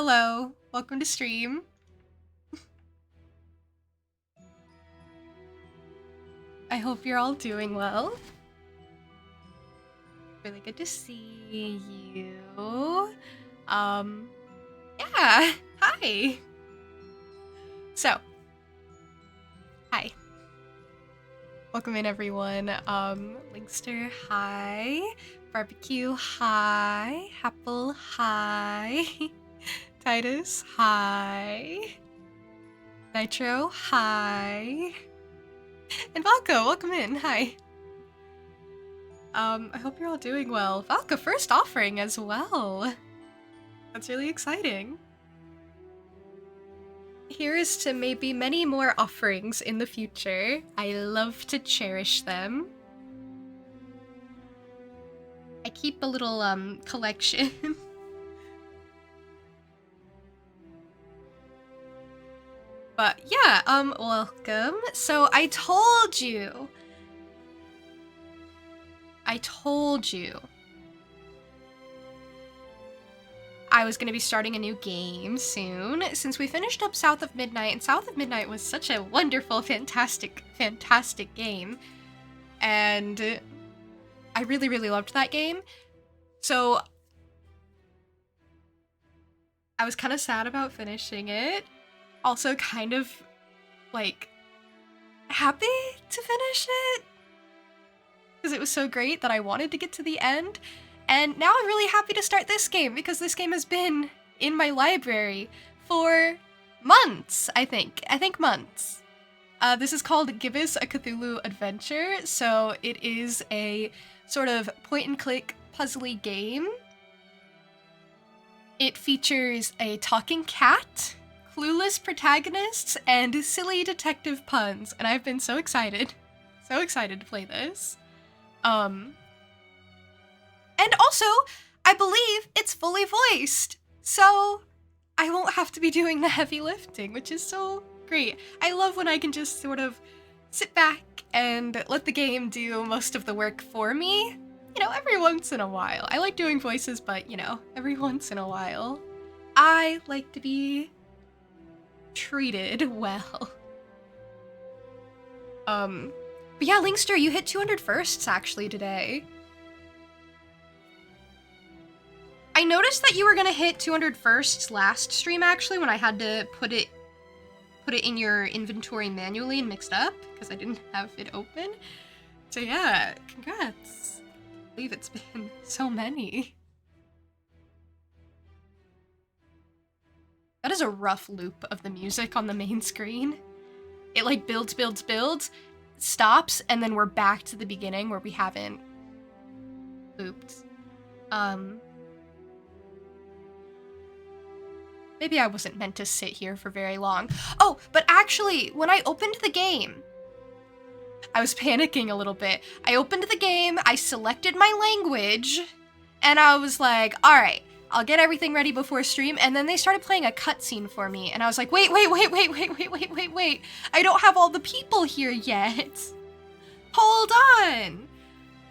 Hello, welcome to stream. I hope you're all doing well. Really good to see you. Yeah, hi. So, hi. Welcome in, everyone. Linkster, hi. Barbecue, hi. Apple, hi. Titus, hi. Nitro, hi. And Valka, welcome in, hi. I hope you're all doing well. Valka, first offering as well. That's really exciting. Here is to maybe many more offerings in the future. I love to cherish them. I keep a little, collection. But yeah, welcome. So I told you I was gonna be starting a new game soon, since we finished up South of Midnight, and South of Midnight was such a wonderful, fantastic game. And I really, really loved that game. So I was kind of sad about finishing it. Also kind of, like, happy to finish it. Because it was so great that I wanted to get to the end. And now I'm really happy to start this game, because this game has been in my library for months, I think. Months. This is called Give Us a Cthulhu Adventure, so it is a sort of point-and-click puzzly game. It features a talking cat, clueless protagonists, and silly detective puns, and I've been so excited to play this. And also, I believe it's fully voiced, so I won't have to be doing the heavy lifting, which is so great. I love when I can just sort of sit back and let the game do most of the work for me. You know, every once in a while. I like doing voices, but, you know, every once in a while, I like to be treated well. But yeah, Linkster, you hit 200 firsts actually today. I noticed that you were gonna hit 200 firsts last stream actually, when I had to put it in your inventory manually and mixed up because I didn't have it open. So yeah, congrats. I believe it's been so many. That is a rough loop of the music on the main screen. It like builds, stops, and then we're back to the beginning where we haven't looped. Maybe I wasn't meant to sit here for very long. Oh, but actually, when I opened the game, I was panicking a little bit. I opened the game, I selected my language, and I was like, all right, I'll get everything ready before stream, and then they started playing a cutscene for me, and I was like, wait, I don't have all the people here yet. Hold on.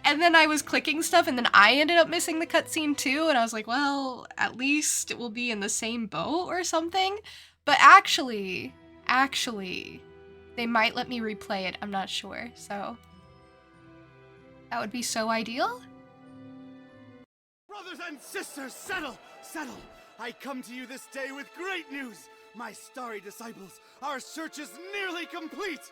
And then I was clicking stuff, and then I ended up missing the cutscene too, and I was like, well, at least it will be in the same boat or something. But actually, they might let me replay it, I'm not sure, so that would be so ideal. Brothers and sisters, settle! I come to you this day with great news! My starry disciples, our search is nearly complete!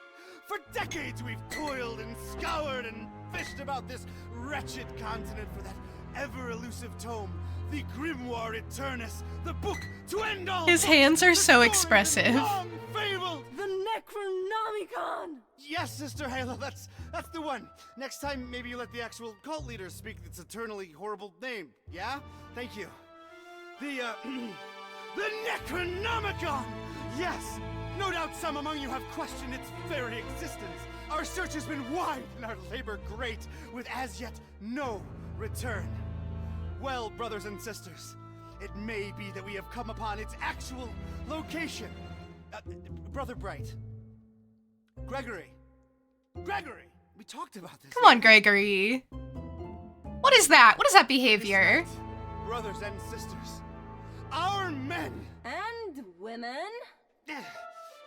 For decades we've toiled and scoured and fished about this wretched continent for that ever-elusive tome, the Grimoire Eternus, the book to end all. His hands are so expressive. Fable, the Necronomicon! Yes, Sister Halo, that's the one. Next time, maybe you let the actual cult leader speak its eternally horrible name, yeah? Thank you. The Necronomicon! Yes! No doubt some among you have questioned its very existence. Our search has been wide and our labor great, with as yet no return. Well, brothers and sisters, it may be that we have come upon its actual location. Brother Bright. Gregory, we talked about this. Come on, Gregory. What is that? What is that behavior? Brothers and sisters, Our men And women?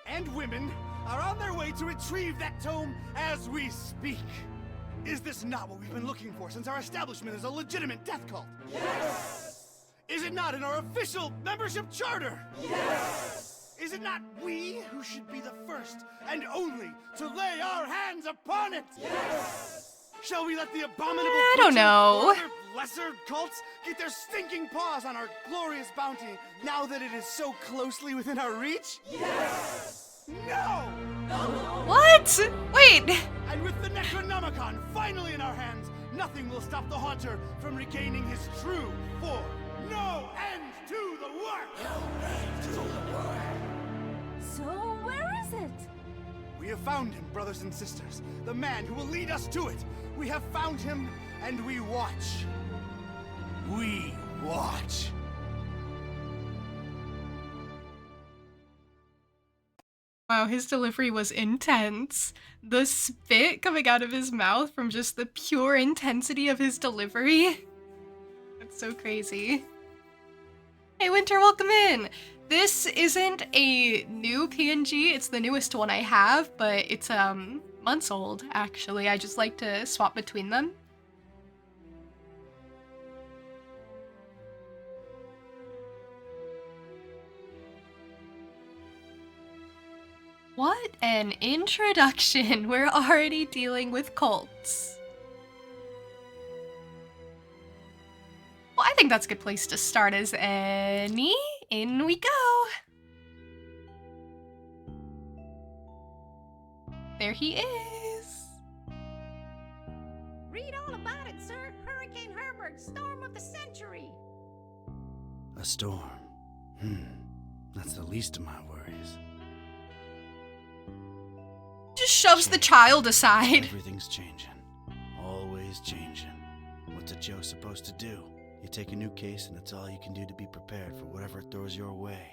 and women are on their way to retrieve that tome as we speak. Is this not what we've been looking for since our establishment is a legitimate death cult? Yes! Is it not in our official membership charter? Yes! Is it not we who should be the first and only to lay our hands upon it? Yes! Shall we let the abominable I don't know. or other lesser cults get their stinking paws on our glorious bounty now that it is so closely within our reach? Yes! No! What? Wait. And with the Necronomicon finally in our hands, nothing will stop the Haunter from regaining his true form. No end to the work! No end to the work! So where is it? We have found him, brothers and sisters. The man who will lead us to it. We have found him, and we watch. We watch. Wow, his delivery was intense. The spit coming out of his mouth from just the pure intensity of his delivery. That's so crazy. Hey Winter, welcome in! This isn't a new PNG, it's the newest one I have, but it's months old actually. I just like to swap between them. What an introduction! We're already dealing with cults. Well, I think that's a good place to start as any. In we go! There he is! Read all about it, sir. Hurricane Herbert, storm of the century. A storm. That's the least of my worries. Just shoves the child aside. Everything's changing. Always changing. What's a Joe supposed to do? You take a new case and it's all you can do to be prepared for whatever it throws your way.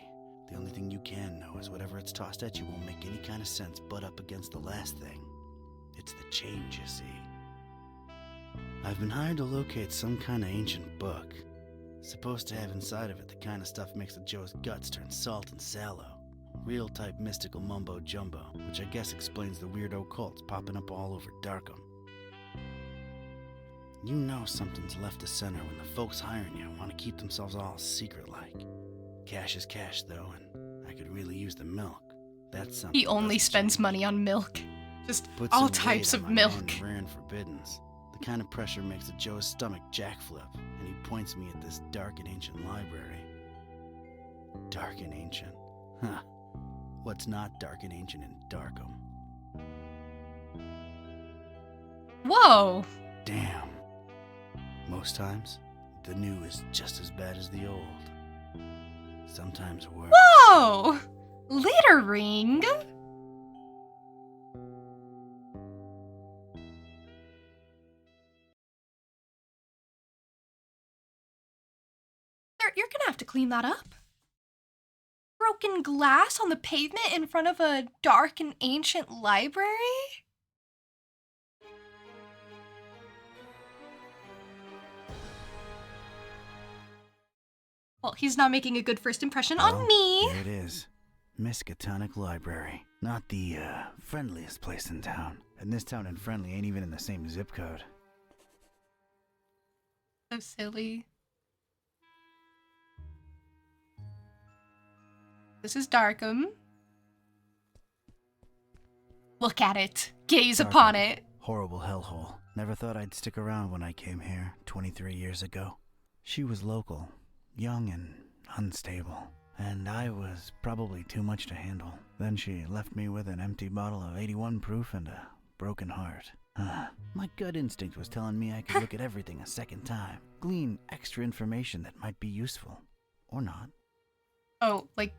The only thing you can know is whatever it's tossed at you won't make any kind of sense butt up against the last thing. It's the change, you see. I've been hired to locate some kind of ancient book. Supposed to have inside of it the kind of stuff makes a Joe's guts turn salt and sallow. Real type mystical mumbo jumbo, which I guess explains the weirdo cults popping up all over Darkham. You know something's left of center when the folks hiring you want to keep themselves all secret-like. Cash is cash, though, and I could really use the milk. That's something. He only spends money on milk. Just all types of milk. Rare and forbiddens. The kind of pressure makes a Joe's stomach jackflip, and he points me at this dark and ancient library. Dark and ancient? Huh. What's not dark and ancient in Darkham? Whoa! Damn. Most times, the new is just as bad as the old. Sometimes worse. Whoa! Littering? You're gonna have to clean that up. Broken glass on the pavement in front of a dark and ancient library? Well, he's not making a good first impression on me. Here it is. Miskatonic Library. Not the, friendliest place in town. And this town and Friendly ain't even in the same zip code. So silly. This is Darkham. Look at it. Gaze upon it. Horrible hellhole. Never thought I'd stick around when I came here 23 years ago. She was local, young and unstable, and I was probably too much to handle. Then she left me with an empty bottle of 81 proof and a broken heart. My gut instinct was telling me I could look at everything a second time, glean extra information that might be useful. Or not. Oh, like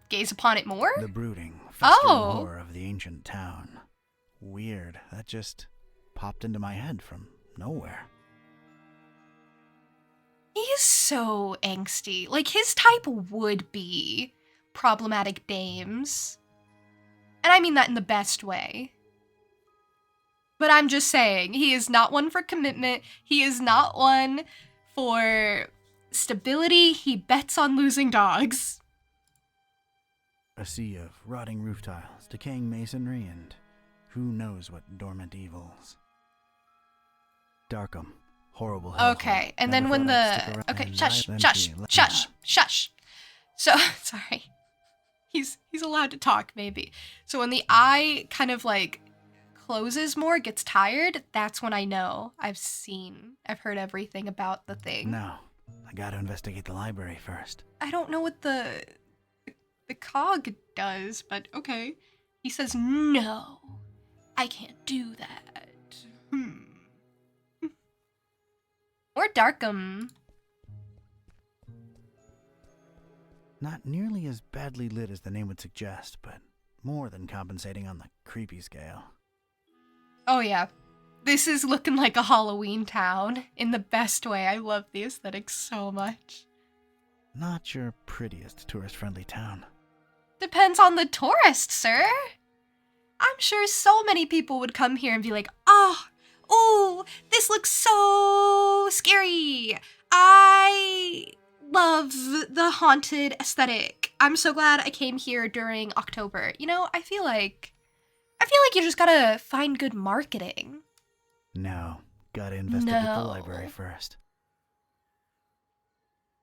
gaze upon it more? The brooding, festering Oh. horror of the ancient town. Weird. That just popped into my head from nowhere. He is so angsty. Like, his type would be problematic dames. And I mean that in the best way. But I'm just saying, he is not one for commitment. He is not one for stability, he bets on losing dogs. A sea of rotting roof tiles, decaying masonry, and who knows what dormant evils. Darkham, horrible hellhole. Okay, and Never then when thought I'd stick the... around Okay, and shush, then shush, see you shush, later. shush. So, sorry. He's allowed to talk, maybe. So when the eye kind of like closes more, gets tired, that's when I know I've heard everything about the thing. No, I gotta investigate the library first. I don't know what the cog does, but okay. He says, no, I can't do that. Or Darkham. Not nearly as badly lit as the name would suggest, but more than compensating on the creepy scale. Oh yeah. This is looking like a Halloween town in the best way. I love the aesthetic so much. Not your prettiest tourist-friendly town. Depends on the tourist, sir. I'm sure so many people would come here and be like, oh, this looks so scary. I love the haunted aesthetic. I'm so glad I came here during October. You know, I feel like you just gotta find good marketing. No, gotta investigate the No. library first.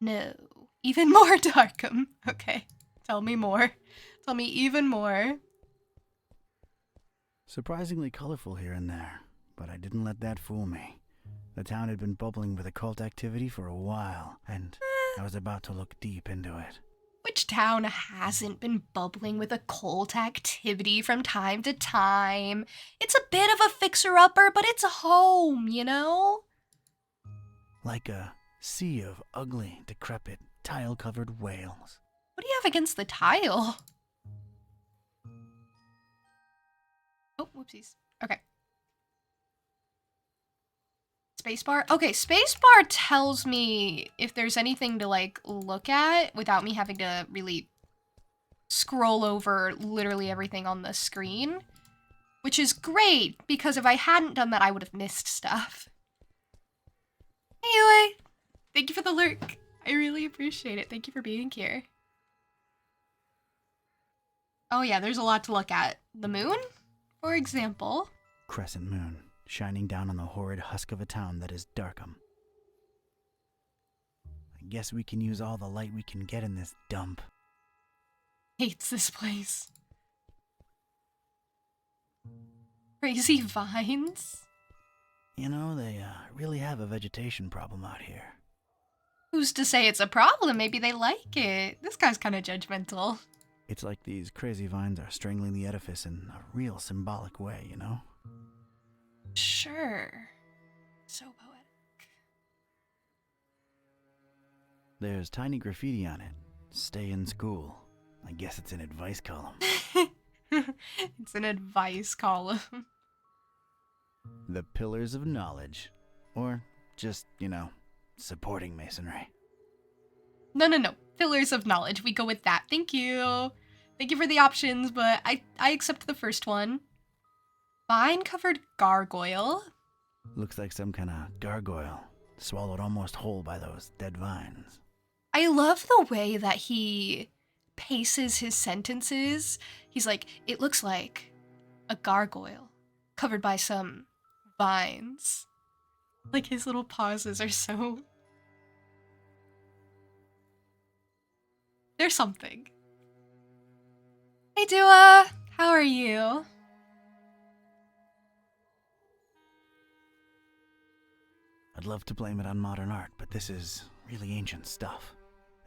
No. Even more Darkham. Okay. Tell me more. Tell me even more. Surprisingly colorful here and there, but I didn't let that fool me. The town had been bubbling with occult activity for a while, and I was about to look deep into it. Which town hasn't been bubbling with occult activity from time to time? It's a bit of a fixer-upper, but it's a home, you know? Like a sea of ugly, decrepit, tile-covered whales. What do you have against the tile? Oh, whoopsies. Okay. Spacebar? Okay, spacebar tells me if there's anything to, like, look at without me having to really scroll over literally everything on the screen. Which is great, because if I hadn't done that, I would have missed stuff. Anyway, thank you for the lurk. I really appreciate it. Thank you for being here. Oh yeah, there's a lot to look at. The moon, for example. Crescent moon, shining down on the horrid husk of a town that is Darkham. I guess we can use all the light we can get in this dump. Hates this place. Crazy vines. You know, they really have a vegetation problem out here. Who's to say it's a problem? Maybe they like it. This guy's kind of judgmental. It's like these crazy vines are strangling the edifice in a real symbolic way, you know? Sure. So poetic. There's tiny graffiti on it. Stay in school. I guess it's an advice column. It's an advice column. The Pillars of Knowledge. Or just, you know, supporting masonry. No. Pillars of knowledge. We go with that. Thank you. Thank you for the options, but I accept the first one. Vine-covered gargoyle. Looks like some kind of gargoyle, swallowed almost whole by those dead vines. I love the way that he paces his sentences. He's like, it looks like a gargoyle covered by some vines. Like, his little pauses are so... There's something. Hey, Dua. How are you? I'd love to blame it on modern art, but this is really ancient stuff.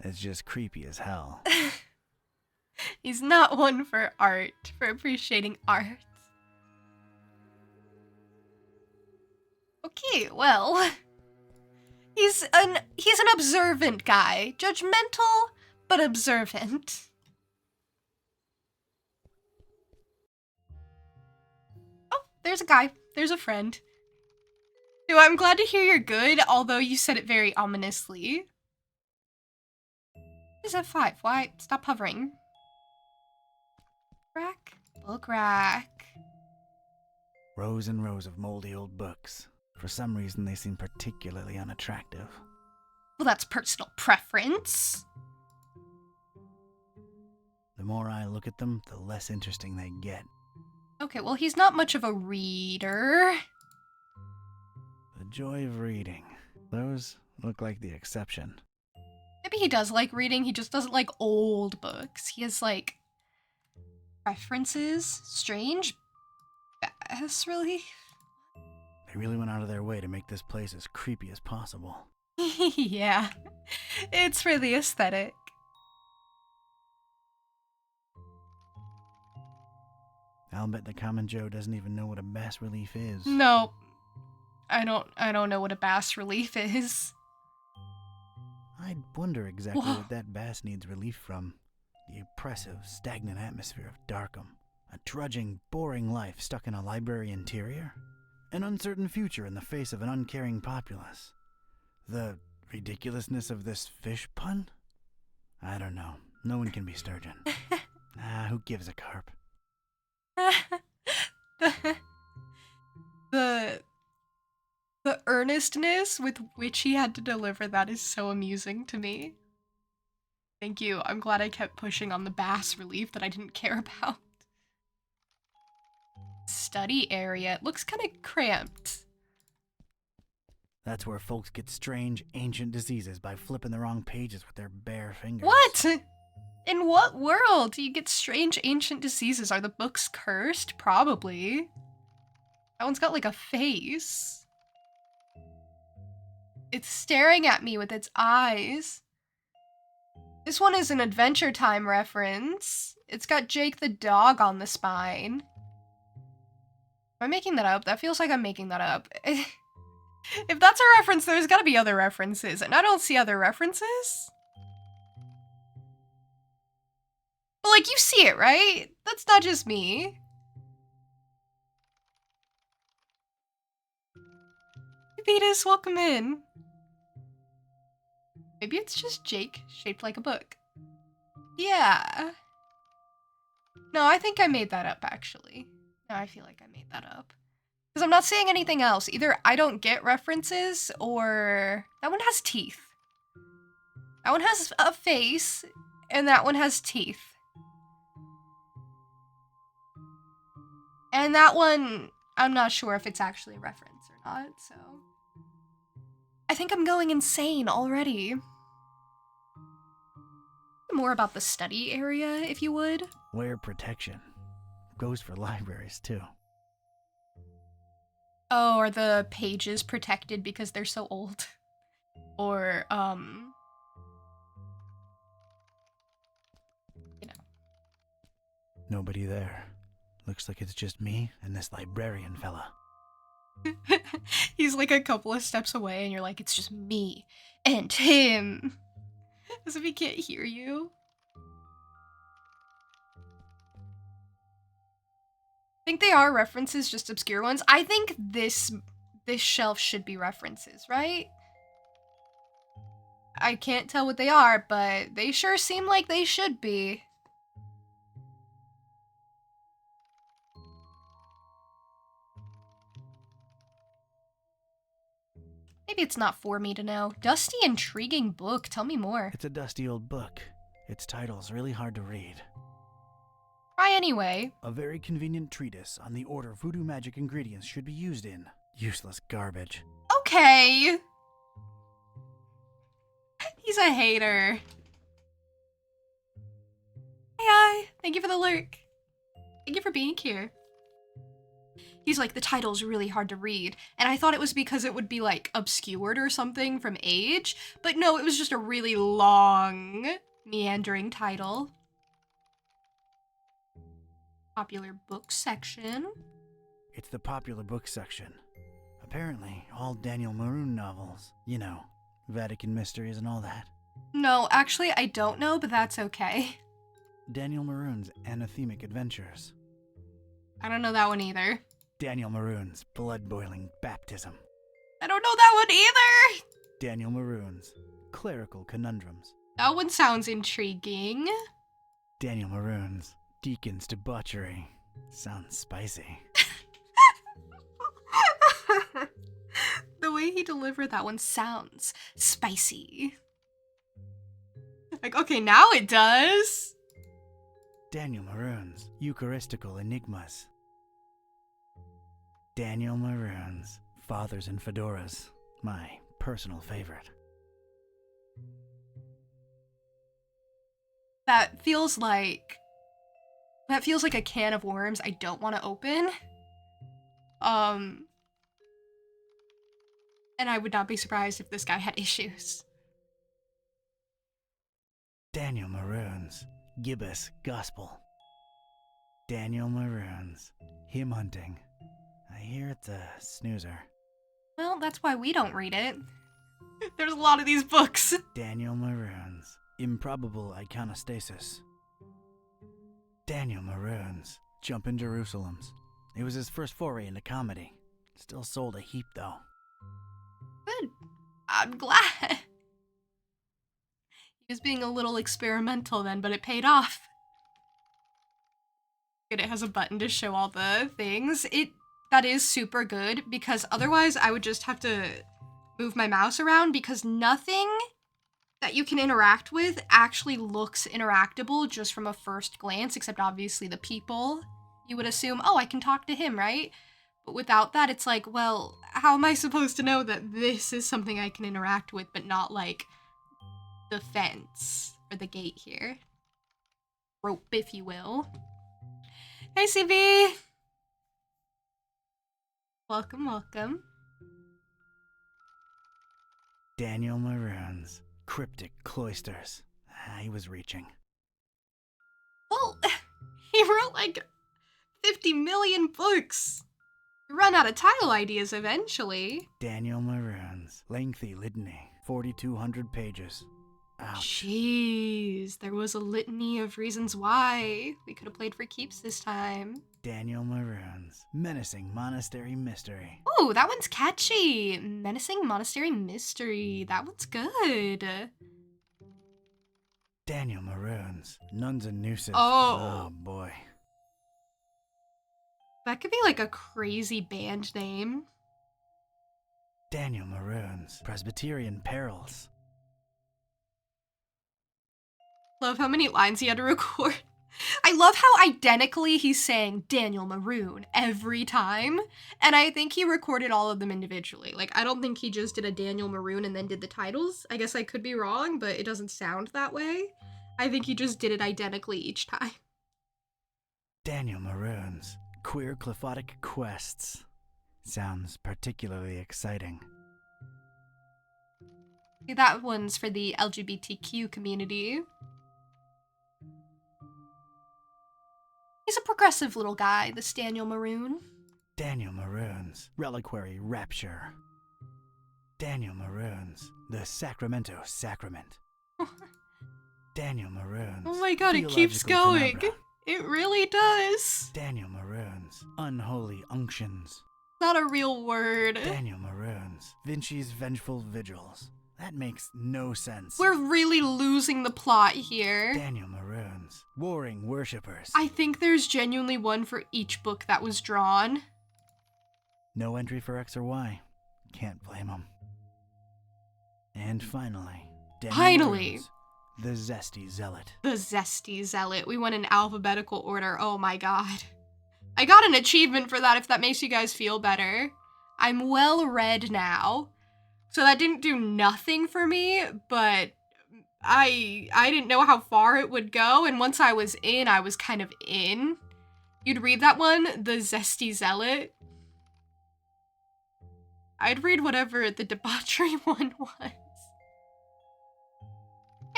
It's just creepy as hell. He's not one for art, for appreciating art. Okay, well... He's an observant guy. Judgmental, but observant. Oh, there's a guy. There's a friend. So I'm glad to hear you're good, although you said it very ominously. Is F5? Why? Stop hovering. Rack? Book rack. Rows and rows of moldy old books. For some reason, they seem particularly unattractive. Well, that's personal preference. The more I look at them, the less interesting they get. Okay, well, he's not much of a reader. The joy of reading. Those look like the exception. Maybe he does like reading, he just doesn't like old books. He has, like, preferences. Strange. Bass relief? They really went out of their way to make this place as creepy as possible. Yeah. It's for the aesthetic. I'll bet the common Joe doesn't even know what a bas relief is. No. I don't know what a bass relief is. I'd wonder exactly Whoa. what that bass needs relief from. The oppressive, stagnant atmosphere of Darkham. A drudging, boring life stuck in a library interior. An uncertain future in the face of an uncaring populace. The ridiculousness of this fish pun? I don't know. No one can be Sturgeon. Who gives a carp? the earnestness with which he had to deliver that is so amusing to me. Thank you. I'm glad I kept pushing on the bass relief that I didn't care about. Study area. It looks kind of cramped. That's where folks get strange, ancient diseases by flipping the wrong pages with their bare fingers. What? In what world do you get strange ancient diseases? Are the books cursed? Probably. That one's got like a face. It's staring at me with its eyes. This one is an Adventure Time reference. It's got Jake the dog on the spine. Am I making that up? That feels like I'm making that up. If that's a reference, there's gotta be other references, and I don't see other references. But, like, you see it, right? That's not just me. Vetus, welcome in. Maybe it's just Jake, shaped like a book. Yeah. No, I think I made that up, actually. No, I feel like I made that up. Because I'm not saying anything else. Either I don't get references, or... That one has teeth. That one has a face, and that one has teeth. And that one, I'm not sure if it's actually a reference or not, so... I think I'm going insane already. More about the study area, if you would. Wear protection. Goes for libraries, too. Oh, are the pages protected because they're so old? Or, you know. Nobody there. Looks like it's just me and this librarian fella. He's like a couple of steps away and you're like, it's just me and him. As if he can't hear you. I think they are references, just obscure ones. I think this shelf should be references, right? I can't tell what they are, but they sure seem like they should be. Maybe it's not for me to know. Dusty, intriguing book. Tell me more. It's a dusty old book. Its title's really hard to read. Try anyway. A very convenient treatise on the order voodoo magic ingredients should be used in. Useless garbage. Okay. He's a hater. Hi. Thank you for the lurk. Thank you for being here. He's like, the title's really hard to read. And I thought it was because it would be like obscured or something from age. But no, it was just a really long, meandering title. Popular book section. It's the popular book section. Apparently, all Daniel Maroon novels. You know, Vatican mysteries and all that. No, actually, I don't know, but that's okay. Daniel Maroon's Anathemic Adventures. I don't know that one either. Daniel Maroon's Blood-Boiling Baptism. I don't know that one either! Daniel Maroon's Clerical Conundrums. That one sounds intriguing. Daniel Maroon's Deacon's Debauchery. Sounds spicy. The way way he delivered that one sounds spicy. Like, okay, now it does. Daniel Maroon's Eucharistical Enigmas. Daniel Maroon's Fathers and Fedoras, my personal favorite. That feels like a can of worms I don't want to open. And I would not be surprised if this guy had issues. Daniel Maroon's Gibbous Gospel. Daniel Maroon's Hymn Hunting. I hear it's a snoozer. Well, that's why we don't read it. There's a lot of these books. Daniel Maroon's Improbable Iconostasis. Daniel Maroon's Jumpin' Jerusalems. It was his first foray into comedy. Still sold a heap, though. Good. I'm glad. He was being a little experimental then, but it paid off. And it has a button to show all the things. That is super good, because otherwise I would just have to move my mouse around, because nothing that you can interact with actually looks interactable just from a first glance, except obviously the people. You would assume, oh, I can talk to him, right? But without that, it's like, well, how am I supposed to know that this is something I can interact with, but not like the fence or the gate here? Rope, if you will. Hey, CB! Welcome, welcome. Daniel Maroon's Cryptic Cloisters. He was reaching. Well, he wrote like 50 million books. You run out of title ideas eventually. Daniel Maroon's Lengthy Litany. 4,200 pages. Ouch. Jeez, there was a litany of reasons why. We could have played for keeps this time. Daniel Maroon's Menacing Monastery Mystery. Ooh, that one's catchy. Menacing Monastery Mystery. That one's good. Daniel Maroon's Nuns and Nooses. Oh boy. That could be like a crazy band name. Daniel Maroon's Presbyterian Perils. Love how many lines he had to record. I love how identically he's saying Daniel Maroon every time. And I think he recorded all of them individually. Like, I don't think he just did a Daniel Maroon and then did the titles. I guess I could be wrong, but it doesn't sound that way. I think he just did it identically each time. Daniel Maroon's Queer Clephotic Quests. Sounds particularly exciting. That one's for the LGBTQ community. He's a progressive little guy, this Daniel Maroon. Daniel Maroon's Reliquary Rapture. Daniel Maroon's The Sacramento Sacrament. Daniel Maroon's Oh my god, it keeps Theological going. Penumbra. It really does. Daniel Maroon's Unholy Unctions. Not a real word. Daniel Maroon's Vinci's Vengeful Vigils. That makes no sense. We're really losing the plot here. Daniel Maroon's Warring Worshippers. I think there's genuinely one for each book that was drawn. No entry for X or Y. Can't blame him. And finally, Daniel Maroon's The Zesty Zealot. The Zesty Zealot. We went in alphabetical order. Oh my god. I got an achievement for that if that makes you guys feel better. I'm well read now. So that didn't do nothing for me, but I didn't know how far it would go, and once I was in, I was kind of in. You'd read that one, The Zesty Zealot. I'd read whatever the debauchery one was. Hey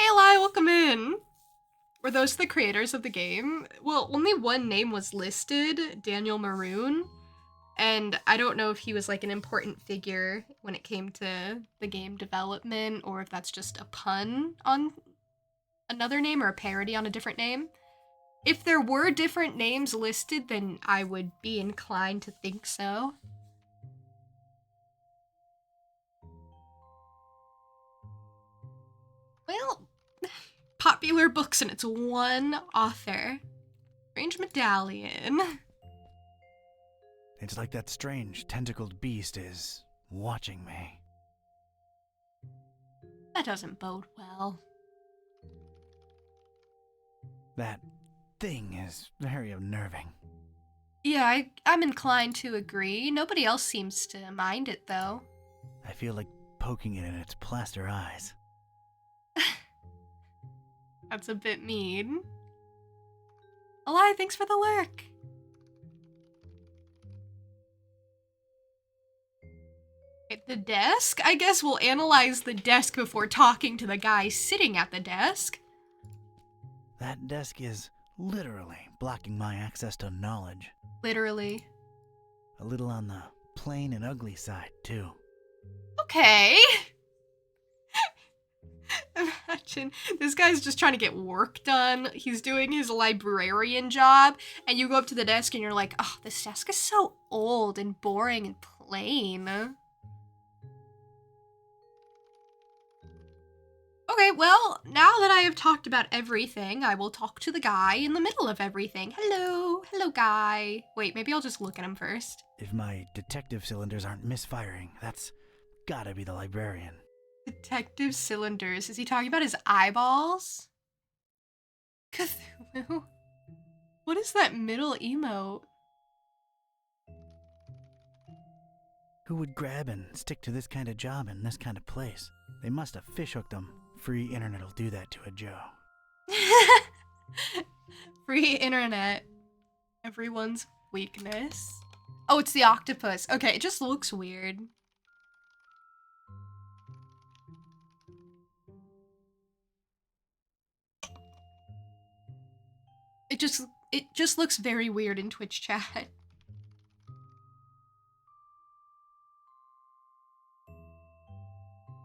Eli, welcome in. Were those the creators of the game? Well, only one name was listed, Daniel Maroon. And I don't know if he was like an important figure when it came to the game development, or if that's just a pun on another name or a parody on a different name. If there were different names listed, then I would be inclined to think so. Well, popular books and it's one author. Strange Medallion. It's like that strange, tentacled beast is watching me. That doesn't bode well. That thing is very unnerving. Yeah, I'm inclined to agree. Nobody else seems to mind it, though. I feel like poking it in its plaster eyes. That's a bit mean. Eli, thanks for the lurk. At the desk? I guess we'll analyze the desk before talking to the guy sitting at the desk. That desk is literally blocking my access to knowledge. Literally. A little on the plain and ugly side, too. Okay. Imagine this guy's just trying to get work done. He's doing his librarian job, and you go up to the desk and you're like, oh, this desk is so old and boring and plain. Okay, well, now that I have talked about everything, I will talk to the guy in the middle of everything. Hello. Hello, guy. Wait, maybe I'll just look at him first. If my detective cylinders aren't misfiring, that's gotta be the librarian. Detective cylinders. Is he talking about his eyeballs? Cthulhu? What is that middle emote? Who would grab and stick to this kind of job in this kind of place? They must have fishhooked them. Free internet will do that to a Joe. Free internet. Everyone's weakness. Oh, it's the octopus. Okay, it just looks weird. It just looks very weird in Twitch chat.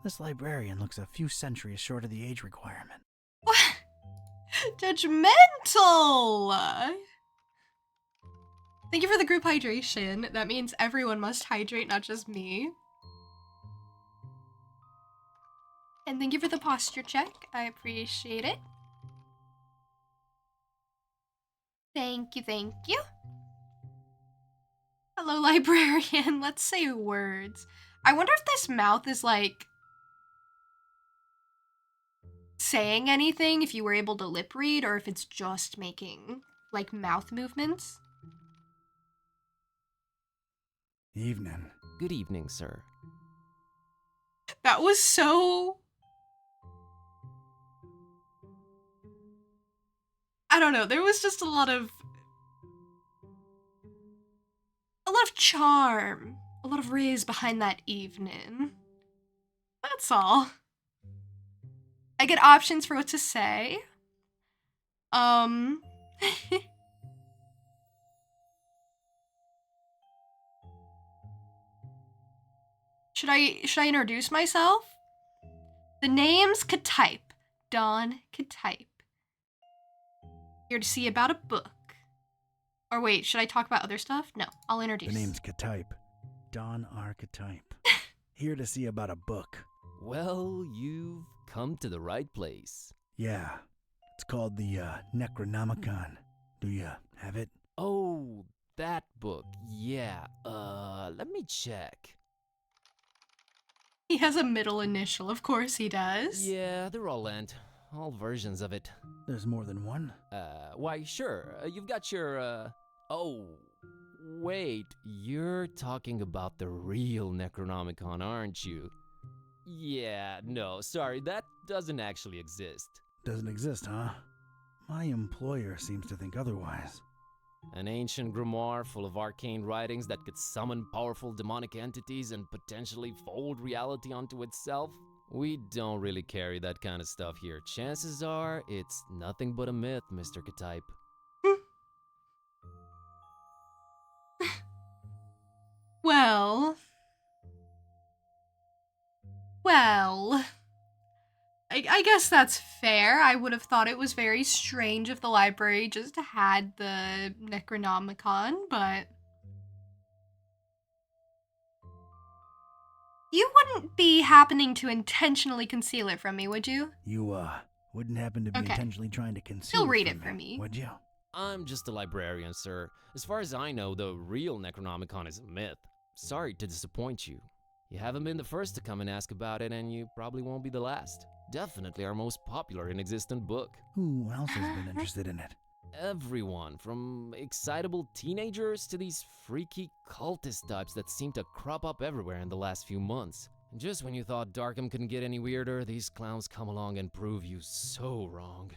This librarian looks a few centuries short of the age requirement. What? Judgmental! Thank you for the group hydration. That means everyone must hydrate, not just me. And thank you for the posture check. I appreciate it. Thank you, thank you. Hello, librarian. Let's say words. I wonder if this mouth is like saying anything, if you were able to lip read, or if it's just making like mouth movements. Evening. Good evening, sir. That was so... I don't know, there was just a lot of charm, a lot of riz behind that evening. That's all. I get options for what to say. Should I introduce myself? The name's Katype. Dawn Katype. Here to see about a book. Or wait, should I talk about other stuff? No, I'll introduce. The name's Katype. Don Archetype. Here to see about a book. Well, you've come to the right place. Yeah. It's called the Necronomicon. Do you have it? Oh, that book. Yeah. Let me check. He has a middle initial, of course he does. Yeah, they're all Lent. All versions of it. There's more than one? Why, sure. You've got your, Oh, wait. You're talking about the real Necronomicon, aren't you? Yeah, no, sorry. That doesn't actually exist. Doesn't exist, huh? My employer seems to think otherwise. An ancient grimoire full of arcane writings that could summon powerful demonic entities and potentially fold reality onto itself? We don't really carry that kind of stuff here. Chances are, it's nothing but a myth, Mr. Katype. Well, I guess that's fair. I would have thought it was very strange if the library just had the Necronomicon, but... You wouldn't be happening to intentionally conceal it from me, would you? You, wouldn't happen to be Okay. intentionally trying to conceal Still it read from it for me. would you? I'm just a librarian, sir. As far as I know, the real Necronomicon is a myth. Sorry to disappoint you. You haven't been the first to come and ask about it, and you probably won't be the last. Definitely our most popular and existent book. Who else has been interested in it? Everyone, from excitable teenagers to these freaky cultist types that seem to crop up everywhere in the last few months. Just when you thought Darkham couldn't get any weirder, these clowns come along and prove you so wrong.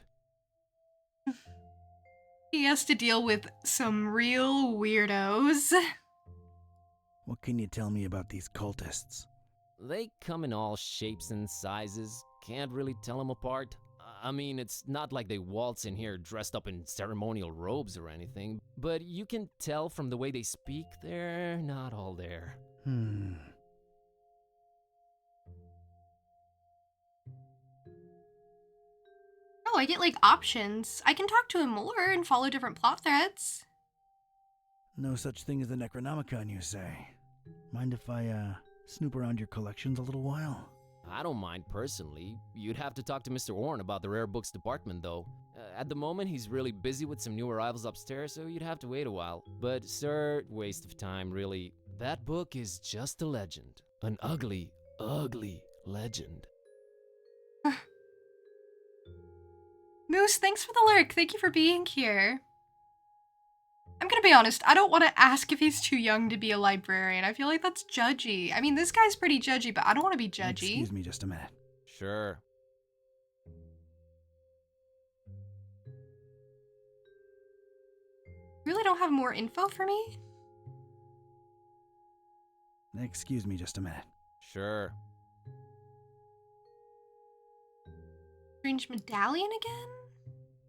He has to deal with some real weirdos. What can you tell me about these cultists? They come in all shapes and sizes, can't really tell them apart. I mean, it's not like they waltz in here dressed up in ceremonial robes or anything, but you can tell from the way they speak, they're not all there. Oh, I get like options. I can talk to him more and follow different plot threads. No such thing as the Necronomicon, you say? Mind if I, snoop around your collections a little while? I don't mind personally. You'd have to talk to Mr. Orne about the rare books department, though. At the moment, he's really busy with some new arrivals upstairs, so you'd have to wait a while. But, sir, waste of time, really. That book is just a legend. An ugly, ugly legend. Moose, thanks for the lurk. Thank you for being here. I'm gonna be honest, I don't want to ask if he's too young to be a librarian. I feel like that's judgy. I mean, this guy's pretty judgy, but I don't want to be judgy. Excuse me just a minute. Sure. Really don't have more info for me? Excuse me just a minute. Sure. Strange medallion again?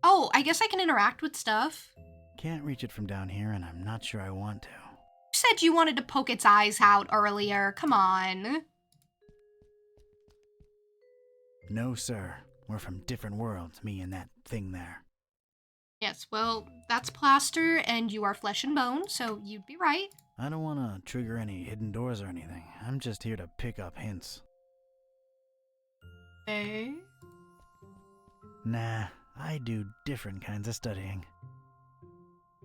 Oh, I guess I can interact with stuff. Can't reach it from down here, and I'm not sure I want to. You said you wanted to poke its eyes out earlier. Come on. No, sir. We're from different worlds, me and that thing there. Yes, well, that's plaster, and you are flesh and bone, so you'd be right. I don't want to trigger any hidden doors or anything. I'm just here to pick up hints. Eh? Nah, I do different kinds of studying.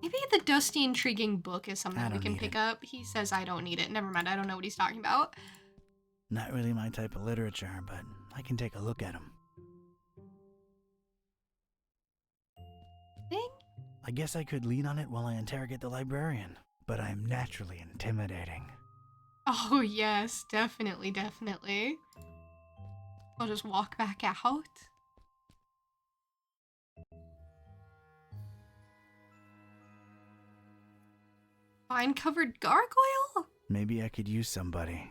Maybe the dusty, intriguing book is I something we don't can need pick it. up. He says I don't need it. Never mind, I don't know what he's talking about. Not really my type of literature, but I can take a look at them. Thing? I guess I could lean on it while I interrogate the librarian, but I'm naturally intimidating. Oh, yes, definitely, definitely. I'll just walk back out. Vine-covered gargoyle? Maybe I could use somebody,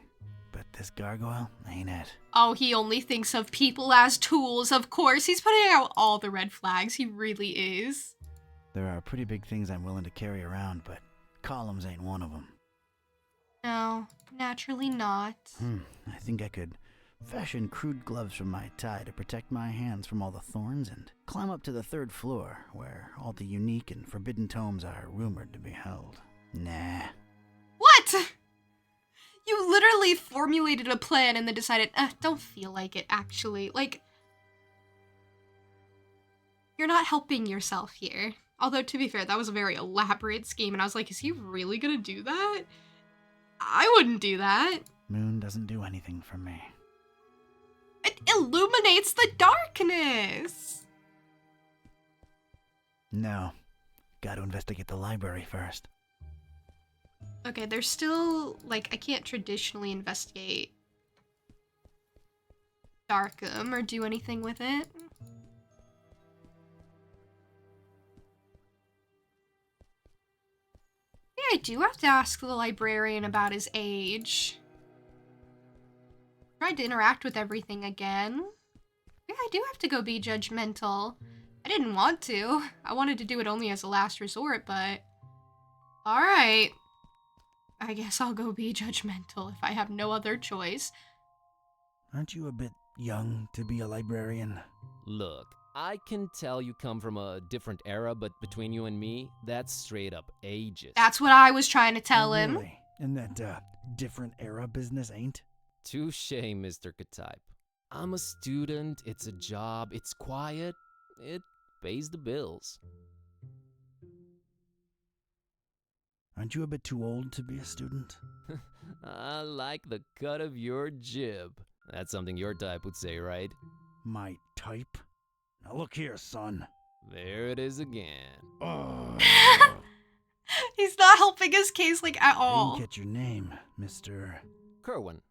but this gargoyle ain't it. Oh, he only thinks of people as tools, of course. He's putting out all the red flags. He really is. There are pretty big things I'm willing to carry around, but columns ain't one of them. No, naturally not. I think I could fashion crude gloves from my tie to protect my hands from all the thorns and climb up to the 3rd floor, where all the unique and forbidden tomes are rumored to be held. Nah. What? You literally formulated a plan and then decided, don't feel like it, actually. Like, you're not helping yourself here. Although, to be fair, that was a very elaborate scheme, and I was like, is he really gonna do that? I wouldn't do that. Moon doesn't do anything for me. It illuminates the darkness. No. Gotta investigate the library first. Okay, there's still, like, I can't traditionally investigate Darkham or do anything with it. Yeah, I do have to ask the librarian about his age. Tried to interact with everything again. Yeah, I do have to go be judgmental. I didn't want to. I wanted to do it only as a last resort, but... Alright. I guess I'll go be judgmental if I have no other choice. Aren't you a bit young to be a librarian? Look, I can tell you come from a different era, but between you and me, that's straight up ages. That's what I was trying to tell Oh, him. really? And that, different era business ain't? Touche, Mr. Katype. I'm a student, it's a job, it's quiet, it pays the bills. Aren't you a bit too old to be a student? I like the cut of your jib. That's something your type would say, right? My type? Now look here, son. There it is again. Ugh. He's not helping his case like at I all. didn't catch your name, Mr. Kerwin.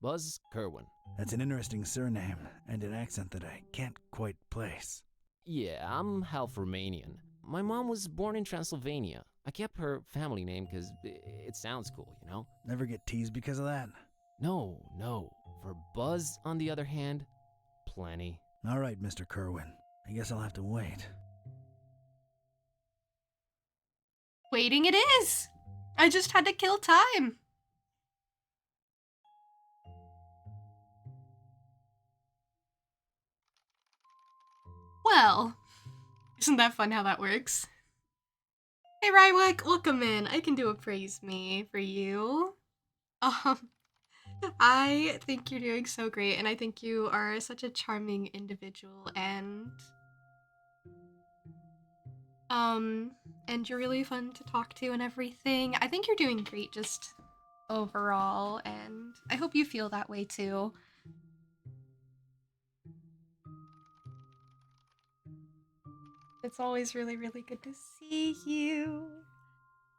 Buzz Kerwin. That's an interesting surname and an accent that I can't quite place. Yeah, I'm half Romanian. My mom was born in Transylvania. I kept her family name because it sounds cool, you know? Never get teased because of that? No. For Buzz, on the other hand, plenty. All right, Mr. Kerwin. I guess I'll have to wait. Waiting it is. I just had to kill time. Well, isn't that fun how that works? Hey Rywick, welcome in. I can do a praise me for you. I think you're doing so great, and I think you are such a charming individual, and you're really fun to talk to and everything. I think you're doing great just overall, and I hope you feel that way too. It's always really, really good to see you.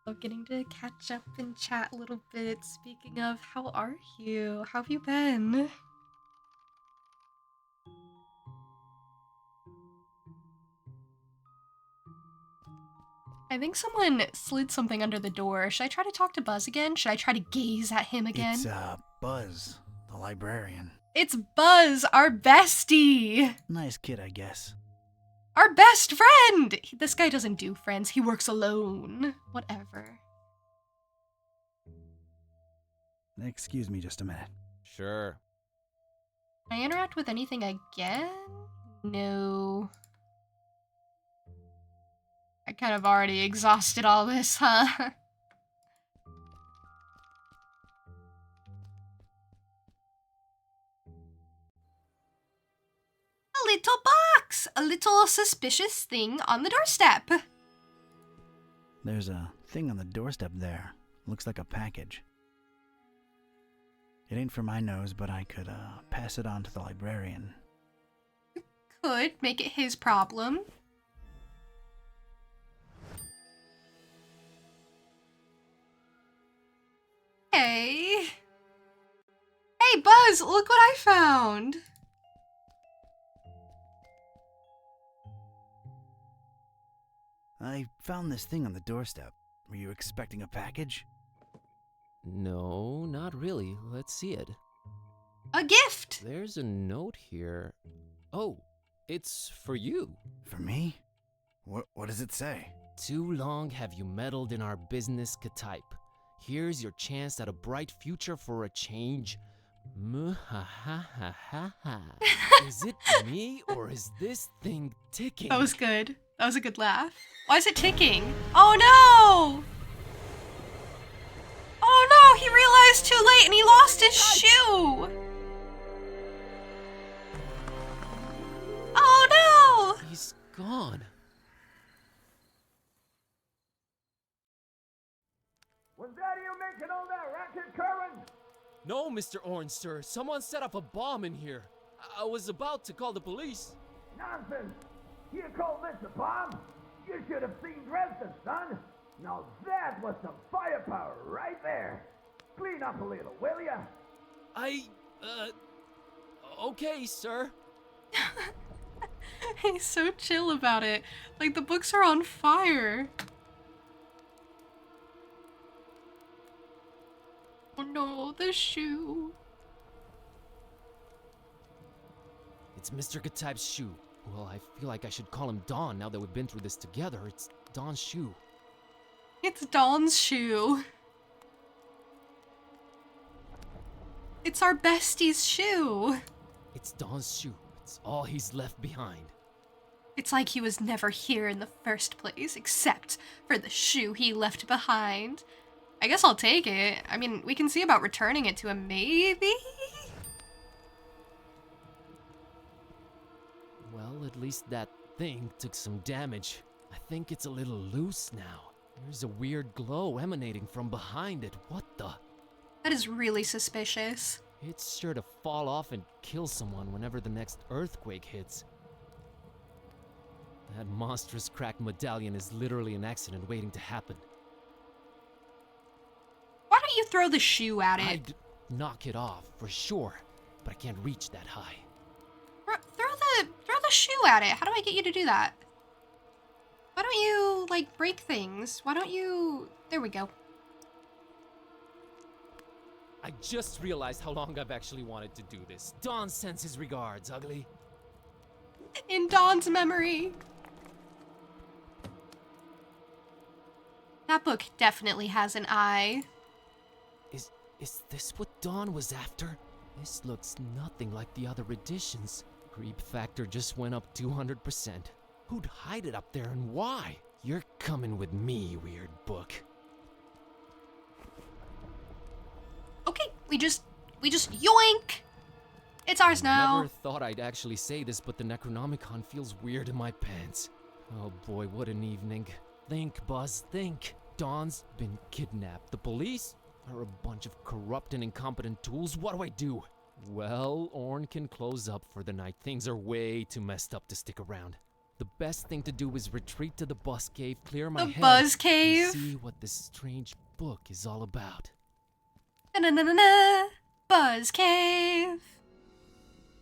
Love getting to catch up and chat a little bit. Speaking of, how are you? How have you been? I think someone slid something under the door. Should I try to talk to Buzz again? Should I try to gaze at him again? It's, Buzz, the librarian. It's Buzz, our bestie! Nice kid, I guess. Our best friend! This guy doesn't do friends, he works alone. Whatever. Excuse me just a minute. Sure. Can I interact with anything again? No. I kind of already exhausted all this, huh? A little box! A little suspicious thing on the doorstep. There's a thing on the doorstep there. Looks like a package. It ain't for my nose, but I could, pass it on to the librarian. Could make it his problem. Hey. Hey, Buzz, look what I found. I found this thing on the doorstep. Were you expecting a package? No, not really. Let's see it. A gift. There's a note here. Oh, it's for you. For me? What does it say? Too long have you meddled in our business, K-type. Here's your chance at a bright future for a change. Muhahahaha. Is it me or is this thing ticking? That was good. That was a good laugh. Why is it ticking? Oh no! Oh no, he realized too late and he lost his shoe! Oh no! He's gone. Was that you making all that racket, Kerwin? No, Mr. Orange, sir. Someone set up a bomb in here. I was about to call the police. Nonsense! You call this a bomb? You should have seen Dresden, son! Now that was some firepower right there! Clean up a little, will ya? Okay, sir. He's so chill about it. Like, the books are on fire. Oh no, the shoe. It's Mr. K-type's shoe. Well, I feel like I should call him Don now that we've been through this together. It's Don's shoe. It's Dawn's shoe. It's our bestie's shoe. It's Don's shoe. It's all he's left behind. It's like he was never here in the first place, except for the shoe he left behind. I guess I'll take it. I mean, we can see about returning it to him, maybe? Well, at least that thing took some damage. I think it's a little loose now. There's a weird glow emanating from behind it. What the? That is really suspicious. It's sure to fall off and kill someone whenever the next earthquake hits. That monstrous cracked medallion is literally an accident waiting to happen. Why don't you throw the shoe at it? I'd knock it off for sure, but I can't reach that high. Throw the shoe at it. How do I get you to do that? Why don't you, like, break things? Why don't you... There we go. I just realized how long I've actually wanted to do this. Dawn sends his regards, ugly. In Dawn's memory. That book definitely has an eye. Is this what Dawn was after? This looks nothing like the other editions. Creep factor just went up 200%. Who'd hide it up there and why? You're coming with me, weird book. Okay, we just yoink! It's ours now. Never thought I'd actually say this, but the Necronomicon feels weird in my pants. Oh boy, what an evening. Think, Buzz, think. Dawn's been kidnapped. The police are a bunch of corrupt and incompetent tools. What do I do? Well, Orn can close up for the night. Things are way too messed up to stick around. The best thing to do is retreat to the Buzz Cave, clear my The head, Buzz Cave? and see what this strange book is all about. Na-na-na-na-na. Buzz Cave.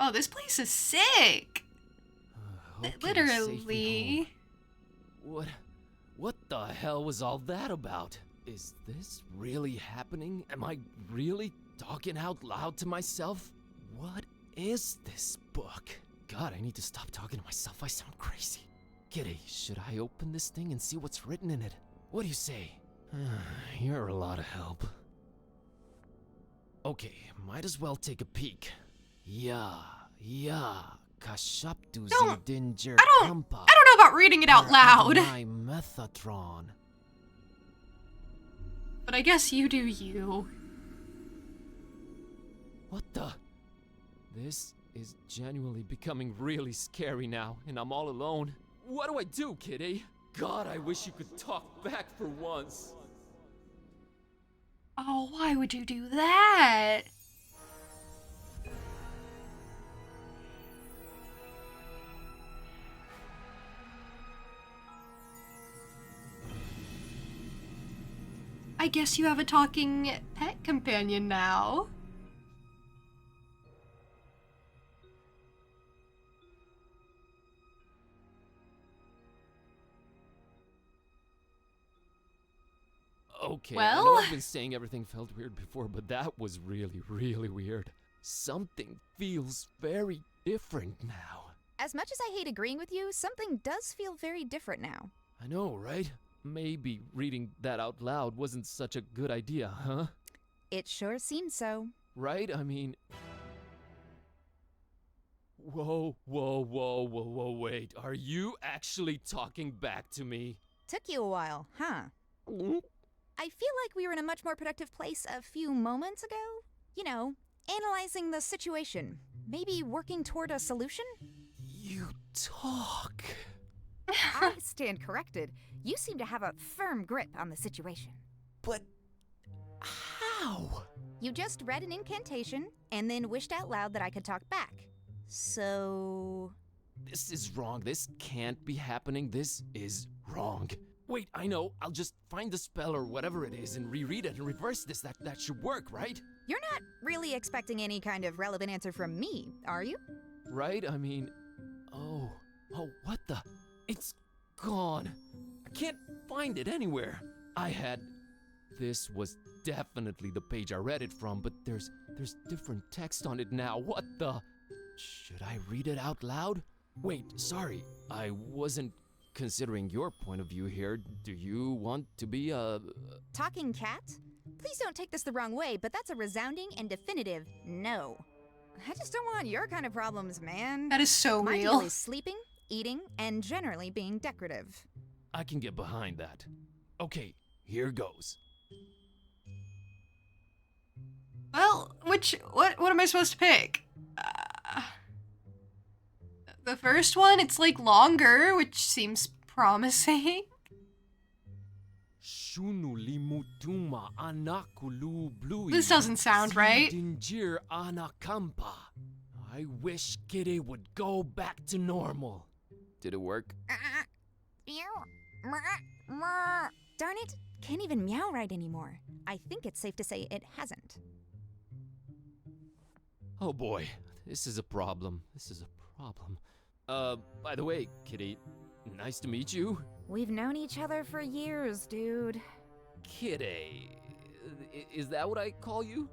Oh, this place is sick. Okay, safe and Literally. home. What the hell was all that about? Is this really happening? Am I really talking out loud to myself? What is this book? God, I need to stop talking to myself. I sound crazy. Kitty, should I open this thing and see what's written in it? What do you say? You're a lot of help. Okay, might as well take a peek. Yeah, Kashaptu Zidinger I don't know about reading it out loud. My Methatron. But I guess you do you. What the? This is genuinely becoming really scary now, and I'm all alone. What do I do, Kitty? God, I wish you could talk back for once. Oh, why would you do that? I guess you have a talking pet companion now. Okay, I Well? know I've been saying everything felt weird before, but that was really, really weird. Something feels very different now. As much as I hate agreeing with you, something does feel very different now. I know, right? Maybe reading that out loud wasn't such a good idea, huh? It sure seems so. Right? I mean... Whoa, wait. Are you actually talking back to me? Took you a while, huh? I feel like we were in a much more productive place a few moments ago. You know, analyzing the situation. Maybe working toward a solution? You talk... I stand corrected. You seem to have a firm grip on the situation. But... how? You just read an incantation and then wished out loud that I could talk back. So... This is wrong. This can't be happening. This is wrong. Wait, I know. I'll just find the spell or whatever it is and reread it and reverse this. That should work, right? You're not really expecting any kind of relevant answer from me, are you? Right? I mean... Oh, what the... It's gone. I can't find it anywhere. This was definitely the page I read it from, but there's different text on it now. What the... Should I read it out loud? Wait, sorry. I wasn't considering your point of view here. Do you want to be a... Talking cat? Please don't take this the wrong way, but that's a resounding and definitive no. I just don't want your kind of problems, man. That is so My real. deal is sleeping, eating, and generally being decorative. I can get behind that. Okay, here goes. Well, what am I supposed to pick? The first one, it's like longer, which seems promising. Shunu limutuma anakulu blui. This doesn't sound right. Dinjir anakampa. I wish Kitty would go back to normal. Did it work? Darn it, can't even meow right anymore. I think it's safe to say it hasn't. Oh boy, this is a problem. By the way, Kitty, nice to meet you. We've known each other for years, dude. Kitty, is that what I call you?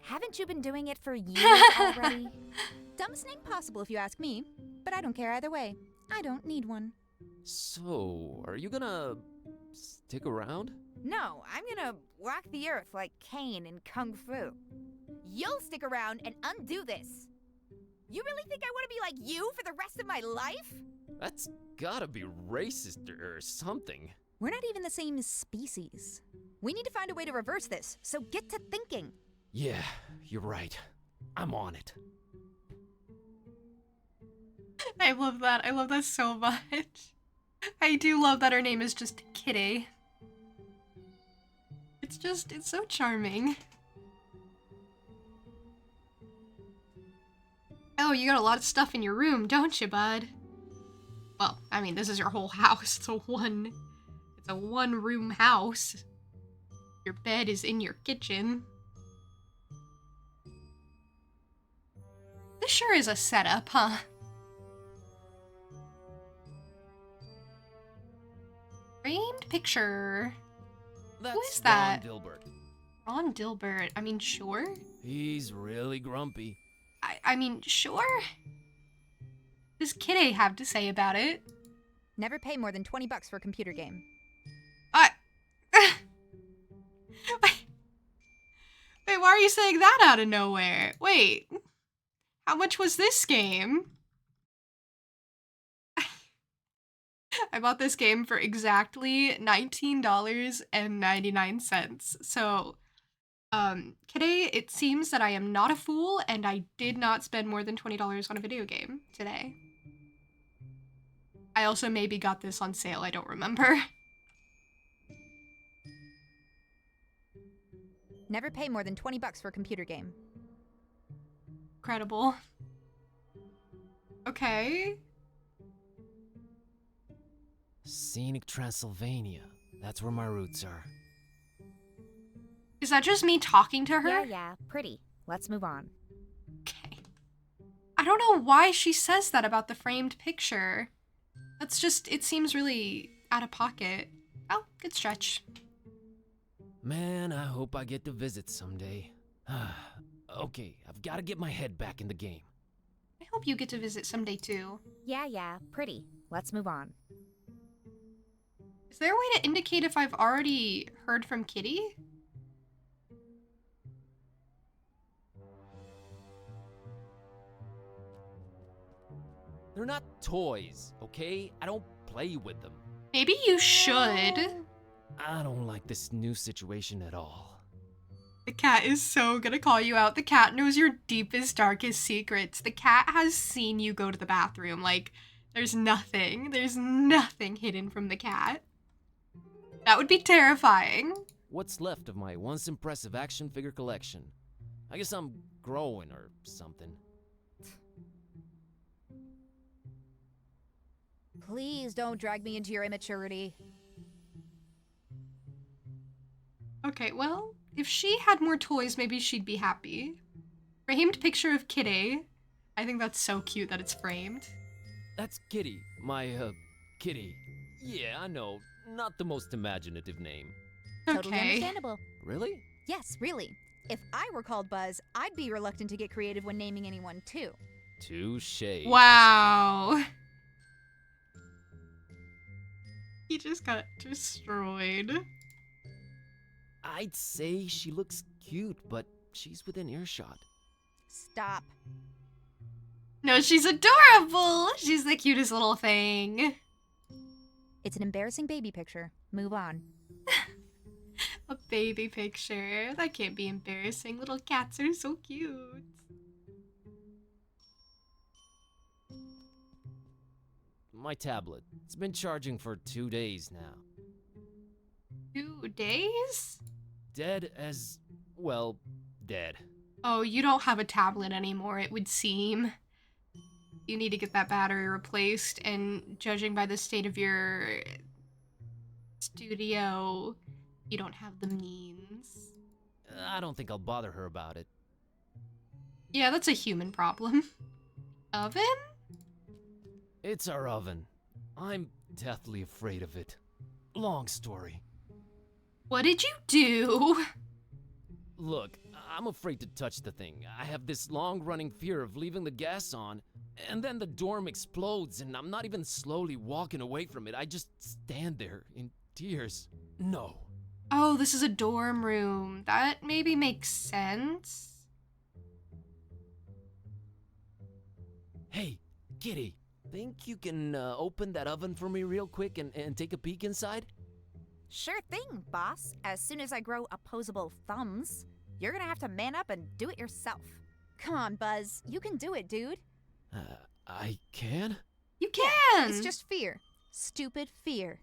Haven't you been doing it for years already? Dumbest name possible if you ask me, but I don't care either way. I don't need one. So, are you gonna stick around? No, I'm gonna walk the earth like Caine in Kung Fu. You'll stick around and undo this. You really think I want to be like you for the rest of my life? That's gotta be racist or something. We're not even the same species. We need to find a way to reverse this, so get to thinking. Yeah, you're right. I'm on it. I love that. I love that so much. I do love that her name is just Kitty. It's so charming. Oh, you got a lot of stuff in your room, don't you, bud? Well, I mean, this is your whole house. It's a one-room house. Your bed is in your kitchen. This sure is a setup, huh? Framed picture. That's is that? Ron Dilbert. Ron Dilbert. I mean, sure. He's really grumpy. I mean, sure. What does Kitty have to say about it? Never pay more than $20 for a computer game. Wait, why are you saying that out of nowhere? Wait, how much was this game? I bought this game for exactly $19.99. So, Kitty, it seems that I am not a fool and I did not spend more than $20 on a video game today. I also maybe got this on sale, I don't remember. Never pay more than $20 for a computer game. Incredible. Okay. Scenic Transylvania. That's where my roots are. Is that just me talking to her? Yeah, pretty. Let's move on. Okay. I don't know why she says that about the framed picture. That's just, it seems really out of pocket. Oh, good stretch. Man, I hope I get to visit someday. Okay, I've got to get my head back in the game. I hope you get to visit someday too. Yeah, pretty. Let's move on. Is there a way to indicate if I've already heard from Kitty? They're not toys, okay? I don't play with them. Maybe you should. I don't like this new situation at all. The cat is so gonna call you out. The cat knows your deepest, darkest secrets. The cat has seen you go to the bathroom. Like, there's nothing hidden from the cat. That would be terrifying. What's left of my once impressive action figure collection? I guess I'm growing or something. Please don't drag me into your immaturity. Okay, well, if she had more toys, maybe she'd be happy. Framed picture of Kitty. I think that's so cute that it's framed. That's Kitty, my, Kitty. Yeah, I know, not the most imaginative name. Totally Okay. understandable. Really? Yes, really. If I were called Buzz, I'd be reluctant to get creative when naming anyone too. Touché. Wow. He just got destroyed. I'd say she looks cute, but she's within earshot. Stop. No, she's adorable. She's the cutest little thing. It's an embarrassing baby picture. Move on. A baby picture. That can't be embarrassing. Little cats are so cute. My tablet. It's been charging for 2 days now. 2 2 days? Dead as, well, dead. Oh, you don't have a tablet anymore, it would seem. You need to get that battery replaced, and judging by the state of your studio, you don't have the means. I don't think I'll bother her about it. Yeah, that's a human problem. Oven? It's our oven. I'm deathly afraid of it. Long story. What did you do? Look, I'm afraid to touch the thing. I have this long-running fear of leaving the gas on, and then the dorm explodes, and I'm not even slowly walking away from it. I just stand there in tears. No. Oh, this is a dorm room. That maybe makes sense. Hey, Kitty, think you can open that oven for me real quick and take a peek inside? Sure thing, boss. As soon as I grow opposable thumbs, you're gonna have to man up and do it yourself. Come on, Buzz. You can do it, dude. I can? You can! It's just fear. Stupid fear.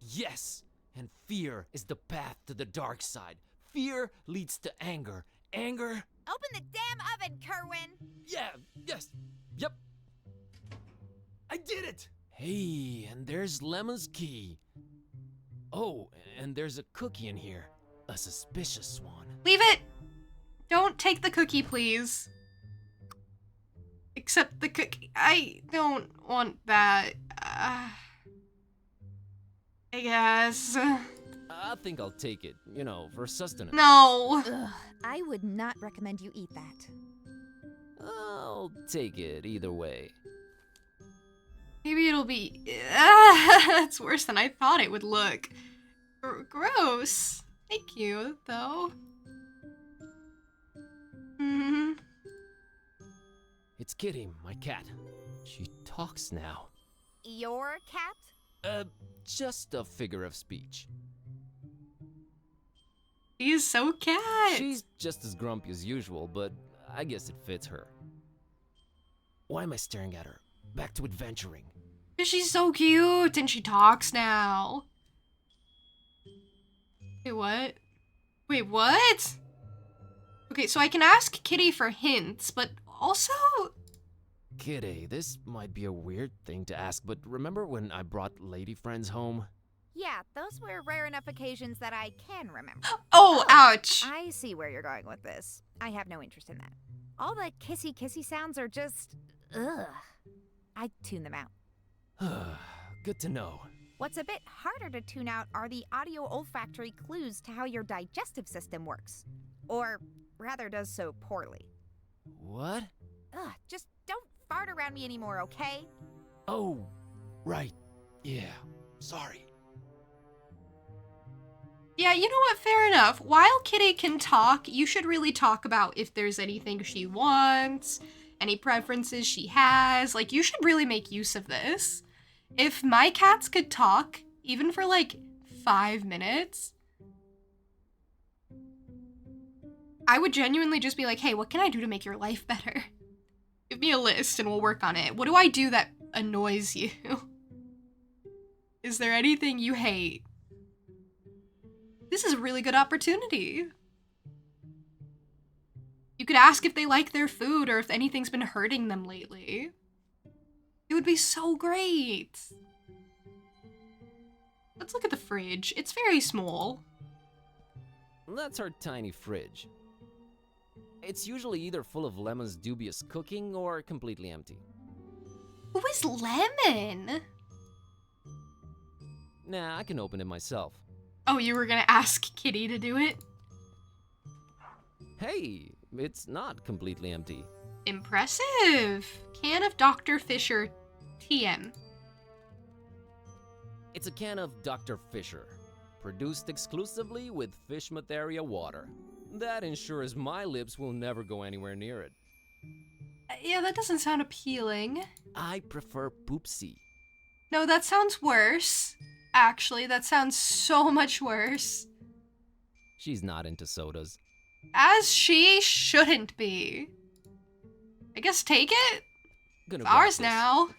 Yes! And fear is the path to the dark side. Fear leads to anger. Anger... Open the damn oven, Kerwin! Yeah, yes, yep. I did it! Hey, and there's Lemon's key. Oh, and there's a cookie in here. A suspicious one. Leave it! Don't take the cookie, please. Except the cookie. I don't want that. I guess. I think I'll take it, you know, for sustenance. No! Ugh, I would not recommend you eat that. I'll take it either way. Maybe it'll be. It's worse than I thought it would look. Gross. Thank you, though. Hmm. It's Kitty, my cat. She talks now. Your cat? Just a figure of speech. She's so cat. She's just as grumpy as usual, but I guess it fits her. Why am I staring at her? Back to adventuring. She's so cute, and she talks now. Wait, what? Wait, what? Okay, so I can ask Kitty for hints, but also... Kitty, this might be a weird thing to ask, but remember when I brought lady friends home? Yeah, those were rare enough occasions that I can remember. Oh, ouch. I see where you're going with this. I have no interest in that. All the kissy sounds are just... ugh. I'd tune them out. Good to know. What's a bit harder to tune out are the audio-olfactory clues to how your digestive system works. Or, rather, does so poorly. What? Ugh, just don't fart around me anymore, okay? Oh, right. Yeah, sorry. Yeah, you know what? Fair enough. While Kitty can talk, you should really talk about if there's anything she wants, any preferences she has. Like, you should really make use of this. If my cats could talk, even for like 5 minutes, I would genuinely just be like, hey, what can I do to make your life better? Give me a list and we'll work on it. What do I do that annoys you? Is there anything you hate? This is a really good opportunity. You could ask if they like their food or if anything's been hurting them lately. It would be so great. Let's look at the fridge. It's very small. That's our tiny fridge. It's usually either full of Lemon's dubious cooking or completely empty. Who is Lemon? Nah, I can open it myself. Oh, you were gonna ask Kitty to do it? Hey, it's not completely empty. Impressive. Can of Dr. Fisher TM. It's a can of Dr. Fisher, produced exclusively with Fishmatheria water. That ensures my lips will never go anywhere near it. Yeah, that doesn't sound appealing. I prefer Poopsie. No, that sounds worse. Actually, that sounds so much worse. She's not into sodas. As she shouldn't be. I guess take it? Gonna It's grab ours this. now.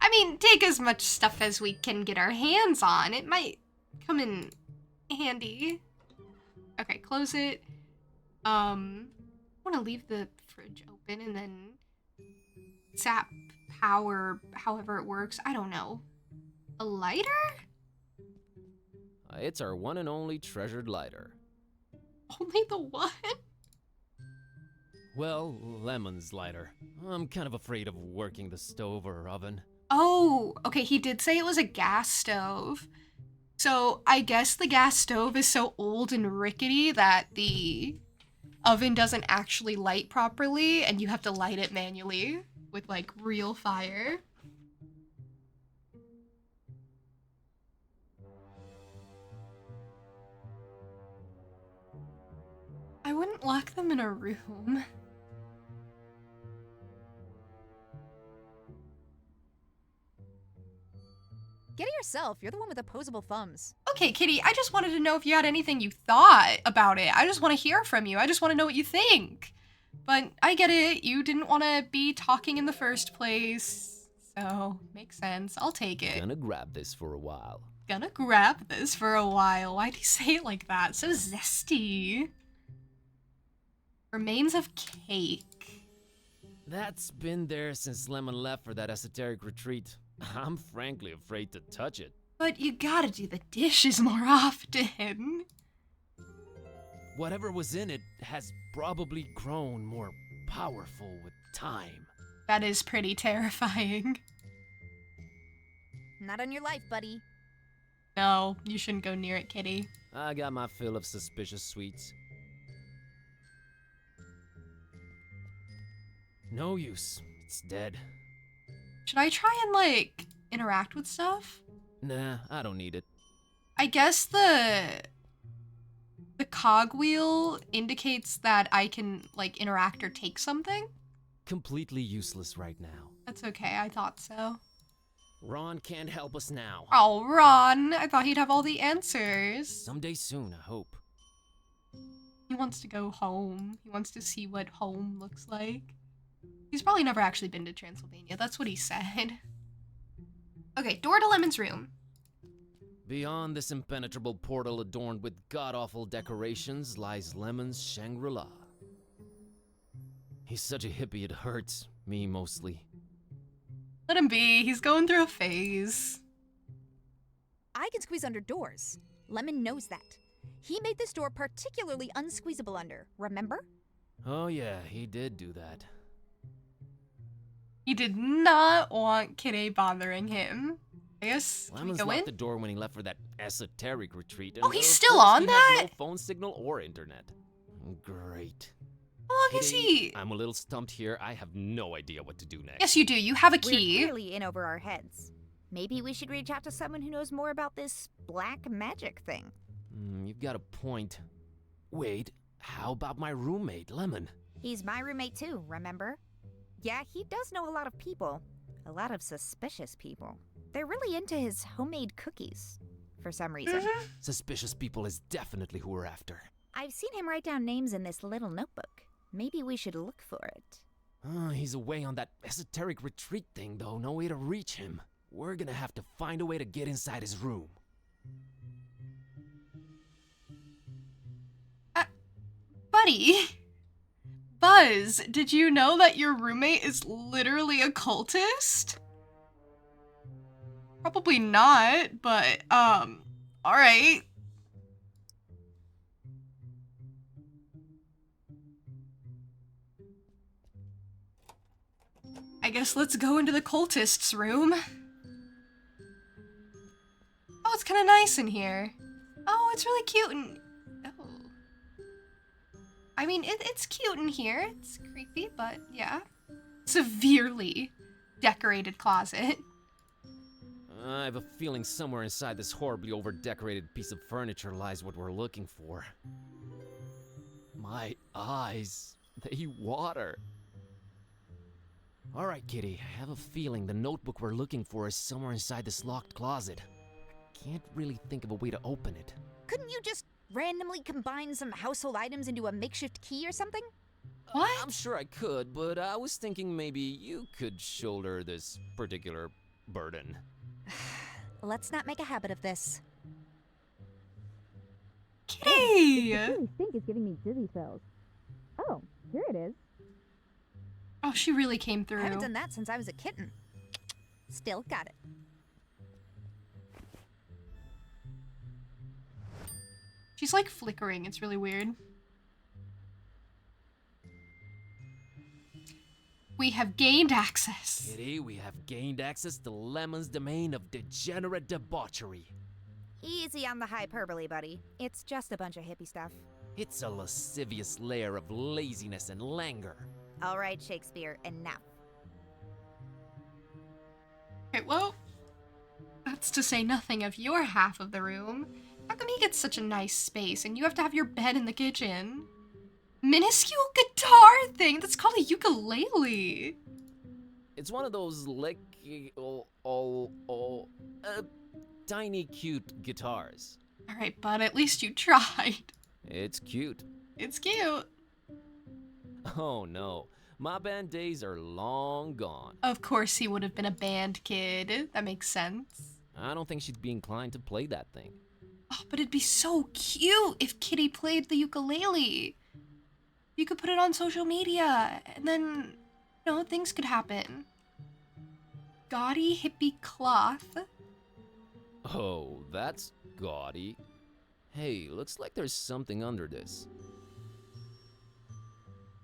I mean, take as much stuff as we can get our hands on. It might come in handy. Okay, close it. I want to leave the fridge open and then zap power, however it works. I don't know. A lighter? It's our one and only treasured lighter. Only the one? Well, Lemon's lighter. I'm kind of afraid of working the stove or oven. Oh, okay, he did say it was a gas stove. So I guess the gas stove is so old and rickety that the oven doesn't actually light properly and you have to light it manually with like real fire. I wouldn't lock them in a room. Get it yourself. You're the one with opposable thumbs. Okay, Kitty, I just wanted to know if you had anything you thought about it. I just want to hear from you. I just want to know what you think. But I get it. You didn't want to be talking in the first place. So, makes sense. I'll take it. Gonna grab this for a while. Gonna grab this for a while. Why'd you say it like that? So zesty. Remains of cake. That's been there since Lemon left for that esoteric retreat. I'm frankly afraid to touch it. But you gotta do the dishes more often. Whatever was in it has probably grown more powerful with time. That is pretty terrifying. Not on your life, buddy. No, you shouldn't go near it, Kitty. I got my fill of suspicious sweets. No use. It's dead. Should I try and, like, interact with stuff? Nah, I don't need it. I guess the cogwheel indicates that I can, like, interact or take something? Completely useless right now. That's okay, I thought so. Ron can't help us now. Oh, Ron, I thought he'd have all the answers. Someday soon, I hope. He wants to go home. He wants to see what home looks like. He's probably never actually been to Transylvania. That's what he said. Okay, door to Lemon's room. Beyond this impenetrable portal adorned with god-awful decorations lies Lemon's Shangri-La. He's such a hippie it hurts. Me mostly. Let him be. He's going through a phase. I can squeeze under doors. Lemon knows that. He made this door particularly unsqueezable under, remember? Oh yeah, he did do that. He did not want Kitty bothering him. I guess, can we Lemon's go locked in? the door when he left for that esoteric retreat. Oh, and, he's of still course, on he that? has no phone signal or internet. Great. How long is Kitty, he? I'm a little stumped here. I have no idea what to do next. Yes, you do. You have a We're key. clearly in over our heads. Maybe we should reach out to someone who knows more about this black magic thing. You've got a point. Wait, how about my roommate, Lemon? He's my roommate too, remember? Yeah, he does know a lot of people. A lot of suspicious people. They're really into his homemade cookies, for some reason. Suspicious people is definitely who we're after. I've seen him write down names in this little notebook. Maybe we should look for it. He's away on that esoteric retreat thing, though. No way to reach him. We're gonna have to find a way to get inside his room. Buddy. Buzz, did you know that your roommate is literally a cultist? Probably not, but, alright. I guess let's go into the cultist's room. Oh, it's kind of nice in here. Oh, it's really cute and... Oh. I mean, it's cute in here. It's creepy, but yeah. Severely decorated closet. I have a feeling somewhere inside this horribly over-decorated piece of furniture lies what we're looking for. My eyes, they water. All right, Kitty, I have a feeling the notebook we're looking for is somewhere inside this locked closet. I can't really think of a way to open it. Couldn't you just randomly combine some household items into a makeshift key or something? What? I'm sure I could, but I was thinking maybe you could shoulder this particular burden. Let's not make a habit of this. Kitty! The stink is giving me dizzy spells. Oh, here it is. Oh, she really came I through. haven't done that since I was a kitten. Still got it. She's like flickering. It's really weird. We have gained access. Kitty, we have gained access to Lemon's domain of degenerate debauchery. Easy on the hyperbole, buddy. It's just a bunch of hippie stuff. It's a lascivious lair of laziness and languor. All right, Shakespeare, enough. Okay, well, that's to say nothing of your half of the room. How come he gets such a nice space and you have to have your bed in the kitchen? Minuscule guitar thing? That's called a ukulele. It's one of those tiny cute guitars. Alright, but at least you tried. It's cute. It's cute. Oh no, my band days are long gone. Of course he would have been a band kid. That makes sense. I don't think she'd be inclined to play that thing. Oh, but it'd be so cute if Kitty played the ukulele. You could put it on social media, and then, you know, things could happen. Gaudy hippie cloth. Oh, that's gaudy. Hey, looks like there's something under this.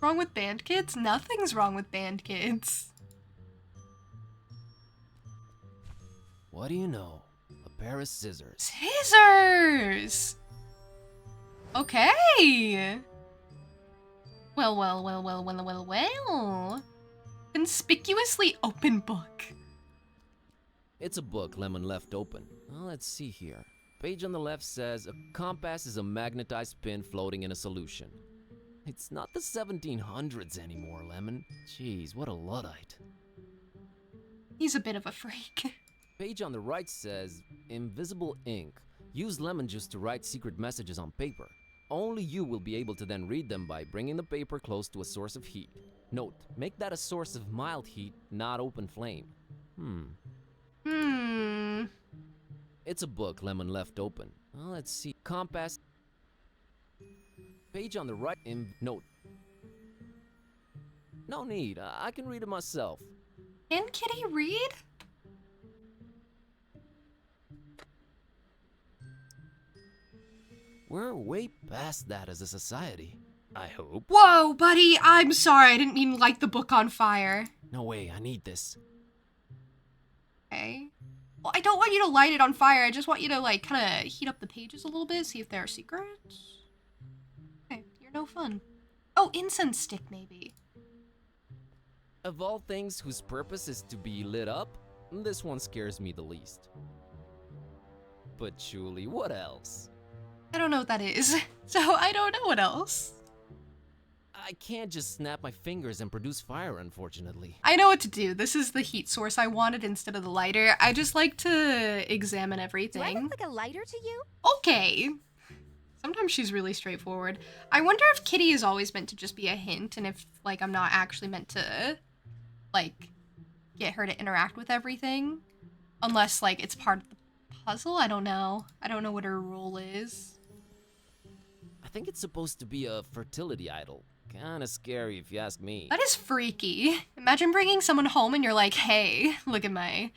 Wrong with band kids? Nothing's wrong with band kids. What do you know? A pair of scissors. Scissors! Okay. Well. Conspicuously open book. It's a book Lemon left open. Well, let's see here. Page on the left says, a compass is a magnetized pin floating in a solution. It's not the 1700s anymore, Lemon. Jeez, what a Luddite. He's a bit of a freak. Page on the right says, invisible ink. Use lemon juice to write secret messages on paper. Only you will be able to then read them by bringing the paper close to a source of heat. Note, make that a source of mild heat, not open flame. It's a book Lemon left open. Well, let's see. Compass. Page on the right. Note. No need. I can read it myself. Can Kitty read? We're way past that as a society. I hope. Whoa, buddy, I'm sorry. I didn't mean to light the book on fire. No way. I need this. Okay. Well, I don't want you to light it on fire. I just want you to, like, kind of heat up the pages a little bit, see if there are secrets. Okay, you're no fun. Oh, incense stick, maybe. Of all things whose purpose is to be lit up, this one scares me the least. But Julie, what else? I don't know what that is, so I don't know what else. I can't just snap my fingers and produce fire, unfortunately. I know what to do. This is the heat source I wanted instead of the lighter. I just like to examine Do I everything. look like a lighter to you? Okay. Sometimes she's really straightforward. I wonder if Kitty is always meant to just be a hint, and if, like, I'm not actually meant to, like, get her to interact with everything. Unless, like, it's part of the puzzle? I don't know. I don't know what her role is. I think it's supposed to be a fertility idol. Kinda scary if you ask me. That is freaky. Imagine bringing someone home and you're like, hey, look at my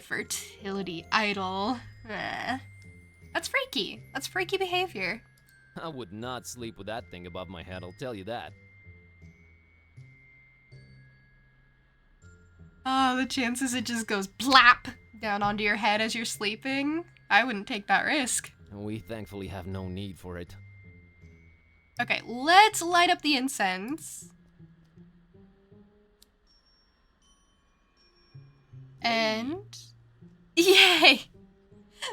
fertility idol. That's freaky. That's freaky behavior. I would not sleep with that thing above my head, I'll tell you that. Oh, the chances it just goes plap down onto your head as you're sleeping. I wouldn't take that risk. We thankfully have no need for it. Okay, let's light up the incense. And... Yay!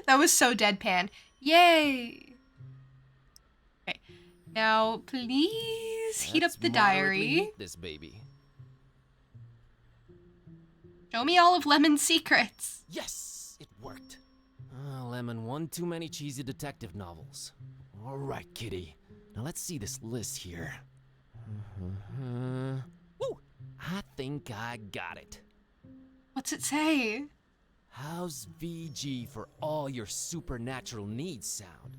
That was so deadpan. Yay! Okay, now please heat up Let's the moderately diary. heat this baby. Show me all of Lemon's secrets. Yes! It worked. Lemon, one too many cheesy detective novels. Alright, kitty. Now let's see this list here. Woo! I think I got it. What's it say? How's VG for all your supernatural needs sound?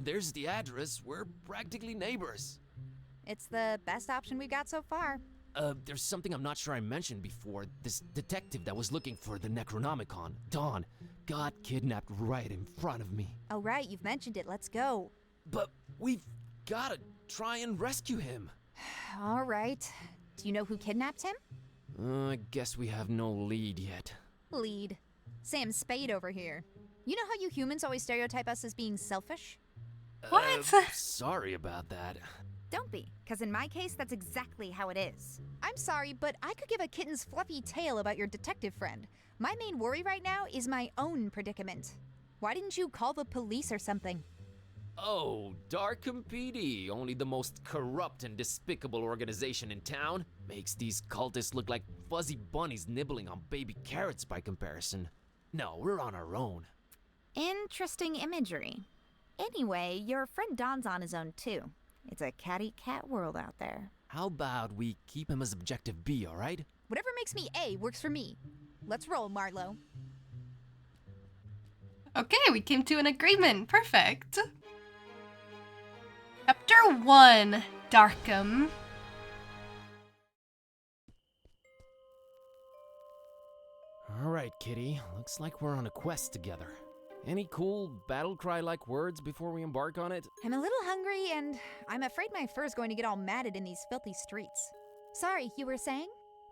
There's the address. We're practically neighbors. It's the best option we've got so far. There's something I'm not sure I mentioned before. This detective that was looking for the Necronomicon, Dawn, got kidnapped right in front of me. Oh, right, you've mentioned it. Let's go. But we've gotta try and rescue him. All right. Do you know who kidnapped him? I guess we have no lead yet. Lead. Sam Spade over here. You know how you humans always stereotype us as being selfish? What? Sorry about that. Don't be, because in my case, that's exactly how it is. I'm sorry, but I could give a kitten's fluffy tail about your detective friend. My main worry right now is my own predicament. Why didn't you call the police or something? Oh, Darkham PD, only the most corrupt and despicable organization in town, makes these cultists look like fuzzy bunnies nibbling on baby carrots by comparison. No, we're on our own. Interesting imagery. Anyway, your friend Don's on his own too. It's a cat-eat-cat world out there. How about we keep him as objective B, alright? Whatever makes me A works for me. Let's roll, Marlowe. Okay, we came to an agreement. Perfect. Chapter 1, Darkham. Alright, kitty. Looks like we're on a quest together. Any cool battle cry-like words before we embark on it? I'm a little hungry, and I'm afraid my fur's going to get all matted in these filthy streets. Sorry, you were saying?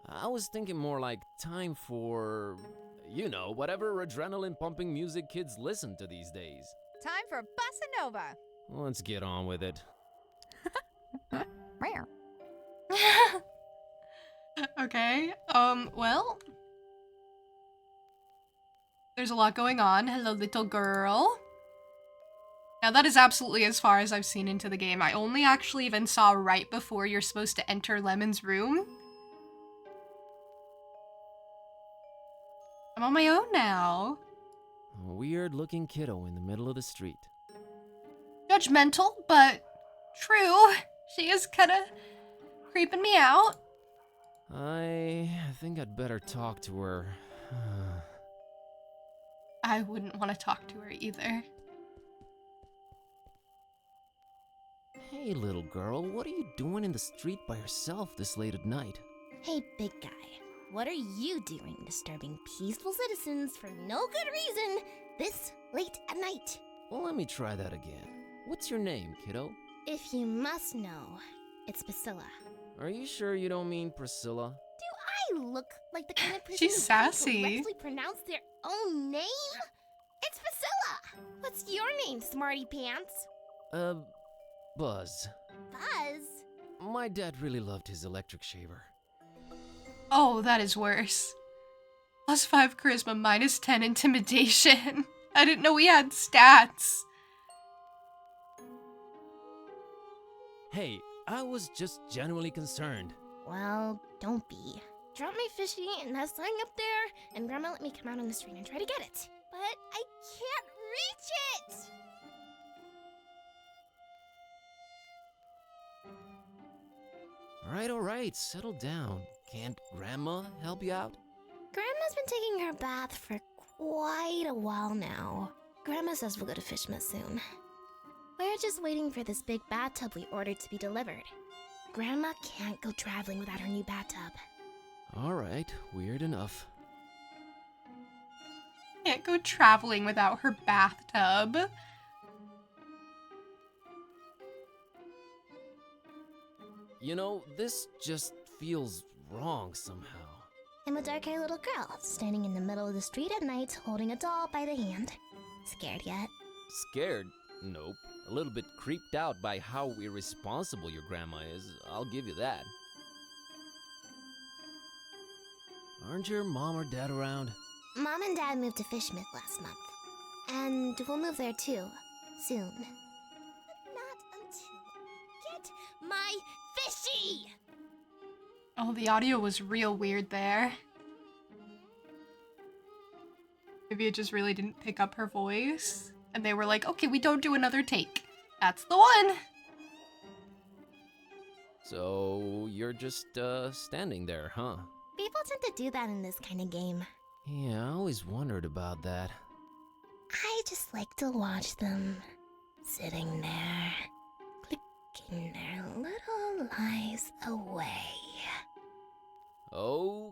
I was thinking more like time for, you know, whatever adrenaline-pumping music kids listen to these days. Time for Bossa Nova. Let's get on with it. Rare. Okay, well. There's a lot going on. Hello, little girl. Now, that is absolutely as far as I've seen into the game. I only actually even saw right before you're supposed to enter Lemon's room. I'm on my own now. A weird-looking kiddo in the middle of the street. Judgmental, but true. She is kind of creeping me out. I think I'd better talk to her. I wouldn't want to talk to her either. Hey, little girl, what are you doing in the street by yourself this late at night? Hey, big guy. What are you doing disturbing peaceful citizens for no good reason this late at night? Well, let me try that again. What's your name, kiddo? If you must know, it's Priscilla. Are you sure you don't mean Priscilla? Do I look like the kind of person She's who sassy. can't correctly pronounce their own name? It's Priscilla! What's your name, smarty pants? Buzz. Buzz? My dad really loved his electric shaver. Oh, that is worse. +5 charisma, -10 intimidation. I didn't know we had stats. Hey, I was just genuinely concerned. Well, don't be. Drop my fishy and that sign up there, and Grandma let me come out on the street and try to get it. But I can't reach it! Alright, settle down. Can't Grandma help you out? Grandma's been taking her bath for quite a while now. Grandma says we'll go to Fishmas soon. We're just waiting for this big bathtub we ordered to be delivered. Grandma can't go traveling without her new bathtub. Alright, weird enough. Can't go traveling without her bathtub. You know, this just feels wrong somehow. I'm a dark-haired little girl, standing in the middle of the street at night, holding a doll by the hand. Scared yet? Scared? Nope. A little bit creeped out by how irresponsible your grandma is, I'll give you that. Aren't your mom or dad around? Mom and Dad moved to Fishmith last month. And we'll move there too, soon. But not until I get my fishy! Oh, the audio was real weird there. Maybe it just really didn't pick up her voice. And they were like, okay, we don't do another take. That's the one. So, you're just, standing there, huh? People tend to do that in this kind of game. Yeah, I always wondered about that. I just like to watch them. sitting there, clicking their little lives away. Okay.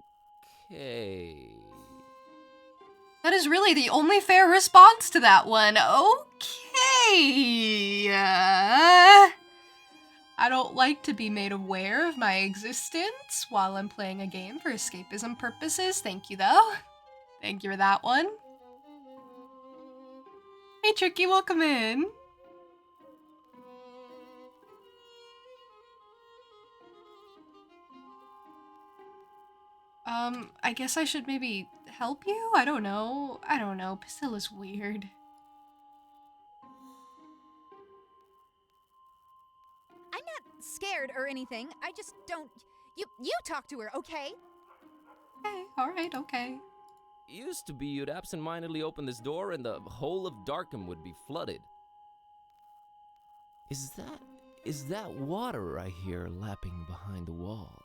That is really the only fair response to that one. Okay. I don't like to be made aware of my existence while I'm playing a game for escapism purposes. Thank you, though. Thank you for that one. Hey, Tricky, welcome in. I guess I should maybe help you? I don't know. Priscilla's weird. I'm not scared or anything. I just don't. You talk to her, okay? Okay, alright, okay. Used to be you'd absentmindedly open this door and the whole of Darkham would be flooded. Is that water I hear lapping behind the wall?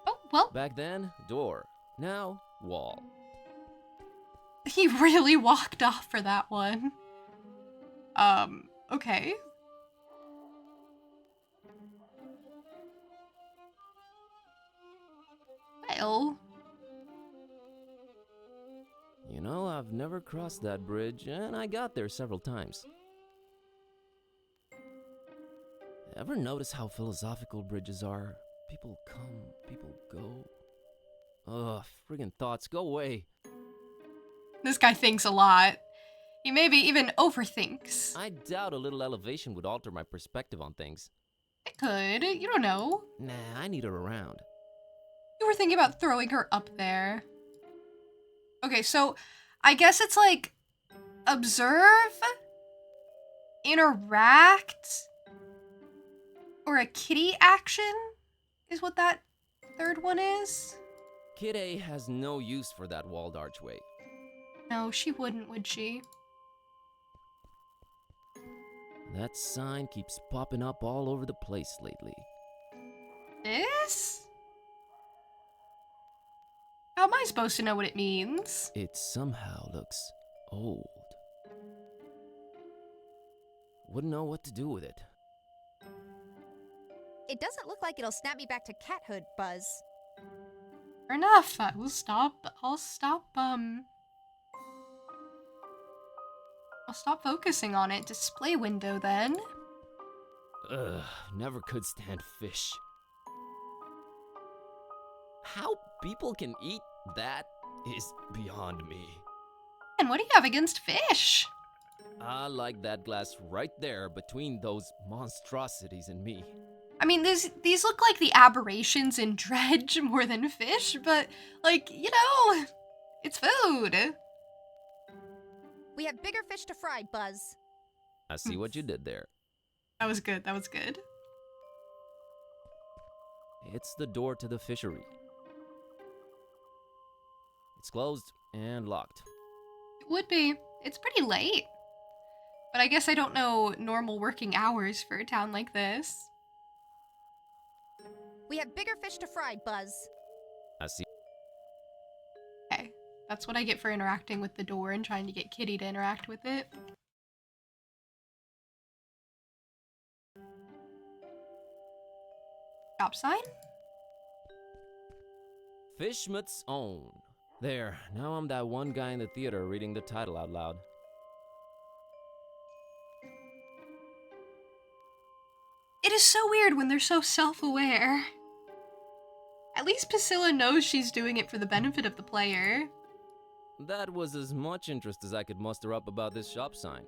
Oh, well. Back then, door. Now, wall. He really walked off for that one. Okay. Well. You know, I've never crossed that bridge, and I got there several times. Ever notice how philosophical bridges are? People come, people go. Ugh, friggin' thoughts, go away. This guy thinks a lot. He maybe even overthinks. I doubt a little elevation would alter my perspective on things. It could. You don't know. Nah, I need her around. You were thinking about throwing her up there. Okay, so I guess it's like observe, interact, or a kitty action is what that third one is. Kid A has no use for that walled archway. No, she wouldn't, would she? That sign keeps popping up all over the place lately. This? How am I supposed to know what it means? It somehow looks old. Wouldn't know what to do with it. It doesn't look like it'll snap me back to cathood, Buzz. Fair enough. I'll stop focusing on it. Display window then. Ugh, never could stand fish. How people can eat that is beyond me. And what do you have against fish? I like that glass right there between those monstrosities and me. I mean, these look like the aberrations in Dredge more than fish, but, like, you know, it's food. We have bigger fish to fry, Buzz. I see what you did there. That was good, that was good. It's the door to the fishery. It's closed and locked. It would be. It's pretty late. But I guess I don't know normal working hours for a town like this. We have bigger fish to fry, Buzz. I see. Okay, that's what I get for interacting with the door and trying to get Kitty to interact with it. Stop sign? Fishmut's Own. There, now I'm that one guy in the theater reading the title out loud. It is so weird when they're so self-aware. At least Priscilla knows she's doing it for the benefit of the player. That was as much interest as I could muster up about this shop sign.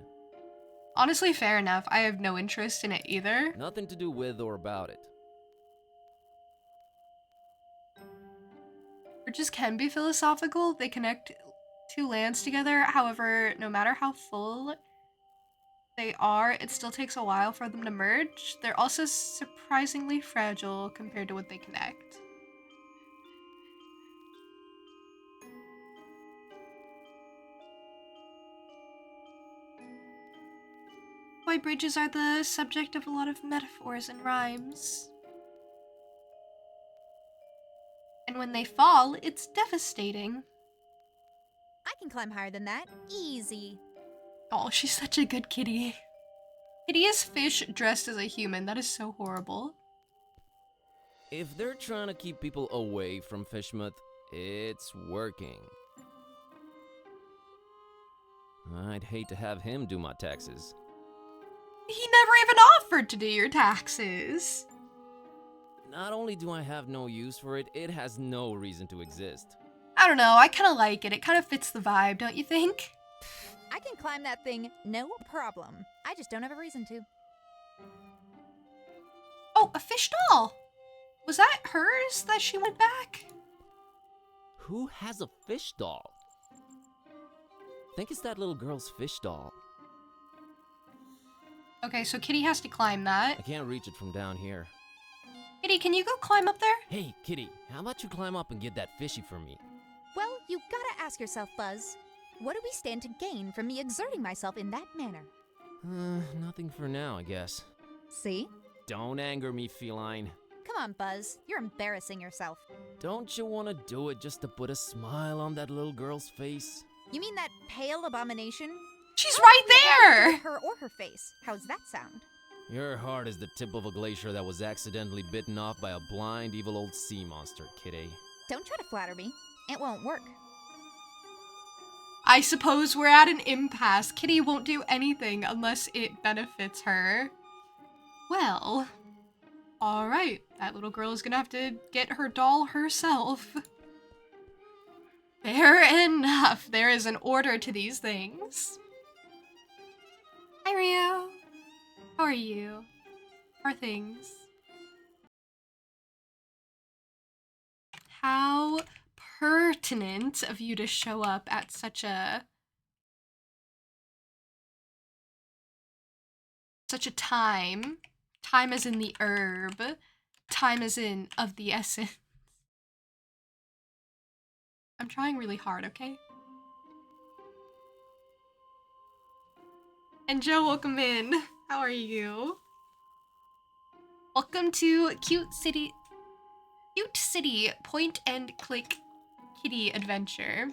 Honestly, fair enough. I have no interest in it either. Nothing to do with or about it. Bridges can be philosophical. They connect two lands together. However, no matter how full they are, it still takes a while for them to merge. They're also surprisingly fragile compared to what they connect. Why bridges are the subject of a lot of metaphors and rhymes. And when they fall, it's devastating. can climb higher than that. Easy. Oh, she's such a good kitty. Kitty is fish dressed as a human. That is so horrible. If they're trying to keep people away from Fishmouth, it's working. I'd hate to have him do my taxes. He never even offered to do your taxes. Not only do I have no use for it, it has no reason to exist. I don't know, I kind of like it. It kind of fits the vibe, don't you think? I can climb that thing, no problem. I just don't have a reason to. Oh, a fish doll. Was that hers that she went back? Who has a fish doll? I think it's that little girl's fish doll. Okay, so Kitty has to climb that. I can't reach it from down here. Kitty, can you go climb up there? Hey, Kitty, how about you climb up and get that fishy for me? Well, you gotta ask yourself, Buzz. What do we stand to gain from me exerting myself in that manner? Nothing for now, I guess. See? Don't anger me, feline. Come on, Buzz. You're embarrassing yourself. Don't you want to do it just to put a smile on that little girl's face? You mean that pale abomination? She's right there! Her or her face. How's that sound? Your heart is the tip of a glacier that was accidentally bitten off by a blind, evil old sea monster, Kitty. Don't try to flatter me. It won't work. I suppose we're at an impasse. Kitty won't do anything unless it benefits her. Well, alright. That little girl is gonna have to get her doll herself. Fair enough. There is an order to these things. Hi, Rio. How are you? How are things? How pertinent of you to show up at such a time. Time as in the herb. Time as in of the essence. I'm trying really hard, okay? And Joe, welcome in. How are you? Welcome to Cute City point and click kitty adventure.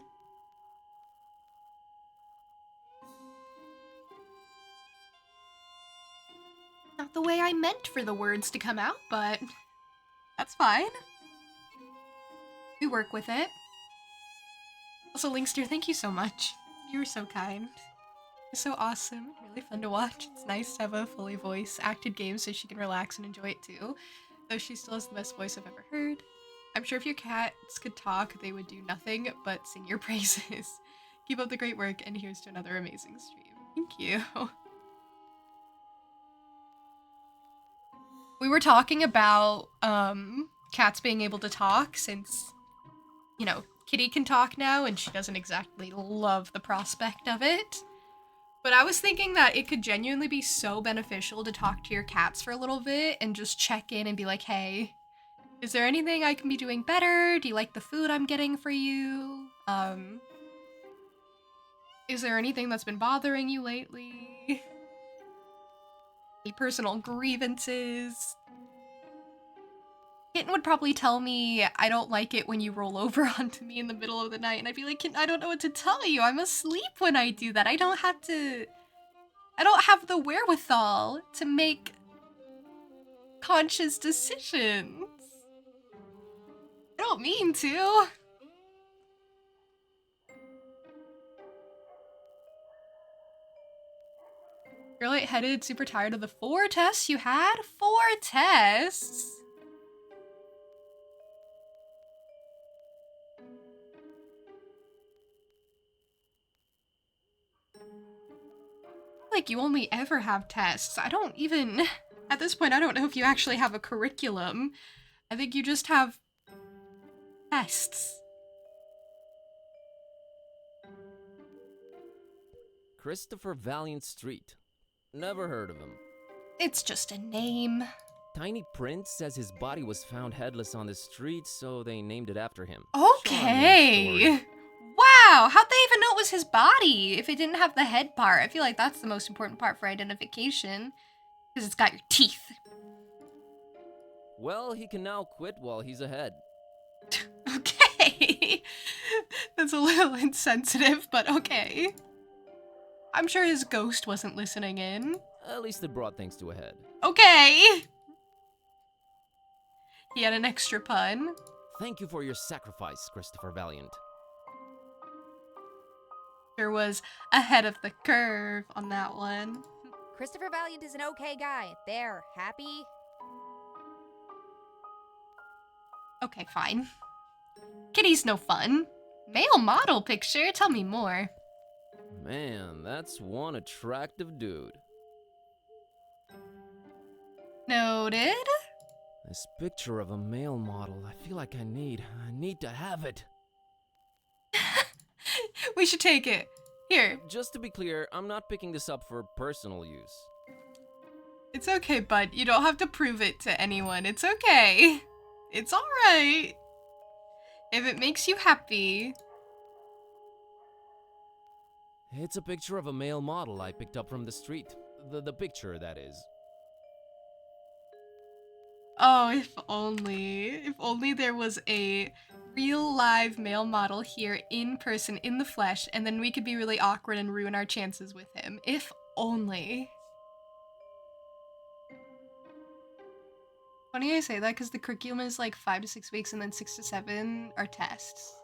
Not the way I meant for the words to come out, but that's fine. We work with it. Also, Linkster, thank you so much. You were so kind. You're so awesome. Really fun to watch. It's nice to have a fully voice acted game so she can relax and enjoy it too. Though she still has the best voice I've ever heard. I'm sure if your cats could talk, they would do nothing but sing your praises. Keep up the great work, and here's to another amazing stream. Thank you. We were talking about cats being able to talk since, you know, Kitty can talk now and she doesn't exactly love the prospect of it. But I was thinking that it could genuinely be so beneficial to talk to your cats for a little bit and just check in and be like, hey, is there anything I can be doing better? Do you like the food I'm getting for you? Is there anything that's been bothering you lately? Any personal grievances? Kitten would probably tell me, I don't like it when you roll over onto me in the middle of the night, and I'd be like, Kitten, I don't know what to tell you. I'm asleep when I do that. I don't have the wherewithal to make conscious decisions. I don't mean to. You're lightheaded, super tired of the 4 tests you had? 4 tests? Like you only ever have tests. I don't even, at this point, I don't know if you actually have a curriculum. I think you just have tests. Christopher Valiant Street. Never heard of him. It's just a name. Tiny Prince says his body was found headless on the street, so they named it after him. Okay. Charming story. Wow, how'd they even know it was his body if it didn't have the head part? I feel like that's the most important part for identification, because it's got your teeth. Well, he can now quit while he's ahead. Okay. That's a little insensitive, but okay. I'm sure his ghost wasn't listening in. At least it brought things to a head. Okay! He had an extra pun. Thank you for your sacrifice, Christopher Valiant. Sure was ahead of the curve on that one. Christopher Valiant is an okay guy. There, happy? Okay, fine. Kitty's no fun. Male model picture? Tell me more. Man, that's one attractive dude. Noted. This picture of a male model, I feel like I need to have it. We should take it. Here. Just to be clear, I'm not picking this up for personal use. It's okay, bud. You don't have to prove it to anyone. It's okay. It's alright. If it makes you happy. It's a picture of a male model I picked up from the street. The picture, that is. Oh, if only. If only there was a real live male model here in person, in the flesh, and then we could be really awkward and ruin our chances with him. If only. Funny I say that because the curriculum is like 5 to 6 weeks and then 6 to 7 are tests.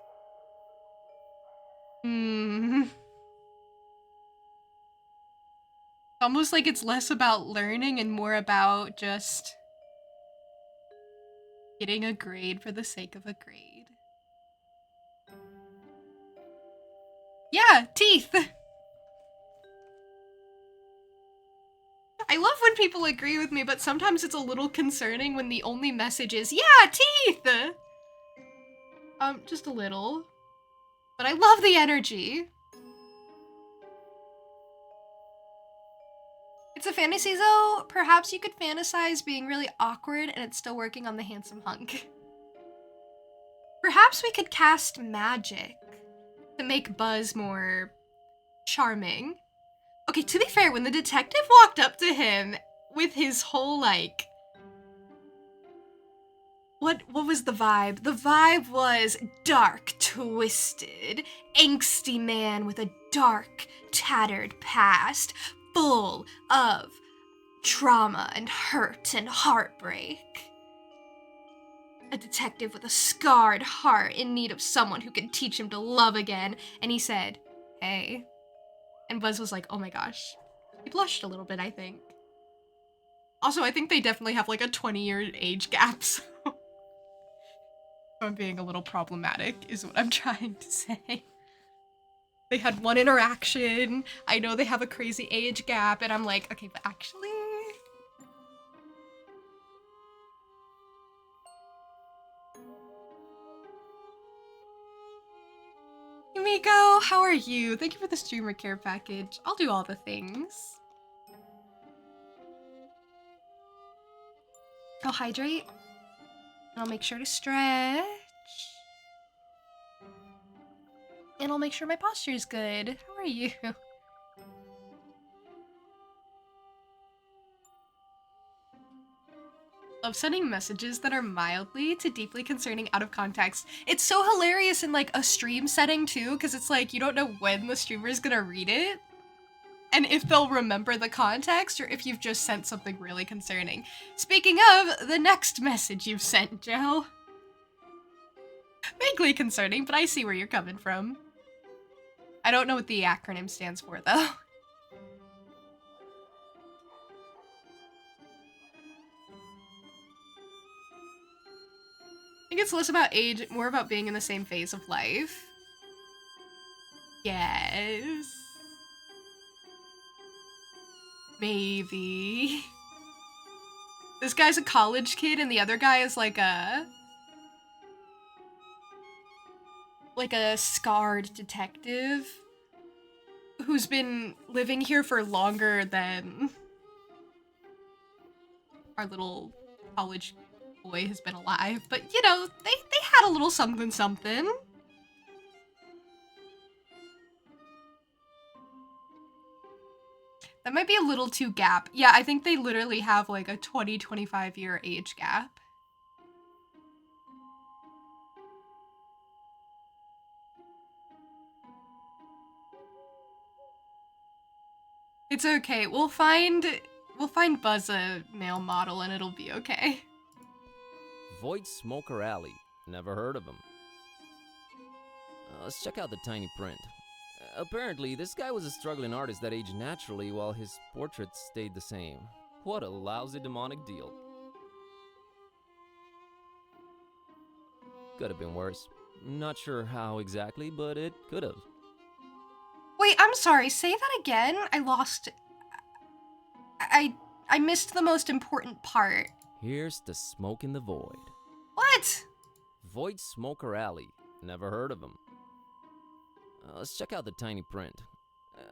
Almost like it's less about learning and more about just getting a grade for the sake of a grade. Yeah, teeth! I love when people agree with me, but sometimes it's a little concerning when the only message is, yeah, teeth! Just a little. But I love the energy. It's a fantasy though. Perhaps you could fantasize being really awkward and it's still working on the handsome hunk. Perhaps we could cast magic to make Buzz more charming. Okay, to be fair, when the detective walked up to him with his whole, like... What was the vibe? The vibe was dark, twisted, angsty man with a dark, tattered past, full of trauma and hurt and heartbreak. A detective with a scarred heart in need of someone who can teach him to love again. And he said, hey. And Buzz was like, oh my gosh. He blushed a little bit, I think. Also, I think they definitely have like a 20-year age gap, so... I'm being a little problematic, is what I'm trying to say. They had one interaction, I know they have a crazy age gap, and I'm like, okay, but actually... Yumiko, how are you? Thank you for the streamer care package. I'll do all the things. I'll hydrate. And I'll make sure to stretch. And I'll make sure my posture is good. How are you? Love sending messages that are mildly to deeply concerning out of context. It's so hilarious in like a stream setting too, because it's like you don't know when the streamer is gonna read it. And if they'll remember the context or if you've just sent something really concerning. Speaking of, the next message you've sent, Joe. Vaguely concerning, but I see where you're coming from. I don't know what the acronym stands for, though. I think it's less about age, more about being in the same phase of life. Yes. Maybe. This guy's a college kid and the other guy is like a scarred detective who's been living here for longer than our little college boy has been alive. But, you know, they had a little something something. That might be a little too gap. Yeah, I think they literally have like a 20-25 year age gap. It's okay. We'll find Buzz a male model and it'll be okay. Void Smoker Alley. Never heard of him. Let's check out the tiny print. Apparently, this guy was a struggling artist that aged naturally while his portraits stayed the same. What a lousy demonic deal. Could have been worse. Not sure how exactly, but it could have. Wait, I'm sorry. Say that again. I lost. I missed the most important part. Here's the smoke in the void. What? Void Smoker Alley. Never heard of him. Let's check out the tiny print.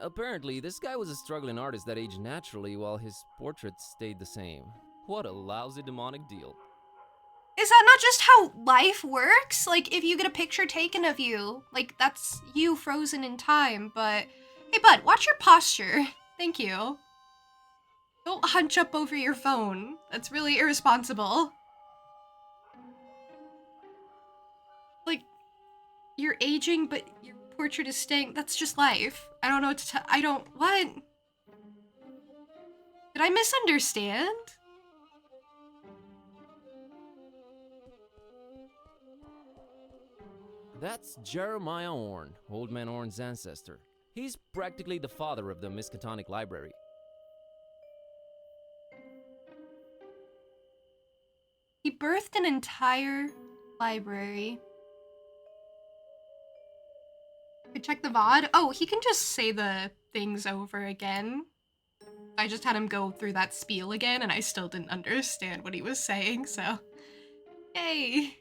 Apparently, this guy was a struggling artist that aged naturally while his portraits stayed the same. What a lousy demonic deal. Is that not just how life works? Like, if you get a picture taken of you, like, that's you frozen in time, but... Hey, bud, watch your posture. Thank you. Don't hunch up over your phone. That's really irresponsible. Like, you're aging, but your portrait is staying. That's just life. I don't know what to tell. I don't. What? Did I misunderstand? That's Jeremiah Orn, Old Man Orn's ancestor. He's practically the father of the Miskatonic Library. He birthed an entire library. Could check the VOD. Oh, he can just say the things over again. I just had him go through that spiel again, and I still didn't understand what he was saying, so... Yay.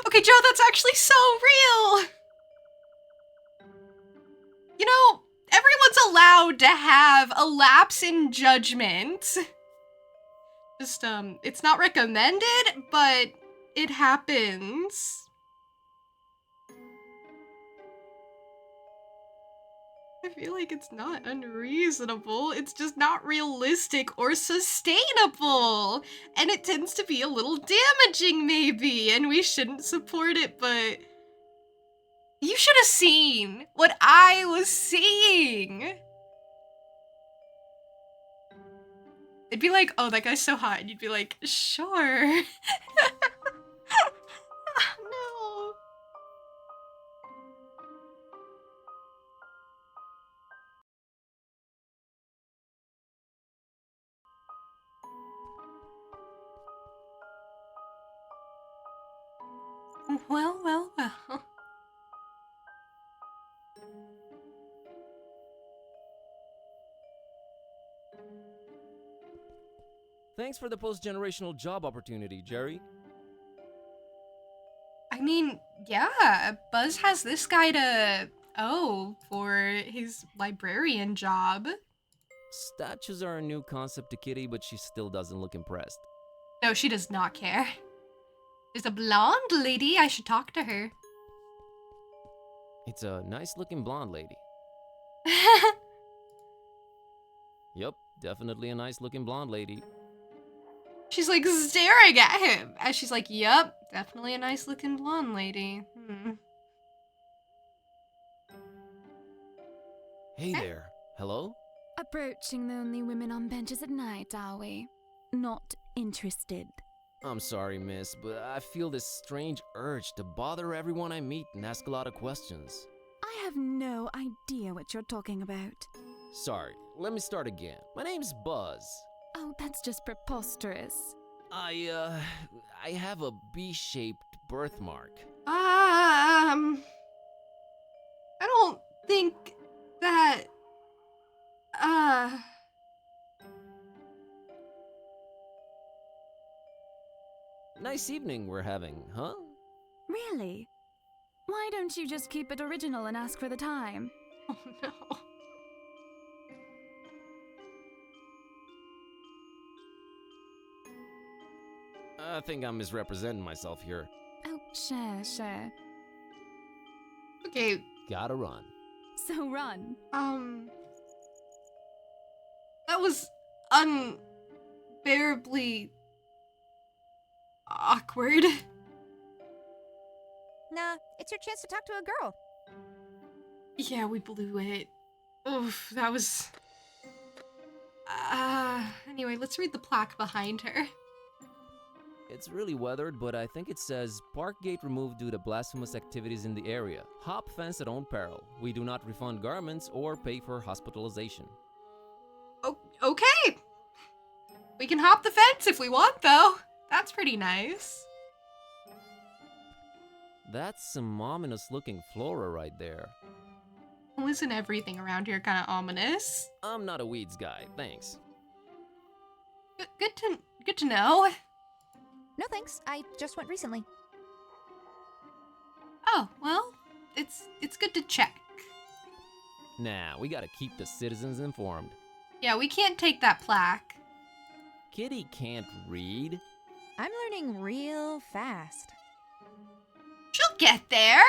Okay, Joe, that's actually so real! You know, everyone's allowed to have a lapse in judgment. Just, it's not recommended, but it happens. I feel like it's not unreasonable, it's just not realistic or sustainable. And it tends to be a little damaging, maybe, and we shouldn't support it, but... You should have seen what I was seeing! It'd be like, oh, that guy's so hot, and you'd be like, sure. No. Well, well, well. Thanks for the post-generational job opportunity, Jerry. I mean, yeah, Buzz has this guy to owe for his librarian job. Statues are a new concept to Kitty, but she still doesn't look impressed. No, she does not care. There's a blonde lady, I should talk to her. It's a nice-looking blonde lady. Yep, definitely a nice-looking blonde lady. She's like staring at him as she's like, yep, definitely a nice looking blonde lady. Hey there. Hello? Approaching the only women on benches at night, are we? Not interested. I'm sorry, miss, but I feel this strange urge to bother everyone I meet and ask a lot of questions. I have no idea what you're talking about. Sorry, let me start again. My name's Buzz. Oh, that's just preposterous. I have a B-shaped birthmark. I don't think that, Nice evening we're having, huh? Really? Why don't you just keep it original and ask for the time? Oh no. I think I'm misrepresenting myself here. Oh, sure. Okay, Gotta run. So run. that was unbearably awkward. Nah, it's your chance to talk to a girl. Yeah, we blew it. Oof, that was... Anyway, let's read the plaque behind her. It's really weathered, but I think it says, Park gate removed due to blasphemous activities in the area. Hop fence at own peril. We do not refund garments or pay for hospitalization. Oh, okay! We can hop the fence if we want, though. That's pretty nice. That's some ominous-looking flora right there. Well, isn't everything around here kind of ominous? I'm not a weeds guy, thanks. Good to know. No thanks, I just went recently. Oh, well, it's good to check. Nah, we gotta keep the citizens informed. Yeah, we can't take that plaque. Kitty can't read. I'm learning real fast. She'll get there.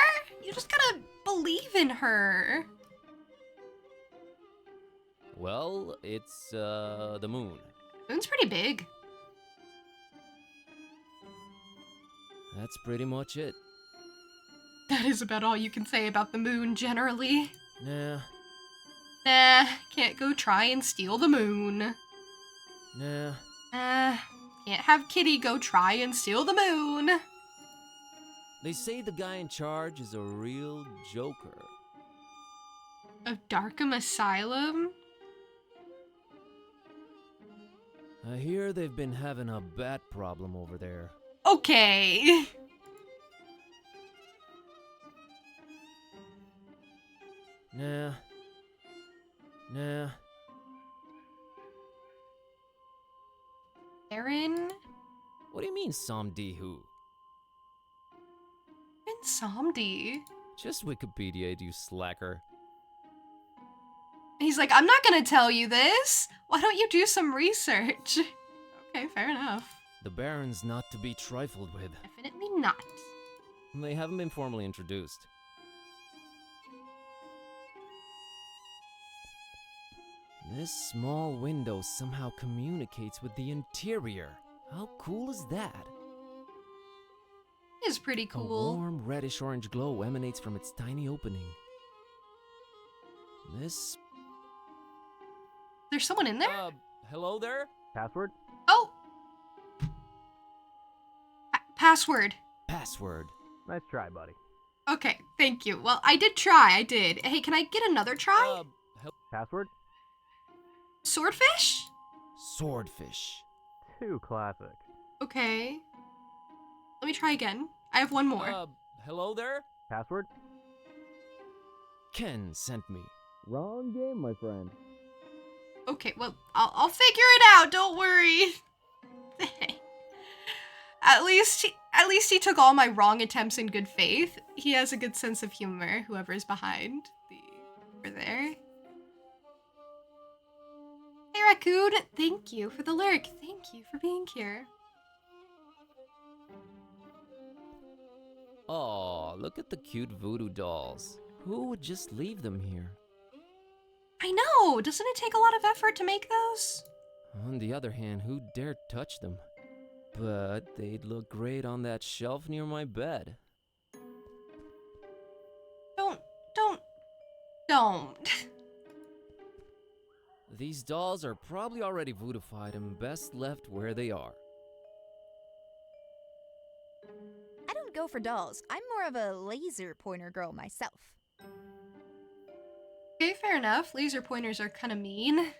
You just gotta believe in her. Well, it's, the moon. Moon's pretty big. That's pretty much it. That is about all you can say about the moon, generally. Nah, Nah, can't go try and steal the moon. nah. Can't have Kitty go try and steal the moon. They say the guy in charge is a real joker. Of Darkham Asylum? I hear they've been having a bat problem over there. Okay. Nah. Nah. Aaron? What do you mean, Somdi who? Aaron Somdi. Just Wikipedia, you slacker. He's like, I'm not gonna tell you this. Why don't you do some research? Okay, fair enough. The Baron's not to be trifled with. Definitely not. They haven't been formally introduced. This small window somehow communicates with the interior. How cool is that? It's pretty A cool. warm reddish-orange glow emanates from its tiny opening. This... There's someone in there? Hello there? Password? Oh! Password. Password. Nice try, buddy. Okay, thank you. Well, I did try, I did. Hey, can I get another try? Password? Swordfish? Swordfish. Too classic. Okay. Let me try again. I have one more. Hello there? Password? Ken sent me. Wrong game, my friend. Okay, well, I'll figure it out, don't worry. At least he took all my wrong attempts in good faith. He has a good sense of humor, whoever's behind over there. Hey Raccoon, thank you for the lyric. Thank you for being here. Aw, look at the cute voodoo dolls. Who would just leave them here? I know, doesn't it take a lot of effort to make those? On the other hand, who dared touch them? But they'd look great on that shelf near my bed. Don't. These dolls are probably already voodoofied and best left where they are. I don't go for dolls. I'm more of a laser pointer girl myself. Okay, fair enough. Laser pointers are kind of mean.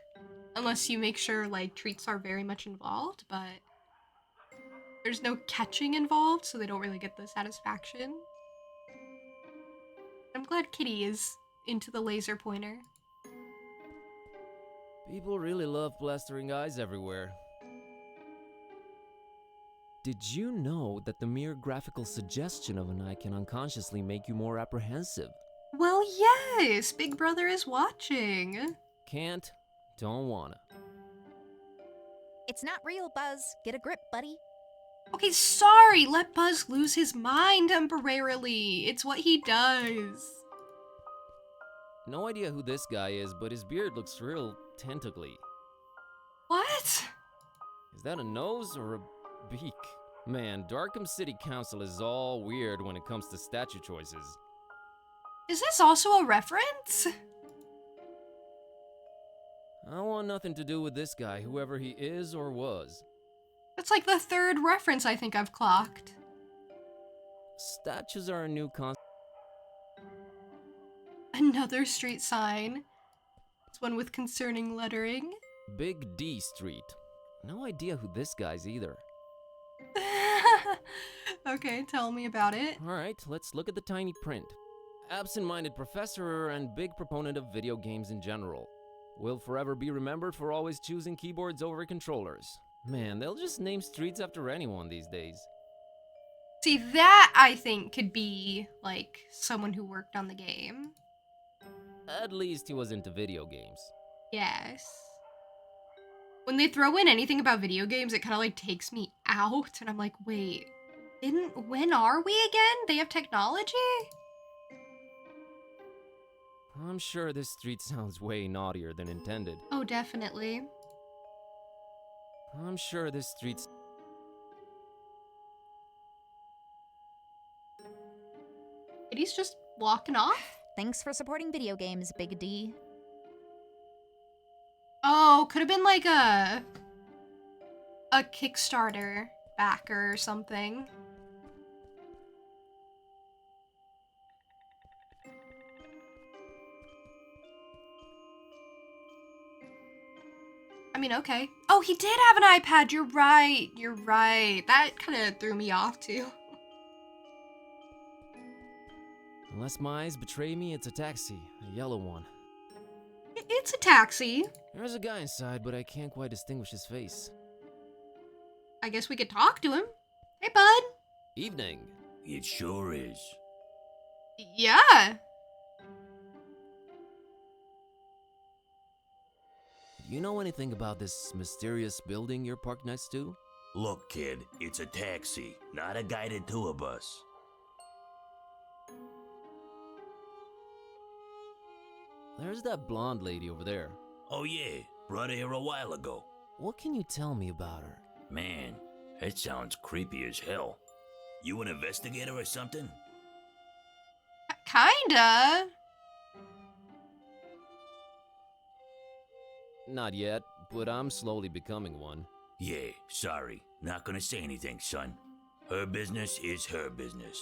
Unless you make sure, like, treats are very much involved, but there's no catching involved, so they don't really get the satisfaction. I'm glad Kitty is into the laser pointer. People really love blastering eyes everywhere. Did you know that the mere graphical suggestion of an eye can unconsciously make you more apprehensive? Well, yes! Big Brother is watching. Can't, don't wanna. It's not real, Buzz. Get a grip, buddy. Okay, sorry, let Buzz lose his mind temporarily. It's what he does. No idea who this guy is, but his beard looks real tentacly. What? Is that a nose or a beak? Man, Darkham City Council is all weird when it comes to statue choices. Is this also a reference? I want nothing to do with this guy, whoever he is or was. That's like the third reference I think I've clocked. Statues are a new concept. Another street sign. It's one with concerning lettering. Big D Street. No idea who this guy's either. Okay, tell me about it. Alright, let's look at the tiny print. Absent-minded professor and big proponent of video games in general. Will forever be remembered for always choosing keyboards over controllers. Man, they'll just name streets after anyone these days. See, that I think could be, like, someone who worked on the game. At least he was into video games. Yes. When they throw in anything about video games, it kind of, like, takes me out, and I'm like, wait, when are we again? They have technology? I'm sure this street sounds way naughtier than intended. Oh, definitely. I'm sure this street's... He's just walking off? Thanks for supporting video games, Big D. Oh, could have been like a Kickstarter backer or something. I mean, okay. Oh, he did have an iPad. You're right. You're right. That kind of threw me off too. Unless my eyes betray me, it's a taxi. A yellow one. It's a taxi. There's a guy inside, but I can't quite distinguish his face. I guess we could talk to him. Hey, bud. Evening. It sure is. Yeah. You know anything about this mysterious building you're parked next to? Look, kid, it's a taxi, not a guided tour bus. There's that blonde lady over there. Oh yeah, brought her here a while ago. What can you tell me about her? Man, that sounds creepy as hell. You an investigator or something? Kinda. Not yet, but I'm slowly becoming one. Yeah, sorry. Not gonna say anything, son. Her business is her business.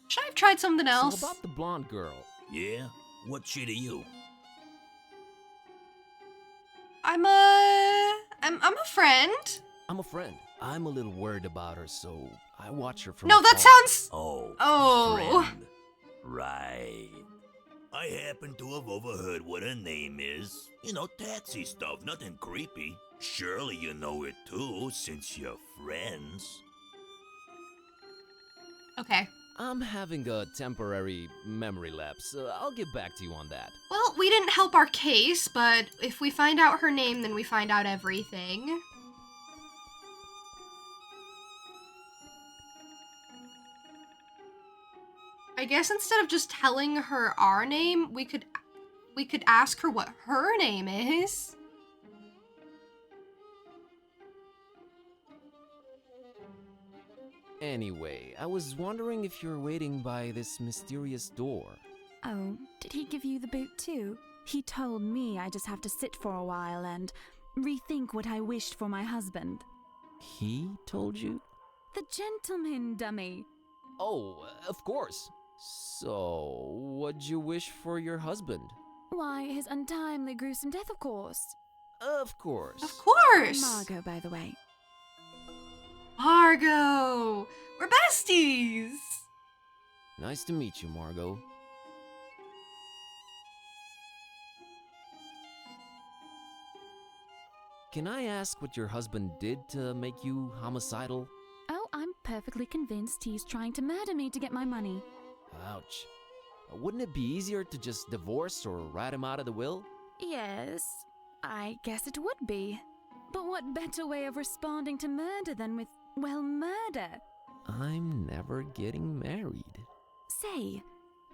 Should I have tried something else? So about the blonde girl. Yeah? What's she to you? I'm a friend. I'm a friend. I'm a little worried about her, so I watch her from No, that afar. sounds... Oh. Friend. Right. I happen to have overheard what her name is. You know, taxi stuff, nothing creepy. Surely you know it too, since you're friends. Okay. I'm having a temporary memory lapse. I'll get back to you on that. Well, we didn't help our case, but if we find out her name, then we find out everything. I guess instead of just telling her our name, we could ask her what her name is. Anyway, I was wondering if you're waiting by this mysterious door. Oh, did he give you the boot too? He told me I just have to sit for a while and rethink what I wished for my husband. He told you? The gentleman, dummy. Oh, of course. So, what'd you wish for your husband? Why, his untimely, gruesome death, of course. Of course. Of course! Margot, by the way. Margot! We're besties! Nice to meet you, Margot. Can I ask what your husband did to make you homicidal? Oh, I'm perfectly convinced he's trying to murder me to get my money. Ouch. Wouldn't it be easier to just divorce or write him out of the will? Yes, I guess it would be. But what better way of responding to murder than with, well, murder? I'm never getting married. Say,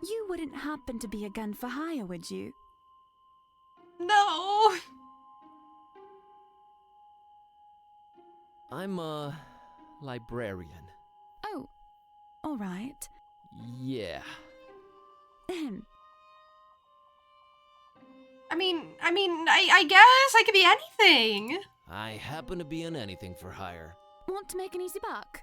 you wouldn't happen to be a gun for hire, would you? No! I'm a librarian. Oh, all right. Yeah. Ahem. I guess I could be anything. I happen to be in anything for hire. Want to make an easy buck?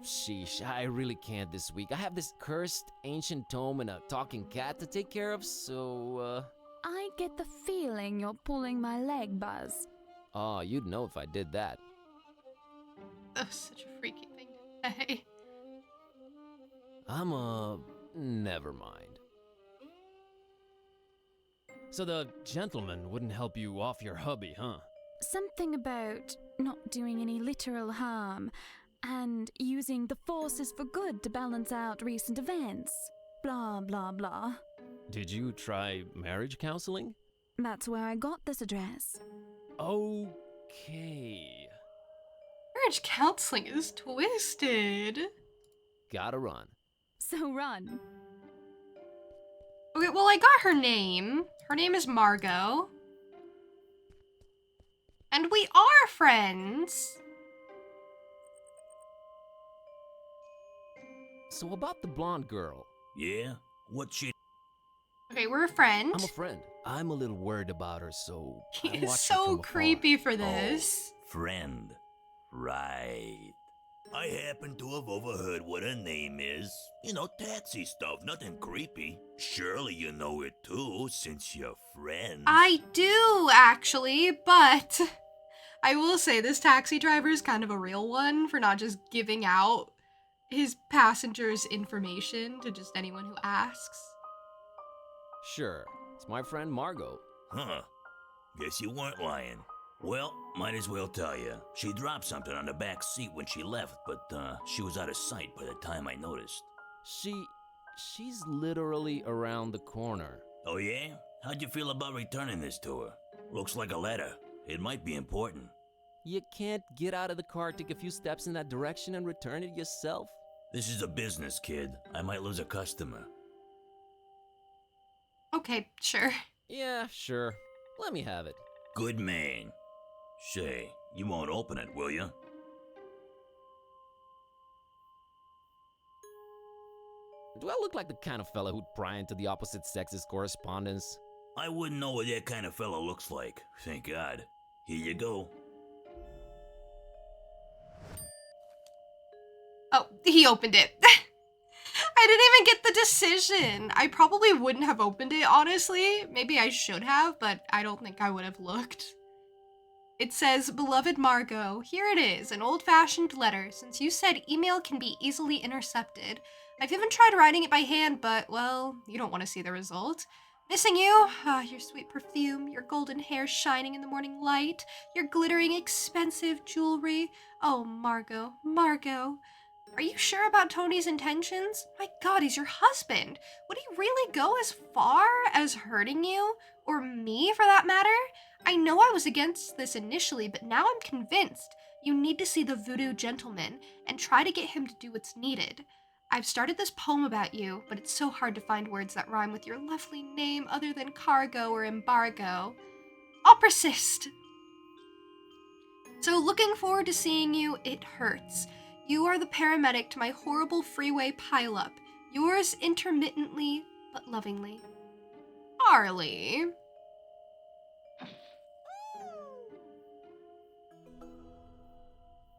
Sheesh, I really can't this week. I have this cursed ancient tome and a talking cat to take care of, so, I get the feeling you're pulling my leg, Buzz. Oh, you'd know if I did that. That's such a freaky thing to say. Never mind. So the gentleman wouldn't help you off your hubby, huh? Something about not doing any literal harm and using the forces for good to balance out recent events. Blah, blah, blah. Did you try marriage counseling? That's where I got this address. Okay. Marriage counseling is twisted. Gotta run. So run. Okay, well, I got her name. Her name is Margot. And we are friends. So about the blonde girl. Yeah? What's she? Okay, we're a friend. I'm a friend. I'm a little worried about her, so He I is watch her so from afar. creepy for this. Friend. Right. I happen to have overheard what her name is. You know, tatsy stuff, nothing creepy. Surely you know it too, since you're friends. I do, actually, but I will say this taxi driver is kind of a real one for not just giving out his passengers' information to just anyone who asks. Sure. It's my friend Margot. Huh. Guess you weren't lying. Well, might as well tell you. She dropped something on the back seat when she left, but she was out of sight by the time I noticed. She's literally around the corner. Oh yeah? How'd you feel about returning this to her? Looks like a letter. It might be important. You can't get out of the car, take a few steps in that direction, and return it yourself? This is a business, kid. I might lose a customer. Okay, sure. Yeah, sure. Let me have it. Good man. Say, you won't open it, will you? Do I look like the kind of fella who'd pry into the opposite sex's correspondence? I wouldn't know what that kind of fella looks like. Thank God. Here you go. Oh, he opened it. I didn't even get the decision. I probably wouldn't have opened it, honestly. Maybe I should have, but I don't think I would have looked. It says, Beloved Margot, here it is, an old-fashioned letter, since you said email can be easily intercepted. I've even tried writing it by hand, but, well, you don't want to see the result. Missing you, your sweet perfume, your golden hair shining in the morning light, your glittering expensive jewelry. Oh, Margot, Margot. Are you sure about Tony's intentions? My God, he's your husband. Would he really go as far as hurting you? Or me, for that matter? I know I was against this initially, but now I'm convinced. You need to see the voodoo gentleman and try to get him to do what's needed. I've started this poem about you, but it's so hard to find words that rhyme with your lovely name other than cargo or embargo. I'll persist. So looking forward to seeing you, it hurts. You are the paramedic to my horrible freeway pileup. Yours intermittently, but lovingly. Harley.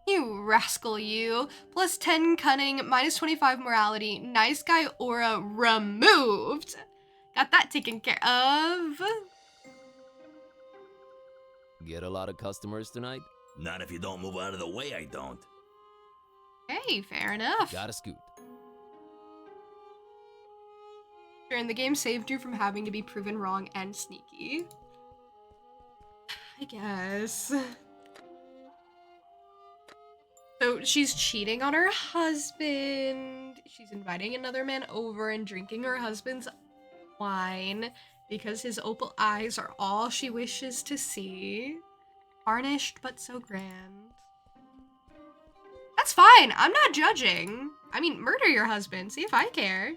You rascal, you. Plus 10 cunning, minus 25 morality, nice guy aura removed. Got that taken care of. Get a lot of customers tonight? Not if you don't move out of the way, I don't. Hey, fair enough. Gotta scoot. Sure, and the game saved you from having to be proven wrong and sneaky. I guess. So she's cheating on her husband. She's inviting another man over and drinking her husband's wine because his opal eyes are all she wishes to see. Varnished but so grand. That's fine. I'm not judging. I mean, murder your husband. See if I care.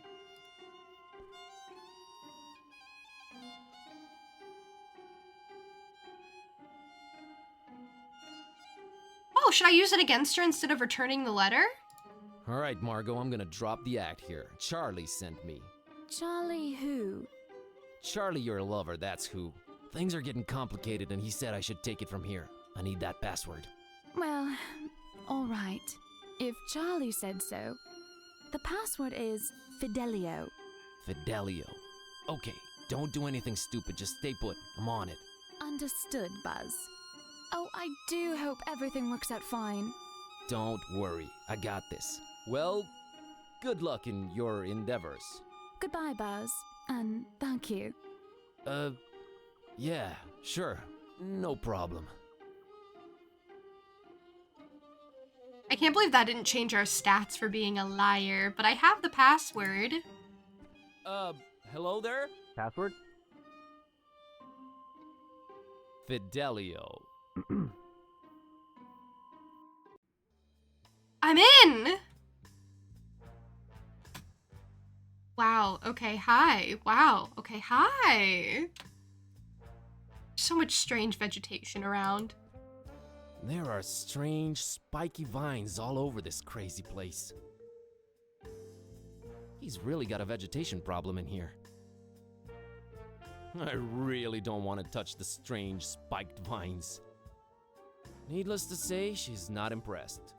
Oh, should I use it against her instead of returning the letter? Alright, Margot, I'm gonna drop the act here. Charlie sent me. Charlie who? Charlie, your lover, that's who. Things are getting complicated and he said I should take it from here. I need that password. Well, alright. If Charlie said so. The password is Fidelio. Fidelio. Okay, don't do anything stupid, just stay put. I'm on it. Understood, Buzz. Oh, I do hope everything works out fine. Don't worry, I got this. Well, good luck in your endeavors. Goodbye, Buzz. And thank you. Yeah, sure. No problem. I can't believe that didn't change our stats for being a liar, but I have the password. Hello there? Password? Fidelio. I'm in! Wow, okay, hi. Wow, okay, hi. So much strange vegetation around. There are strange, spiky vines all over this crazy place. He's really got a vegetation problem in here. I really don't want to touch the strange, spiked vines. Needless to say, she's not impressed.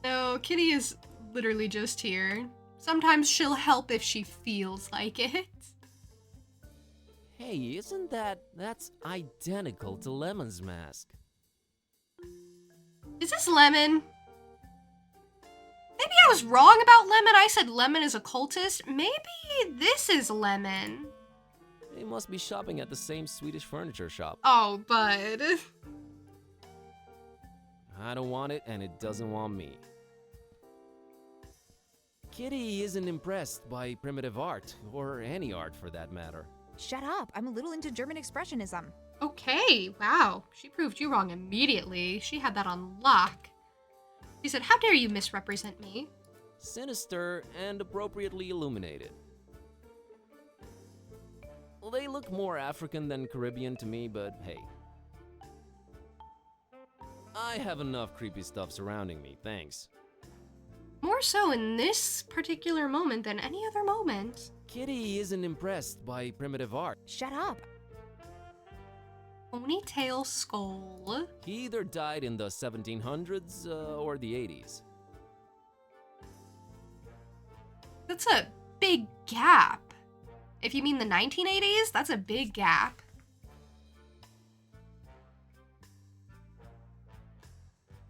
No, Kitty is literally just here. Sometimes she'll help if she feels like it. Hey, that's identical to Lemon's mask. Is this Lemon? Maybe I was wrong about Lemon. I said Lemon is a cultist. Maybe this is Lemon. They must be shopping at the same Swedish furniture shop. Oh, bud. I don't want it, and it doesn't want me. Kitty isn't impressed by primitive art, or any art for that matter. Shut up. I'm a little into German expressionism. Okay, wow. She proved you wrong immediately. She had that on lock. She said, "How dare you misrepresent me?" Sinister and appropriately illuminated. Well, they look more African than Caribbean to me, but hey. I have enough creepy stuff surrounding me, thanks. More so in this particular moment than any other moment. Kitty isn't impressed by primitive art. Shut up. Ponytail skull. He either died in the 1700s or the 80s. That's a big gap. If you mean the 1980s, that's a big gap.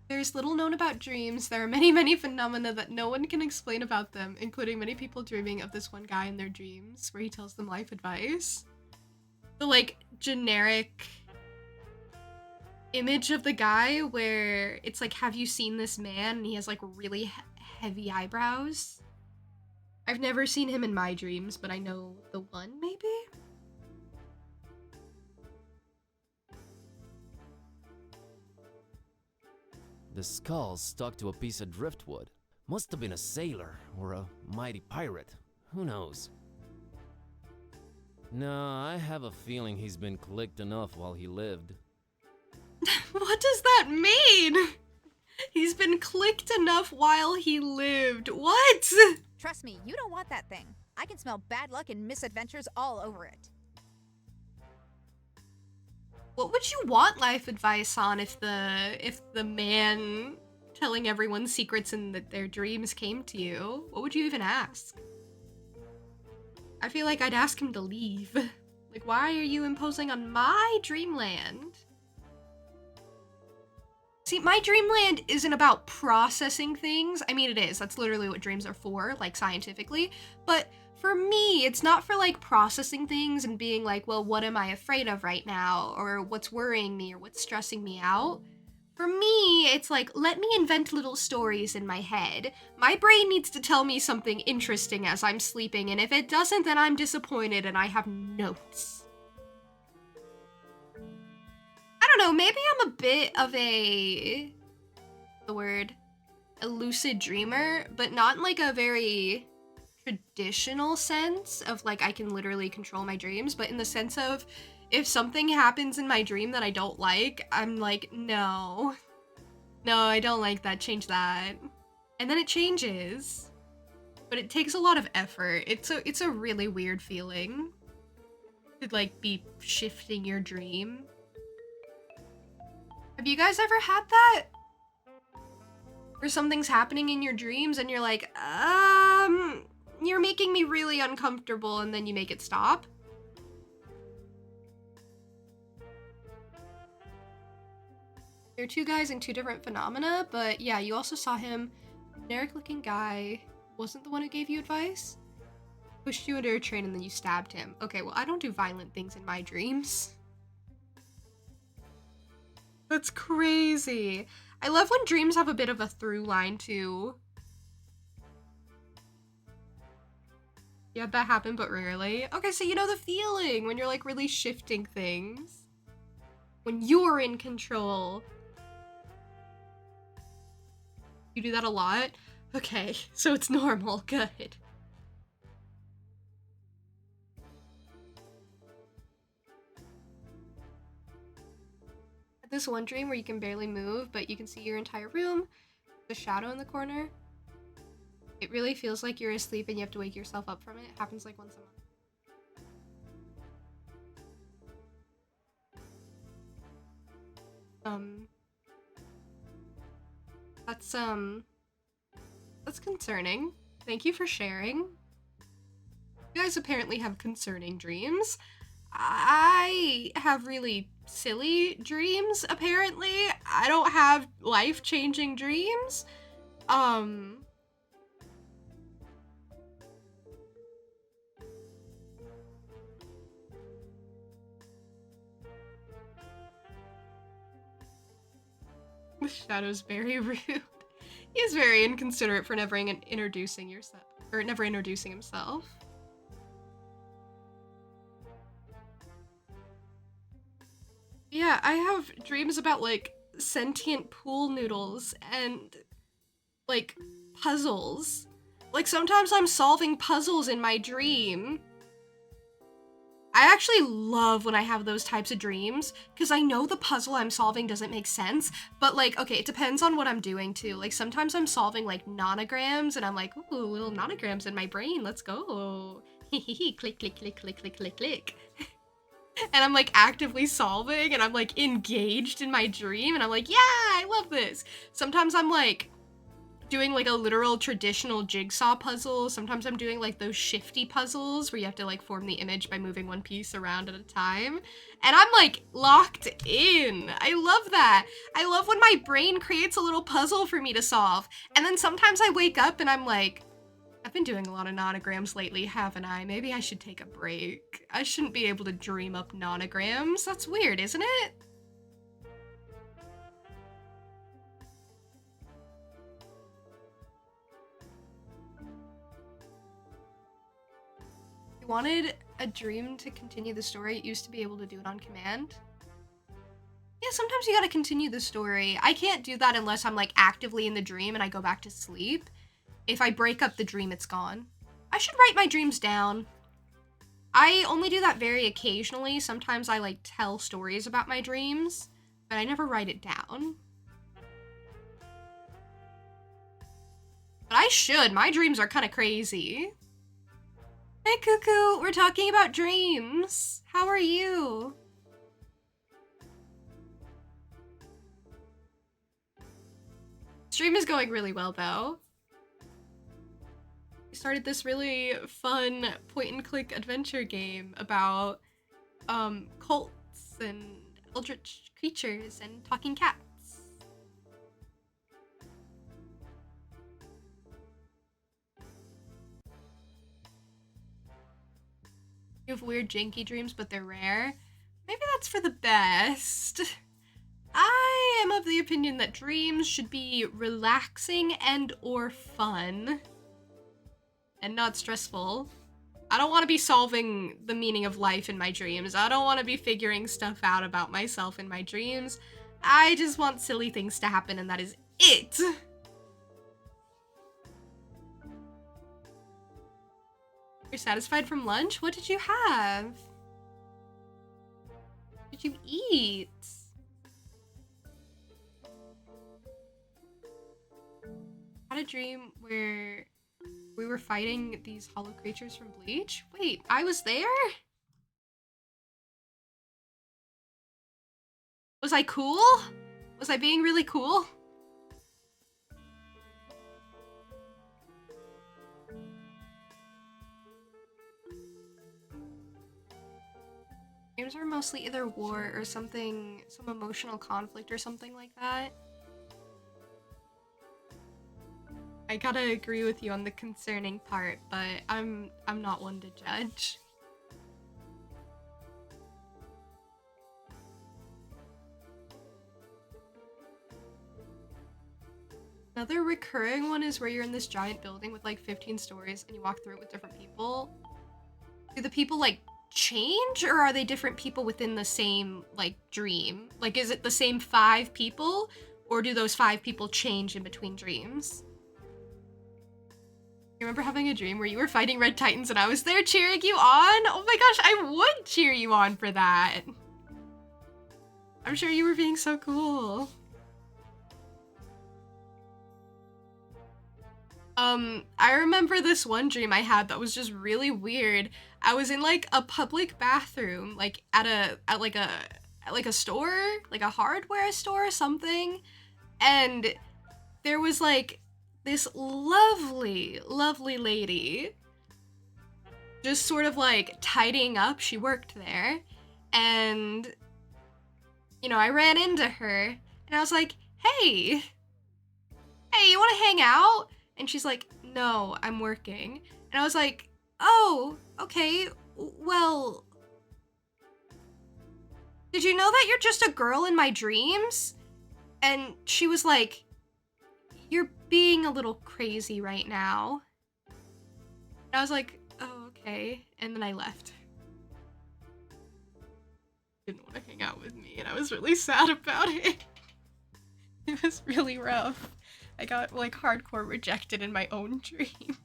There's little known about dreams. There are many, many phenomena that no one can explain about them, including many people dreaming of this one guy in their dreams, where he tells them life advice. The, like, generic image of the guy where it's like, have you seen this man? And he has, like, really heavy eyebrows. I've never seen him in my dreams, but I know the one, maybe? The skull stuck to a piece of driftwood. Must have been a sailor or a mighty pirate. Who knows? No, I have a feeling he's been clicked enough while he lived. What does that mean? He's been clicked enough while he lived. What? Trust me, you don't want that thing. I can smell bad luck and misadventures all over it. What would you want life advice on if the man telling everyone secrets in their dreams came to you? What would you even ask? I feel like I'd ask him to leave. Like, why are you imposing on my dreamland? See, my dreamland isn't about processing things. I mean, it is. That's literally what dreams are for, like, scientifically. But for me, it's not for, like, processing things and being like, well, what am I afraid of right now? Or what's worrying me or what's stressing me out? For me, it's like, let me invent little stories in my head. My brain needs to tell me something interesting as I'm sleeping, and if it doesn't, then I'm disappointed and I have notes. I don't know, maybe I'm a bit of a lucid dreamer, but not in like a very traditional sense of like I can literally control my dreams, but in the sense of if something happens in my dream that I don't like, I'm like, no, I don't like that, change that. And then it changes, but it takes a lot of effort. It's a really weird feeling. could like be shifting your dream. Have you guys ever had that? Where something's happening in your dreams and you're like, you're making me really uncomfortable, and then you make it stop? There are two guys in two different phenomena, but yeah, you also saw him. Generic looking guy. Wasn't the one who gave you advice? Pushed you under a train and then you stabbed him. Okay, well, I don't do violent things in my dreams. That's crazy. I love when dreams have a bit of a through line too. You had that happen, but rarely. Okay, so you know the feeling when you're like really shifting things. When you're in control. You do that a lot? Okay, so it's normal. Good. This one dream where you can barely move, but you can see your entire room. The shadow in the corner. It really feels like you're asleep and you have to wake yourself up from it. It happens like once a month. That's concerning. Thank you for sharing. You guys apparently have concerning dreams. I have really silly dreams, apparently. I don't have life-changing dreams. The shadow's very rude. He is very inconsiderate for never introducing yourself, or never introducing himself. Yeah, I have dreams about like sentient pool noodles and like puzzles. Like sometimes I'm solving puzzles in my dream. I actually love when I have those types of dreams because I know the puzzle I'm solving doesn't make sense, but like, okay, it depends on what I'm doing too. Like sometimes I'm solving like nonograms and I'm like, ooh, little nonograms in my brain, let's go. Click, click, click, click, click, click, click. And I'm like actively solving and I'm like engaged in my dream and I'm like, yeah, I love this. Sometimes I'm like doing like a literal traditional jigsaw puzzle. Sometimes I'm doing like those shifty puzzles where you have to like form the image by moving one piece around at a time. And I'm like locked in. I love that. I love when my brain creates a little puzzle for me to solve. And then sometimes I wake up and I'm like, I've been doing a lot of nonograms lately, haven't I? Maybe I should take a break. I shouldn't be able to dream up nonograms. That's weird, isn't it? If you wanted a dream to continue the story, it used to be able to do it on command. Yeah, sometimes you gotta continue the story. I can't do that unless I'm like actively in the dream and I go back to sleep. If I break up the dream, it's gone. I should write my dreams down. I only do that very occasionally. Sometimes I like tell stories about my dreams, but I never write it down. But I should. My dreams are kind of crazy. Hey, Cuckoo, we're talking about dreams. How are you? Stream is going really well, though. We started this really fun point-and-click adventure game about cults and eldritch creatures and talking cats. You have weird janky dreams, but they're rare. Maybe that's for the best. I am of the opinion that dreams should be relaxing and or fun. And not stressful. I don't want to be solving the meaning of life in my dreams. I don't want to be figuring stuff out about myself in my dreams. I just want silly things to happen and that is it. You're satisfied from lunch? What did you have? What did you eat? I had a dream where we were fighting these hollow creatures from Bleach. Wait, I was there? Was I cool? Was I being really cool? Dreams are mostly either war or something, some emotional conflict or something like that. I gotta agree with you on the concerning part, but I'm not one to judge. Another recurring one is where you're in this giant building with like 15 stories and you walk through it with different people. Do the people like change, or are they different people within the same like dream? Like, is it the same 5 people, or do those 5 people change in between dreams? You remember having a dream where you were fighting Red Titans and I was there cheering you on? Oh my gosh, I would cheer you on for that. I'm sure you were being so cool. I remember this one dream I had that was just really weird. I was in like a public bathroom, like at a store, like a hardware store or something, and there was like this lovely lady just sort of like tidying up. She worked there, and you know, I ran into her and I was like, hey, you want to hang out? And she's like, no, I'm working. And I was like, oh, okay, well, did you know that you're just a girl in my dreams? And she was like, you're being a little crazy right now. And I was like, oh, okay. And then I left. Didn't want to hang out with me, and I was really sad about it. It was really rough. I got like hardcore rejected in my own dream.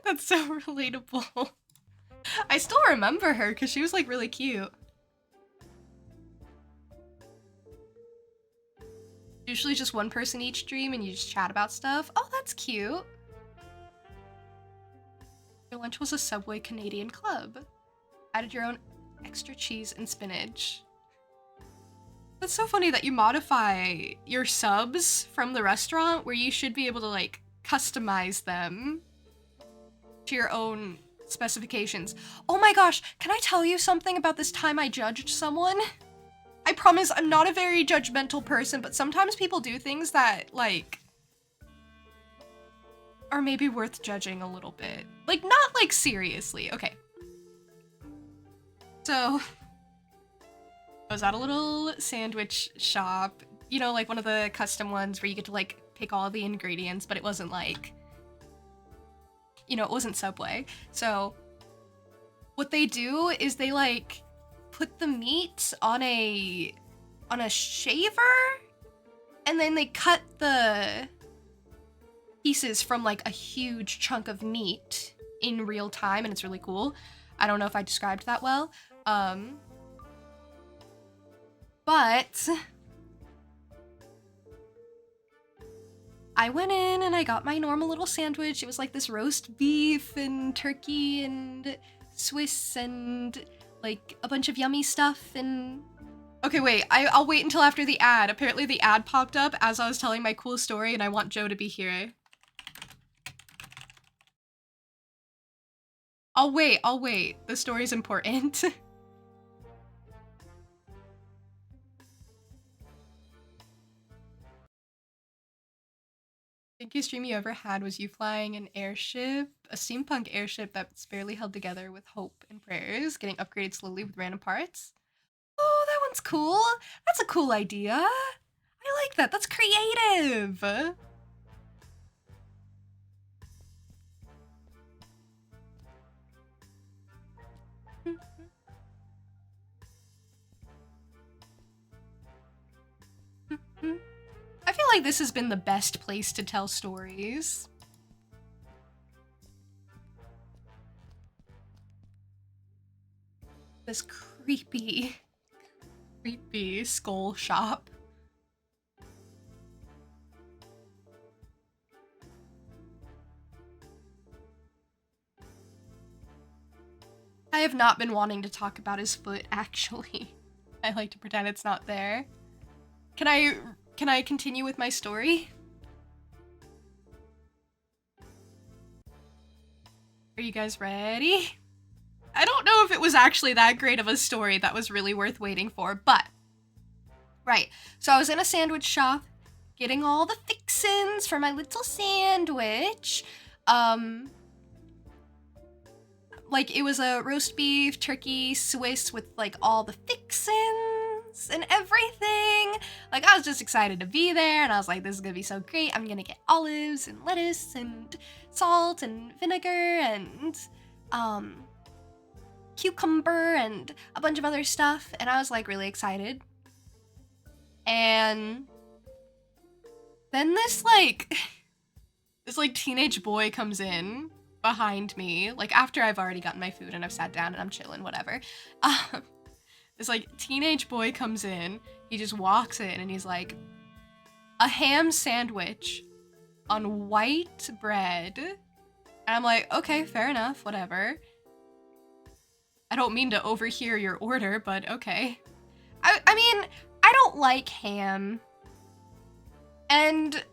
That's so relatable. I still remember her because she was like really cute. Usually just one person each dream and you just chat about stuff. Oh, that's cute. Your lunch was a Subway Canadian Club. Added your own extra cheese and spinach. That's so funny that you modify your subs from the restaurant where you should be able to like customize them to your own specifications. Oh my gosh, can I tell you something about this time I judged someone? I promise I'm not a very judgmental person, but sometimes people do things that like are maybe worth judging a little bit. Like, not like seriously. Okay. So, I was at a little sandwich shop, you know, like one of the custom ones where you get to like pick all the ingredients, but it wasn't like, you know, it wasn't Subway. So, what they do is they like put the meat on a shaver, and then they cut the pieces from like a huge chunk of meat in real time, and it's really cool. I don't know if I described that well. But I went in and I got my normal little sandwich. It was like this roast beef and turkey and Swiss and like a bunch of yummy stuff. And okay, wait, I'll wait until after the ad. Apparently the ad popped up as I was telling my cool story, and I want Joe to be here. I'll wait. The story's important. Biggest dream you ever had was you flying an airship, a steampunk airship that's barely held together with hope and prayers, getting upgraded slowly with random parts. Oh, that one's cool. That's a cool idea. I like that. That's creative. I feel like this has been the best place to tell stories. This creepy skull shop. I have not been wanting to talk about his foot, actually. I like to pretend it's not there. Can I continue with my story? Are you guys ready? I don't know if it was actually that great of a story that was really worth waiting for, but... Right, so I was in a sandwich shop, getting all the fixins for my little sandwich. Like, it was a roast beef, turkey, Swiss with, like, all the fixins and everything. Like, I was just excited to be there, and I was like, this is gonna be so great. I'm gonna get olives and lettuce and salt and vinegar and, cucumber and a bunch of other stuff, and I was, like, really excited. And then this teenage boy comes in behind me, like, after I've already gotten my food and I've sat down and I'm chilling, whatever. This, like, teenage boy comes in, he just walks in and he's like, a ham sandwich on white bread. And I'm like, okay, fair enough, whatever. I don't mean to overhear your order, but okay. I mean, I don't like ham. And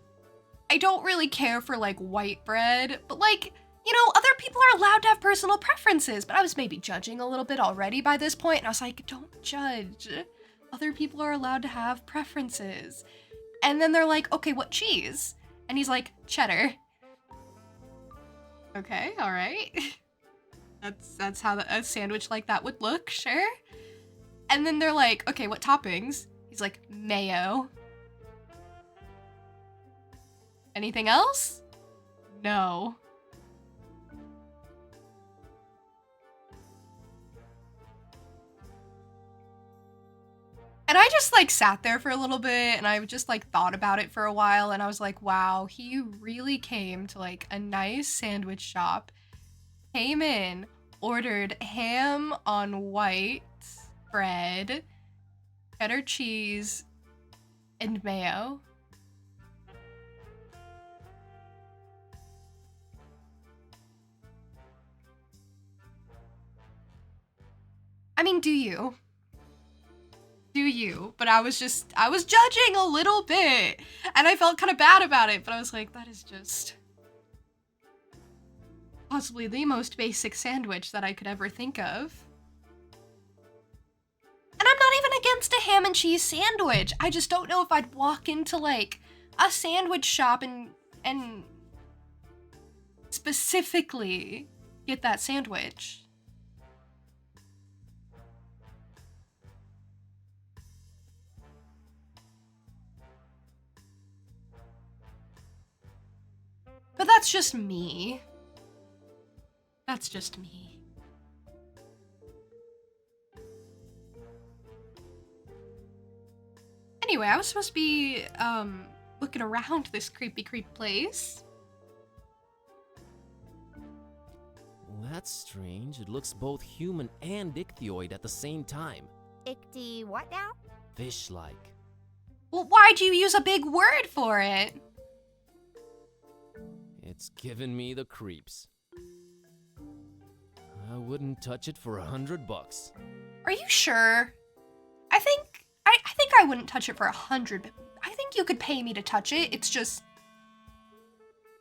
I don't really care for, like, white bread, but, like, you know, other people are allowed to have personal preferences, but I was maybe judging a little bit already by this point, and I was like, don't judge. Other people are allowed to have preferences. And then they're like, okay, what cheese? And he's like, cheddar. Okay, all right. That's how a sandwich like that would look, sure. And then they're like, okay, what toppings? He's like, mayo. Anything else? No. And I just, like, sat there for a little bit, and I just, like, thought about it for a while, and I was like, wow, he really came to, like, a nice sandwich shop, came in, ordered ham on white bread, cheddar cheese, and mayo. I mean, do you? Do you? But I was judging a little bit, and I felt kind of bad about it, but I was like, that is just possibly the most basic sandwich that I could ever think of. And I'm not even against a ham and cheese sandwich. I just don't know if I'd walk into, like, a sandwich shop and specifically get that sandwich. But that's just me. That's just me. Anyway, I was supposed to be, looking around this creepy place. That's strange. It looks both human and ichthyoid at the same time. Ichty what now? Fish-like. Well, why'd you use a big word for it? It's giving me the creeps. I wouldn't touch it for $100. Are you sure? I think I wouldn't touch it for 100. I think you could pay me to touch it. It's just,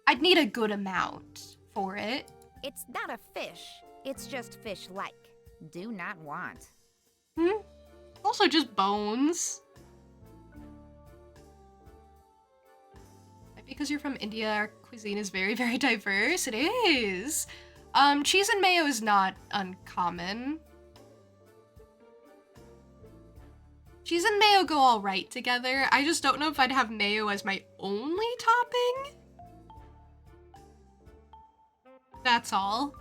I'd need a good amount for it. It's not a fish. It's just fish-like. Do not want. Also just bones. Because you're from India, our cuisine is very, very diverse. It is. Cheese and mayo is not uncommon. Cheese and mayo go all right together. I just don't know if I'd have mayo as my only topping. That's all.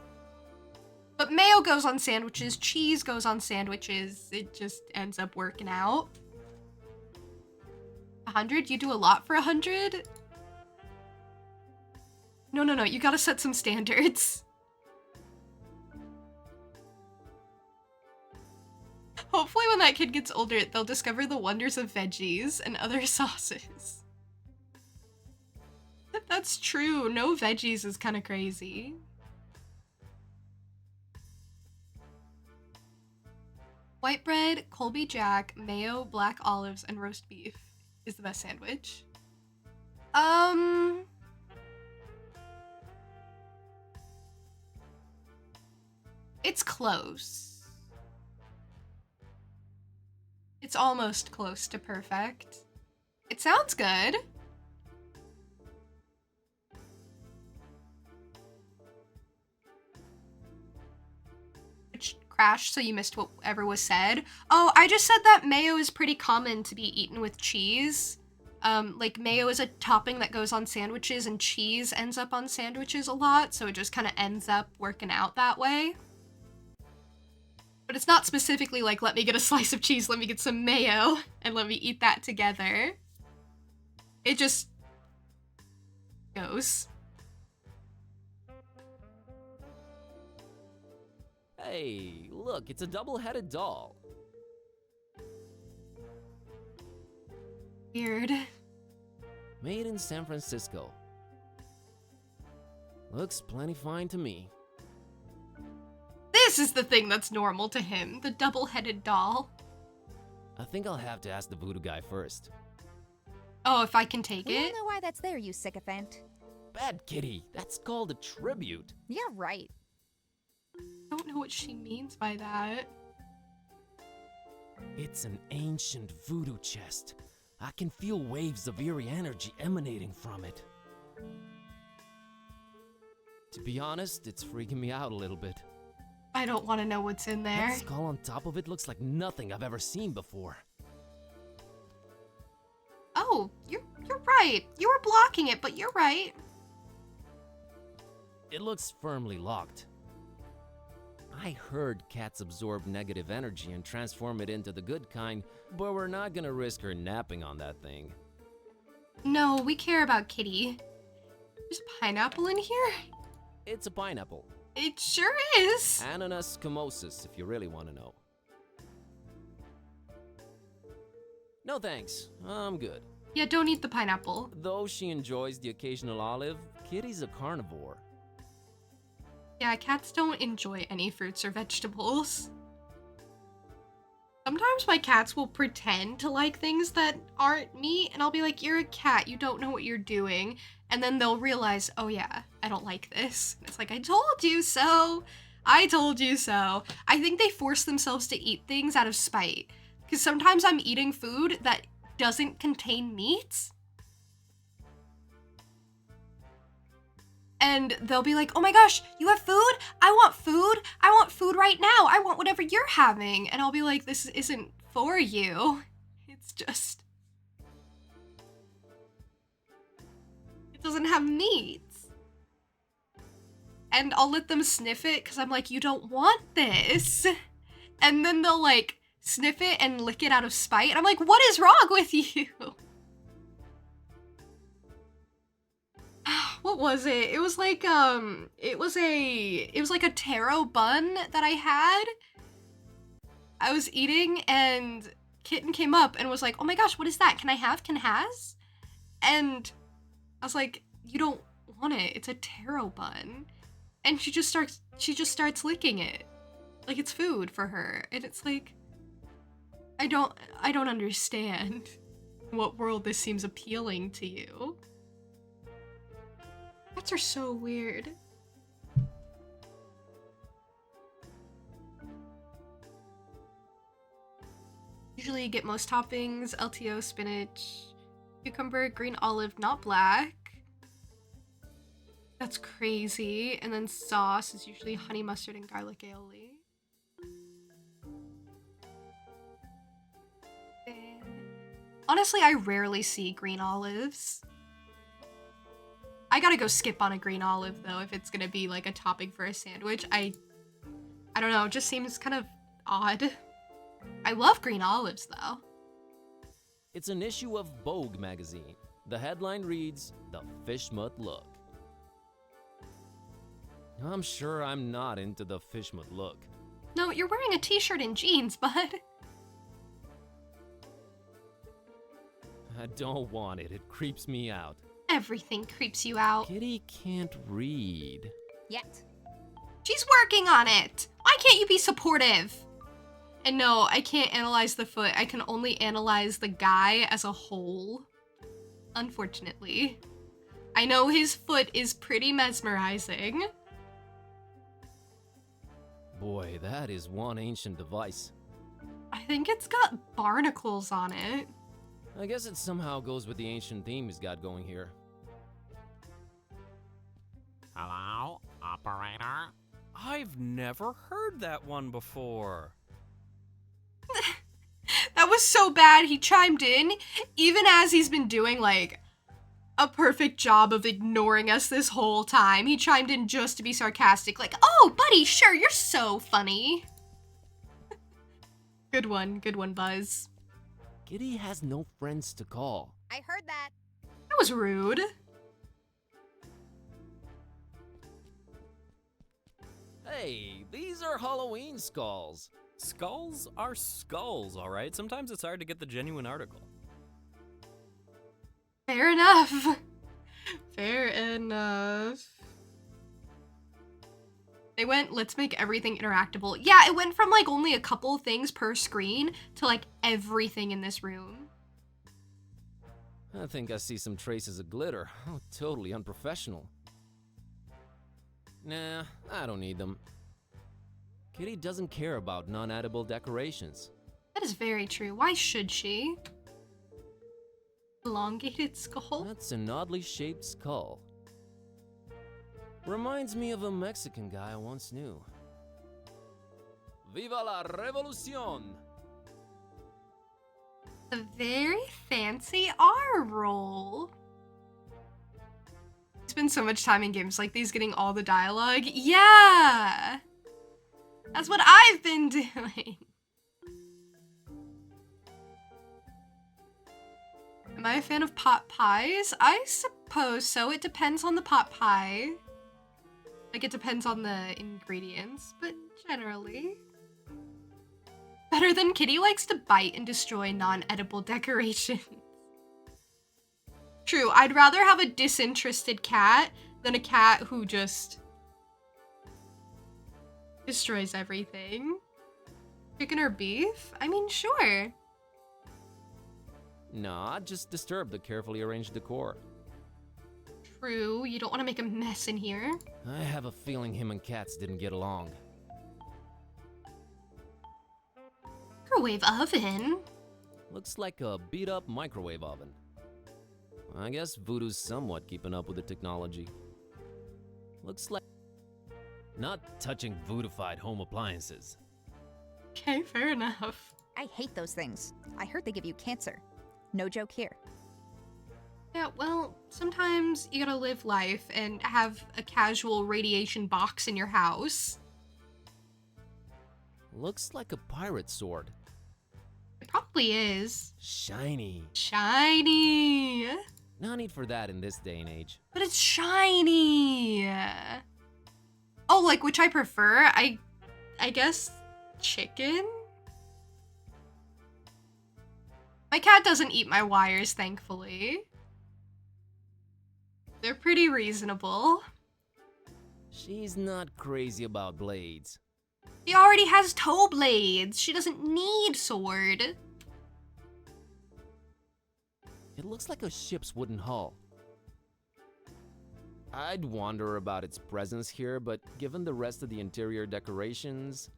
But mayo goes on sandwiches, cheese goes on sandwiches. It just ends up working out. 100? You do a lot for 100? No, you gotta set some standards. Hopefully when that kid gets older, they'll discover the wonders of veggies and other sauces. That's true. No veggies is kind of crazy. White bread, Colby Jack, mayo, black olives, and roast beef is the best sandwich. It's close. It's almost close to perfect. It sounds good. Crash, so you missed whatever was said. Oh, I just said that mayo is pretty common to be eaten with cheese. Like mayo is a topping that goes on sandwiches and cheese ends up on sandwiches a lot, so it just kind of ends up working out that way. But it's not specifically like, let me get a slice of cheese, let me get some mayo, and let me eat that together. It just goes. Hey, look, it's a double-headed doll. Weird. Made in San Francisco. Looks plenty fine to me. This is the thing that's normal to him, the double-headed doll. I think I'll have to ask the voodoo guy first. Oh, if I can take We all it? know why that's there, you sycophant. Bad kitty, that's called a tribute. Yeah, right. I don't know what she means by that. It's an ancient voodoo chest. I can feel waves of eerie energy emanating from it. To be honest, it's freaking me out a little bit. I don't want to know what's in there. That skull on top of it looks like nothing I've ever seen before. Oh, you're right. You were blocking it, but you're right. It looks firmly locked. I heard cats absorb negative energy and transform it into the good kind, but we're not gonna risk her napping on that thing. No, we care about Kitty. There's a pineapple in here? It's a pineapple. It sure is. Ananas scamosus, if you really want to know. No thanks, I'm good. Yeah, don't eat the pineapple. Though she enjoys the occasional olive, Kitty's a carnivore. Yeah, cats don't enjoy any fruits or vegetables. Sometimes my cats will pretend to like things that aren't meat, and I'll be like, you're a cat, you don't know what you're doing. And then they'll realize, oh yeah, I don't like this. And it's like, I told you so. I told you so. I think they force themselves to eat things out of spite. Because sometimes I'm eating food that doesn't contain meat. And they'll be like, oh my gosh, you have food? I want food. I want food right now. I want whatever you're having. And I'll be like, this isn't for you. It's just... it doesn't have meat. And I'll let them sniff it because I'm like, you don't want this. And then they'll like sniff it and lick it out of spite. And I'm like, what is wrong with you? What was it? It was like it was like a taro bun that I had. I was eating and Kitten came up and was like, "Oh my gosh, what is that? Can I have? Can has?" And I was like, "You don't want it. It's a taro bun." And she just starts licking it. Like it's food for her. And it's like I don't understand what world this seems appealing to you. Cats are so weird. Usually you get most toppings, LTO, spinach, cucumber, green olive, not black. That's crazy. And then sauce is usually honey mustard and garlic aioli. And honestly, I rarely see green olives. I gotta go skip on a green olive though if it's gonna be like a topping for a sandwich. I don't know, it just seems kind of odd. I love green olives though. It's an issue of Vogue magazine. The headline reads, "The Fish Mutt Look." I'm sure I'm not into the fish mutt look. No, you're wearing a t-shirt and jeans, bud. I don't want it. It creeps me out. Everything creeps you out. Kitty can't read. Yet. She's working on it. Why can't you be supportive? And no, I can't analyze the foot. I can only analyze the guy as a whole. Unfortunately. I know his foot is pretty mesmerizing. Boy, that is one ancient device. I think it's got barnacles on it. I guess it somehow goes with the ancient theme he's got going here. Hello, operator? I've never heard that one before. That was so bad. He chimed in, even as he's been doing, like, a perfect job of ignoring us this whole time. He chimed in just to be sarcastic, like, oh, buddy, sure, you're so funny. Good one, Buzz. Kitty has no friends to call. I heard that. That was rude. Hey, these are Halloween skulls. Skulls are skulls, alright? Sometimes it's hard to get the genuine article. Fair enough. Fair enough. They went, let's make everything interactable. Yeah, it went from like only a couple things per screen to like everything in this room. I think I see some traces of glitter. Oh, totally unprofessional. Nah, I don't need them. Kitty doesn't care about non-edible decorations. That is very true. Why should she? Elongated skull? That's an oddly shaped skull. Reminds me of a Mexican guy I once knew. Viva la revolucion! A very fancy R roll. Spend so much time in games like these getting all the dialogue. Yeah! That's what I've been doing. Am I a fan of pot pies? I suppose so. It depends on the pot pie. Like, it depends on the ingredients, but generally. Better than Kitty likes to bite and destroy non-edible decorations. True, I'd rather have a disinterested cat than a cat who just destroys everything. Chicken or beef? I mean, sure. Nah, just disturb the carefully arranged decor. True, you don't want to make a mess in here. I have a feeling him and cats didn't get along. Microwave oven? Looks like a beat-up microwave oven. I guess Voodoo's somewhat keeping up with the technology. Looks like... Not touching voodoofied home appliances. Okay, fair enough. I hate those things. I heard they give you cancer. No joke here. Yeah, well, sometimes you gotta live life and have a casual radiation box in your house. Looks like a pirate sword. It probably is. Shiny. Shiny! No need for that in this day and age. But it's shiny! Oh, like, which I prefer? I guess chicken? My cat doesn't eat my wires, thankfully. They're pretty reasonable. She's not crazy about blades. She already has toe blades. She doesn't need sword. It looks like a ship's wooden hull. I'd wonder about its presence here, but given the rest of the interior decorations...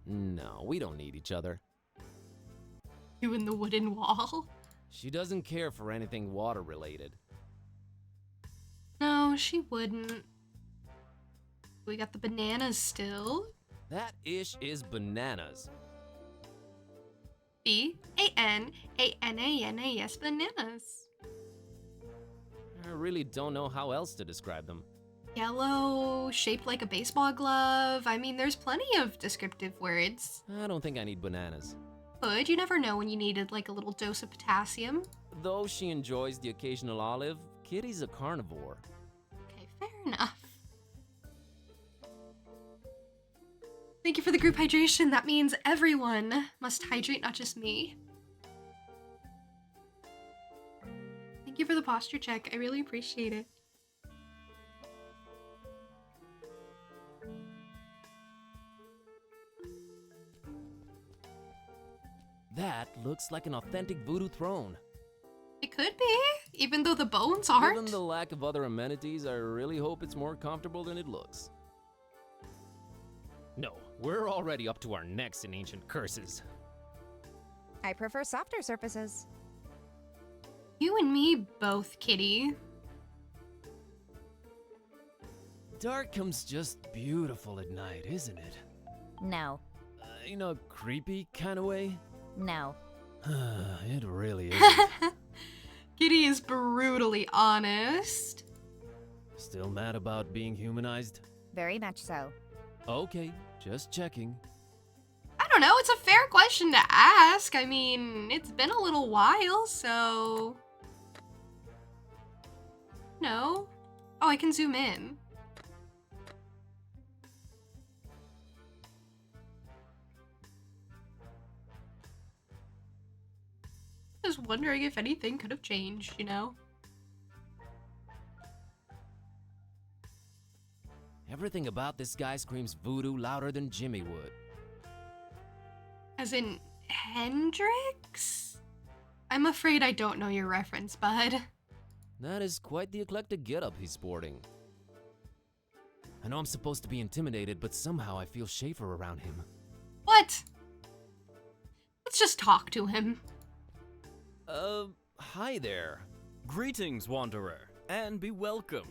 No, we don't need each other. You and the wooden wall? She doesn't care for anything water-related. No, she wouldn't. We got the bananas still. That ish is bananas. B-A-N-A-N-A-N-A-S, bananas. I really don't know how else to describe them. Yellow, shaped like a baseball glove. I mean, there's plenty of descriptive words. I don't think I need bananas. But you never know when you needed like a little dose of potassium. Though she enjoys the occasional olive, Kitty's a carnivore. Okay, fair enough. Thank you for the group hydration. That means everyone must hydrate, not just me. Thank you for the posture check. I really appreciate it. That looks like an authentic voodoo throne. It could be, even though the bones aren't. Given the lack of other amenities, I really hope it's more comfortable than it looks. No, we're already up to our necks in ancient curses. I prefer softer surfaces. You and me both, kitty. Darkham's just beautiful at night, isn't it? No. In a creepy kind of way? No. It really isn't. Kitty is brutally honest. Still mad about being humanized? Very much so. Okay, just checking. I don't know, it's a fair question to ask. I mean, it's been a little while, so... No. Oh, I can zoom in. Just wondering if anything could have changed, you know? Everything about this guy screams voodoo louder than Jimmy would. As in, Hendrix? I'm afraid I don't know your reference, bud. That is quite the eclectic getup he's sporting. I know I'm supposed to be intimidated, but somehow I feel safer around him. What? Let's just talk to him. Hi there. Greetings, Wanderer, and be welcome.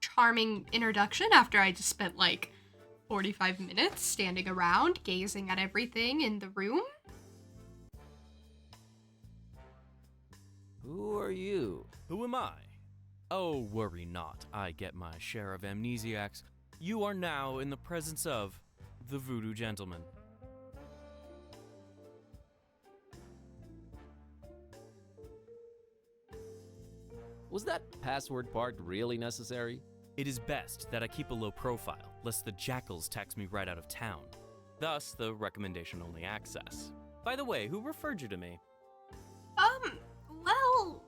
Charming introduction after I just spent like 45 minutes standing around, gazing at everything in the room. Who are you? Who am I? Oh, worry not, I get my share of amnesiacs. You are now in the presence of the Voodoo Gentleman. Was that password part really necessary? It is best that I keep a low profile, lest the jackals tax me right out of town. Thus, the recommendation-only access. By the way, who referred you to me? Well...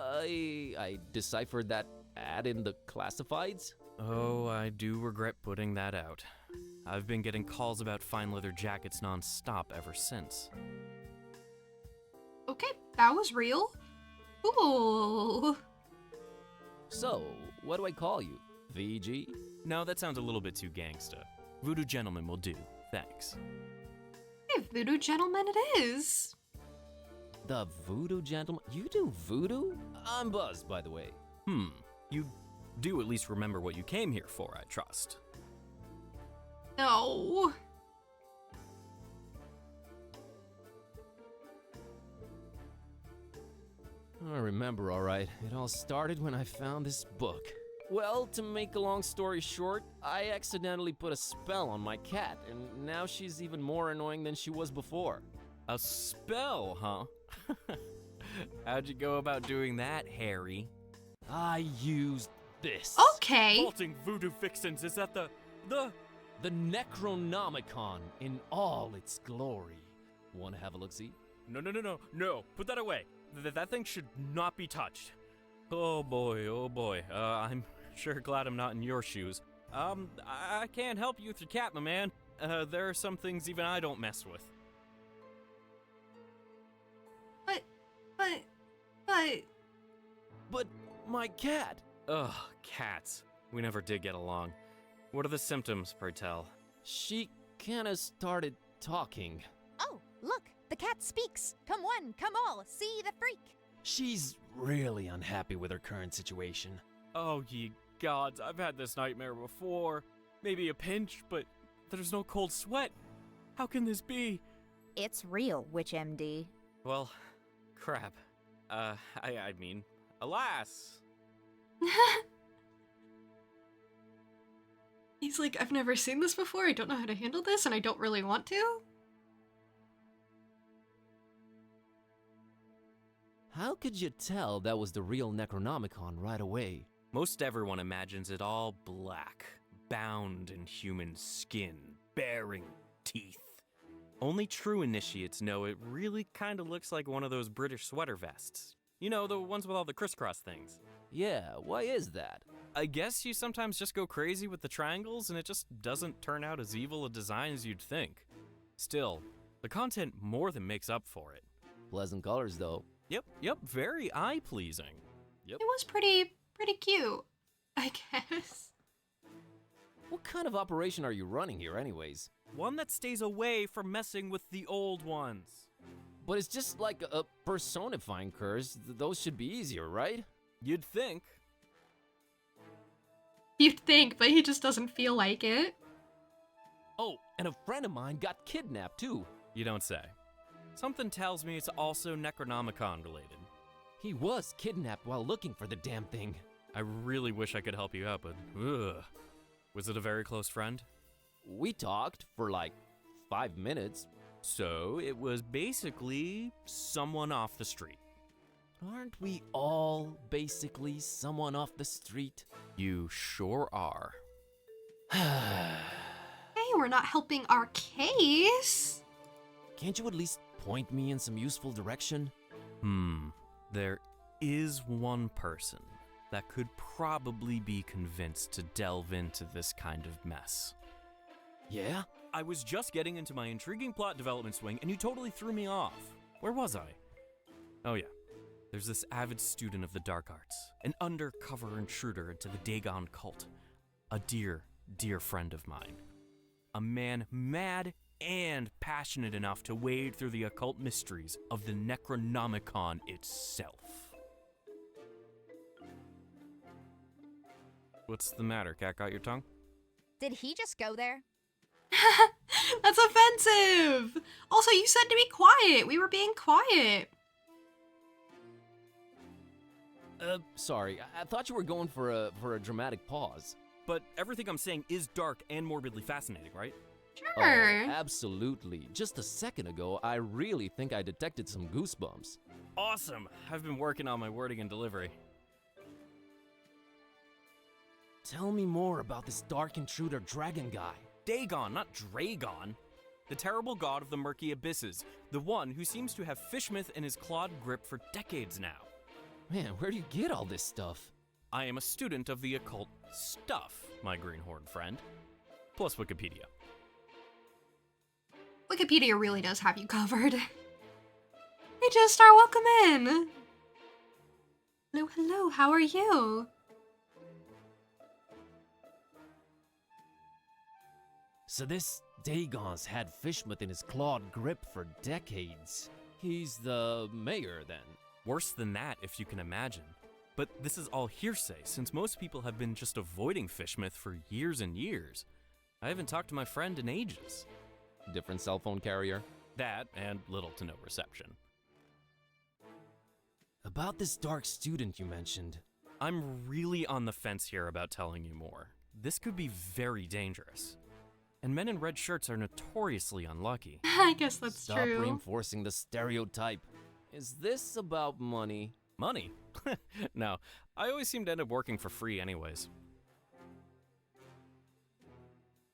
I deciphered that ad in the classifieds? Oh, I do regret putting that out. I've been getting calls about fine leather jackets non-stop ever since. Okay, that was real. Ooh. So, what do I call you? VG? No, that sounds a little bit too gangsta. Voodoo Gentleman will do, thanks. Hey, Voodoo Gentleman it is. The Voodoo Gentleman? You do voodoo? I'm buzzed, by the way. You do at least remember what you came here for, I trust. No. I remember, all right. It all started when I found this book. Well, to make a long story short, I accidentally put a spell on my cat, and now she's even more annoying than she was before. A spell, huh? How'd you go about doing that, Harry? I used this. Okay. Vaulting voodoo fixins, is that the The Necronomicon in all its glory. Want to have a look-see? No, put that away. That thing should not be touched. Oh boy. I'm sure glad I'm not in your shoes. I can't help you with your cat, my man. There are some things even I don't mess with. But my cat! Ugh, cats. We never did get along. What are the symptoms, pray tell? She kinda started talking. Oh, look, the cat speaks. Come one, come all, see the freak. She's really unhappy with her current situation. Oh, ye gods, I've had this nightmare before. Maybe a pinch, but there's no cold sweat. How can this be? It's real, Witch MD. Well, crap. I mean, alas. He's like, I've never seen this before, I don't know how to handle this, and I don't really want to. How could you tell that was the real Necronomicon right away? Most everyone imagines it all black, bound in human skin, bearing teeth. Only true initiates know it really kind of looks like one of those British sweater vests. You know, the ones with all the crisscross things. Yeah, why is that? I guess you sometimes just go crazy with the triangles and it just doesn't turn out as evil a design as you'd think. Still, the content more than makes up for it. Pleasant colors, though. Yep, very eye-pleasing. Yep. It was pretty cute, I guess. What kind of operation are you running here, anyways? One that stays away from messing with the old ones. But it's just like a personifying curse. Those should be easier, right? You'd think. You'd think, but he just doesn't feel like it. Oh, and a friend of mine got kidnapped, too. You don't say. Something tells me it's also Necronomicon related. He was kidnapped while looking for the damn thing. I really wish I could help you out, but ugh. Was it a very close friend? We talked for like 5 minutes. So it was basically someone off the street. Aren't we all basically someone off the street? You sure are. Hey, we're not helping our case. Can't you at least point me in some useful direction? There is one person that could probably be convinced to delve into this kind of mess. Yeah? I was just getting into my intriguing plot development swing and you totally threw me off. Where was I? Oh yeah. There's this avid student of the dark arts, an undercover intruder into the Dagon cult. A dear, dear friend of mine. A man mad and passionate enough to wade through the occult mysteries of the Necronomicon itself. What's the matter? Cat got your tongue? Did he just go there? That's offensive. Also, you said to be quiet. We were being quiet. Sorry. I thought you were going for a dramatic pause. But everything I'm saying is dark and morbidly fascinating, right? Sure. Oh, absolutely. Just a second ago, I really think I detected some goosebumps. Awesome. I've been working on my wording and delivery. Tell me more about this dark intruder dragon guy. Dagon, not Dragon. The terrible god of the murky abysses. The one who seems to have Fishmouth in his clawed grip for decades now. Man, where do you get all this stuff? I am a student of the occult stuff, my greenhorn friend. Plus Wikipedia. Wikipedia really does have you covered. Hey, Joestar, welcome in. Hello, how are you? So this Dagon's had Fishmouth in his clawed grip for decades. He's the mayor, then. Worse than that, if you can imagine. But this is all hearsay, since most people have been just avoiding Fishmouth for years and years. I haven't talked to my friend in ages. Different cell phone carrier? That, and little to no reception. About this dark student you mentioned. I'm really on the fence here about telling you more. This could be very dangerous. And men in red shirts are notoriously unlucky. I guess that's Stop true. reinforcing the stereotype. Is this about money? Money? No, I always seem to end up working for free anyways.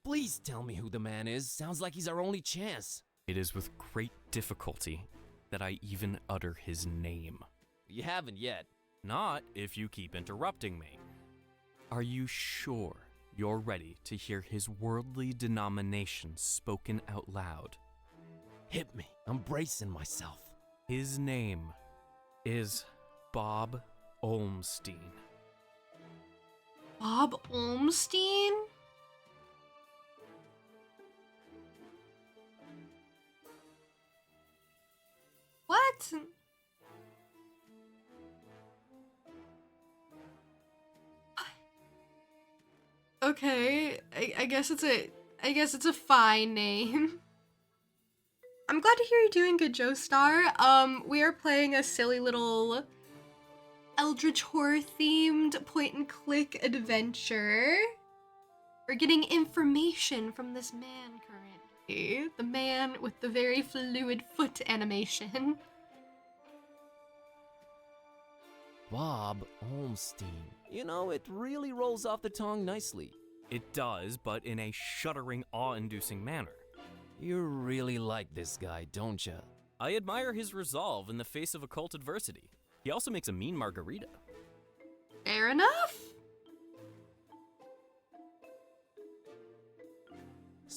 Please tell me who the man is. Sounds like he's our only chance. It is with great difficulty that I even utter his name. You haven't yet. Not if you keep interrupting me. Are you sure you're ready to hear his worldly denomination spoken out loud? Hit me. I'm bracing myself. His name is Bob Olmstein. Bob Olmstein? What? Okay, I guess it's a fine name. I'm glad to hear you're doing good, Joestar. We are playing a silly little Eldritch horror themed point and click adventure. We're getting information from this man currently. The man with the very fluid foot animation. Bob Olmstein. You know, it really rolls off the tongue nicely. It does, but in a shuddering, awe-inducing manner. You really like this guy, don't ya? I admire his resolve in the face of occult adversity. He also makes a mean margarita. Fair enough.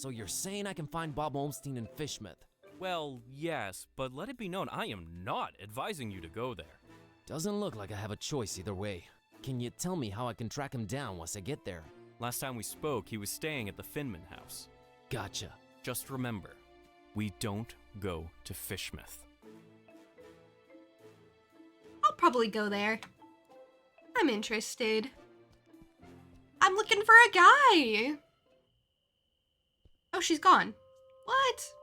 So you're saying I can find Bob Olmstein in Fishmouth? Well, yes, but let it be known I am not advising you to go there. Doesn't look like I have a choice either way. Can you tell me how I can track him down once I get there? Last time we spoke, he was staying at the Finman house. Gotcha. Just remember, we don't go to Fishmouth. I'll probably go there. I'm interested. I'm looking for a guy. Oh, she's gone. What?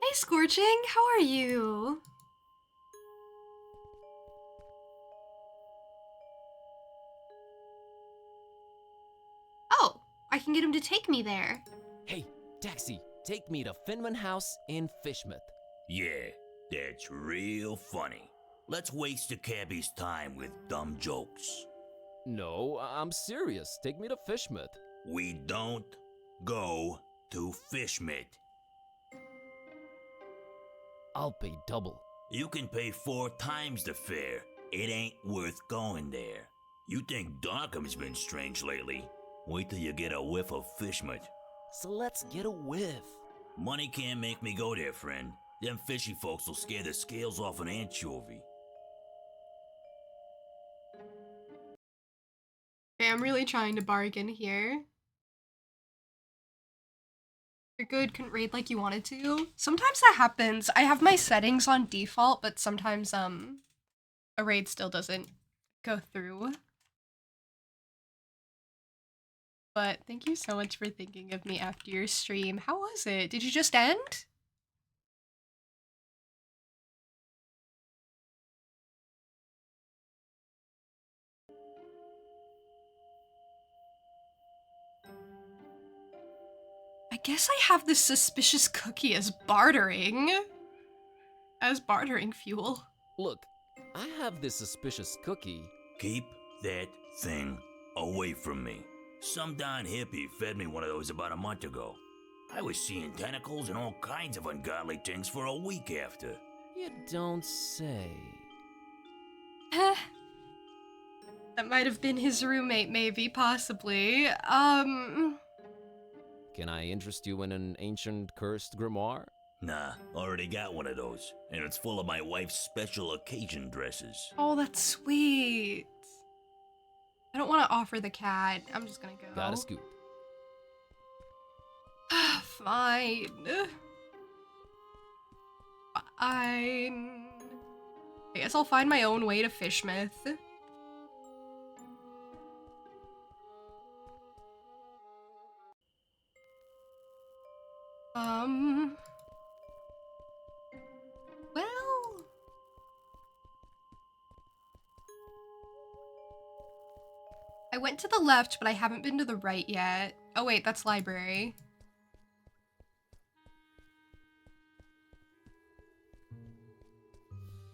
Hey, Scorching, how are you? Oh, I can get him to take me there. Hey, taxi, take me to Finman House in Fishmouth. Yeah, that's real funny. Let's waste the cabbie's time with dumb jokes. No, I'm serious. Take me to Fishmouth. We don't go to Fishmouth. I'll pay double. You can pay 4 times the fare. It ain't worth going there. You think Darkham's been strange lately? Wait till you get a whiff of Fishmouth. So let's get a whiff. Money can't make me go there, friend. Them fishy folks will scare the scales off an anchovy. Okay, I'm really trying to bargain here. You're good, couldn't raid like you wanted to. Sometimes that happens. I have my settings on default, but sometimes a raid still doesn't go through. But thank you so much for thinking of me after your stream. How was it? Did you just end? I guess I have this suspicious cookie as bartering fuel. Look, I have this suspicious cookie. Keep that thing away from me. Some darn hippie fed me one of those about a month ago. I was seeing tentacles and all kinds of ungodly things for a week after. You don't say. That might have been his roommate, maybe, possibly. Can I interest you in an ancient cursed grimoire? Nah, already got one of those, and it's full of my wife's special occasion dresses. Oh, that's sweet. I don't want to offer the cat. I'm just gonna go. Got a scoop. Fine. Fine. I guess I'll find my own way to Fishmouth. Well... I went to the left, but I haven't been to the right yet. Oh wait, that's library.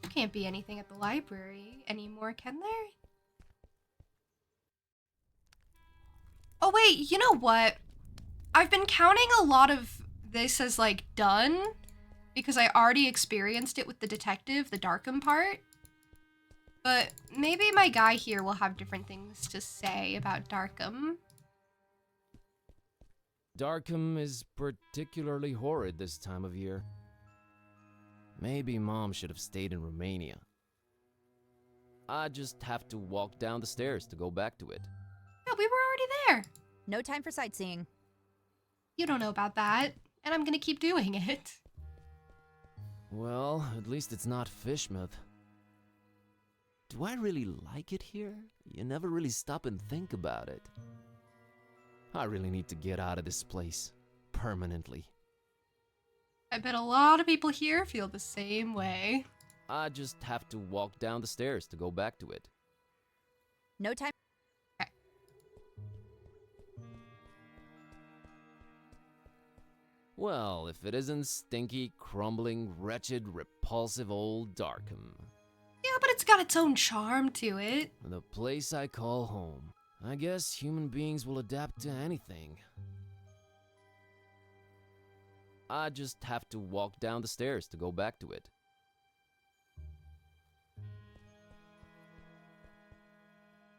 There can't be anything at the library anymore, can there? Oh wait, you know what? I've been counting a lot of this as like done because I already experienced it with the detective, the Darkham part. But maybe my guy here will have different things to say about Darkham. Darkham is particularly horrid this time of year. Maybe Mom should have stayed in Romania. I just have to walk down the stairs to go back to it. Yeah, we were already there. No time for sightseeing. You don't know about that, and I'm gonna keep doing it. Well, at least it's not Fishmouth. Do I really like it here? You never really stop and think about it. I really need to get out of this place. Permanently. I bet a lot of people here feel the same way. I just have to walk down the stairs to go back to it. No time. Well, if it isn't stinky, crumbling, wretched, repulsive old Darkham. Yeah, but it's got its own charm to it. The place I call home. I guess human beings will adapt to anything. I just have to walk down the stairs to go back to it.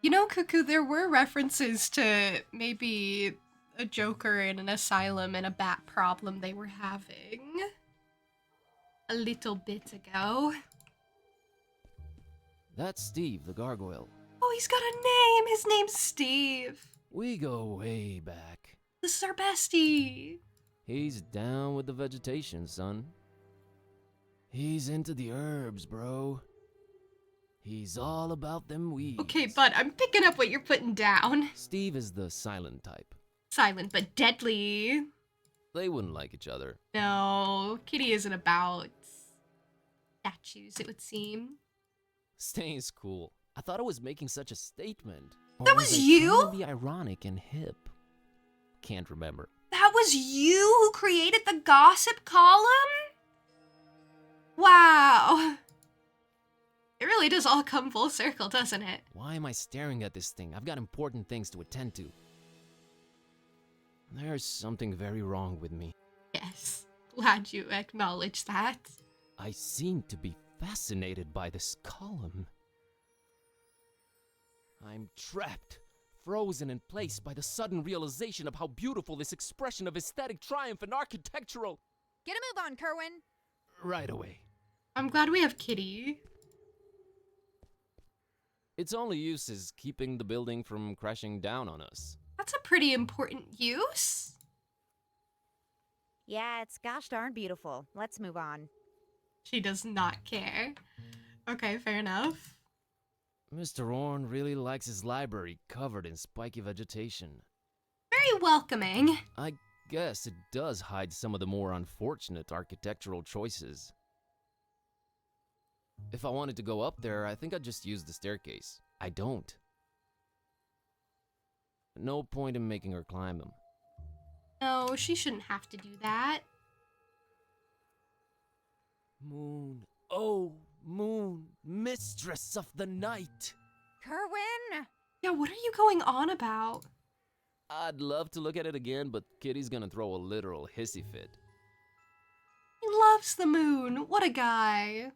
You know, Cuckoo, there were references to maybe a Joker in an asylum and a bat problem they were having a little bit ago. That's Steve, the gargoyle. Oh, he's got a name. His name's Steve. We go way back. This is our bestie. He's down with the vegetation, son. He's into the herbs, bro. He's all about them weeds. Okay, bud, I'm picking up what you're putting down. Steve is the silent type. Silent but deadly. They wouldn't like each other. No, Kitty isn't about statues, it would seem. Staying's cool. I thought I was making such a statement. That Or was I you? trying to be ironic and hip. Can't remember. That was you who created the gossip column? Wow. It really does all come full circle, doesn't it? Why am I staring at this thing? I've got important things to attend to. There's something very wrong with me. Yes, glad you acknowledge that. I seem to be fascinated by this column. I'm trapped, frozen in place by the sudden realization of how beautiful this expression of aesthetic triumph and architectural... Get a move on, Kerwin. Right away. I'm glad we have Kitty. Its only use is keeping the building from crashing down on us. That's a pretty important use. Yeah, it's gosh darn beautiful. Let's move on. She does not care. Okay, fair enough. Mr. Orn really likes his library covered in spiky vegetation. Very welcoming. I guess it does hide some of the more unfortunate architectural choices. If I wanted to go up there, I think I'd just use the staircase. I don't. No point in making her climb them. No, she shouldn't have to do that. Moon, oh, moon, mistress of the night. Kerwin! Yeah, what are you going on about? I'd love to look at it again, but Kitty's gonna throw a literal hissy fit. He loves the moon. What a guy.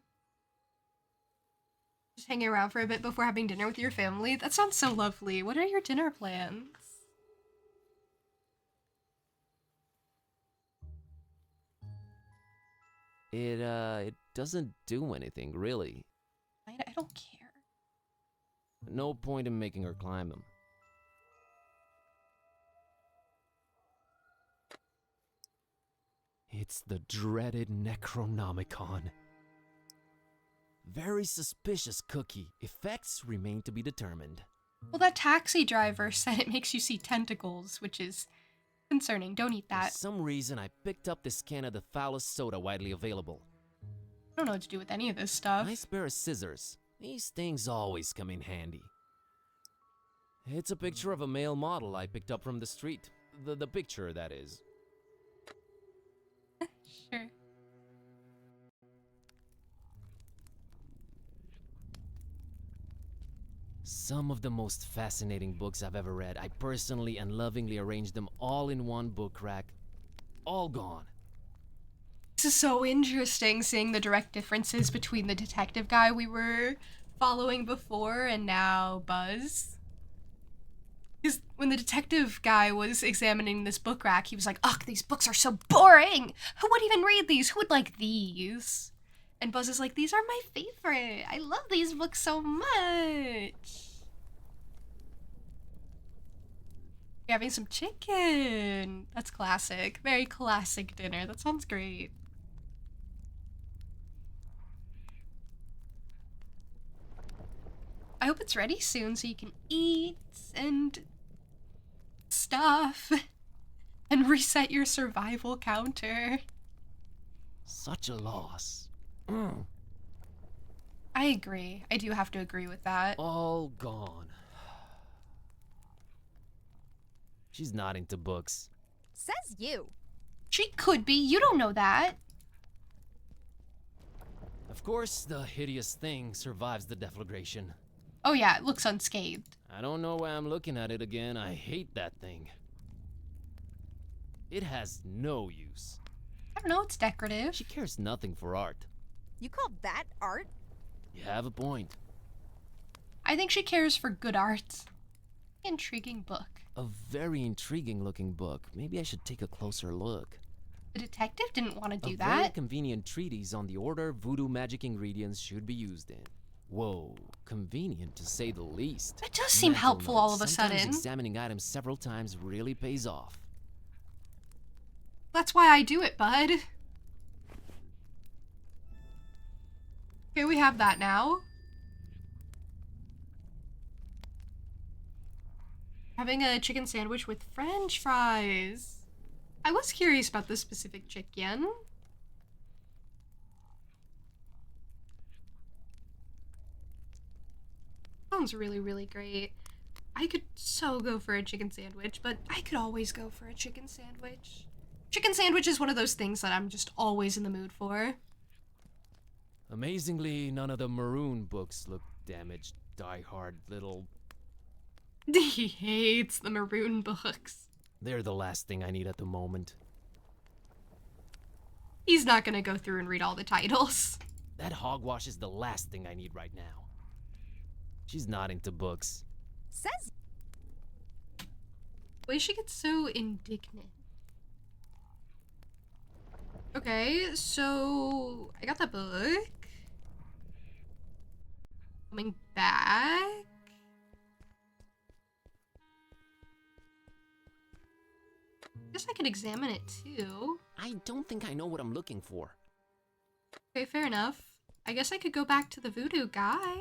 Just hanging around for a bit before having dinner with your family? That sounds so lovely. What are your dinner plans? It doesn't do anything, really. I don't care. No point in making her climb them. It's the dreaded Necronomicon. Very suspicious cookie. Effects remain to be determined. Well, that taxi driver said it makes you see tentacles, which is concerning. Don't eat For that. some reason, I picked up this can of the foulest soda widely available. I don't know what to do with any of this stuff. Nice pair of scissors. These things always come in handy. It's a picture of a male model I picked up from the street. The picture, that is. Sure. Some of the most fascinating books I've ever read. I personally and lovingly arranged them all in one book rack. All gone. This is so interesting, seeing the direct differences between the detective guy we were following before and now Buzz. Because when the detective guy was examining this book rack, he was like, ugh, these books are so boring! Who would even read these? Who would like these? And Buzz is like, these are my favorite. I love these books so much. You're having some chicken. That's classic. Very classic dinner. That sounds great. I hope it's ready soon so you can eat and stuff and reset your survival counter. Such a loss. I agree. I do have to agree with that. All gone. She's not into books. Says you. She could be. You don't know that. Of course, the hideous thing survives the deflagration. Oh yeah, it looks unscathed. I don't know why I'm looking at it again. I hate that thing. It has no use. I don't know, it's decorative. She cares nothing for art. You call that art? You have a point. I think she cares for good art. Intriguing book. A very intriguing looking book. Maybe I should take a closer look. The detective didn't want to do A very that. convenient treatise on the order voodoo magic ingredients should be used in. Whoa, convenient to say the least. It does seem Mental helpful all of a Sometimes sudden. examining items several times really pays off. That's why I do it, bud. Okay, we have that now. Having a chicken sandwich with French fries. I was curious about this specific chicken. Sounds really, really great. I could so go for a chicken sandwich, but I could always go for a chicken sandwich. Chicken sandwich is one of those things that I'm just always in the mood for. Amazingly, none of the maroon books look damaged, die-hard little... He hates the maroon books. They're the last thing I need at the moment. He's not gonna go through and read all the titles. That hogwash is the last thing I need right now. She's not into books. Says. Why she gets so indignant? Okay, so I got that book. Coming back. Guess I could examine it too. I don't think I know what I'm looking for. Okay, fair enough. I guess I could go back to the voodoo guy.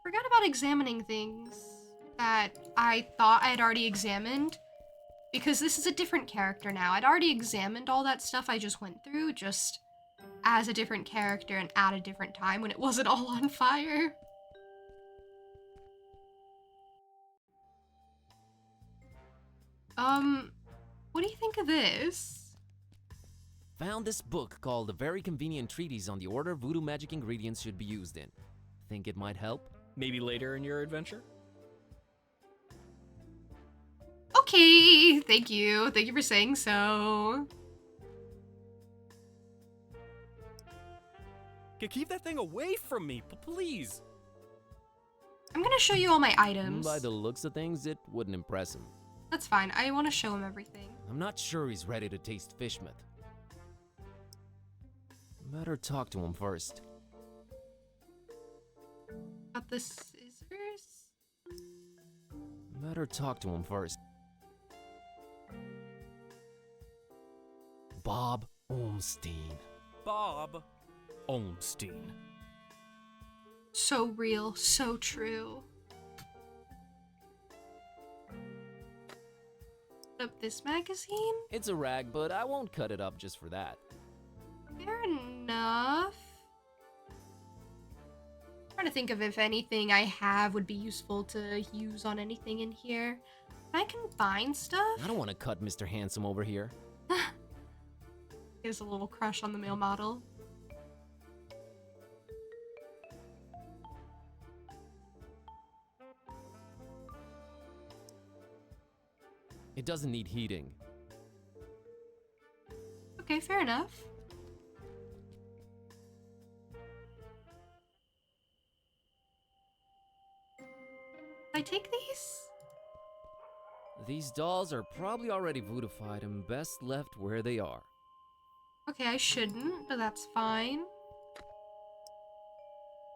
Forgot about examining things that I thought I had already examined, because this is a different character now. I'd already examined all that stuff I just went through, just as a different character and at a different time when it wasn't all on fire. What do you think of this? Found this book called A Very Convenient Treatise on the Order Voodoo Magic Ingredients Should Be Used In. Think it might help? Maybe later in your adventure? Okay, thank you. Thank you for saying so. Keep that thing away from me, please. I'm gonna show you all my items. By the looks of things, it wouldn't impress him. That's fine. I want to show him everything. I'm not sure he's ready to taste fishmouth. Better talk to him first. Got the scissors. Better talk to him first. Bob Olmstein. Bob Olmstein. So real, so true. Up this magazine? It's a rag, but I won't cut it up just for that. Fair enough. Trying to think of if anything I have would be useful to use on anything in here. Can I combine stuff? I don't want to cut Mr. Handsome over here. He has a little crush on the male model. It doesn't need heating. Okay, fair enough. I take these? These dolls are probably already voodoofied and best left where they are. Okay, I shouldn't, but that's fine.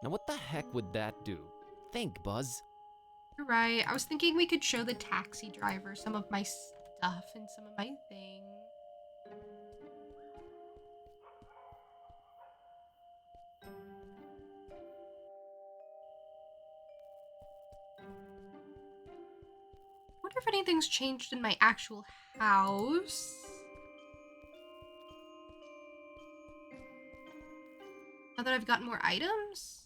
Now what the heck would that do? Think, Buzz. You're right. I was thinking we could show the taxi driver some of my stuff and some of my things. Wonder if anything's changed in my actual house. Now that I've gotten more items?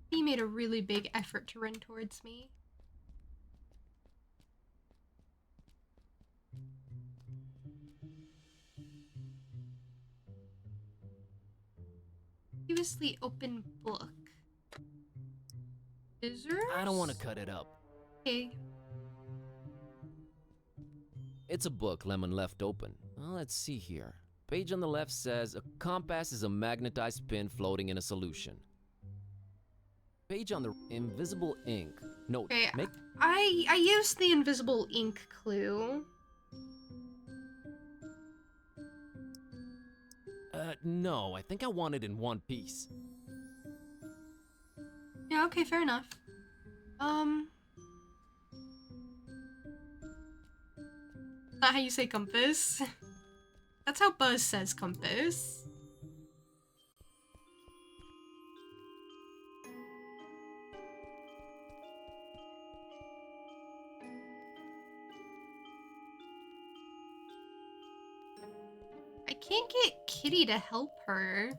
He made a really big effort to run towards me. Previously open book. Scissors? I don't want to cut it up. Okay. It's a book Lemon left open. Well, let's see here. Page on the left says a compass is a magnetized pin floating in a solution. Page on the invisible ink. Note, Okay, make I used the invisible ink clue. no, I think I want it in one piece. Yeah, okay, fair enough. Not how you say compass. That's how Buzz says compass. I can't get Kitty to help her.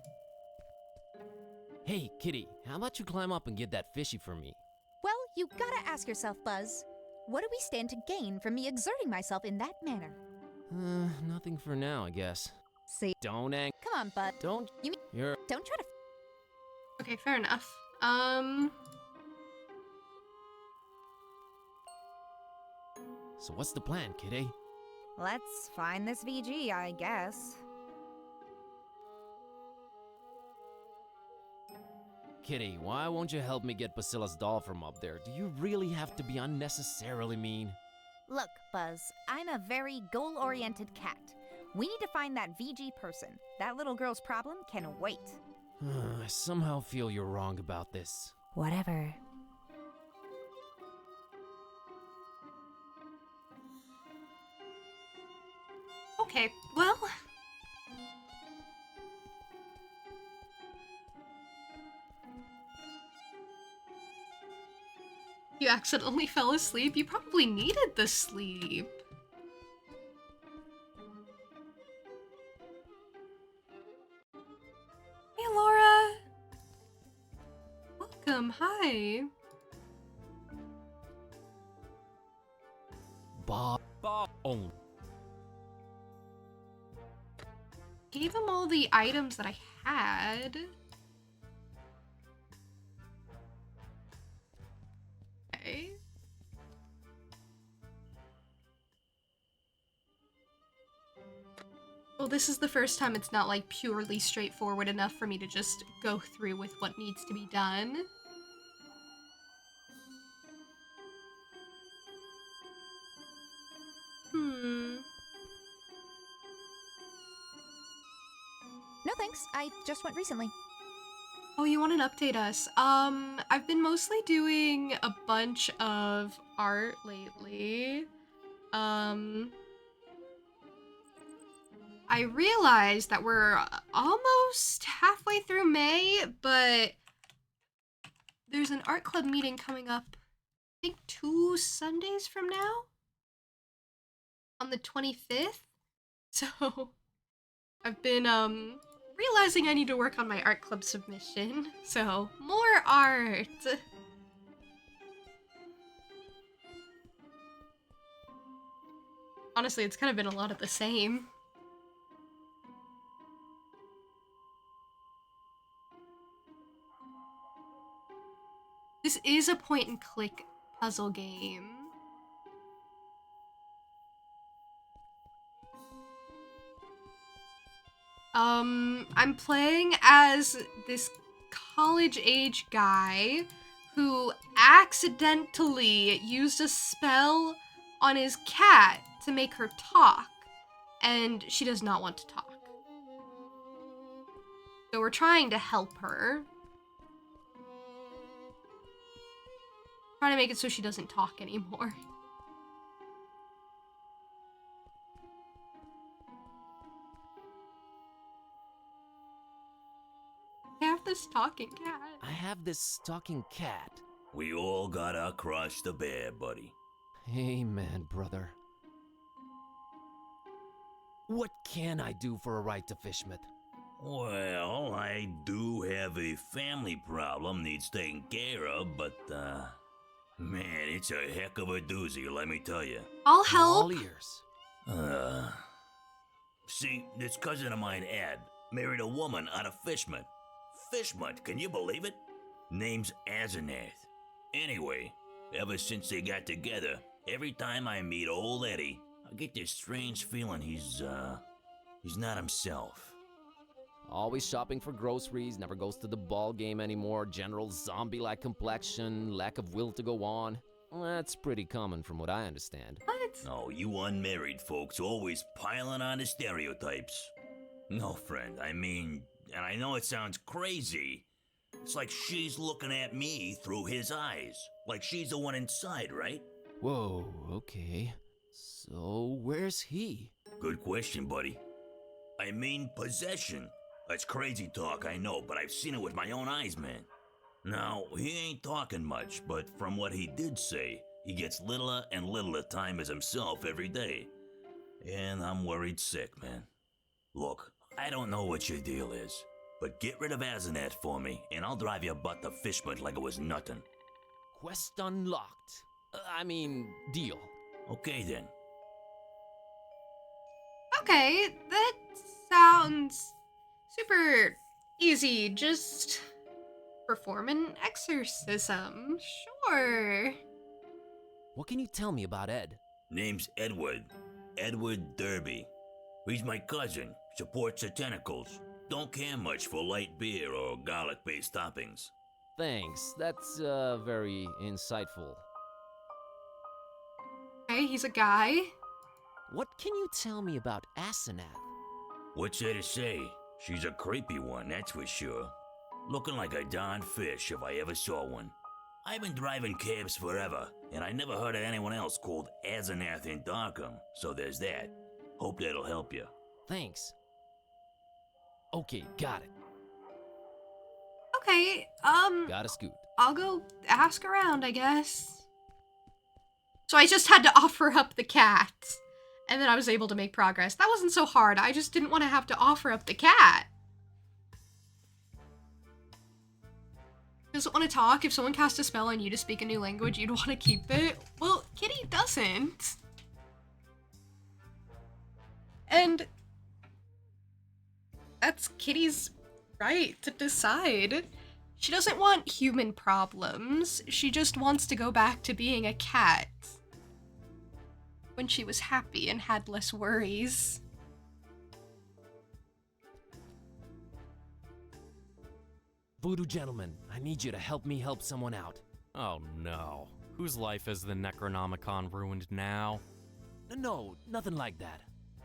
Hey, Kitty, how about you climb up and get that fishy for me? Well, you gotta ask yourself, Buzz. What do we stand to gain from me exerting myself in that manner? Nothing for now, I guess. See? Don't ang- Come on, Bud. Don't. You mean You're. don't try to. Okay, fair enough. So what's the plan, Kitty? Let's find this VG, I guess. Kitty, why won't you help me get Basila's doll from up there? Do you really have to be unnecessarily mean? Look, Buzz, I'm a very goal-oriented cat. We need to find that VG person. That little girl's problem can wait. I somehow feel you're wrong about this. Whatever. Okay, well. You accidentally fell asleep. You probably needed the sleep. Hey, Laura. Welcome. Hi. Bob. Oh. Gave him all the items that I had. Okay. Well, this is the first time it's not like purely straightforward enough for me to just go through with what needs to be done. No thanks, I just went recently. Oh, you want to update us? I've been mostly doing a bunch of art lately. I realized that we're almost halfway through May, but there's an art club meeting coming up, I think 2 Sundays from now? On the 25th? So, I've been, realizing I need to work on my art club submission. So, more art! Honestly, it's kind of been a lot of the same. This is a point-and-click puzzle game. I'm playing as this college-age guy who accidentally used a spell on his cat to make her talk, and she does not want to talk. So we're trying to help her. Trying to make it so she doesn't talk anymore. I have this talking cat. I have this talking cat. We all gotta crush the bear, buddy. Amen, brother. What can I do for a ride to Fishmouth? Well, I do have a family problem needs taken care of, but, man, it's a heck of a doozy, let me tell you. I'll help. All ears. See, this cousin of mine, Ed, married a woman out of Fishman. Fishmont, can you believe it? Name's Asenath. Anyway, ever since they got together, every time I meet old Eddie, I get this strange feeling he's not himself. Always shopping for groceries, never goes to the ball game anymore, general zombie-like complexion, lack of will to go on. That's pretty common from what I understand. What? No, you unmarried folks always piling on the stereotypes. No, friend, I mean, and I know it sounds crazy. It's like she's looking at me through his eyes. Like she's the one inside, right? Whoa, okay. So, where's he? Good question, buddy. I mean, possession. That's crazy talk, I know, but I've seen it with my own eyes, man. Now, he ain't talking much, but from what he did say, he gets littler and littler time as himself every day. And I'm worried sick, man. Look, I don't know what your deal is, but get rid of Asenath for me, and I'll drive your butt to Fishmont like it was nothing. Quest unlocked. Deal. Okay then. Okay, that sounds super easy. Just perform an exorcism. Sure. What can you tell me about Ed? Name's Edward. Edward Derby. He's my cousin. Supports the tentacles. Don't care much for light beer or garlic-based toppings. Thanks, that's very insightful. Okay, he's a guy. What can you tell me about Asenath? What's there to say? She's a creepy one, that's for sure. Looking like a darn fish if I ever saw one. I've been driving cabs forever, and I never heard of anyone else called Asenath in Darkham, so there's that. Hope that'll help you. Thanks. Okay, got it. Okay, Gotta scoot. I'll go ask around, I guess. So I just had to offer up the cat, and then I was able to make progress. That wasn't so hard. I just didn't want to have to offer up the cat. Doesn't want to talk. If someone cast a spell on you to speak a new language, you'd want to keep it. Well, Kitty doesn't. And that's Kitty's right to decide. She doesn't want human problems. She just wants to go back to being a cat. When she was happy and had less worries. Voodoo gentleman, I need you to help me help someone out. Oh no. Whose life is the Necronomicon ruined now? No, nothing like that.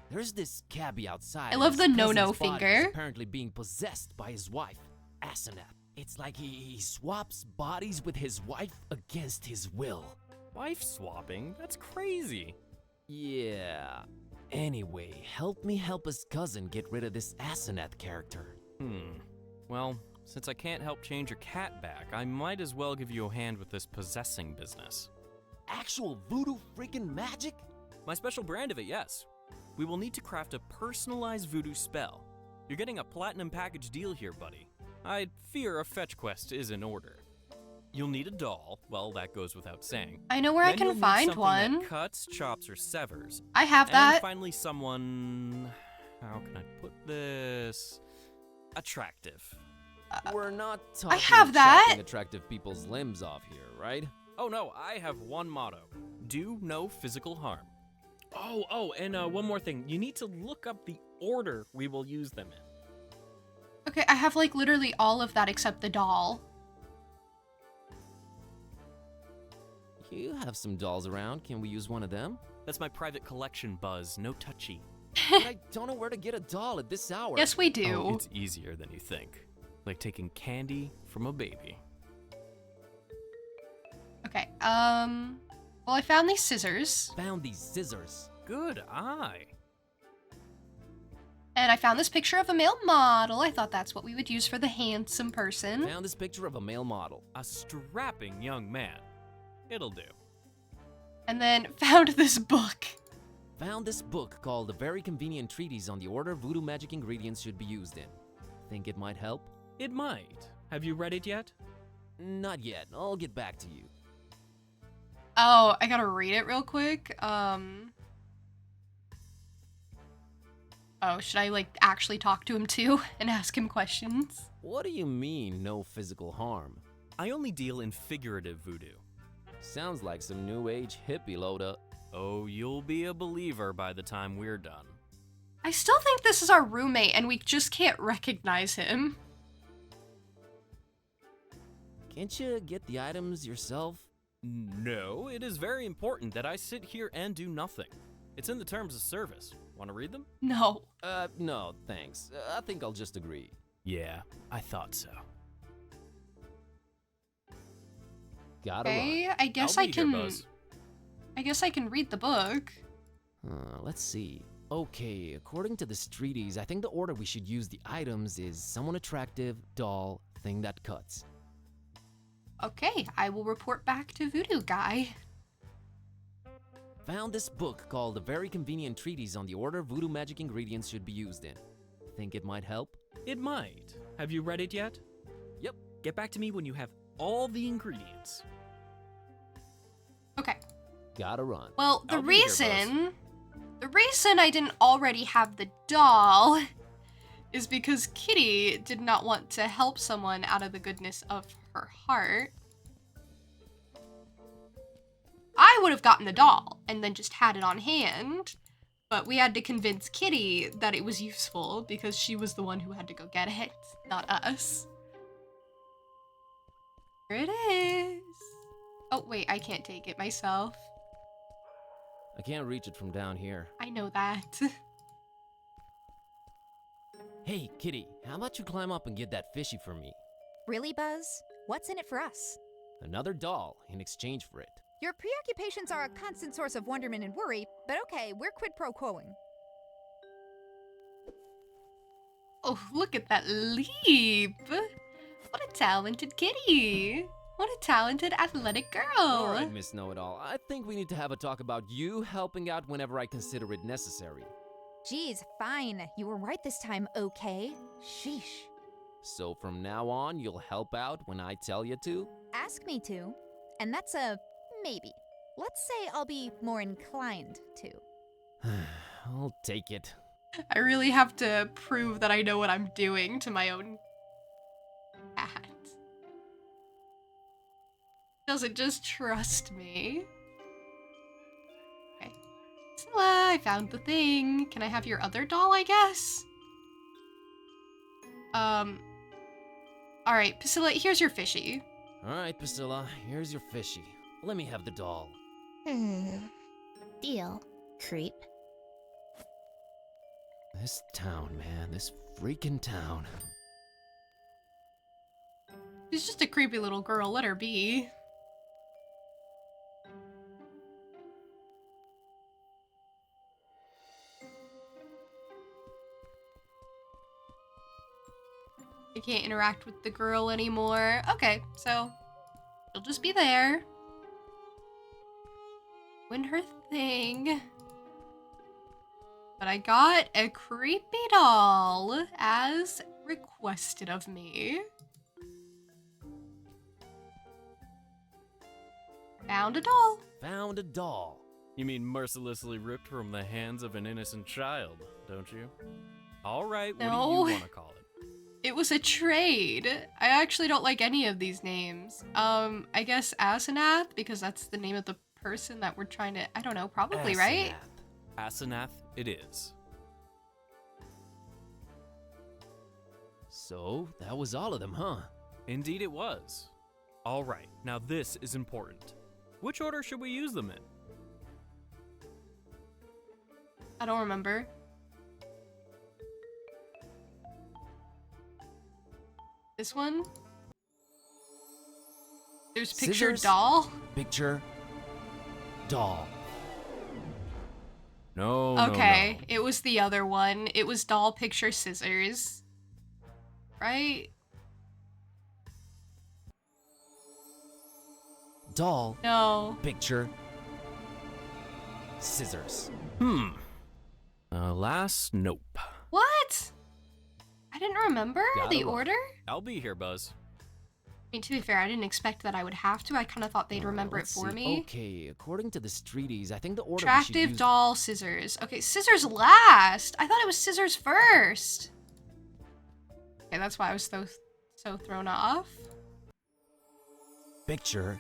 There's this cabbie outside. I love the and his no-no cousin's body finger. is apparently being possessed by his wife, Asenath. It's like he swaps bodies with his wife against his will. Wife swapping? That's crazy. Yeah. Anyway, help me help his cousin get rid of this Asenath character. Well, since I can't help change your cat back, I might as well give you a hand with this possessing business. Actual voodoo freaking magic? My special brand of it, yes. We will need to craft a personalized voodoo spell. You're getting a platinum package deal here, buddy. I fear a fetch quest is in order. You'll need a doll. Well, that goes without saying. I know where Then I can you'll need find something one. that cuts, chops, or severs. I have And that. finally someone... How can I put this? Attractive. We're not talking have that. chopping attractive people's limbs off here, right? Oh no, I have one motto. Do no physical harm. And one more thing. You need to look up the order we will use them in. Okay, I have like literally all of that except the doll. You have some dolls around. Can we use one of them? That's my private collection, Buzz. No touchy. But I don't know where to get a doll at this hour. Yes, we do. Oh, it's easier than you think. Like taking candy from a baby. Okay, well, I found these scissors. Found these scissors. Good eye. And I found this picture of a male model. I thought that's what we would use for the handsome person. Found this picture of a male model. A strapping young man. It'll do. And then found this book. Found this book called A Very Convenient Treatise on the Order Voodoo Magic Ingredients Should Be Used In. Think it might help? It might. Have you read it yet? Not yet. I'll get back to you. Oh, I gotta read it real quick. Oh, should I, like, actually talk to him too and ask him questions? What do you mean, no physical harm? I only deal in figurative voodoo. Sounds like some new age hippie load up. Oh, you'll be a believer by the time we're done. I still think this is our roommate and we just can't recognize him. Can't you get the items yourself? No, it is very important that I sit here and do nothing. It's in the terms of service. Want to read them? No. No, thanks. I think I'll just agree. Yeah, I thought so. Gotta Okay, run. I guess I'll I be here, can. Buzz. I guess I can read the book. Let's see. Okay, according to this treatise, I think the order we should use the items is someone attractive, doll, thing that cuts. Okay, I will report back to Voodoo Guy. Found this book called A Very Convenient Treatise on the Order Voodoo Magic Ingredients Should Be Used In. Think it might help? It might. Have you read it yet? Yep. Get back to me when you have all the ingredients. Okay. Gotta run. Well, I'll be here, Buzz. the reason I didn't already have the doll is because Kitty did not want to help someone out of the goodness of her heart. I would have gotten the doll and then just had it on hand, but we had to convince Kitty that it was useful because she was the one who had to go get it, not us. Here it is. Oh, wait, I can't take it myself. I can't reach it from down here. I know that. Hey, Kitty, how about you climb up and get that fishy for me? Really, Buzz? What's in it for us? Another doll in exchange for it. Your preoccupations are a constant source of wonderment and worry, but okay, we're quid pro quoing. Oh, look at that leap. What a talented kitty. What a talented athletic girl. All right, Miss Know-It-All. I think we need to have a talk about you helping out whenever I consider it necessary. Geez, fine. You were right this time, okay? Sheesh. So from now on, you'll help out when I tell you to? Ask me to, and that's a maybe. Let's say I'll be more inclined to. I'll take it. I really have to prove that I know what I'm doing to my own cat. Doesn't just trust me. Okay. Priscilla, I found the thing. Can I have your other doll, I guess? Alright, Priscilla, here's your fishy. All right, Priscilla, here's your fishy. Let me have the doll. Deal, creep. This town, man, this freaking town. She's just a creepy little girl, let her be. I can't interact with the girl anymore. Okay, so she'll just be there. Doing her thing. But I got a creepy doll as requested of me. Found a doll. Found a doll. You mean mercilessly ripped from the hands of an innocent child, don't you? All right, what No. do you want to call it? It was a trade. I actually don't like any of these names. I guess Asenath, because that's the name of the person that we're trying to, I don't know, probably, right? Asenath it is. So, that was all of them, huh? Indeed it was. All right, now this is important. Which order should we use them in? I don't remember. This one? There's picture Scissors? doll? Picture doll. No, Okay, no. it was the other one. It was doll picture scissors. Right? Doll. No. Picture scissors. Alas, nope. What? I didn't remember Gotta the run. order? I'll be here, Buzz. mean, to be fair, I didn't expect that I would have to. I kind of thought they'd remember it Let's for see. me. Okay, according to this treatise, I think the order we should Attractive use... doll, scissors. Okay, scissors last. I thought it was scissors first. Okay, that's why I was so thrown off. Picture,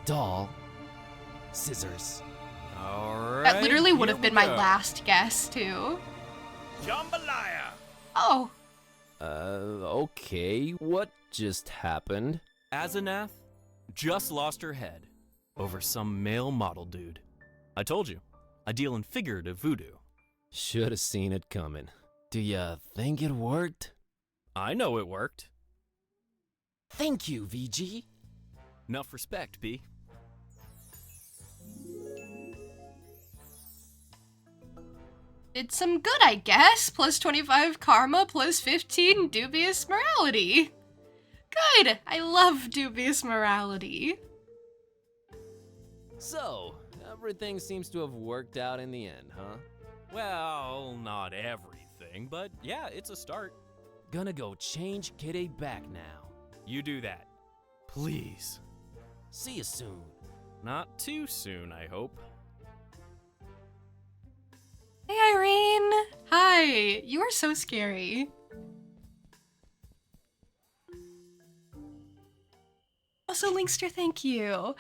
doll, scissors. Alright. That literally would here have been we my go. last guess, too. Jambalaya! Oh. Okay, what just happened? Asenath just lost her head over some male model dude. I told you, I deal in figurative voodoo. Should've seen it coming. Do ya think it worked? I know it worked. Thank you, VG. Enough respect, B. Did some good, I guess. Plus 25 karma, plus 15 dubious morality. Good! I love dubious morality. So, everything seems to have worked out in the end, huh? Well, not everything, but yeah, it's a start. Gonna go change Kitty back now. You do that. Please. See you soon. Not too soon, I hope. Hey, Irene! Hi! You are so scary. Also, Linkster, thank you.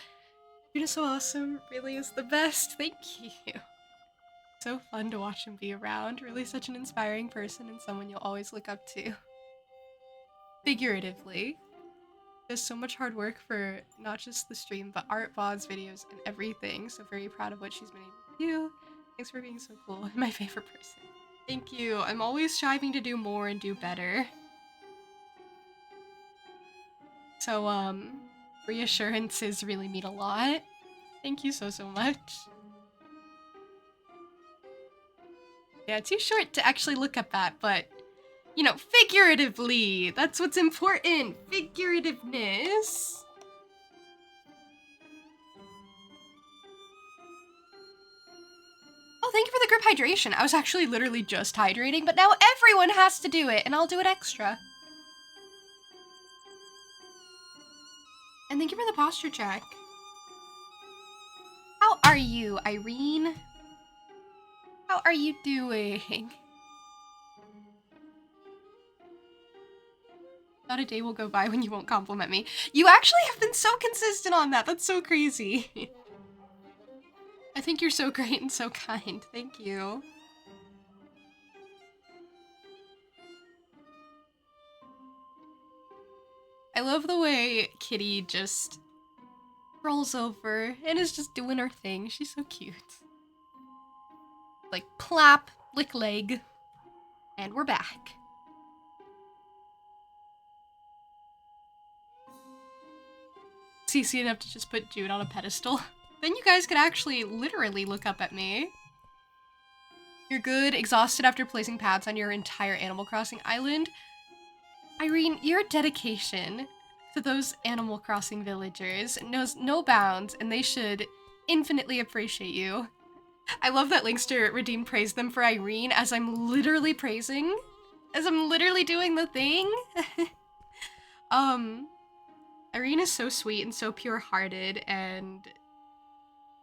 You're just so awesome. Really is the best. Thank you. So fun to watch him be around. Really such an inspiring person and someone you'll always look up to. Figuratively. Does so much hard work for not just the stream, but art, VODs, videos, and everything. So very proud of what she's been able to do. Thanks for being so cool. My favorite person. Thank you. I'm always striving to do more and do better. So, reassurances really mean a lot. Thank you so much. Yeah, too short to actually look up that, but, you know, figuratively, that's what's important. Figurativeness. Oh, thank you for the group hydration. I was actually literally just hydrating, but now everyone has to do it, and I'll do it extra. And thank you for the posture check. How are you, Irene? How are you doing? Not a day will go by when you won't compliment me. You actually have been so consistent on that. That's so crazy. I think you're so great and so kind. Thank you. I love the way Kitty just rolls over and is just doing her thing. She's so cute. Like, plap, lick leg, and we're back. CC enough to just put Jude on a pedestal. Then you guys could actually literally look up at me. You're good, exhausted after placing pads on your entire Animal Crossing island. Irene, your dedication to those Animal Crossing villagers knows no bounds, and they should infinitely appreciate you. I love that Linkster Redeem praised them for Irene as I'm literally praising. As I'm literally doing the thing. Irene is so sweet and so pure-hearted and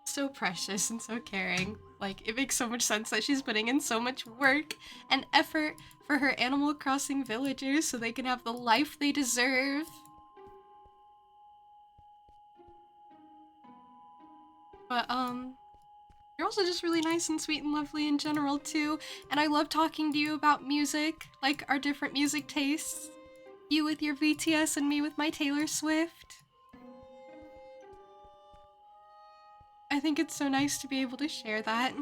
so precious and so caring. Like, it makes so much sense that she's putting in so much work and effort for her Animal Crossing villagers so they can have the life they deserve. But, you're also just really nice and sweet and lovely in general, too. And I love talking to you about music, like our different music tastes. You with your BTS and me with my Taylor Swift. I think it's so nice to be able to share that.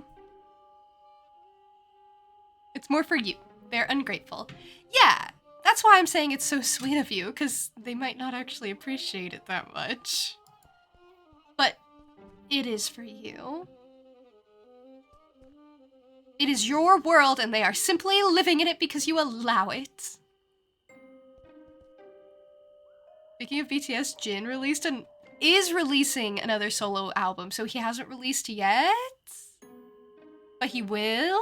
It's more for you. They're ungrateful. Yeah, that's why I'm saying it's so sweet of you, because they might not actually appreciate it that much. But it is for you. It is your world, and they are simply living in it because you allow it. Speaking of BTS, Jin is releasing another solo album, so he hasn't released yet, but he will.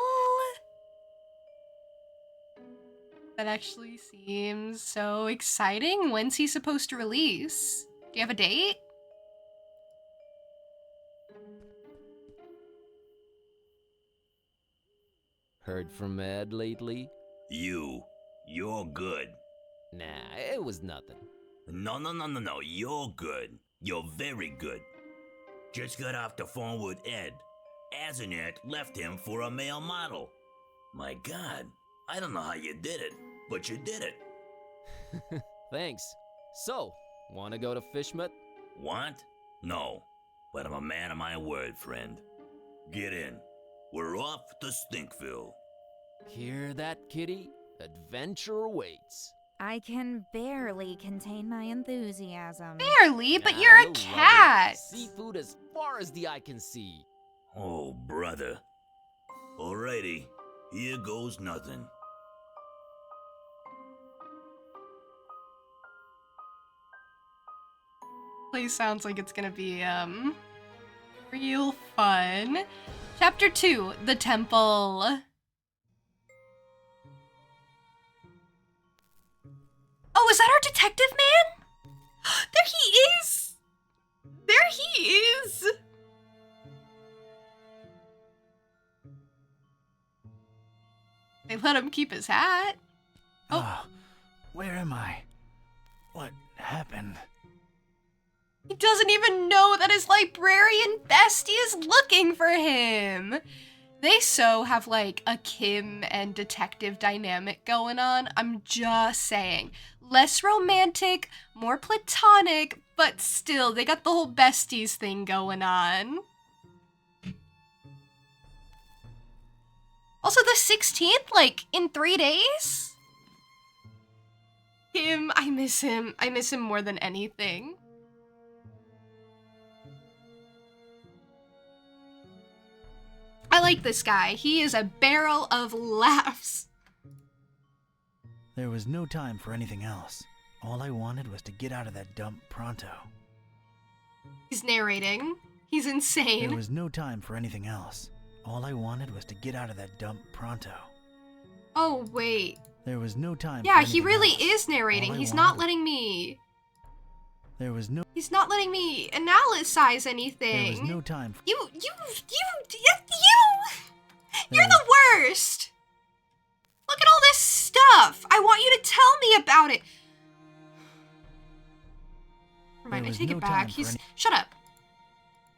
That actually seems so exciting. When's he supposed to release? Do you have a date? Heard from Ed lately? You're good. Nah, it was nothing. No, you're good. You're very good. Just got off the phone with Ed. Azanet left him for a male model. My God, I don't know how you did it, but you did it. Thanks. So, wanna go to Fishmut? Want? No, but I'm a man of my word, friend. Get in. We're off to Stinkville. Hear that, kitty? Adventure awaits. I can barely contain my enthusiasm. Barely, but Nah, you're a you'll love it. cat. Seafood as far as the eye can see. Oh, brother. Alrighty, here goes nothing. Place sounds like it's gonna be real fun. Chapter 2, The Temple. Oh, is that our detective man? There he is! There he is! They let him keep his hat. Oh, where am I? What happened? He doesn't even know that his librarian bestie is looking for him. They so have like a Kim and detective dynamic going on. I'm just saying. Less romantic, more platonic, but still, they got the whole besties thing going on. Also, the 16th, like, in 3 days? Him, I miss him. I miss him more than anything. I like this guy. He is a barrel of laughs. There was no time for anything else. All I wanted was to get out of that dump pronto. He's narrating. He's insane. There was no time for anything else. All I wanted was to get out of that dump pronto. Oh, wait. There was no time Yeah, for he anything really else. is narrating. All I He's wanted not was- letting me... There was no... He's not letting me analyze anything. There was no time for... You! There You're the worst! Look at all this stuff! I want you to tell me about it! Never mind, I was take no it time back. for He's... any- Shut up.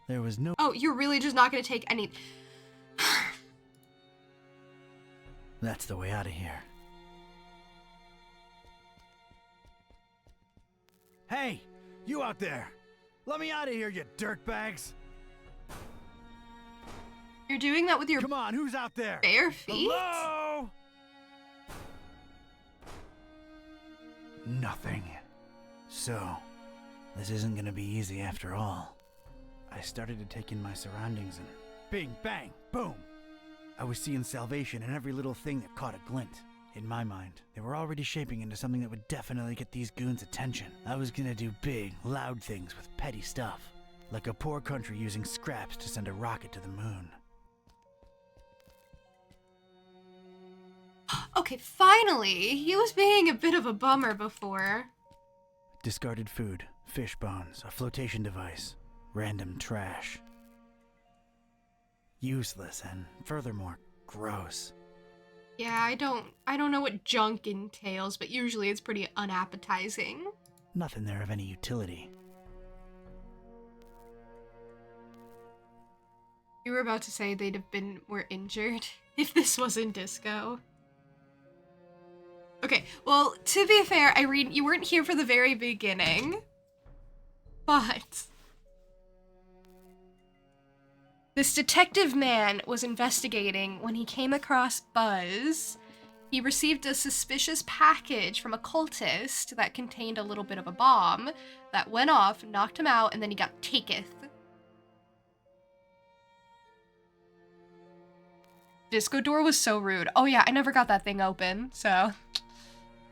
There was no... Oh, you're really just not gonna take any... That's the way out of here. Hey! You out there! Let me out of here, you dirtbags! You're doing that with your Come on, who's out there? bare feet? Hello? Nothing. So, this isn't gonna be easy after all. I started to take in my surroundings and bing, bang, boom! I was seeing salvation in every little thing that caught a glint. In my mind, they were already shaping into something that would definitely get these goons' attention. I was gonna do big, loud things with petty stuff. Like a poor country using scraps to send a rocket to the moon. Okay, finally! He was being a bit of a bummer before. Discarded food, fish bones, a flotation device, random trash. Useless and, furthermore, gross. Yeah, I don't know what junk entails, but usually it's pretty unappetizing. Nothing there of any utility. You were about to say they'd have been more injured if this wasn't disco. Okay, well, to be fair, Irene, you weren't here for the very beginning. But this detective man was investigating when he came across Buzz. He received a suspicious package from a cultist that contained a little bit of a bomb that went off, knocked him out, and then he got taketh. Disco door was so rude. Oh yeah, I never got that thing open, so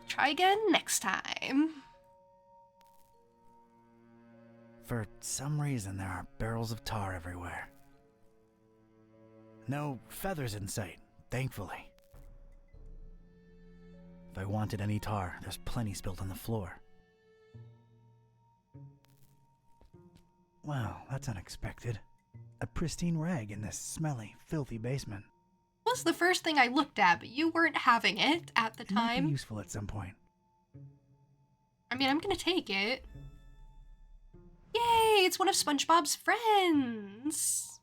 try again next time. For some reason, there are barrels of tar everywhere. No feathers in sight, thankfully. If I wanted any tar, there's plenty spilled on the floor. Wow, that's unexpected. A pristine rag in this smelly, filthy basement. Was the first thing I looked at, but you weren't having it at the Might be time. useful at some point. I mean, I'm gonna take it. Yay, it's one of SpongeBob's friends.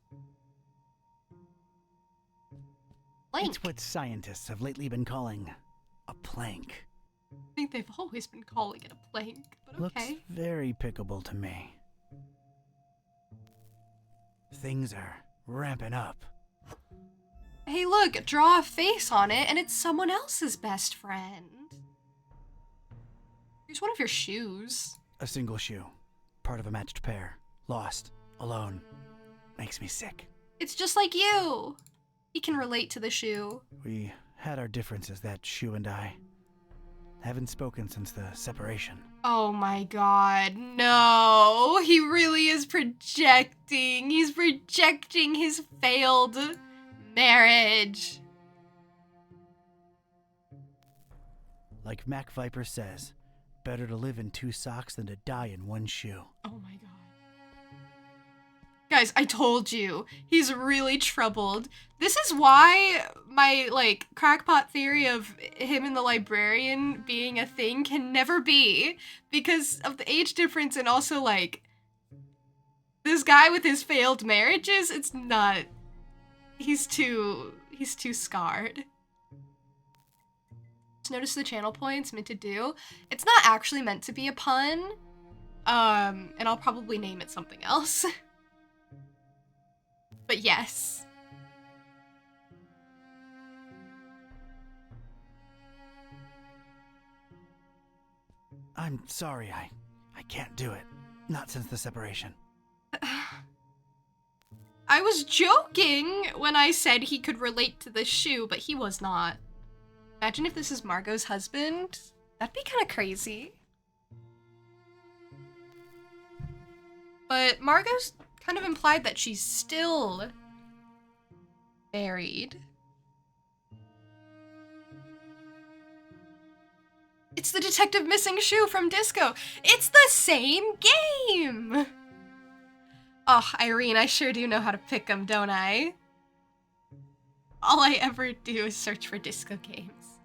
Plank. It's what scientists have lately been calling a plank. I think they've always been calling it a plank, but Looks okay. very pickable to me. Things are ramping up. Hey, look, draw a face on it, and it's someone else's best friend. Here's one of your shoes. A single shoe. Part of a matched pair. Lost. Alone. Makes me sick. It's just like you. He can relate to the shoe. We had our differences, that shoe and I. Haven't spoken since the separation. Oh my god, no. He really is projecting. He's projecting his failed marriage. Like Mac Viper says, better to live in 2 socks than to die in 1 shoe. Oh my god. Guys, I told you. He's really troubled. This is why my, crackpot theory of him and the librarian being a thing can never be. Because of the age difference and also, this guy with his failed marriages, it's not... He's too scarred. Just notice the channel points meant to do. It's not actually meant to be a pun. And I'll probably name it something else. But yes. I'm sorry, I can't do it. Not since the separation. I was joking when I said he could relate to the shoe, but he was not. Imagine if this is Margot's husband. That'd be kind of crazy. But Margot's kind of implied that she's still married. It's the detective missing shoe from Disco. It's the same game! Oh, Irene, I sure do know how to pick 'em, don't I? All I ever do is search for disco games.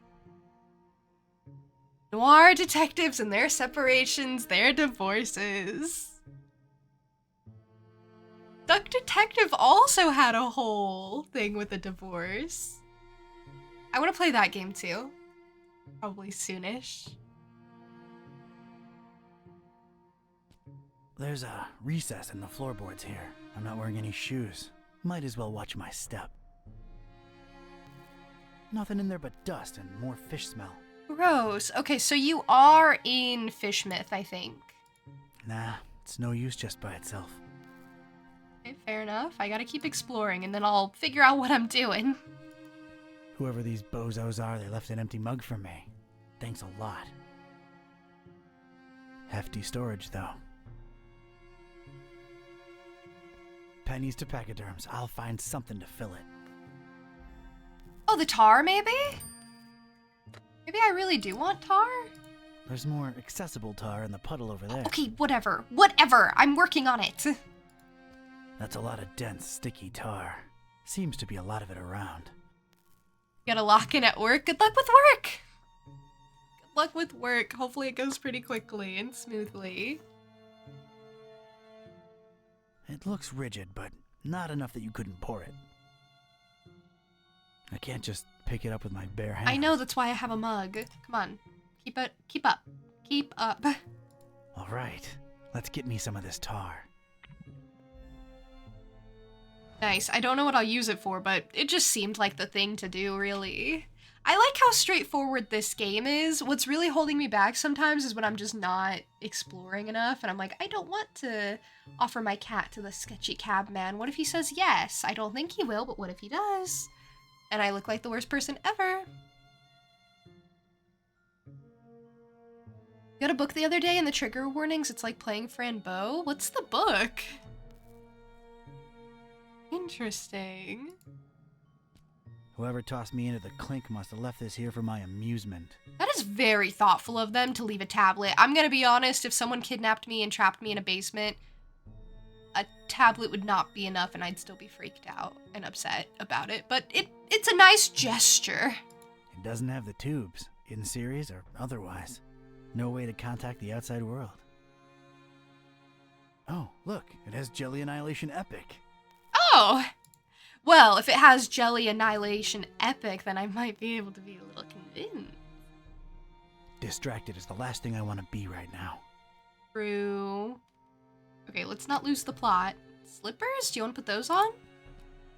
Noir detectives and their separations, their divorces. Duck Detective also had a whole thing with a divorce. I want to play that game too. Probably soonish. There's a recess in the floorboards here. I'm not wearing any shoes. Might as well watch my step. Nothing in there but dust and more fish smell. Gross. Okay, so you are in Fishmouth, I think. Nah, it's no use just by itself. Okay, fair enough. I gotta keep exploring and then I'll figure out what I'm doing. Whoever these bozos are, they left an empty mug for me. Thanks a lot. Hefty storage, though. Pennies to pachyderms. I'll find something to fill it. Oh, the tar, maybe? Maybe I really do want tar? There's more accessible tar in the puddle over there. Okay, whatever. Whatever. I'm working on it. That's a lot of dense, sticky tar. Seems to be a lot of it around. Gotta lock in at work. Good luck with work! Good luck with work. Hopefully it goes pretty quickly and smoothly. It looks rigid, but not enough that you couldn't pour it. I can't just pick it up with my bare hands. I know, that's why I have a mug. Come on. Keep up. Keep up. All right. Let's get me some of this tar. Nice. I don't know what I'll use it for, but it just seemed like the thing to do, really. I like how straightforward this game is. What's really holding me back sometimes is when I'm just not exploring enough, and I'm like, I don't want to offer my cat to the sketchy cab man. What if he says yes? I don't think he will, but what if he does? And I look like the worst person ever. Got a book the other day, and the trigger warnings, it's like playing Fran Bow. What's the book? Interesting. Whoever tossed me into the clink must have left this here for my amusement. That is very thoughtful of them to leave a tablet. I'm gonna be honest, if someone kidnapped me and trapped me in a basement, a tablet would not be enough and I'd still be freaked out and upset about it. But it's a nice gesture. It doesn't have the tubes, in series or otherwise. No way to contact the outside world. Oh, look, it has Jelly Annihilation Epic. Oh! Well, if it has Jelly Annihilation Epic, then I might be able to be a little convinced. Distracted is the last thing I want to be right now. True. Okay, let's not lose the plot. Slippers? Do you want to put those on?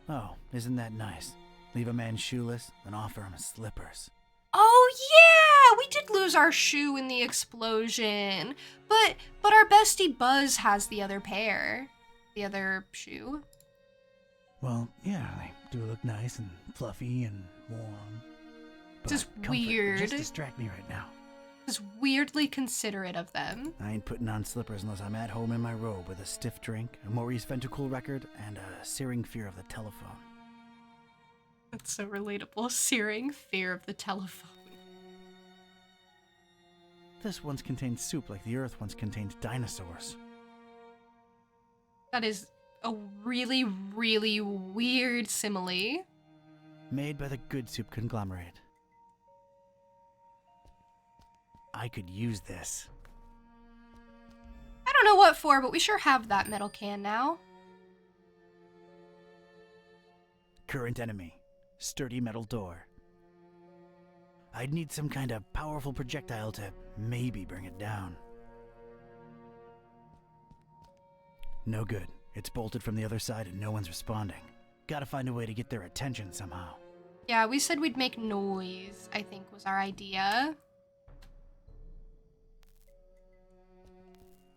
Oh, isn't that nice? Leave a man shoeless, then offer him slippers. Oh yeah! We did lose our shoe in the explosion. But our bestie Buzz has the other pair. The other shoe. Well, yeah, they do look nice and fluffy and warm. This is But comfort would weird. just distract me right now. This is weirdly considerate of them. I ain't putting on slippers unless I'm at home in my robe with a stiff drink, a Maurice Ventricle record, and a searing fear of the telephone. That's so relatable. Searing fear of the telephone. This once contained soup like the Earth once contained dinosaurs. That is a really, really weird simile. Made by the Good Soup conglomerate. I could use this. I don't know what for, but we sure have that metal can now. Current enemy. Sturdy metal door. I'd need some kind of powerful projectile to maybe bring it down. No good. It's bolted from the other side and no one's responding. Gotta find a way to get their attention somehow. Yeah, we said we'd make noise, I think was our idea.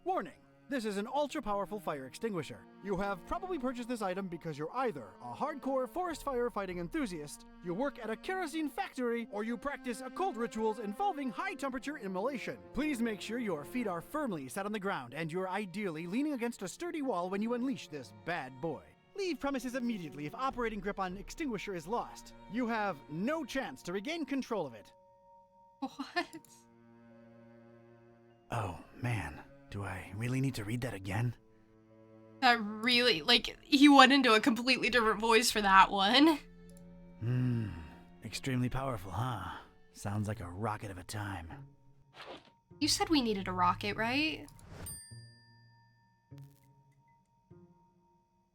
Warning! This is an ultra-powerful fire extinguisher. You have probably purchased this item because you're either a hardcore forest firefighting enthusiast, you work at a kerosene factory, or you practice occult rituals involving high-temperature immolation. Please make sure your feet are firmly set on the ground and you're ideally leaning against a sturdy wall when you unleash this bad boy. Leave premises immediately if operating grip on extinguisher is lost. You have no chance to regain control of it. What? Oh, man. Do I really need to read that again? That really, like, he went into a completely different voice for that one. Extremely powerful, huh? Sounds like a rocket of a time. You said we needed a rocket, right?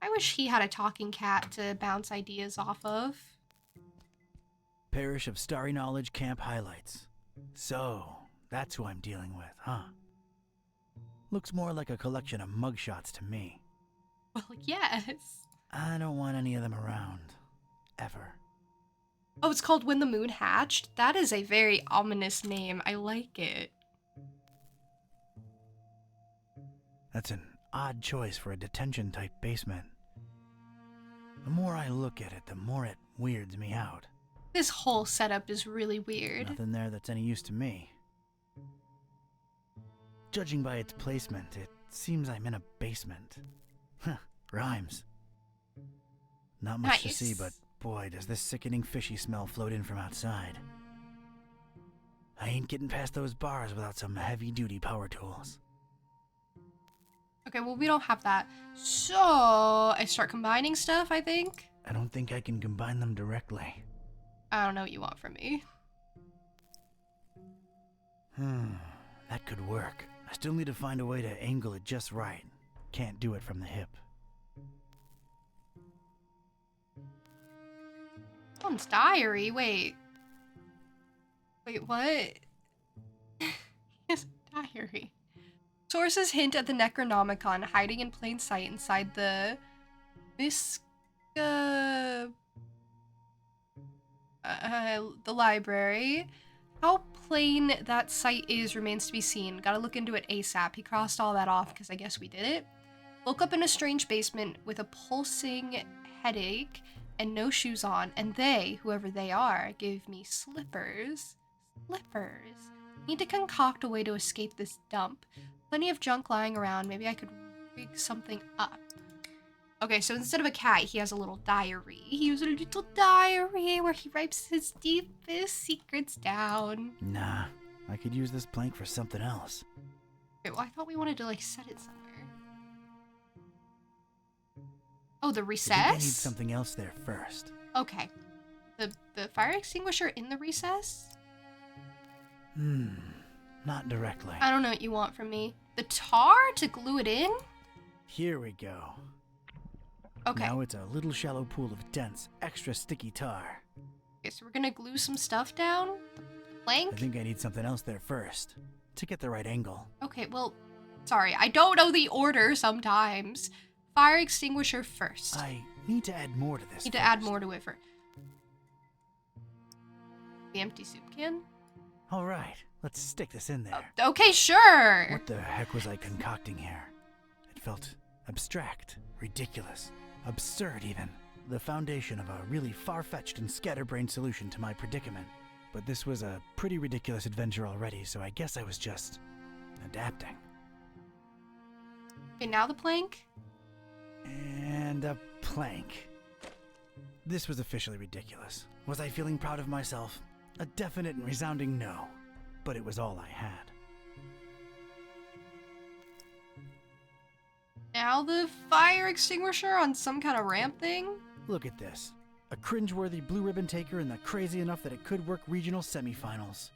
I wish he had a talking cat to bounce ideas off of. Parish of Starry Knowledge Camp Highlights. So, that's who I'm dealing with, huh? Looks more like a collection of mugshots to me. Well, yes. I don't want any of them around. Ever. Oh, it's called When the Moon Hatched? That is a very ominous name. I like it. That's an odd choice for a detention-type basement. The more I look at it, the more it weirds me out. This whole setup is really weird. Nothing there that's any use to me. Judging by its placement, it seems I'm in a basement. Huh, rhymes. Not much to see, but boy, does this sickening fishy smell float in from outside. I ain't getting past those bars without some heavy-duty power tools. Okay, well, we don't have that. So, I start combining stuff, I think? I don't think I can combine them directly. I don't know what you want from me. That could work. I still need to find a way to angle it just right. Can't do it from the hip. Someone's diary? Wait, what? His diary. Sources hint at the Necronomicon hiding in plain sight inside the the library. How plain that site is remains to be seen. Gotta look into it ASAP. He crossed all that off because I guess we did it. Woke up in a strange basement with a pulsing headache and no shoes on, and they, whoever they are, gave me slippers. Slippers. Need to concoct a way to escape this dump. Plenty of junk lying around. Maybe I could rig something up. Okay, so instead of a cat, he has a little diary. He has a little diary where he writes his deepest secrets down. Nah, I could use this plank for something else. Okay, well, I thought we wanted to, like, set it somewhere. Oh, the I recess? think I need something else there first. Okay. The fire extinguisher in the recess? Not directly. I don't know what you want from me. The tar to glue it in? Here we go. Okay. Now it's a little shallow pool of dense, extra sticky tar. Okay, so we're gonna glue some stuff down? The plank? I think I need something else there first, to get the right angle. Okay, well, sorry, I don't know the order sometimes. Fire extinguisher first. I need to add more to this. Need to add more to it first. The empty soup can? All right, let's stick this in there. Okay, sure. What the heck was I concocting here? It felt abstract, ridiculous, absurd even. The foundation of a really far-fetched and scatterbrained solution to my predicament. But this was a pretty ridiculous adventure already, so I guess I was just adapting. Okay, now the plank. And a plank. This was officially ridiculous. Was I feeling proud of myself? A definite and resounding no. But it was all I had. Now the fire extinguisher on some kind of ramp thing? Look at this. A cringeworthy blue ribbon taker in the crazy enough that it could work regional semifinals.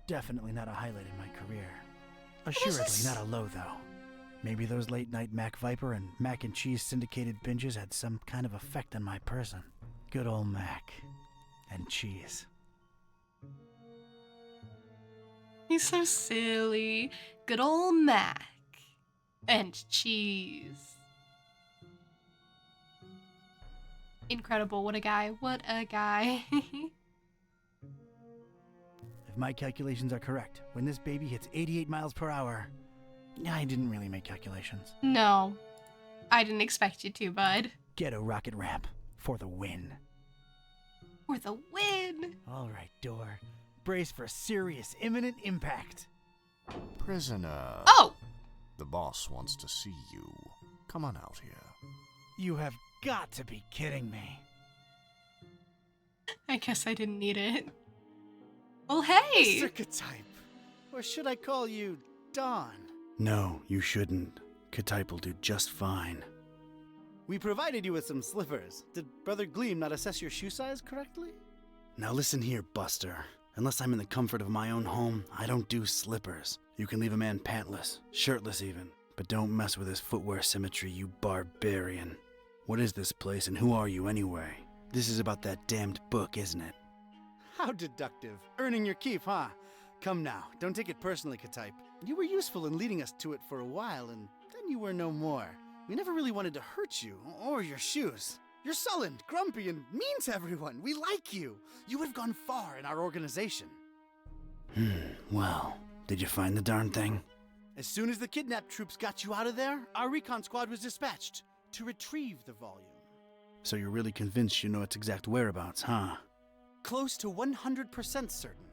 Definitely not a highlight in my career. Assuredly not a low, though. Maybe those late night Mac Viper and mac and cheese syndicated binges had some kind of effect on my person. Good old Mac. And cheese. He's so silly. Good old Mac. And cheese. Incredible. What a guy. What a guy. If my calculations are correct, when this baby hits 88 miles per hour... I didn't really make calculations. No. I didn't expect you to, bud. Ghetto rocket ramp. For the win. For the win. All right, Door. Brace for serious, imminent impact. Prisoner. Oh! The boss wants to see you. Come on out here. You have got to be kidding me. I guess I didn't need it. Well, hey! Mr. Type. Or should I call you Don? No, you shouldn't. Ktype will do just fine. We provided you with some slippers. Did Brother Gleam not assess your shoe size correctly? Now listen here, Buster. Unless I'm in the comfort of my own home, I don't do slippers. You can leave a man pantless, shirtless even, but don't mess with his footwear symmetry, you barbarian. What is this place and who are you anyway? This is about that damned book, isn't it? How deductive. Earning your keep, huh? Come now, don't take it personally, Ktype. You were useful in leading us to it for a while, and then you were no more. We never really wanted to hurt you, or your shoes. You're sullen, grumpy, and mean to everyone. We like you. You would have gone far in our organization. Well, did you find the darn thing? As soon as the kidnapped troops got you out of there, our recon squad was dispatched to retrieve the volume. So you're really convinced you know its exact whereabouts, huh? Close to 100% certain.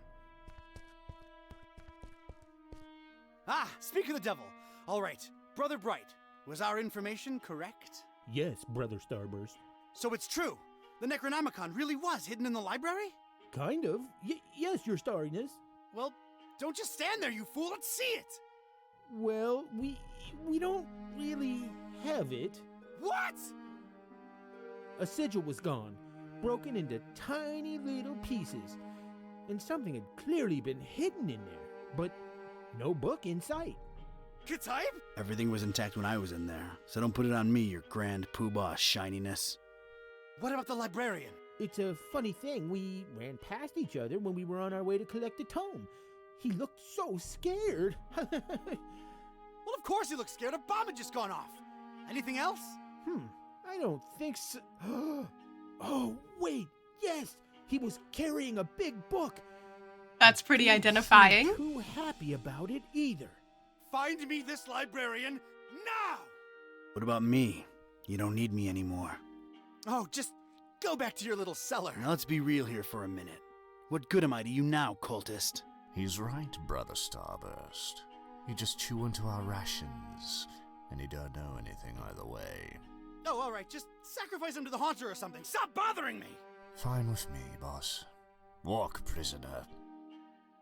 Ah, speak of the devil. All right, Brother Bright, was our information correct? Yes, Brother Starburst. So it's true. The Necronomicon really was hidden in the library? Kind of. Yes, Your Starriness. Well, don't just stand there, you fool. Let's see it. Well, we don't really have it. What? A sigil was gone, broken into tiny little pieces, and something had clearly been hidden in there, but no book in sight. Ktype? Everything was intact when I was in there, so don't put it on me, your grand poobah shininess. What about the librarian? It's a funny thing. We ran past each other when we were on our way to collect the tome. He looked so scared. Well, of course he looked scared. A bomb had just gone off. Anything else? I don't think so. Oh, wait. Yes, he was carrying a big book. That's pretty identifying. Didn't seem too happy about it either. Find me this librarian now! What about me? You don't need me anymore. Oh, just go back to your little cellar. Now let's be real here for a minute. What good am I to you now, cultist? He's right, Brother Starburst. You just chew into our rations, and you don't know anything either way. Oh, alright, just sacrifice him to the Haunter or something. Stop bothering me! Fine with me, boss. Walk, prisoner.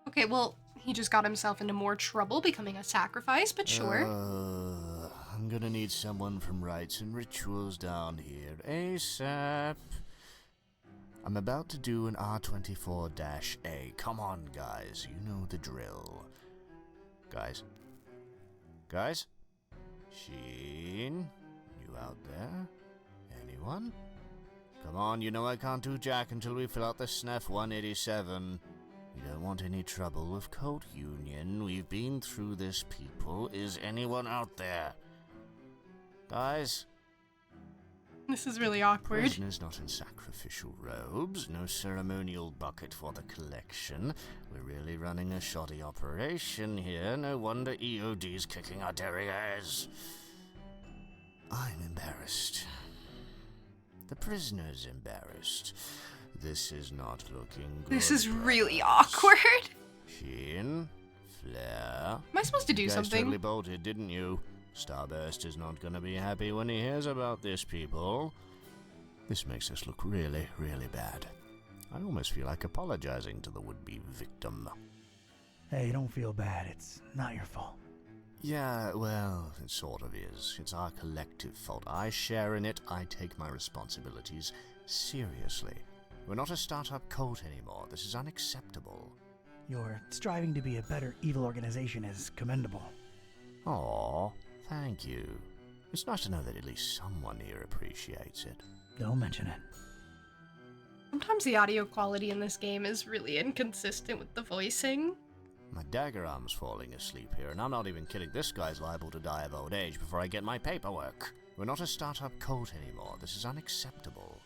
Okay, well, he just got himself into more trouble becoming a sacrifice, but sure. I'm gonna need someone from rites and rituals down here ASAP. I'm about to do an R24-A. Come on, guys. You know the drill. Guys? Guys? Sheen? You out there? Anyone? Come on, you know I can't do jack until we fill out the SNF 187. We don't want any trouble with Code Union. We've been through this, people. Is anyone out there? Guys? This is really awkward. Prisoners not in sacrificial robes, no ceremonial bucket for the collection. We're really running a shoddy operation here. No wonder EOD's kicking our derrieres. I'm embarrassed. The prisoner's embarrassed. This is not looking good. This is really awkward. Sheen, Flair. Am I supposed to do you guys something? Totally bolted, didn't you? Starburst is not gonna be happy when he hears about this, people. This makes us look really, really bad. I almost feel like apologizing to the would-be victim. Hey, don't feel bad. It's not your fault. Yeah, well, it sort of is. It's our collective fault. I share in it. I take my responsibilities seriously. We're not a startup cult anymore. This is unacceptable. Your striving to be a better evil organization is commendable. Aw, thank you. It's nice to know that at least someone here appreciates it. Don't mention it. Sometimes the audio quality in this game is really inconsistent with the voicing. My dagger arm's falling asleep here, and I'm not even kidding. This guy's liable to die of old age before I get my paperwork. We're not a startup cult anymore. This is unacceptable.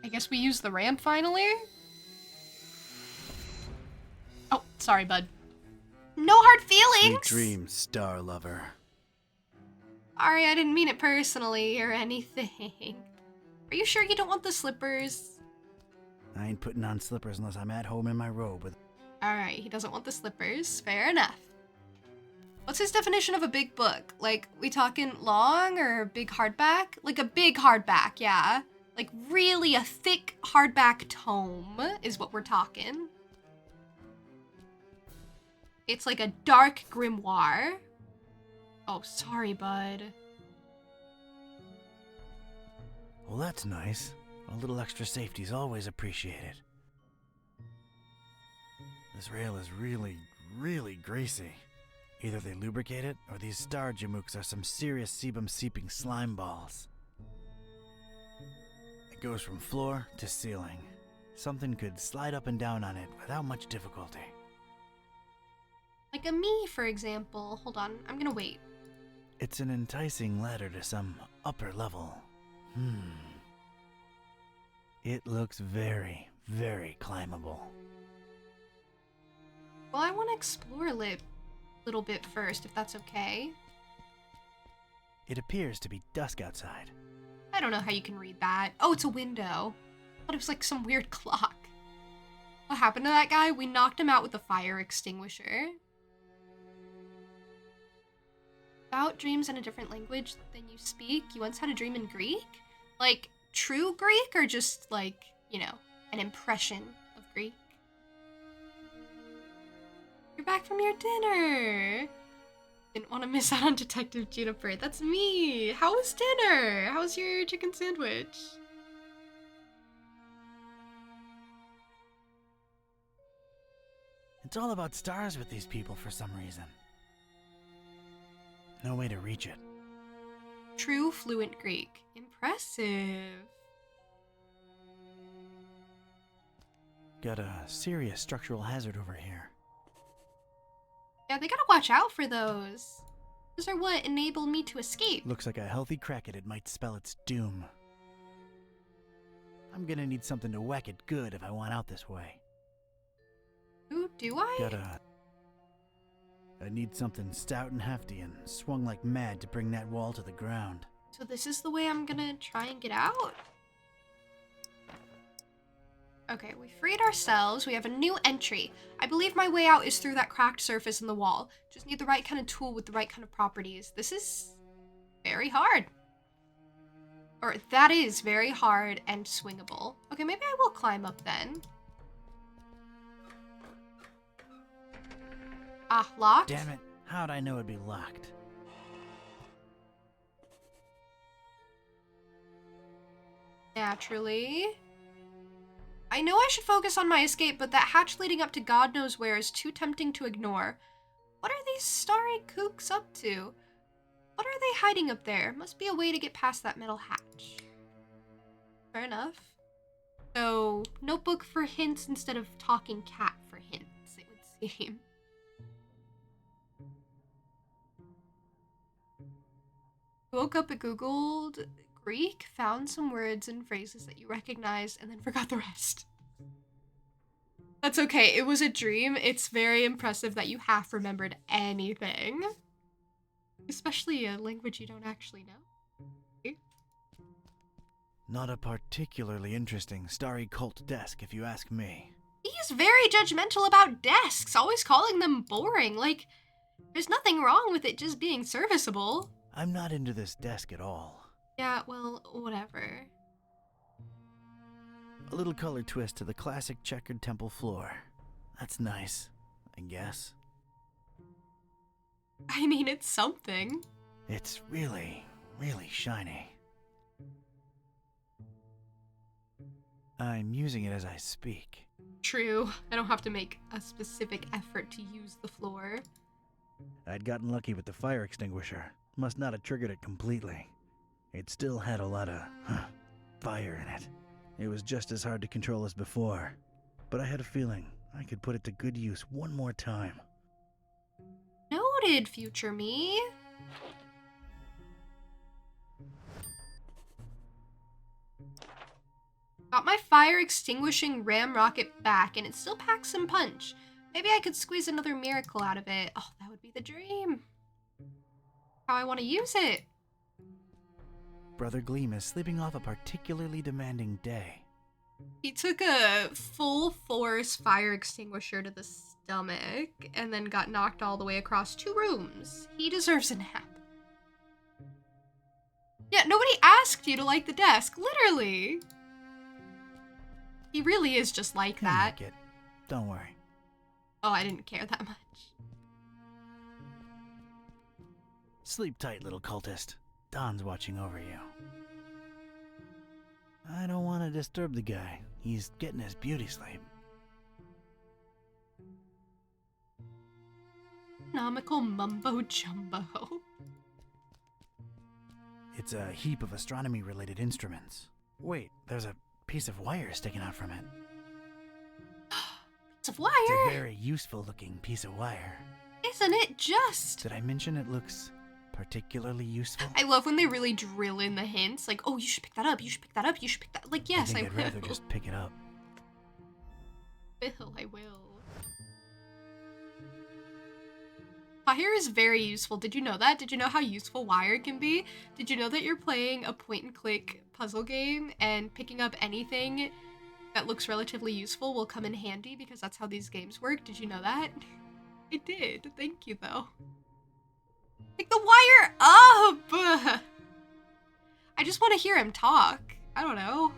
I guess we use the ramp finally? Oh, sorry, bud. No hard feelings! Sweet dreams, star lover. Sorry, I didn't mean it personally or anything. Are you sure you don't want the slippers? I ain't putting on slippers unless I'm at home in my robe with... Alright, he doesn't want the slippers. Fair enough. What's his definition of a big book? Like, we talking long or big hardback? Like a big hardback, yeah. Like really a thick hardback tome is what we're talking. It's like a dark grimoire. Oh, sorry, bud. Well, that's nice. A little extra safety's always appreciated. This rail is really, really greasy. Either they lubricate it, or these star jamooks are some serious sebum-seeping slime balls. It goes from floor to ceiling. Something could slide up and down on it without much difficulty. Like a me, for example. Hold on, I'm gonna wait. It's an enticing ladder to some upper level. It looks very, very climbable. Well, I want to explore a little bit first, if that's okay. It appears to be dusk outside. I don't know how you can read that. Oh, it's a window. I thought it was like some weird clock. What happened to that guy? We knocked him out with a fire extinguisher. About dreams in a different language than you speak. You once had a dream in Greek? Like, true Greek or just like, you know, an impression of Greek? You're back from your dinner. Didn't want to miss out on Detective Juniper. That's me. How was dinner? How was your chicken sandwich? It's all about stars with these people for some reason. No way to reach it. True fluent Greek. Impressive. Got a serious structural hazard over here. Yeah, they gotta watch out for those. Those are what enabled me to escape. Looks like a healthy crack at it might spell its doom. I'm gonna need something to whack it good if I want out this way. Ooh, do I? I need something stout and hefty and swung like mad to bring that wall to the ground. So this is the way I'm gonna try and get out? Okay, we freed ourselves. We have a new entry. I believe my way out is through that cracked surface in the wall. Just need the right kind of tool with the right kind of properties. This is very hard. Or that is very hard and swingable. Okay, maybe I will climb up then. Ah, locked? Damn it. How'd I know it'd be locked? Naturally. I know I should focus on my escape, but that hatch leading up to God knows where is too tempting to ignore. What are these starry kooks up to? What are they hiding up there? Must be a way to get past that metal hatch. Fair enough. So, notebook for hints instead of talking cat for hints, it would seem. Woke up and Googled Greek, found some words and phrases that you recognized, and then forgot the rest. That's okay, it was a dream. It's very impressive that you half remembered anything. Especially a language you don't actually know. Not a particularly interesting starry cult desk, if you ask me. He's very judgmental about desks, always calling them boring. Like, there's nothing wrong with it just being serviceable. I'm not into this desk at all. Yeah, well, whatever. A little color twist to the classic checkered temple floor. That's nice, I guess. I mean, it's something. It's really, really shiny. I'm using it as I speak. True, I don't have to make a specific effort to use the floor. I'd gotten lucky with the fire extinguisher. Must not have triggered it completely. It still had a lot of fire in it. It was just as hard to control as before, but I had a feeling I could put it to good use one more time. Noted, future me. Got my fire extinguishing ram rocket back, and it still packs some punch. Maybe I could squeeze another miracle out of it. Oh, that would be the dream. How I want to use it. Brother Gleam is sleeping off a particularly demanding day. He took a full force fire extinguisher to the stomach and then got knocked all the way across 2 rooms. He deserves a nap. Yeah, nobody asked you to like the desk, literally. He really is just like You'll that. make it. Don't worry. Oh, I didn't care that much. Sleep tight, little cultist. Don's watching over you. I don't want to disturb the guy. He's getting his beauty sleep. Economical mumbo jumbo. It's a heap of astronomy-related instruments. Wait, there's a piece of wire sticking out from it. It's a wire. It's a very useful-looking piece of wire. Isn't it just? Did I mention it looks particularly useful? I love when they really drill in the hints. Like, oh, you should pick that up. You should pick that up. You should pick that. Like, yes, I think I'd will. rather just pick it up. I will. Wire is very useful. Did you know that? Did you know how useful wire can be? Did you know that you're playing a point-and-click puzzle game and picking up anything that looks relatively useful will come in handy because that's how these games work? Did you know that? I did. Thank you, though. Pick the wire up! I just want to hear him talk. I don't know.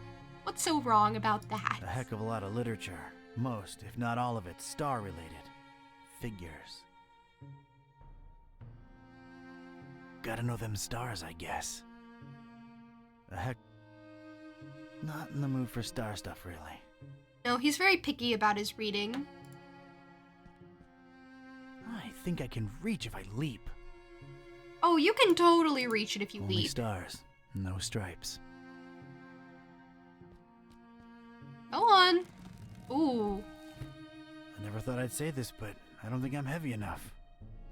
What's so wrong about that? A heck of a lot of literature. Most, if not all of it, star-related. Figures. Gotta know them stars, I guess. A heck... Not in the mood for star stuff, really. No, he's very picky about his reading. I think I can reach if I leap. Oh, you can totally reach it if you Only leap. stars, no stripes. Go on. Ooh. I never thought I'd say this, but I don't think I'm heavy enough.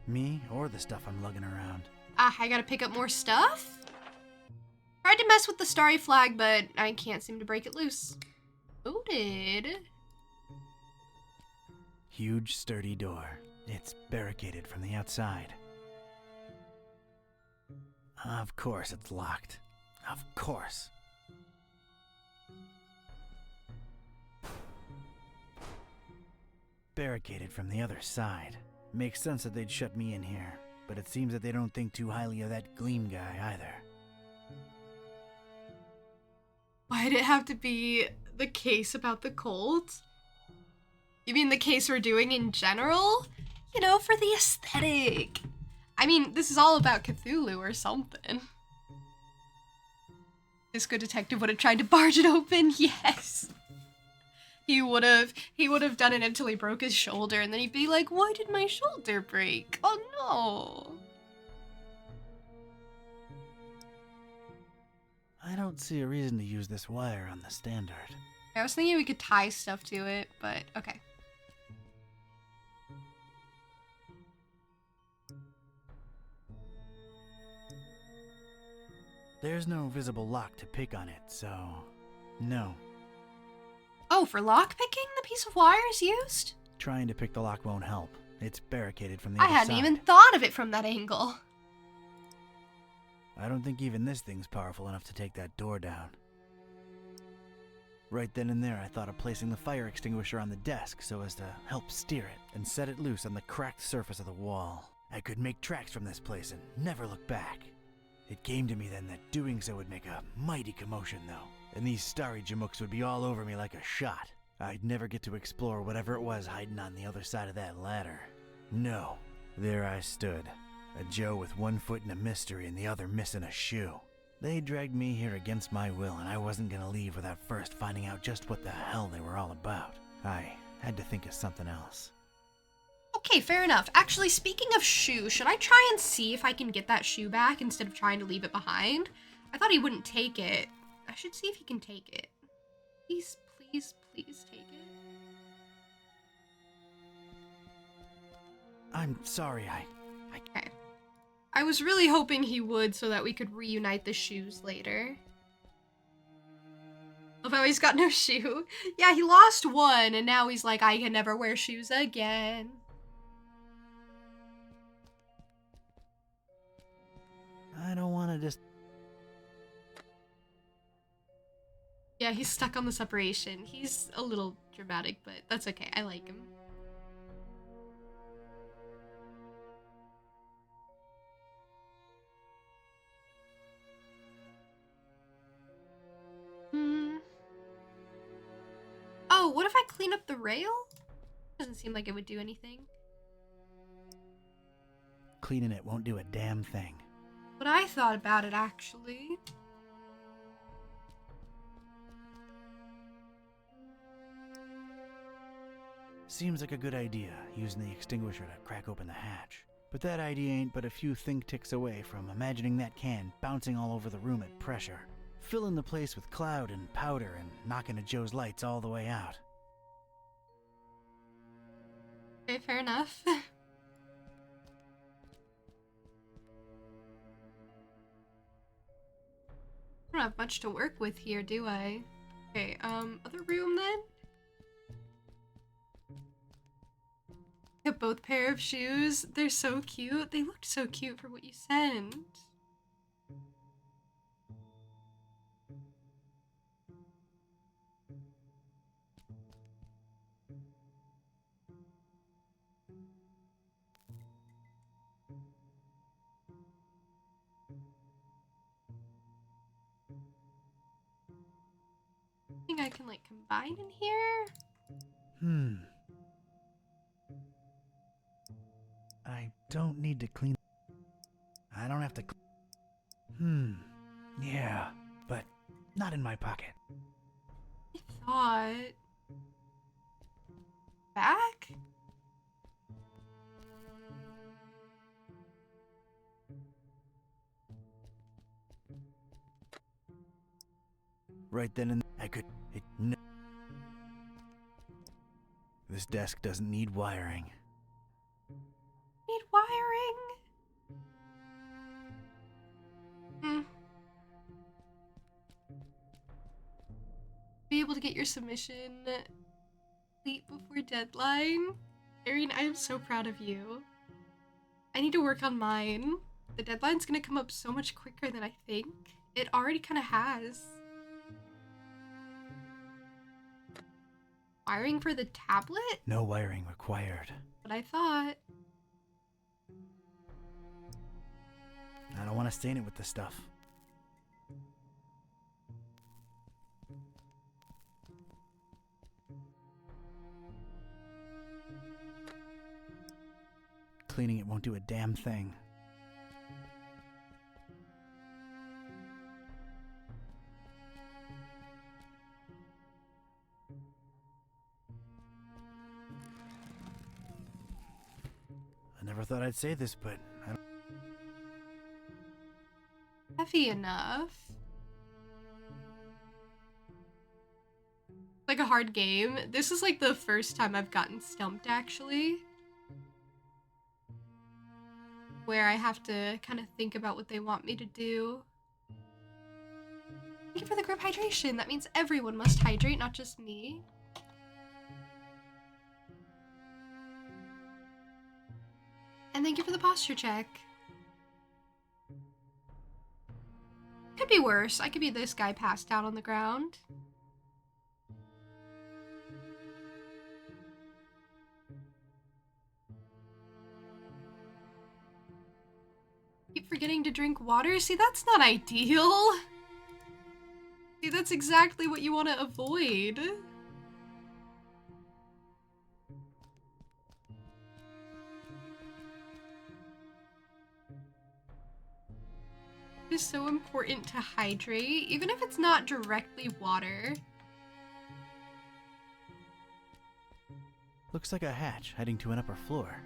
Me or the stuff I'm lugging around. Ah, I gotta pick up more stuff? Tried to mess with the starry flag, but I can't seem to break it loose. Noted. Huge, sturdy door. It's barricaded from the outside. Of course it's locked. Of course. Barricaded from the other side. Makes sense that they'd shut me in here, but it seems that they don't think too highly of that Gleam guy either. Why'd it have to be the case about the cult? You mean the case we're doing in general? You know, for the aesthetic. I mean, this is all about Cthulhu or something. This good detective would have tried to barge it open, yes. He would have done it until he broke his shoulder, and then he'd be like, why did my shoulder break? Oh no. I don't see a reason to use this wire on the standard. I was thinking we could tie stuff to it, but okay. There's no visible lock to pick on it, so no. Oh, for lockpicking, the piece of wire is used? Trying to pick the lock won't help. It's barricaded from the other side. I hadn't even thought of it from that angle. I don't think even this thing's powerful enough to take that door down. Right then and there, I thought of placing the fire extinguisher on the desk so as to help steer it and set it loose on the cracked surface of the wall. I could make tracks from this place and never look back. It came to me then that doing so would make a mighty commotion, though, and these starry jamooks would be all over me like a shot. I'd never get to explore whatever it was hiding on the other side of that ladder. No. There I stood, a Joe with one foot in a mystery and the other missing a shoe. They dragged me here against my will, and I wasn't gonna leave without first finding out just what the hell they were all about. I had to think of something else. Okay, fair enough. Actually, speaking of shoe, should I try and see if I can get that shoe back instead of trying to leave it behind? I thought he wouldn't take it. I should see if he can take it. Please, please, please take it. I'm sorry, Okay. I was really hoping he would so that we could reunite the shoes later. Although he's got no shoe. Yeah, he lost one, and now he's like, I can never wear shoes again. I don't want to just... Yeah, he's stuck on the separation. He's a little dramatic, but that's okay. I like him. Oh, what if I clean up the rail? Doesn't seem like it would do anything. Cleaning it won't do a damn thing. But I thought about it, actually. Seems like a good idea, using the extinguisher to crack open the hatch. But that idea ain't but a few think ticks away from imagining that can bouncing all over the room at pressure, filling the place with cloud and powder and knocking a Joe's lights all the way out. Okay, fair enough. I don't have much to work with here, do I? Okay, other room then? Get both pair of shoes. They're so cute. They looked so cute for what you sent. I think I can like combine in here. I don't need to clean. I don't have to. Yeah, but not in my pocket. I thought. Back? Right then and I could. No. This desk doesn't need wiring. Need wiring? Be able to get your submission complete before deadline. Erin, I am so proud of you. I need to work on mine. The deadline's gonna come up so much quicker than I think. It already kind of has. Wiring for the tablet? No wiring required. What I thought. don't want to stain it with the stuff. Cleaning it won't do a damn thing. I never thought I'd say this, but I don't... Heavy enough. Like a hard game. This is like the first time I've gotten stumped, actually. Where I have to kind of think about what they want me to do. Thank you for the group hydration. That means everyone must hydrate, not just me. And thank you for the posture check. Could be worse. I could be this guy passed out on the ground. Keep forgetting to drink water? See, that's not ideal. See, that's exactly what you want to avoid. It is so important to hydrate, even if it's not directly water. Looks like a hatch heading to an upper floor.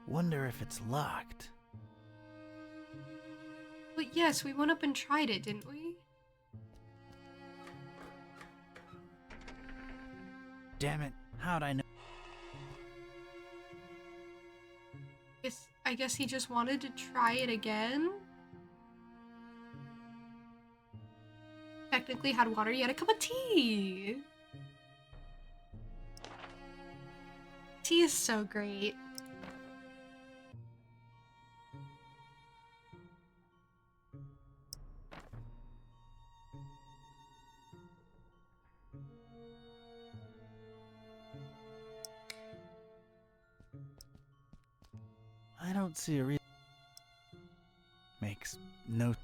Wonder if it's locked. But yes, we went up and tried it, didn't we? Damn it, how'd I know? I guess he just wanted to try it again. Technically had water, he had a cup of tea. Tea is so great. I don't see a reason. Makes no...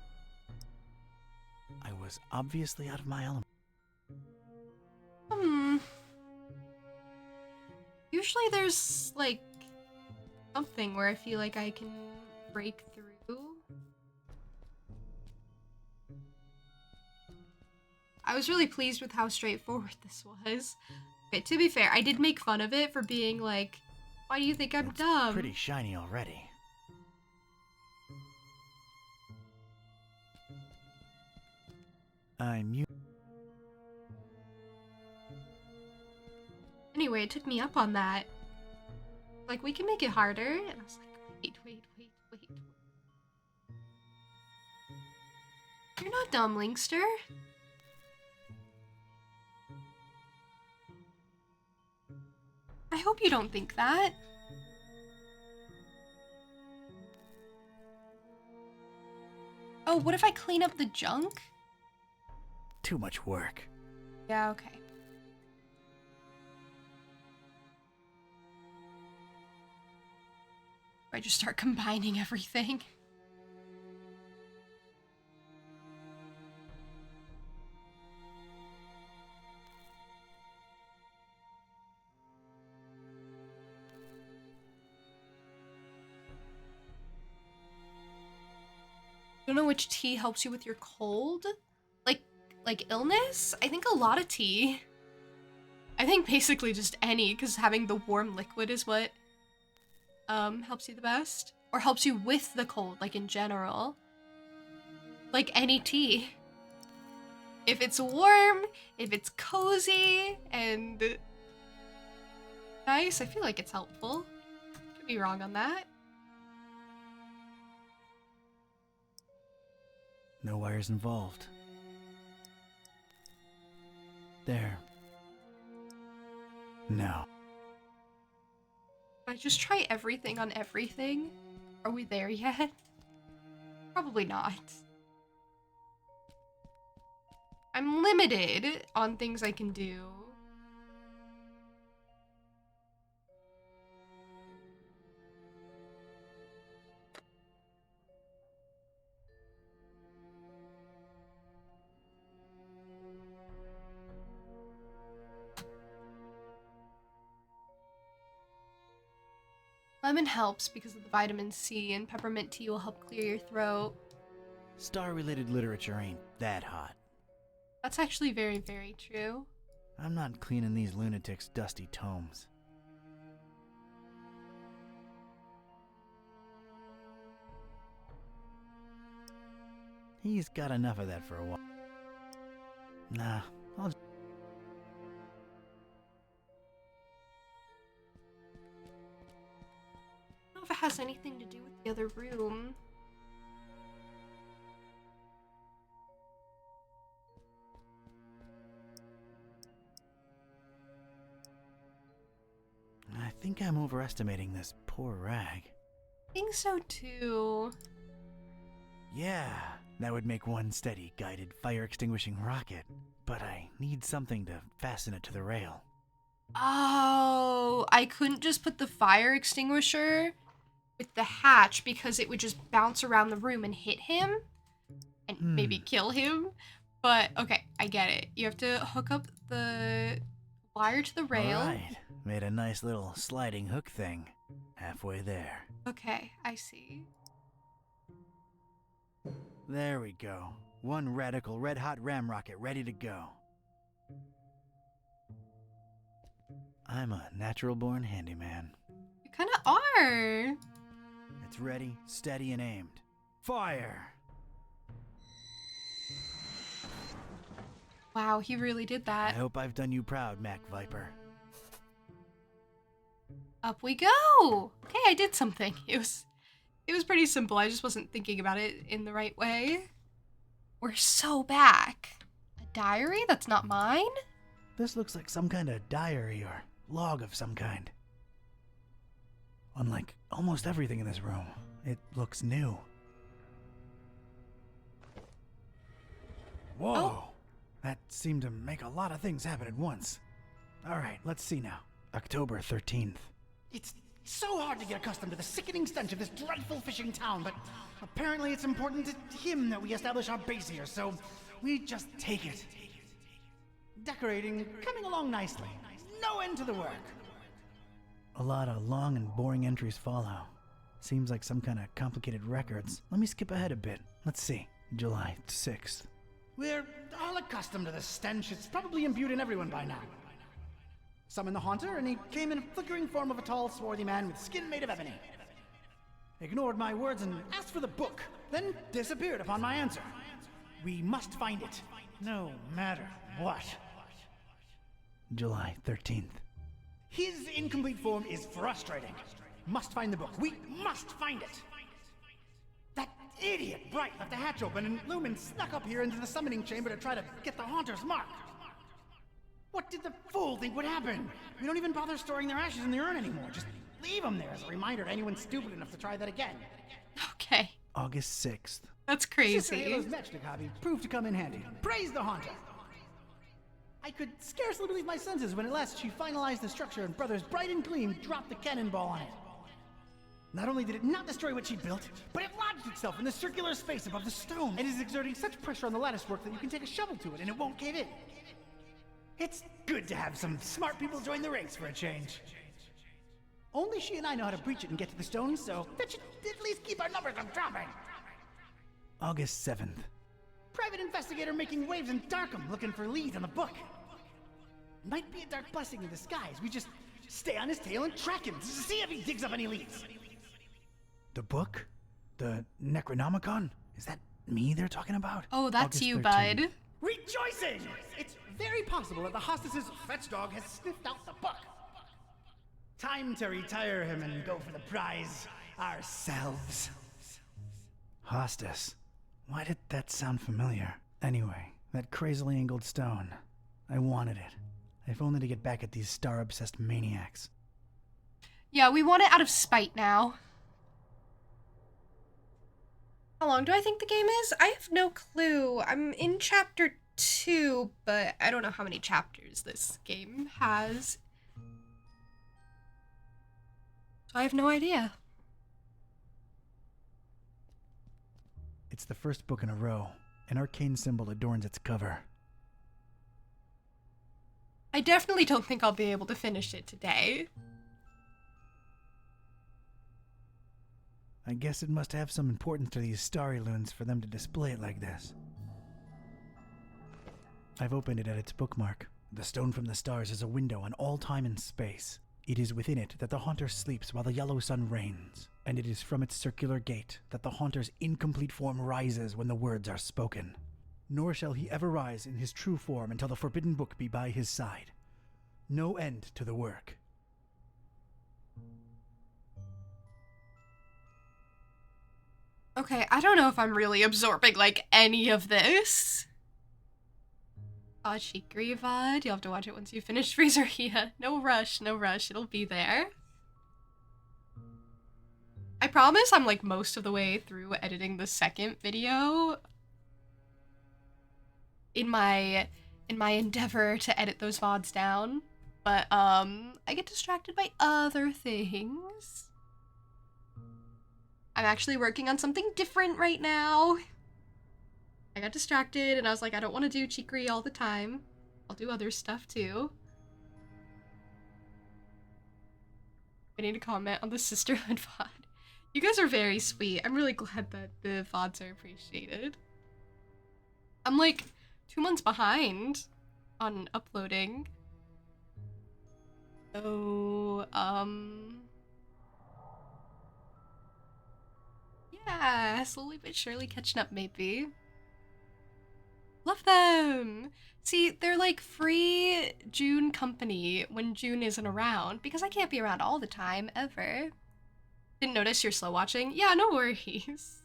I was obviously out of my element. Usually there's, like, something where I feel like I can break through. I was really pleased with how straightforward this was. Okay, to be fair, I did make fun of it for being like, why do you think I'm dumb? Pretty shiny already. Anyway, it took me up on that. Like, we can make it harder. And I was like, wait. You're not dumb, Linkster. I hope you don't think that. Oh, what if I clean up the junk? Too much work. Yeah, okay. I just start combining everything. I don't know which tea helps you with your cold. Like illness? I think a lot of tea. I think basically just any, because having the warm liquid is what helps you the best. Or helps you with the cold, like in general. Like any tea. If it's warm, if it's cozy, and nice, I feel like it's helpful. Could be wrong on that. No wires involved. There. No. I just try everything on everything. Are we there yet? Probably not. I'm limited on things I can do. Lemon helps because of the vitamin C, and peppermint tea will help clear your throat. Star-related literature ain't that hot. That's actually very, very true. I'm not cleaning these lunatics' dusty tomes. He's got enough of that for a while. Nah, I'll... I don't know if it has anything to do with the other room. I think I'm overestimating this poor rag. I think so too. Yeah, that would make one steady, guided, fire-extinguishing rocket. But I need something to fasten it to the rail. Oh, I couldn't just put the fire extinguisher with the hatch because it would just bounce around the room and hit him and maybe kill him. But okay, I get it. You have to hook up the wire to the rail. Alright, made a nice little sliding hook thing. Halfway there. Okay, I see. There we go. One radical red-hot ram rocket ready to go. I'm a natural-born handyman. You kind of are. It's ready, steady, and aimed. Fire! Wow, he really did I that. hope I've done you proud, Mac Viper. Up we go. Okay, I did something. It was pretty simple. I just wasn't thinking about it in the right way. We're so back. A diary? That's not mine? This looks like some kind of diary or log of some kind. Unlike almost everything in this room, it looks new. Whoa! Oh. That seemed to make a lot of things happen at once. Alright, let's see now. October 13th. It's so hard to get accustomed to the sickening stench of this dreadful fishing town, but apparently it's important to him that we establish our base here, so we just take it. Decorating coming along nicely. No end to the work. A lot of long and boring entries follow. Seems like some kind of complicated records. Let me skip ahead a bit. Let's see. July 6th. We're all accustomed to the stench. It's probably imbued in everyone by now. Summoned the Haunter, and he came in a flickering form of a tall, swarthy man with skin made of ebony. Ignored my words and asked for the book, then disappeared upon my answer. We must find it, no matter what. July 13th. His incomplete form is frustrating. Must find the book. We must find it. That idiot Bright left the hatch open, and Lumen snuck up here into the summoning chamber to try to get the Haunter's mark. What did the fool think would happen? We don't even bother storing their ashes in the urn anymore. Just leave them there as a reminder to anyone stupid enough to try that again. Okay. August 6th. That's Sister crazy. Halo's matchstick hobby proved to come in handy. Praise the Haunter! I could scarcely believe my senses when at last she finalized the structure and Brothers Bright and Gleam dropped the cannonball on it. Not only did it not destroy what she built, but it lodged itself in the circular space above the stone and is exerting such pressure on the lattice work that you can take a shovel to it and it won't cave in. It's good to have some smart people join the ranks for a change. Only she and I know how to breach it and get to the stone, so that should at least keep our numbers from dropping. August 7th. Private investigator making waves in Darkham looking for leads on the book. Might be a dark blessing in disguise. We just stay on his tail and track him to see if he digs up any leads. The book? The Necronomicon? Is that me they're talking about? Oh, that's August you, 13th. bud. Rejoicing! It's very possible that the hostess's fetch dog has sniffed out the book. Time to retire him and go for the prize ourselves. Hostess. Why did that sound familiar? Anyway, that crazily angled stone. I wanted it. If only to get back at these star-obsessed maniacs. Yeah, we want it out of spite now. How long do I think the game is? I have no clue. I'm in chapter 2, but I don't know how many chapters this game has. So I have no idea. It's the first book in a row. An arcane symbol adorns its cover. I definitely don't think I'll be able to finish it today. I guess it must have some importance to these starry loons for them to display it like this. I've opened it at its bookmark. The stone from the stars is a window on all time and space. It is within it that the haunter sleeps while the yellow sun reigns, and it is from its circular gate that the haunter's incomplete form rises when the words are spoken. Nor shall he ever rise in his true form until the forbidden book be by his side. No end to the work. Okay, I don't know if I'm really absorbing, like, any of this. Shikri VOD. You'll have to watch it once you finish Freezeria. No rush, no rush. It'll be there. I promise I'm, like, most of the way through editing the second video. In my endeavor to edit those VODs down. But, I get distracted by other things. I'm actually working on something different right now. I got distracted and I was like, I don't want to do Chikri all the time. I'll do other stuff too. I need to comment on the Sisterhood VOD. You guys are very sweet. I'm really glad that the VODs are appreciated. I'm like 2 months behind on uploading. So, yeah, slowly but surely catching up maybe. Love them! See, they're like free June company when June isn't around, because I can't be around all the time, ever. Didn't notice you're slow watching? Yeah, no worries.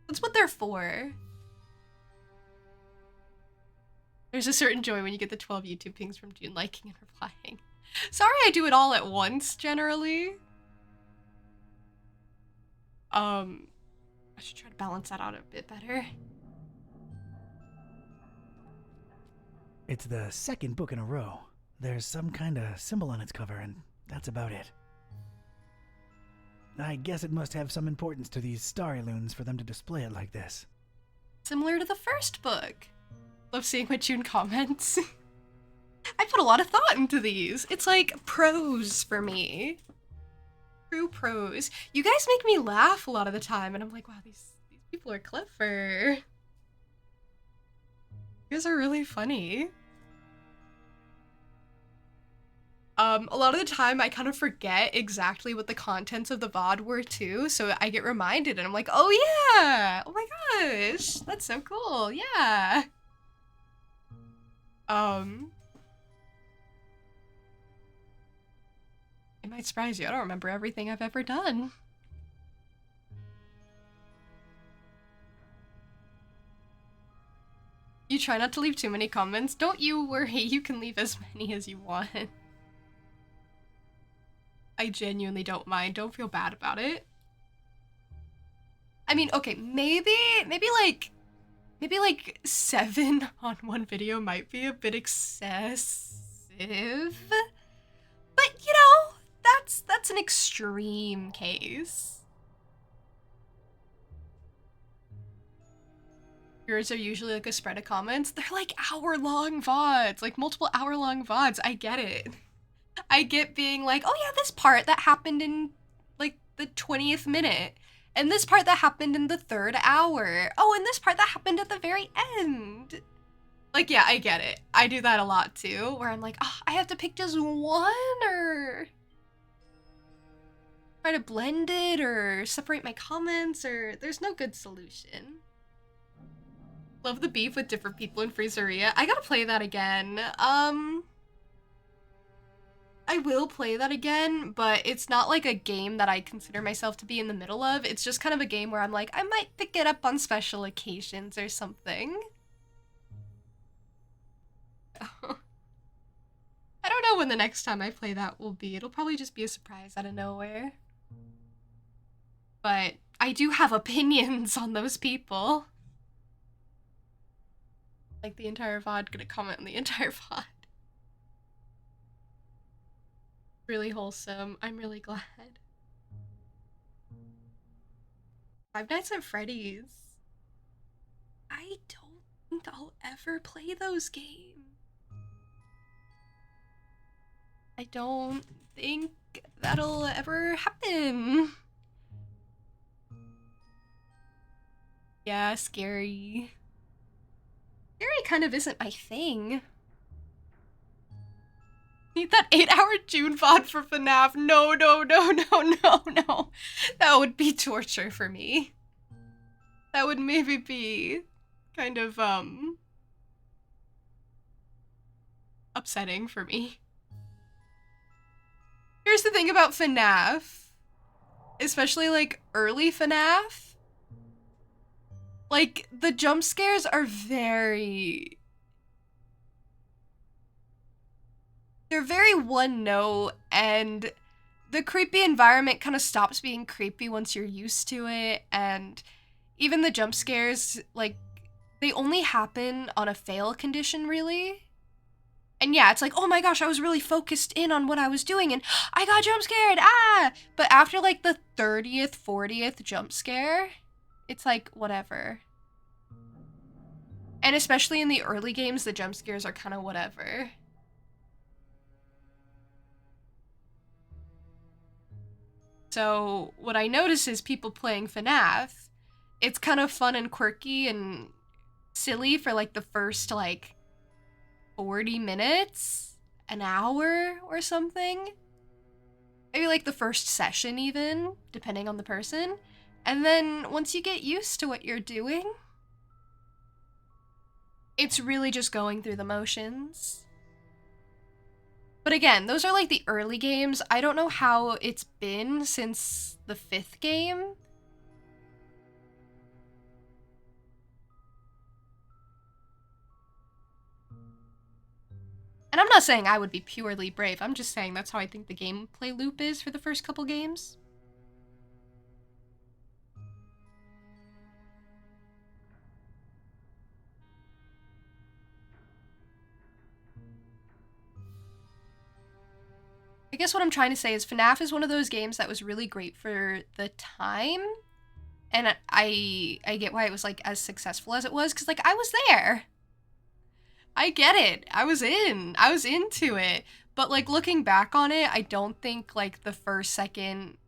That's what they're for. There's a certain joy when you get the 12 YouTube pings from June liking and replying. Sorry I do it all at once, generally. I should try to balance that out a bit better. It's the second book in a row. There's some kind of symbol on its cover, and that's about it. I guess it must have some importance to these starry loons for them to display it like this. Similar to the first book. Love seeing what June comments. I put a lot of thought into these. It's like prose for me. True prose. You guys make me laugh a lot of the time, and I'm like, wow, these people are clever. You guys are really funny. A lot of the time I kind of forget exactly what the contents of the VOD were too, so I get reminded and I'm like, oh yeah! Oh my gosh! That's so cool, yeah! It might surprise you, I don't remember everything I've ever done. You try not to leave too many comments. Don't you worry, you can leave as many as you want. I genuinely don't mind. Don't feel bad about it. I mean, okay, maybe like 7 on one video might be a bit excessive. But, you know, that's an extreme case. Yours are usually like a spread of comments. They're like hour-long VODs, like multiple hour-long VODs. I get it. I get being like, oh yeah, this part that happened in like the 20th minute. And this part that happened in the 3rd hour. Oh, and this part that happened at the very end. Like, yeah, I get it. I do that a lot too, where I'm like, oh, I have to pick just one or try to blend it or separate my comments or there's no good solution. Love the beef with different people in Freezeria. I gotta play that again. I will play that again, but it's not like a game that I consider myself to be in the middle of. It's just kind of a game where I'm like, I might pick it up on special occasions or something. I don't know when the next time I play that will be. It'll probably just be a surprise out of nowhere. But I do have opinions on those people. Like the entire VOD, gonna comment on the entire VOD. Really wholesome. I'm really glad. Five Nights at Freddy's. I don't think I'll ever play those games. I don't think that'll ever happen. Yeah, scary. Scary kind of isn't my thing. Need that 8-hour June VOD for FNAF. No. That would be torture for me. That would maybe be kind of, upsetting for me. Here's the thing about FNAF. Especially, like, early FNAF. Like, the jump scares are very... They're very one note, and the creepy environment kind of stops being creepy once you're used to it, and even the jump scares, like, they only happen on a fail condition, really. And yeah, it's like, oh my gosh, I was really focused in on what I was doing, and I got jump scared, ah! But after, like, the 30th, 40th jump scare, it's like, whatever. And especially in the early games, the jump scares are kind of whatever. So what I notice is people playing FNAF, it's kind of fun and quirky and silly for like the first like 40 minutes, an hour or something. Maybe like the first session even, depending on the person. And then once you get used to what you're doing, it's really just going through the motions. But again, those are like the early games. I don't know how it's been since the 5th game. And I'm not saying I would be purely brave. I'm just saying that's how I think the gameplay loop is for the first couple games. I guess what I'm trying to say is FNAF is one of those games that was really great for the time. And I get why it was like as successful as it was, because like I was there. I get it. I was into it. But like looking back on it, I don't think like the first, second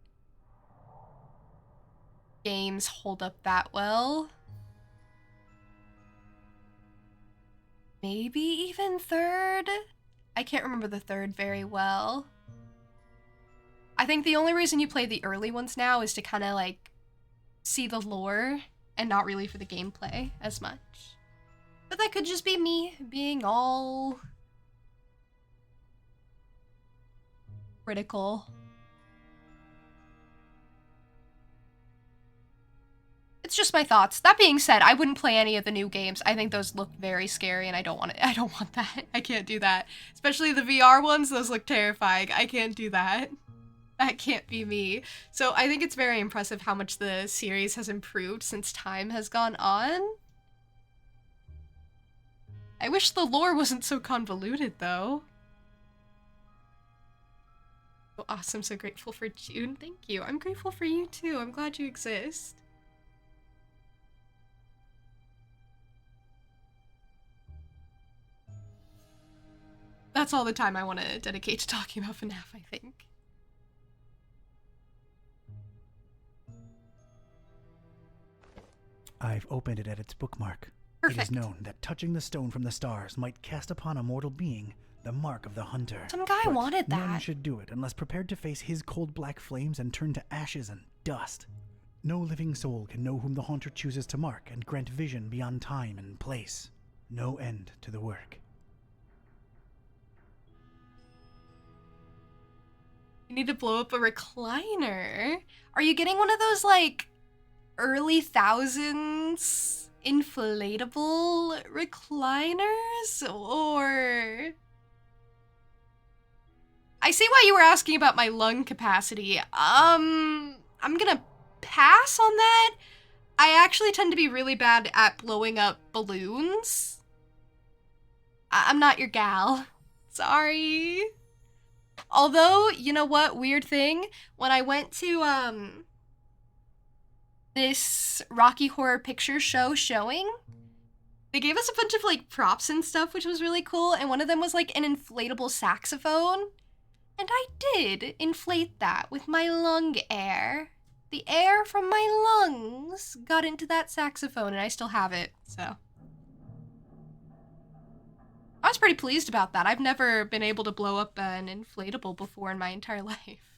games hold up that well. Maybe even third? I can't remember the third very well. I think the only reason you play the early ones now is to kind of like see the lore and not really for the gameplay as much. But that could just be me being all critical. It's just my thoughts. That being said, I wouldn't play any of the new games. I think those look very scary and I don't want it. I don't want that. I can't do that. Especially the VR ones, those look terrifying. I can't do that. That can't be me. So I think it's very impressive how much the series has improved since time has gone on. I wish the lore wasn't so convoluted, though. So awesome, so grateful for June. Thank you. I'm grateful for you, too. I'm glad you exist. That's all the time I want to dedicate to talking about FNAF, I think. I've opened it at its bookmark. Perfect. It is known that touching the stone from the stars might cast upon a mortal being the mark of the hunter. Some guy wanted that. None should do it unless prepared to face his cold black flames and turn to ashes and dust. No living soul can know whom the haunter chooses to mark and grant vision beyond time and place. No end to the work. You need to blow up a recliner. Are you getting one of those, like, early thousands inflatable recliners? Or... I see why you were asking about my lung capacity. I'm gonna pass on that. I actually tend to be really bad at blowing up balloons. I'm not your gal. Sorry. Although, you know what? Weird thing. When I went to, this Rocky Horror Picture Show showing, they gave us a bunch of, like, props and stuff, which was really cool, and one of them was, like, an inflatable saxophone. And I did inflate that with my lung air. the air from my lungs got into that saxophone, and I still have it, so. I was pretty pleased about that. I've never been able to blow up an inflatable before in my entire life.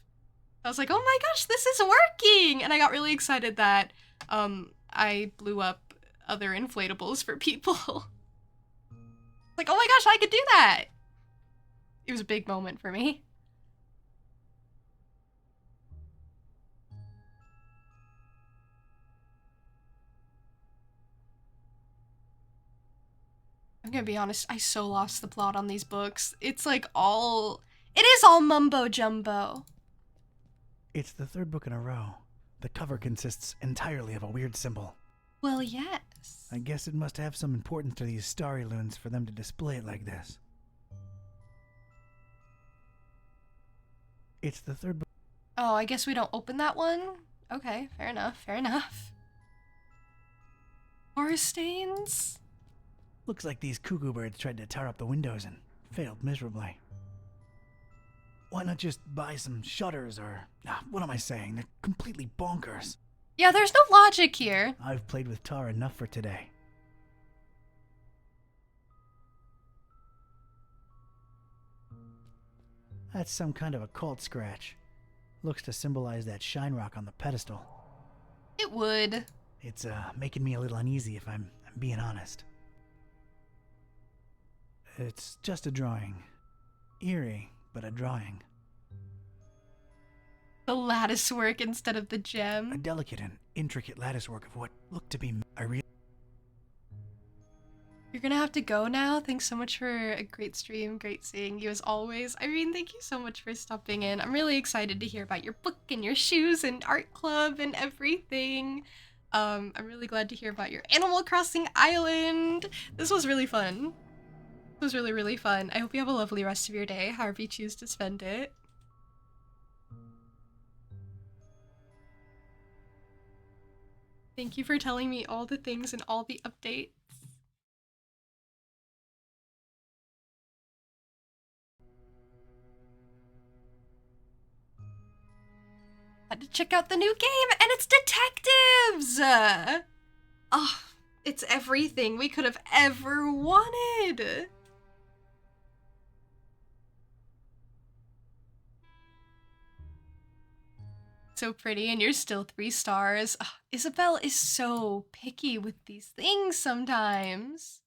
I was like, oh my gosh, this is working! And I got really excited that I blew up other inflatables for people. Like, oh my gosh, I could do that! It was a big moment for me. I'm gonna be honest, I so lost the plot on these books. It's like it is all mumbo jumbo. It's the third book in a row. The cover consists entirely of a weird symbol. Well, yes. I guess it must have some importance to these starry loons for them to display it like this. It's the third book. Oh, I guess we don't open that one? Okay, fair enough, fair enough. Horror stains? Looks like these cuckoo birds tried to tar up the windows and failed miserably. Why not just buy some shutters or... what am I saying? They're completely bonkers. Yeah, there's no logic here. I've played with tar enough for today. That's some kind of occult scratch. Looks to symbolize that shine rock on the pedestal. It would. It's making me a little uneasy if I'm being honest. It's just a drawing. Eerie, but a drawing. The lattice work instead of the gem. A delicate and intricate lattice work of what looked to be You're gonna have to go now. Thanks so much for a great stream. Great seeing you as always. Irene, thank you so much for stopping in. I'm really excited to hear about your book and your shoes and art club and everything. I'm really glad to hear about your Animal Crossing island. This was really fun. It was really, really fun. I hope you have a lovely rest of your day, however you choose to spend it. Thank you for telling me all the things and all the updates. Had to check out the new game, and it's detectives! Oh, it's everything we could have ever wanted. So pretty, and you're still 3 stars. Oh, Isabel is so picky with these things sometimes.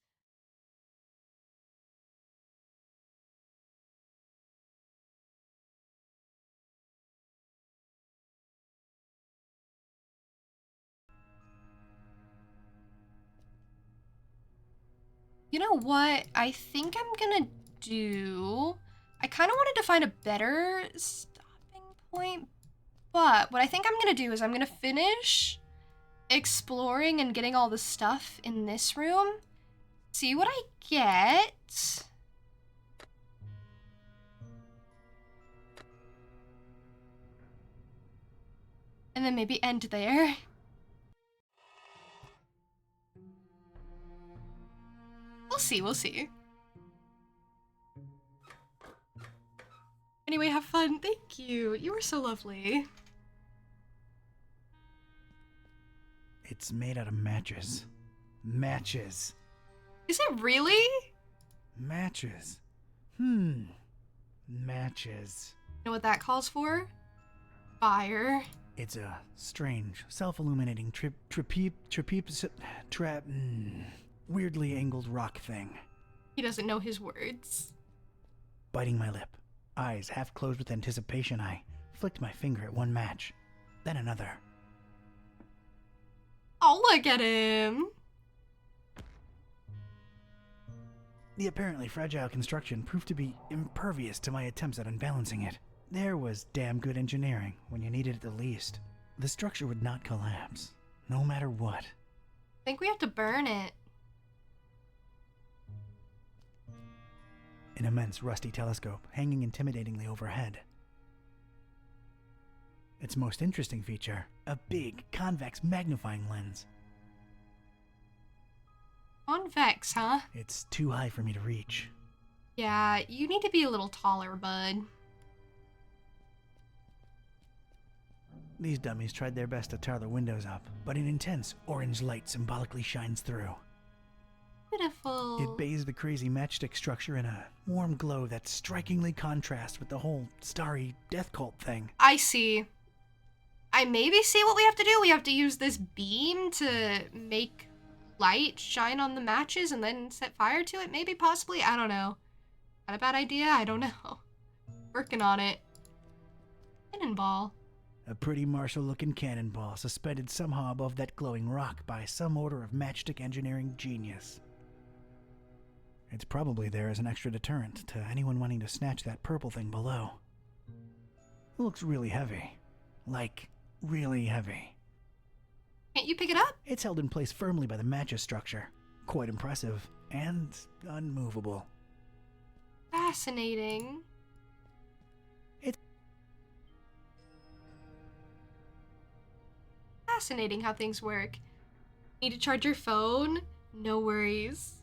You know what? I think I'm gonna do... I kind of wanted to find a better stopping point, but what I think I'm gonna do is I'm gonna finish exploring and getting all the stuff in this room, see what I get, and then maybe end there. We'll see, we'll see. Anyway, have fun. Thank you. You were so lovely. It's made out of matches. Matches. Is it really? Matches. Matches. You know what that calls for? Fire. It's a strange, self-illuminating weirdly angled rock thing. He doesn't know his words. Biting my lip, eyes half closed with anticipation, I flicked my finger at one match, then another. Oh, look at him! The apparently fragile construction proved to be impervious to my attempts at unbalancing it. There was damn good engineering when you needed it the least. The structure would not collapse, no matter what. I think we have to burn it. An immense rusty telescope hanging intimidatingly overhead. Its most interesting feature, a big convex magnifying lens. Convex, huh? It's too high for me to reach. Yeah, you need to be a little taller, bud. These dummies tried their best to tar the windows up, but an intense orange light symbolically shines through. Beautiful. It bathes the crazy matchstick structure in a warm glow that strikingly contrasts with the whole starry death cult thing. I see. I maybe see what we have to do. We have to use this beam to make light shine on the matches and then set fire to it, maybe, possibly. I don't know. Not a bad idea? I don't know. Working on it. Cannonball. A pretty martial-looking cannonball suspended somehow above that glowing rock by some order of matchstick engineering genius. It's probably there as an extra deterrent to anyone wanting to snatch that purple thing below. It looks really heavy. Like, really heavy. Can't you pick it up? It's held in place firmly by the match's structure. Quite impressive and unmovable. Fascinating. Fascinating how things work. Need to charge your phone? No worries.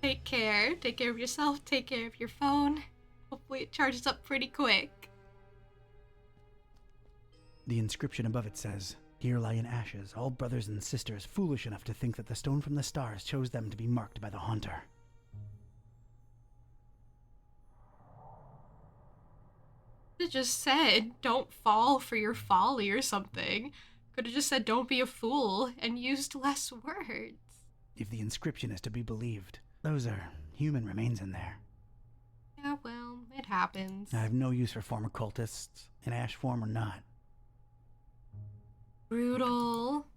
Take care. Take care of yourself. Take care of your phone. Hopefully it charges up pretty quick. The inscription above it says, "Here lie in ashes all brothers and sisters foolish enough to think that the stone from the stars chose them to be marked by the Haunter." Could have just said, don't fall for your folly or something. Could have just said, don't be a fool, and used less words. If the inscription is to be believed, those are human remains in there. Yeah, well, it happens. I have no use for former cultists, in ash form or not. Brutal.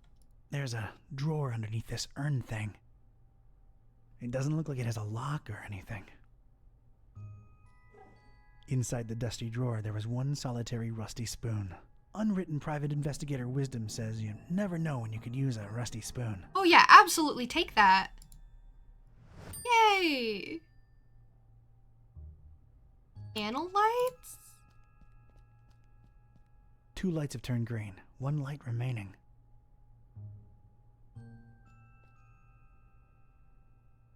There's a drawer underneath this urn thing. It doesn't look like it has a lock or anything. Inside the dusty drawer, there was one solitary rusty spoon. Unwritten private investigator wisdom says you never know when you could use a rusty spoon. Oh yeah, absolutely take that. Yay! Candle lights? 2 lights have turned green, 1 light remaining.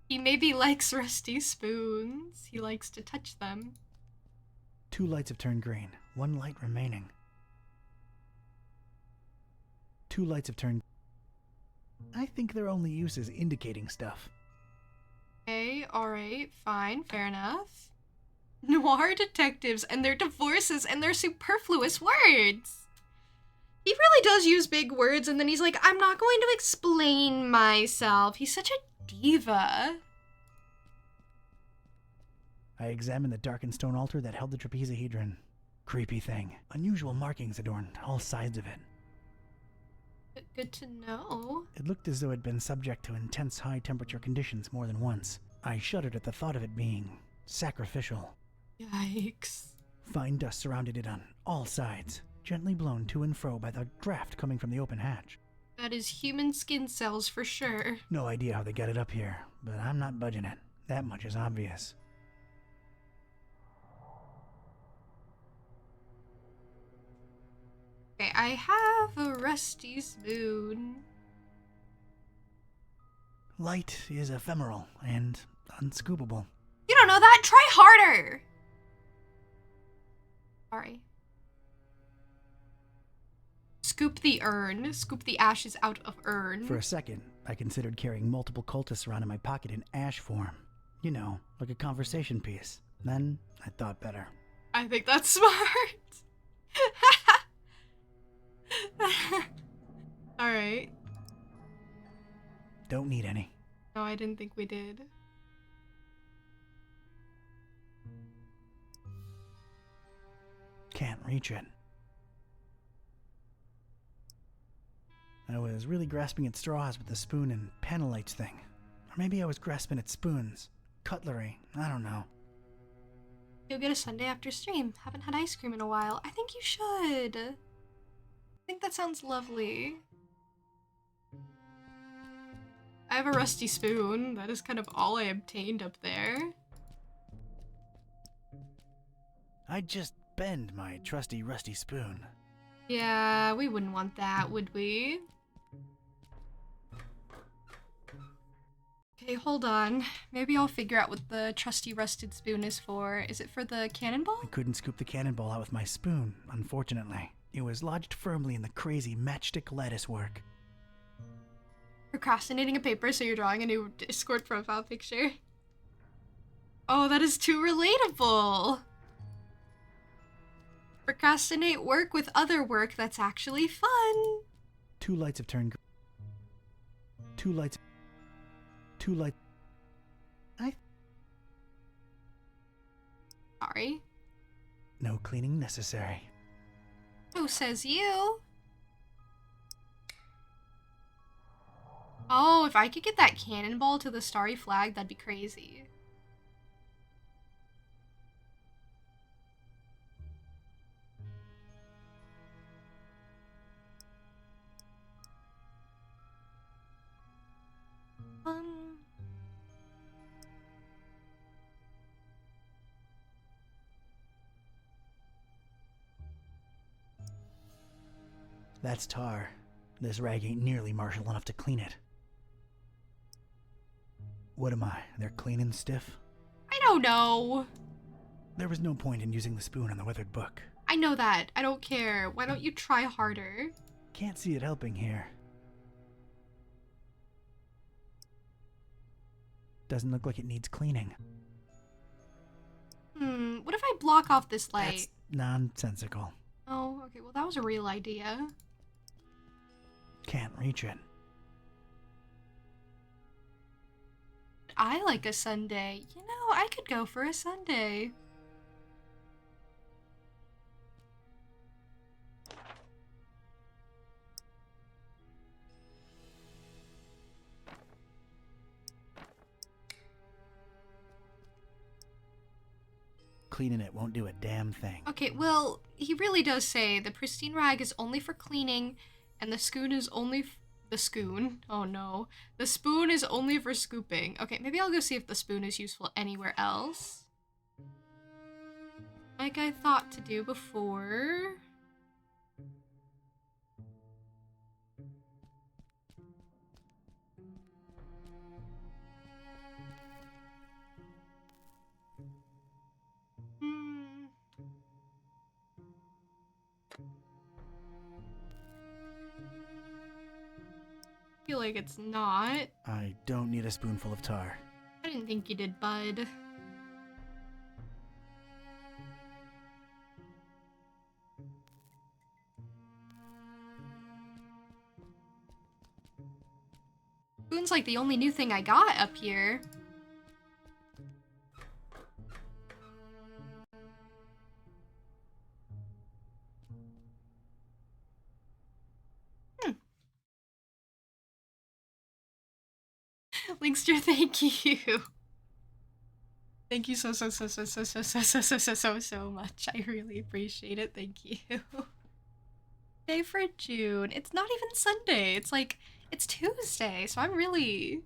He maybe likes rusty spoons. He likes to touch them. 2 lights have turned green, 1 light remaining. 2 lights have turned... I think their only use is indicating stuff. Okay, alright, fine, fair enough. Noir detectives and their divorces and their superfluous words. He really does use big words and then he's like, I'm not going to explain myself. He's such a diva. I examined the darkened stone altar that held the trapezohedron. Creepy thing. Unusual markings adorned all sides of it. Good to know. It looked as though it had been subject to intense high-temperature conditions more than once. I shuddered at the thought of it being sacrificial. Yikes. Fine dust surrounded it on all sides, gently blown to and fro by the draft coming from the open hatch. That is human skin cells for sure. No idea how they got it up here, but I'm not budging it. That much is obvious. Okay, I have a rusty spoon. Light is ephemeral and unscoopable. You don't know that? Try harder! Sorry. Scoop the urn. Scoop the ashes out of urn. For a second, I considered carrying multiple cultists around in my pocket in ash form. You know, like a conversation piece. Then, I thought better. I think that's smart. Alright. Don't need any. No, I didn't think we did. Can't reach it. I was really grasping at straws with the spoon and panel lights thing. Or maybe I was grasping at spoons. Cutlery. I don't know. You'll get a Sunday after stream. Haven't had ice cream in a while. I think you should. I think that sounds lovely. I have a rusty spoon. That is kind of all I obtained up there. I'd just bend my trusty rusty spoon. Yeah, we wouldn't want that, would we? Okay, hold on. Maybe I'll figure out what the trusty rusted spoon is for. Is it for the cannonball? I couldn't scoop the cannonball out with my spoon, unfortunately. It was lodged firmly in the crazy matchstick lattice work. Procrastinating a paper, so you're drawing a new Discord profile picture. Oh, that is too relatable. Procrastinate work with other work that's actually fun. 2 lights have turned. 2 lights. 2 lights. Sorry. No cleaning necessary. Who says you? Oh, if I could get that cannonball to the starry flag, that'd be crazy. That's tar. This rag ain't nearly martial enough to clean it. What am I? They're clean and stiff? I don't know. There was no point in using the spoon on the weathered book. I know that. I don't care. Why don't you try harder? Can't see it helping here. Doesn't look like it needs cleaning. What if I block off this light? That's nonsensical. Oh, okay. Well, that was a real idea. Can't reach it. I like a sundae. You know, I could go for a sundae. Cleaning it won't do a damn thing. Okay, well, he really does say the pristine rag is only for cleaning, and the spoon is only the spoon. Oh no. The spoon is only for scooping. Okay, maybe I'll go see if the spoon is useful anywhere else. Like I thought to do before. I feel like it's not. I don't need a spoonful of tar. I didn't think you did, bud. Spoon's like the only new thing I got up here. Linkster, thank you. Thank you so much. I really appreciate it. Thank you. Day for June. It's not even Sunday. It's like, it's Tuesday. So I'm really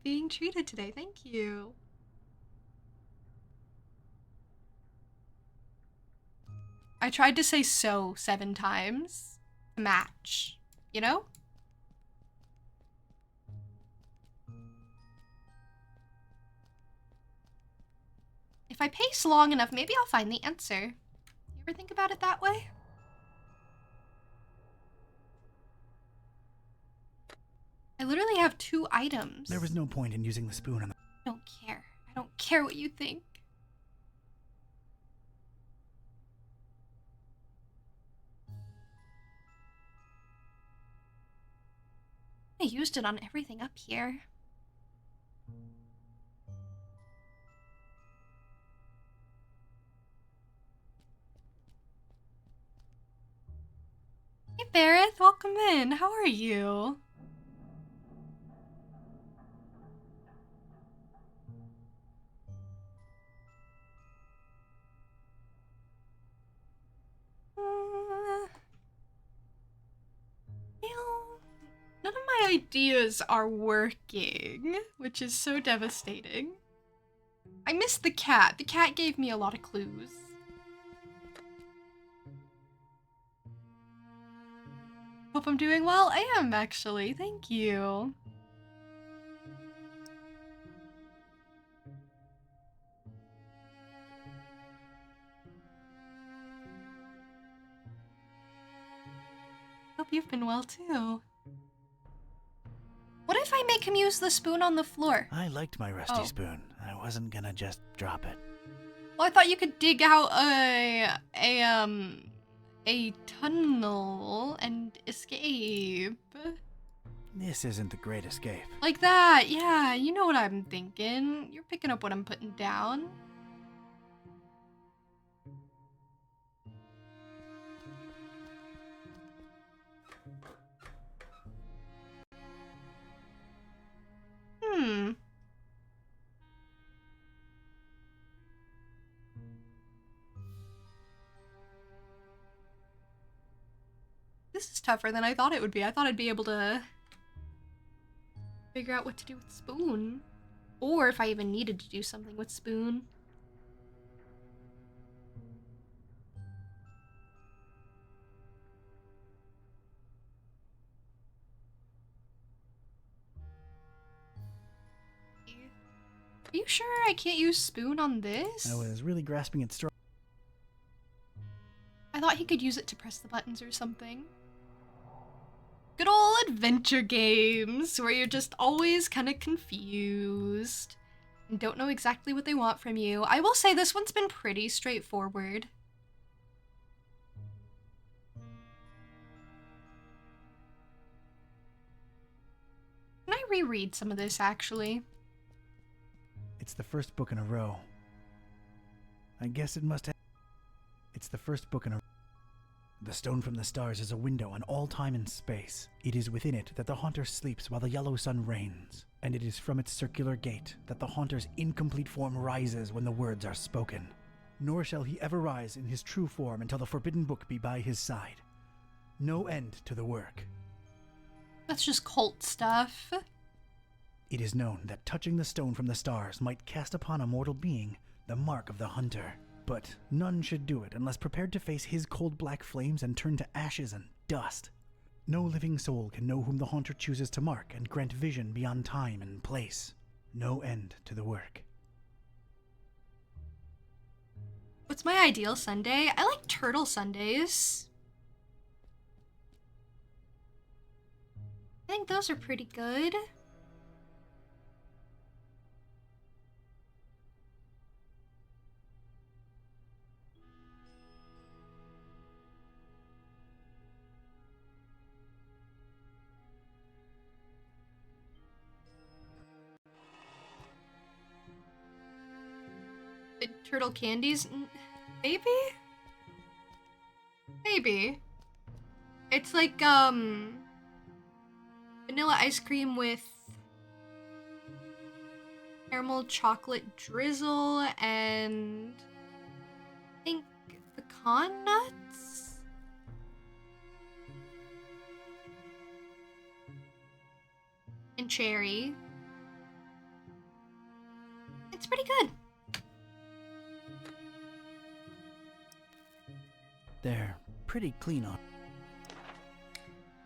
being treated today. Thank you. I tried to say so 7 times to match, you know? If I pace long enough, maybe I'll find the answer. You ever think about it that way? I literally have 2 items. There was no point in using the spoon on the... I don't care. I don't care what you think. I used it on everything up here. Hey Barrett, welcome in. How are you? None of my ideas are working, which is so devastating. I missed the cat. The cat gave me a lot of clues. Hope I'm doing well. I am, actually. Thank you. hope you've been well too. What if I make him use the spoon on the floor? I liked my rusty Oh. spoon. I wasn't gonna just drop it. Well, I thought you could dig out a tunnel and escape. This isn't the great escape. Like that, yeah, you know what I'm thinking. You're picking up what I'm putting down. This is tougher than I thought it would be. I thought I'd be able to figure out what to do with Spoon. Or if I even needed to do something with Spoon. Are you sure I can't use Spoon on this? I was really grasping at straw. I thought he could use it to press the buttons or something. Good old adventure games where you're just always kind of confused and don't know exactly what they want from you. I will say this one's been pretty straightforward. Can I reread some of this actually? It's the first book in a row. I guess it must have... It's the first book in a... The stone from the stars is a window on all time and space. It is within it that the haunter sleeps while the yellow sun reigns, and it is from its circular gate that the haunter's incomplete form rises when the words are spoken. Nor shall he ever rise in his true form until the forbidden book be by his side. No end to the work. That's just cult stuff. It is known that touching the stone from the stars might cast upon a mortal being the mark of the hunter. But none should do it unless prepared to face his cold black flames and turn to ashes and dust. No living soul can know whom the haunter chooses to mark and grant vision beyond time and place. No end to the work. What's my ideal Sunday? I like turtle Sundays. I think those are pretty good. Turtle candies? Maybe? Maybe. It's like, vanilla ice cream with caramel chocolate drizzle and I think pecan nuts? And cherry. It's pretty good. They're pretty clean on.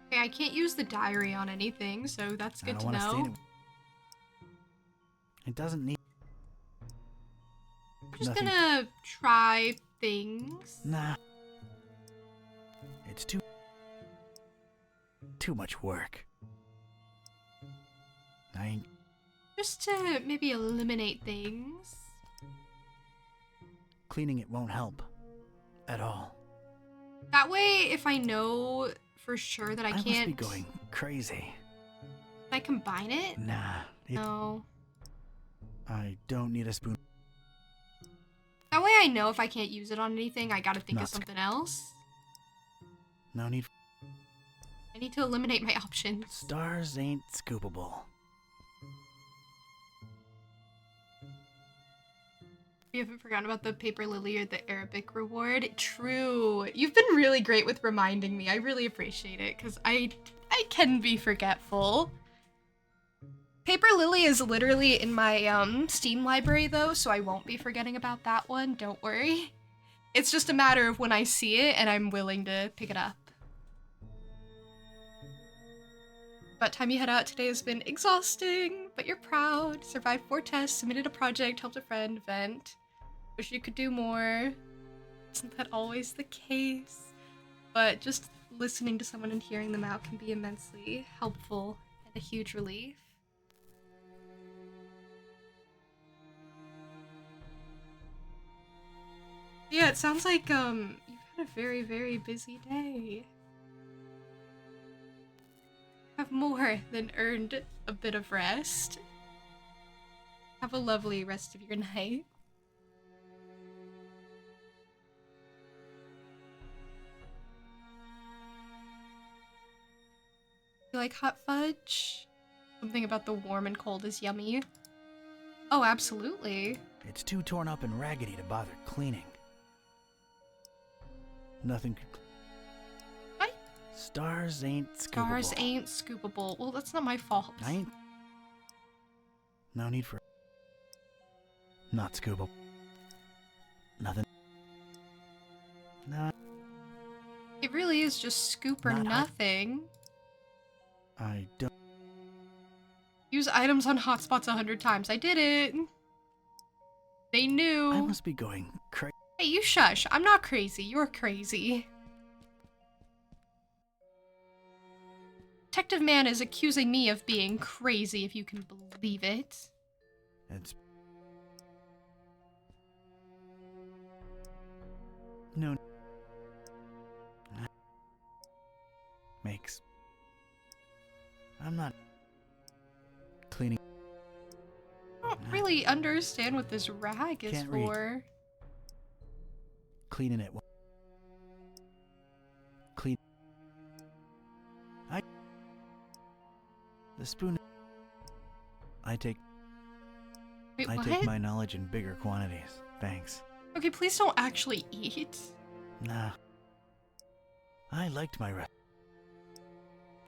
Okay, I can't use the diary on anything, so that's good to wanna know. stain it. It doesn't need. I'm just Nothing. gonna try things. Nah. It's too much work. I ain't. Just to maybe eliminate things. Cleaning it won't help. At all. That way, if I know for sure that I must can't... be going crazy. Can I combine it? Nah. No. I don't need a spoon. That way I know if I can't use it on anything, I gotta think of Not something else. No need. I need to eliminate my options. Stars ain't scoopable. You haven't forgotten about the paper lily or the Arabic reward? True. You've been really great with reminding me. I really appreciate it, because I can be forgetful. Paper lily is literally in my Steam library, though, so I won't be forgetting about that one. Don't worry. It's just a matter of when I see it and I'm willing to pick it up. About time you head out today has been exhausting, but you're proud. Survived 4 tests, submitted a project, helped a friend, vent. Wish you could do more. Isn't that always the case? But just listening to someone and hearing them out can be immensely helpful and a huge relief. Yeah, it sounds like you've had a very, very busy day. Have more than earned a bit of rest. Have a lovely rest of your night. You like hot fudge? Something about the warm and cold is yummy. Oh, absolutely. It's too torn up and raggedy to bother cleaning. Nothing could... What? Stars ain't scoopable. Stars ain't scoopable. Well, that's not my fault. I ain't... No need for... Not scoopable. Nothing. Not... It really is just scoop or nothing. I don't... Use items on hotspots 100 times. I did it. They knew. I must be going crazy. Hey, you shush. I'm not crazy. You're crazy. Detective Man is accusing me of being crazy, if you can believe it. It's... No. Makes... I'm not... cleaning... I don't really understand what this rag is Can't read. for. Cleaning it. Clean... The spoon... I take... Wait, I what? take my knowledge in bigger quantities. Thanks. Okay, please don't actually eat. Nah. I liked my rest.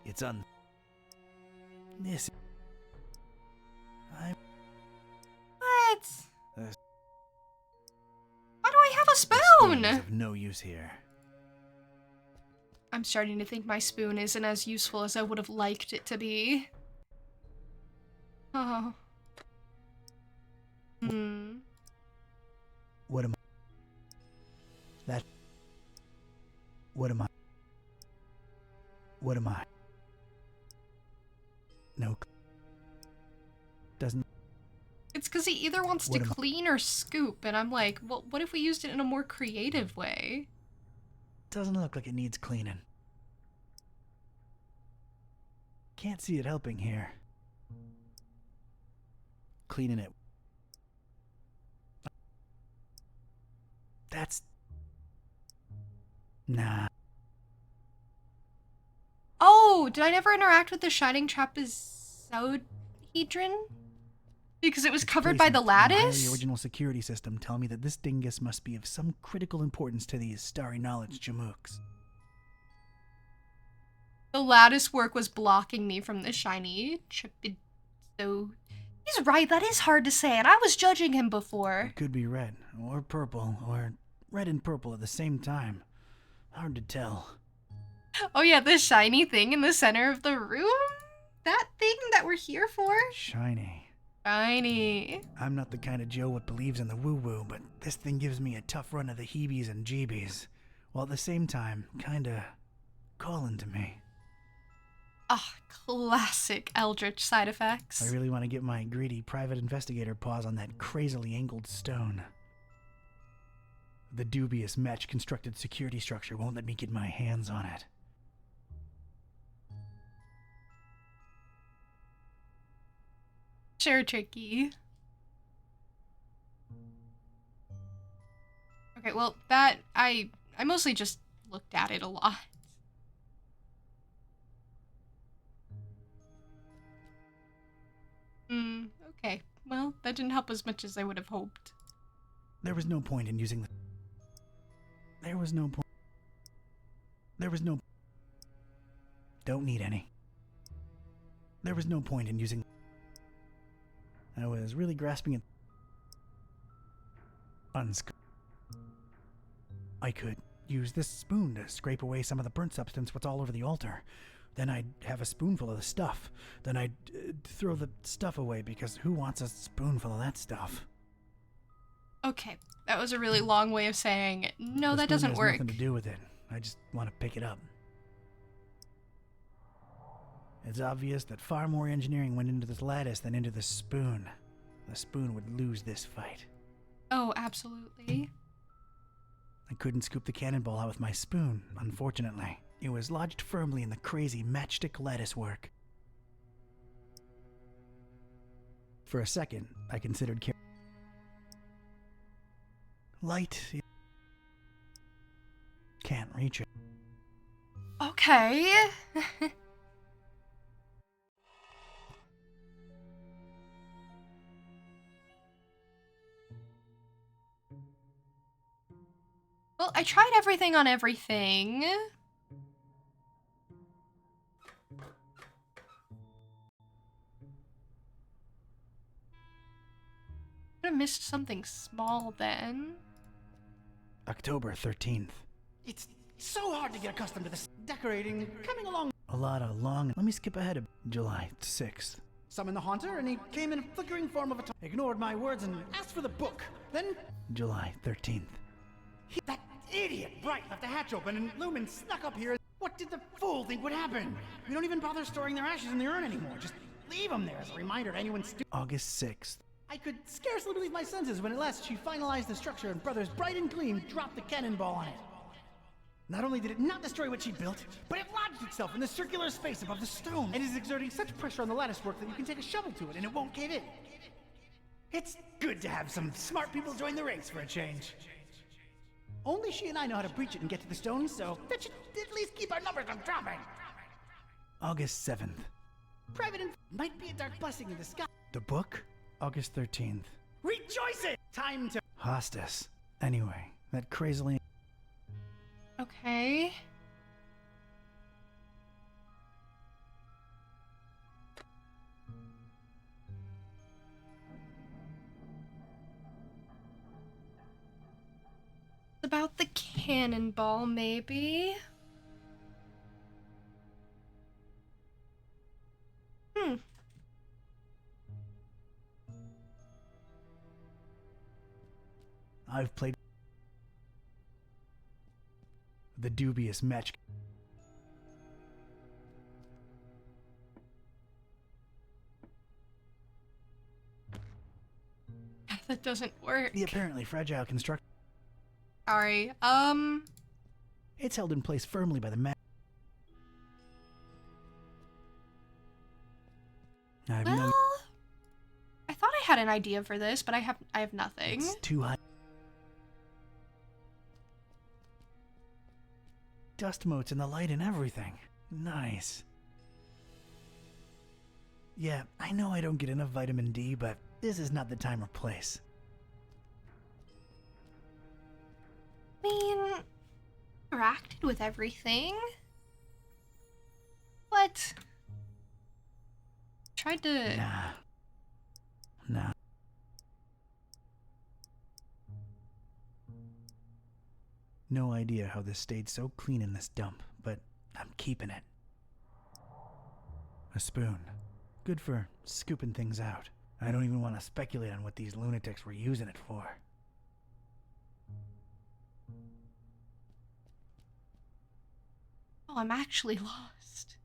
It's on... This... I... What? The Why do I have a spoon spoon? is of no use here. I'm starting to think my spoon isn't as useful as I would have liked it to be. Oh. Hmm. What am I? That... What am I? What am I? No. Doesn't... It's because he either wants to What am I- clean or scoop, and I'm like, well, what if we used it in a more creative way? Doesn't look like it needs cleaning. Can't see it helping here. Cleaning it. That's... Nah. Oh, did I never interact with the Shining Trapezohedron? Because it was covered by the Placement and lattice? The original security system tell me that this dingus must be of some critical importance to these starry knowledge jamooks. The lattice work was blocking me from the shiny Trapezo. He's right, that is hard to say, and I was judging him before. It could be red, or purple, or red and purple at the same time. Hard to tell. Oh yeah, the shiny thing in the center of the room? That thing that we're here for? Shiny. Shiny. I'm not the kind of Joe what believes in the woo-woo, but this thing gives me a tough run of the heebies and jeebies, while at the same time, kinda calling to me. Ah, classic Eldritch side effects. I really want to get my greedy private investigator paws on that crazily angled stone. The dubious match-constructed security structure won't let me get my hands on it. Sure, tricky. Okay, well, that, I mostly just looked at it a lot. Okay. Well, that didn't help as much as I would have hoped. There was no point in using the... There was no point... There was no... Don't need any. There was no point in using... I was really grasping at... I could use this spoon to scrape away some of the burnt substance what's all over the altar. Then I'd have a spoonful of the stuff. Then I'd throw the stuff away, because who wants a spoonful of that stuff? Okay, that was a really long way of saying, no, The that spoon doesn't has work. nothing to do with it. I just want to pick it up. It's obvious that far more engineering went into this lattice than into the spoon. The spoon would lose this fight. Oh, absolutely. I couldn't scoop the cannonball out with my spoon, unfortunately. It was lodged firmly in the crazy matchstick lattice work. For a second, I considered light. Can't reach it. Okay. Well, I tried everything on everything. I missed something small then. October 13th. It's so hard to get accustomed to this decorating coming along. A lot of long. Let me skip ahead to July 6th. Summoned the Haunter, and he came in a flickering form of a ignored my words and asked for the book. Then July 13th. That idiot Bright left the hatch open, and Lumen snuck up here. What did the fool think would happen? We don't even bother storing their ashes in the urn anymore. Just leave them there as a reminder to anyone August 6th. I could scarcely believe my senses when at last she finalized the structure and Brothers Bright and Gleam dropped the cannonball on it. Not only did it not destroy what she built, but it lodged itself in the circular space above the stone and is exerting such pressure on the lattice work that you can take a shovel to it and it won't cave in. It's good to have some smart people join the race for a change. Only she and I know how to breach it and get to the stone, so that should at least keep our numbers from dropping. August 7th. Private might be a dark blessing in disguise. The book? August 13th. Rejoice it! Time to Hostas. Anyway, that crazily. Okay. About the cannonball, maybe? I've played the dubious match. That doesn't work. The apparently fragile construction. Sorry. It's held in place firmly by the mat. Well, I thought I had an idea for this, but I have nothing. It's too high. Dust motes and the light and everything. Nice. Yeah, I know I don't get enough vitamin D, but this is not the time or place. I mean, interacted with everything. What? Tried to. Nah. No idea how this stayed so clean in this dump, but I'm keeping it. A spoon. Good for scooping things out. I don't even want to speculate on what these lunatics were using it for. Oh, I'm actually lost.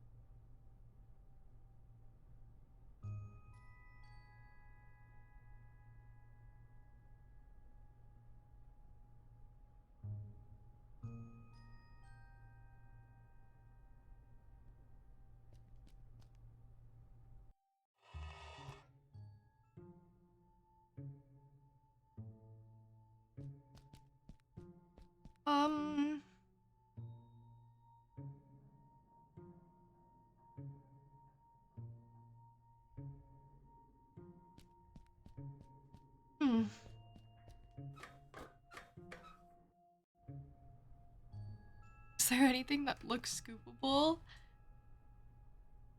Is there anything that looks scoopable?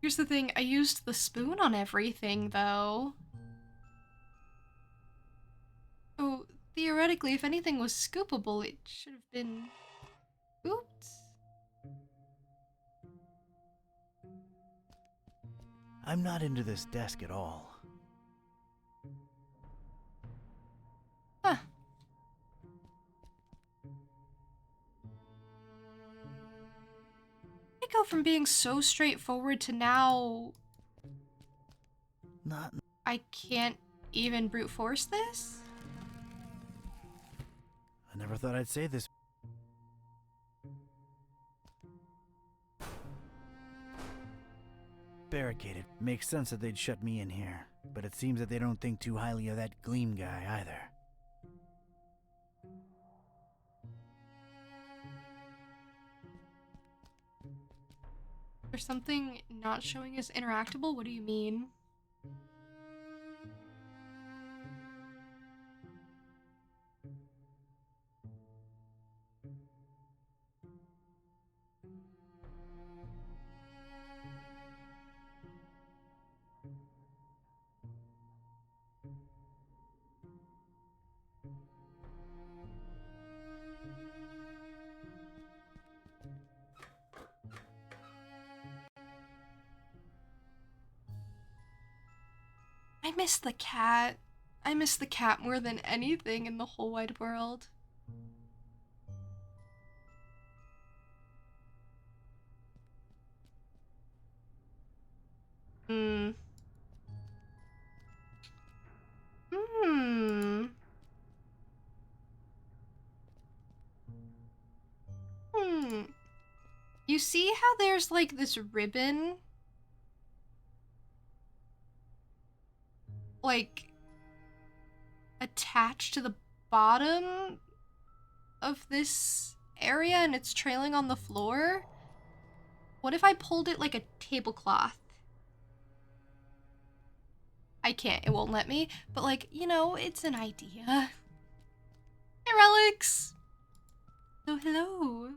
Here's the thing, I used the spoon on everything, though. So, theoretically, if anything was scoopable, it should have been scooped. I'm not into this desk at all. Huh. go from being so straightforward to now Not. I can't even brute force this? I never thought I'd say this. Barricaded. Makes sense that they'd shut me in here, but it seems that they don't think too highly of that Gleam guy either. There's something not showing as interactable? What do you mean? I miss the cat. I miss the cat more than anything in the whole wide world. Hmm. Hmm. Hmm. You see how there's like this ribbon? Like attached to the bottom of this area and it's trailing on the floor? What if I pulled it like a tablecloth? I can't, it won't let me, but like, you know, it's an idea. Hey, Relics! Oh, hello.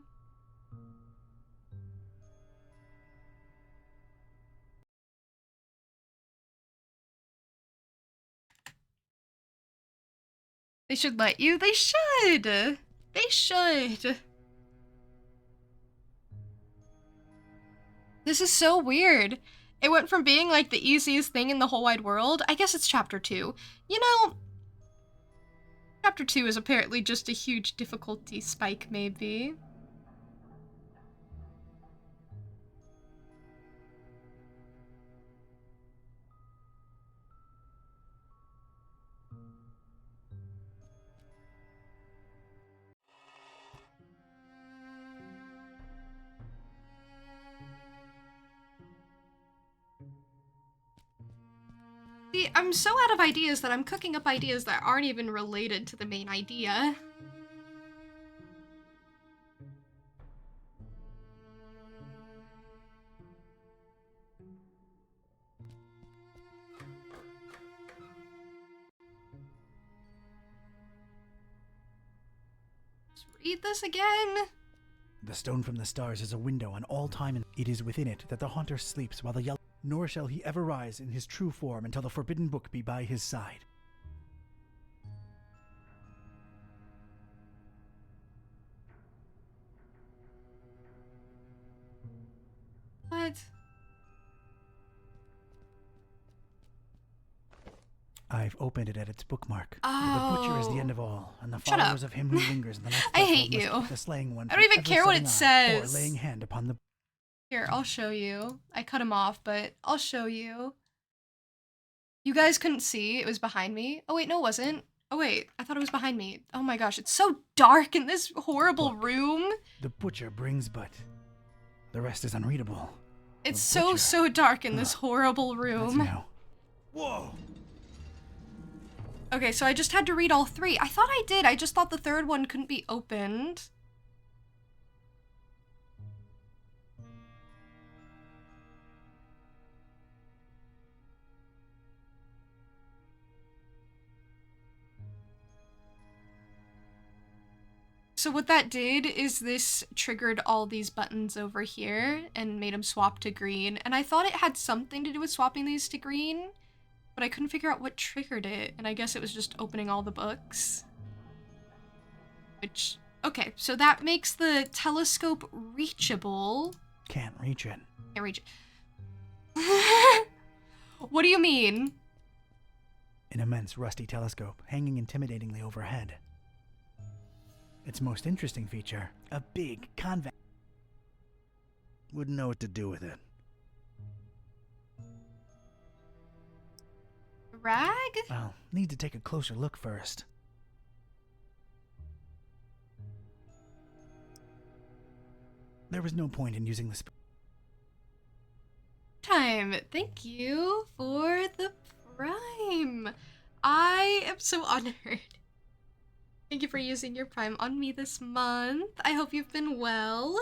They should let you? They should! They should! This is so weird. It went from being like the easiest thing in the whole wide world. I guess it's chapter 2. You know, chapter 2 is apparently just a huge difficulty spike, maybe. See, I'm so out of ideas that I'm cooking up ideas that aren't even related to the main idea. Let's read this again. The stone from the stars is a window on all time, and it is within it that the haunter sleeps while the yellow. Nor shall he ever rise in his true form until the forbidden book be by his side. What? I've opened it at its bookmark. Oh. The butcher is the end of all, and the Shut up. followers of him who lingers in the next I hate must you. keep the slaying one I don't even from care ever what it setting on says. Or laying hand upon the. Here, I'll show you. I cut him off, but I'll show you. You guys couldn't see. It was behind me. Oh, wait, no, it wasn't. Oh, wait. I thought it was behind me. Oh, my gosh. It's so dark in this horrible room. The butcher brings but. The rest is unreadable. It's so dark in this horrible That's room. new. Whoa! Okay, so I just had to read all 3. I thought I did. I just thought the 3rd one couldn't be opened. So what that did is this triggered all these buttons over here and made them swap to green. And I thought it had something to do with swapping these to green, but I couldn't figure out what triggered it. And I guess it was just opening all the books. Which, okay, so that makes the telescope reachable. Can't reach it. Can't reach it. What do you mean? An immense rusty telescope hanging intimidatingly overhead. Its most interesting feature, a big convex. wouldn't know what to do with it. Rag? I'll need to take a closer look first. There was no point in using the Time. Thank you for the Prime. I am so honored. Thank you for using your Prime on me this month. I hope you've been well.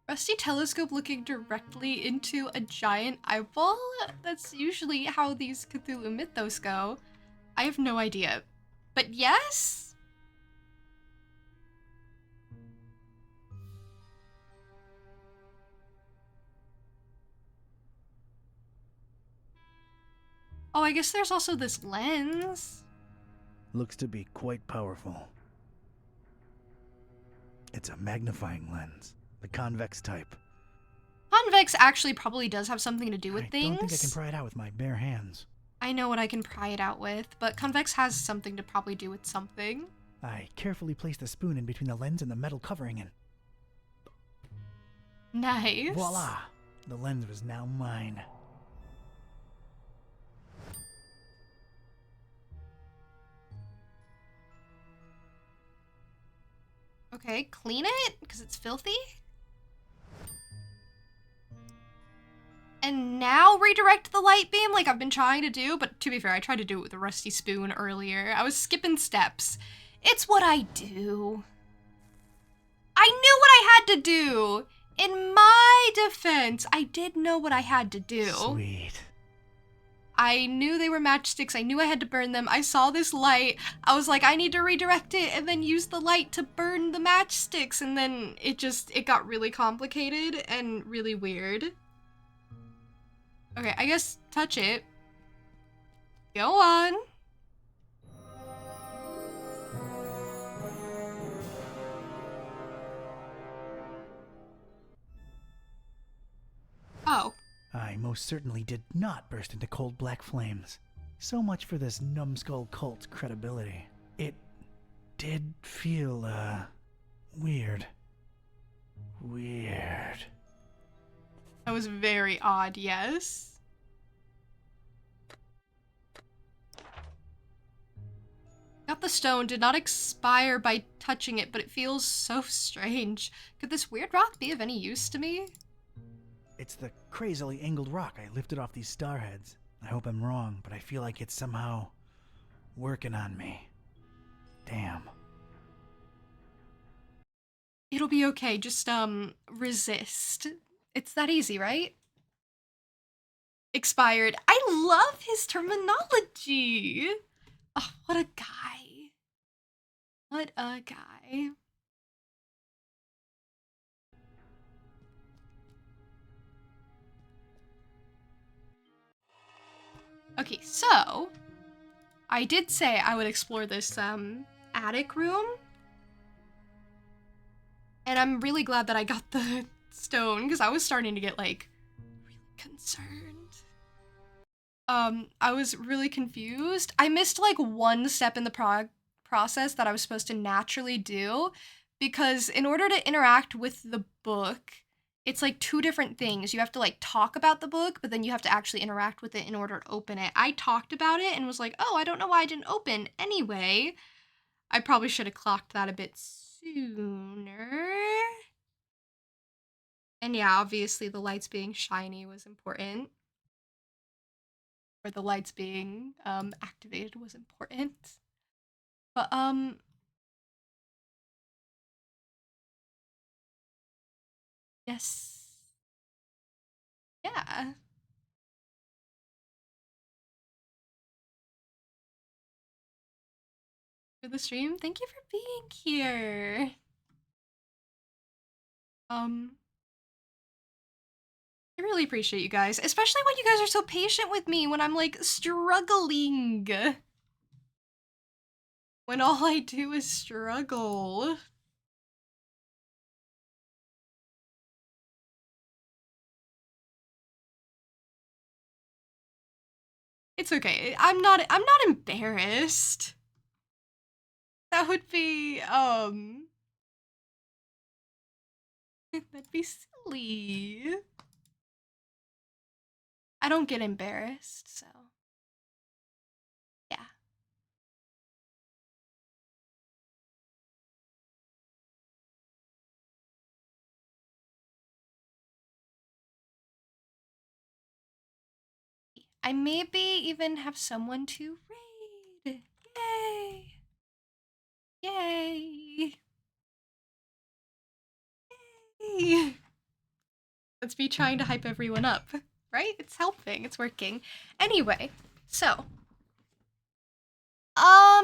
Rusty telescope looking directly into a giant eyeball? That's usually how these Cthulhu mythos go. I have no idea. But yes? Oh, I guess there's also this lens. Looks to be quite powerful. It's a magnifying lens, the convex type. Convex actually probably does have something to do with things. I don't think I can pry it out with my bare hands. I know what I can pry it out with, but convex has something to probably do with something. I carefully placed the spoon in between the lens and the metal covering and... Nice. Voila! The lens was now mine. Okay, clean it, because it's filthy. And now redirect the light beam like I've been trying to do, but to be fair, I tried to do it with a rusty spoon earlier. I was skipping steps. It's what I do. I knew what I had to do! In my defense, I did know what I had to do. Sweet. I knew they were matchsticks. I knew I had to burn them. I saw this light. I was like, I need to redirect it and then use the light to burn the matchsticks. And then it got really complicated and really weird. Okay, I guess touch it. Go on. Oh. I most certainly did not burst into cold black flames. So much for this numbskull cult's credibility. It did feel, weird. Weird. That was very odd, yes. Got the stone, did not expire by touching it, but it feels so strange. Could this weird rock be of any use to me? It's the crazily angled rock I lifted off these starheads. I hope I'm wrong, but I feel like it's somehow working on me. Damn. It'll be okay, just, resist. It's that easy, right? Expired. I love his terminology! Oh, what a guy. What a guy. Okay, so I did say I would explore this attic room. And I'm really glad that I got the stone because I was starting to get like really concerned. I was really confused. I missed like one step in the process that I was supposed to naturally do because in order to interact with the book, it's like two different things. You have to like talk about the book, but then you have to actually interact with it in order to open it. I talked about it and was like, oh, I don't know why I didn't open. Anyway, I probably should have clocked that a bit sooner. And yeah, obviously the lights being shiny was important. Or the lights being activated was important. But yes. Yeah. For the stream, thank you for being here. I really appreciate you guys, especially when you guys are so patient with me when I'm like struggling. When all I do is struggle. It's okay. I'm not embarrassed. That would be that'd be silly. I don't get embarrassed, so yeah. I maybe even have someone to raid. Yay! Yay! Yay! That's me trying to hype everyone up, right? It's helping. It's working. Anyway, so I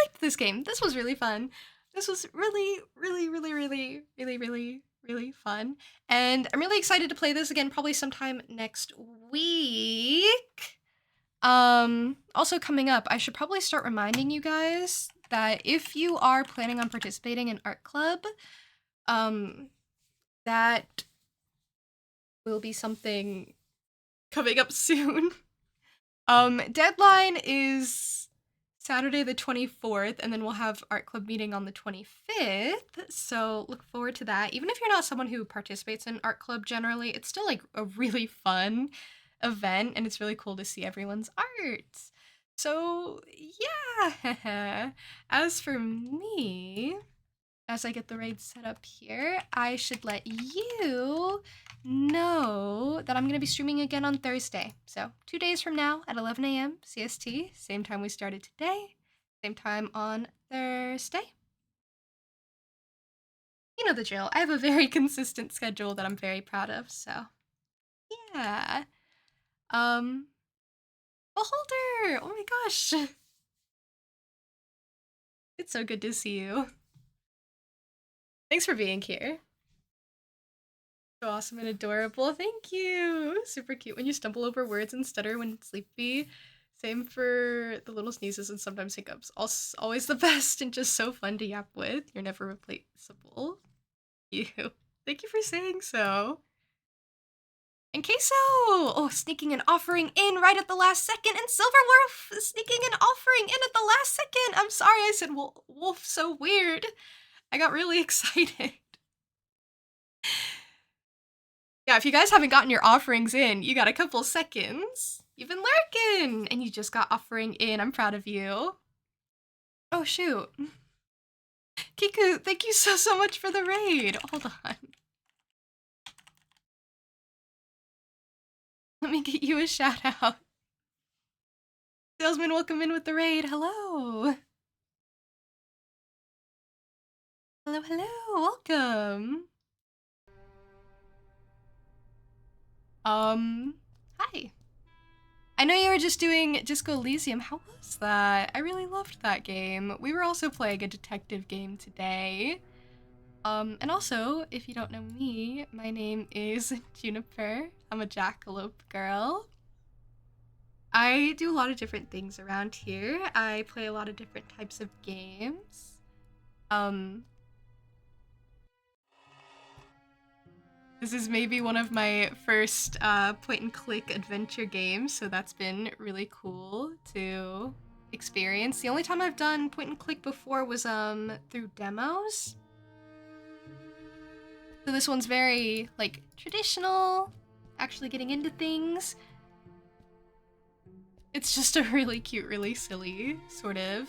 liked this game. This was really fun. This was really, really, really, really, really, really, really fun. And I'm really excited to play this again probably sometime next week. Also coming up, I should probably start reminding you guys that if you are planning on participating in art club, that will be something coming up soon. Deadline is Saturday the 24th, and then we'll have art club meeting on the 25th, so look forward to that. Even if you're not someone who participates in art club generally, it's still like a really fun event, and it's really cool to see everyone's art. So yeah. As for me, as I get the raid set up here, I should let you know that I'm going to be streaming again on Thursday. So 2 days from now at 11 a.m. CST, same time we started today, same time on Thursday. You know the drill. I have a very consistent schedule that I'm very proud of, so yeah. Beholder! Oh my gosh. It's so good to see you. Thanks for being here. So awesome and adorable. Thank you. Super cute when you stumble over words and stutter when sleepy. Same for the little sneezes and sometimes hiccups. Always the best and just so fun to yap with. You're never replaceable. You. Thank you for saying so. And Queso! Oh, sneaking an offering in right at the last second. And Silverwolf sneaking an offering in at the last second. I'm sorry I said wolf so weird. I got really excited. Yeah, if you guys haven't gotten your offerings in, you got a couple seconds. You've been lurking, and you just got offering in. I'm proud of you. Oh, shoot. Kiku, thank you so much for the raid. Hold on. Let me get you a shout out. Salesman, welcome in with the raid. Hello. Hello, hello. Welcome. Hi. I know you were just doing Disco Elysium. How was that? I really loved that game. We were also playing a detective game today. And also, if you don't know me, my name is Juniper. I'm a jackalope girl. I do a lot of different things around here. I play a lot of different types of games. This is maybe one of my first point-and-click adventure games, so that's been really cool to experience. The only time I've done point-and-click before was through demos. So this one's very, like, traditional, actually getting into things. It's just a really cute, really silly, sort of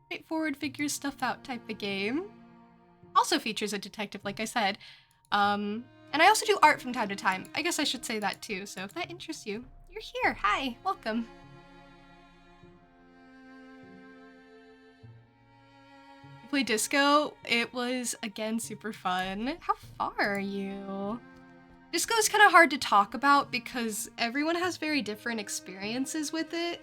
straightforward figure stuff out type of game. Also features a detective, like I said. And I also do art from time to time. I guess I should say that too, so if that interests you, you're here. Hi, welcome. You play disco? It was, again, super fun. How far are you? Disco is kind of hard to talk about because everyone has very different experiences with it.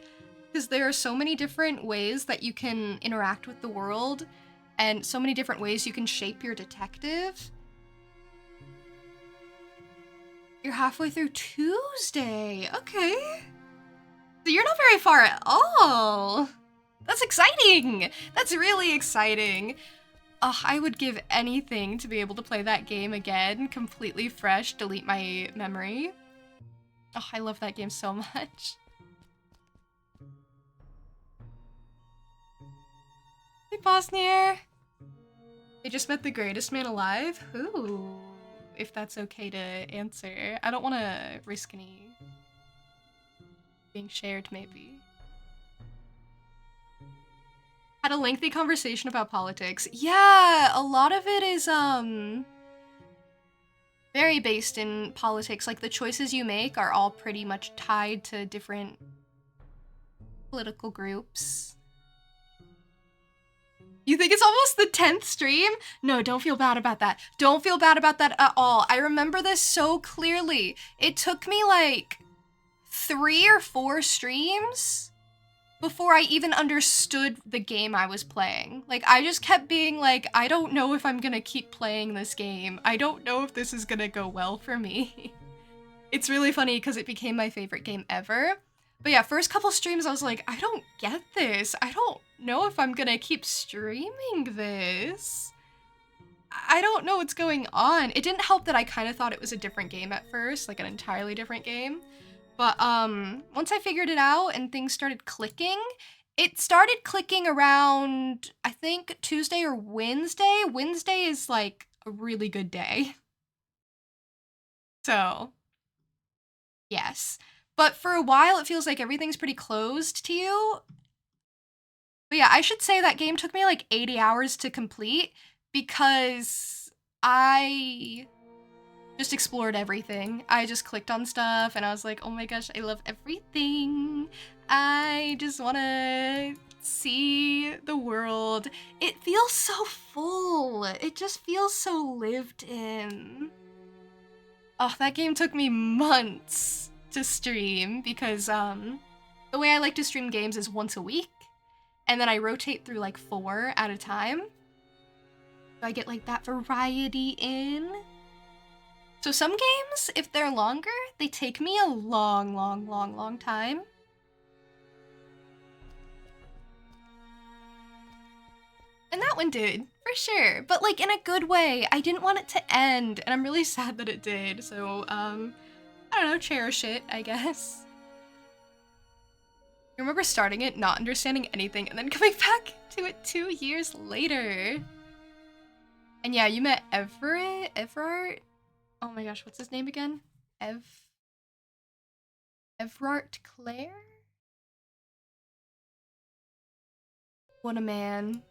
Because there are so many different ways that you can interact with the world and so many different ways you can shape your detective. You're halfway through Tuesday. Okay. So you're not very far at all. That's exciting. That's really exciting. I would give anything to be able to play that game again, completely fresh, delete my memory. Oh, I love that game so much. Hey, Bosnier. I just met the greatest man alive? Ooh, if that's okay to answer. I don't want to risk any being shared, maybe. Had a lengthy conversation about politics. Yeah, a lot of it is, very based in politics. Like, the choices you make are all pretty much tied to different political groups. You think it's almost the 10th stream? No, don't feel bad about that. Don't feel bad about that at all. I remember this so clearly. It took me like 3 or 4 streams before I even understood the game I was playing. Like, I just kept being like, I don't know if I'm gonna keep playing this game. I don't know if this is gonna go well for me. It's really funny because it became my favorite game ever. But yeah, first couple streams I was like, I don't get this. I don't know if I'm gonna keep streaming this. I don't know what's going on. It didn't help that I kind of thought it was a different game at first, like an entirely different game. But once I figured it out and things started clicking, it started clicking around, I think, Tuesday or Wednesday. Wednesday is like a really good day. So, yes. But for a while, it feels like everything's pretty closed to you. But yeah, I should say that game took me like 80 hours to complete because I just explored everything. I just clicked on stuff and I was like, oh my gosh, I love everything. I just want to see the world. It feels so full. It just feels so lived in. Oh, that game took me months to stream because the way I like to stream games is once a week and then I rotate through like 4 at a time. So I get like that variety in. So some games, if they're longer, they take me a long time. And that one did, for sure. But like in a good way. I didn't want it to end, and I'm really sad that it did. So, I don't know, cherish it, I guess. I remember starting it, not understanding anything, and then coming back to it 2 years later. And yeah, you met Everard? Oh my gosh, what's his name again? Evrart Claire? What a man.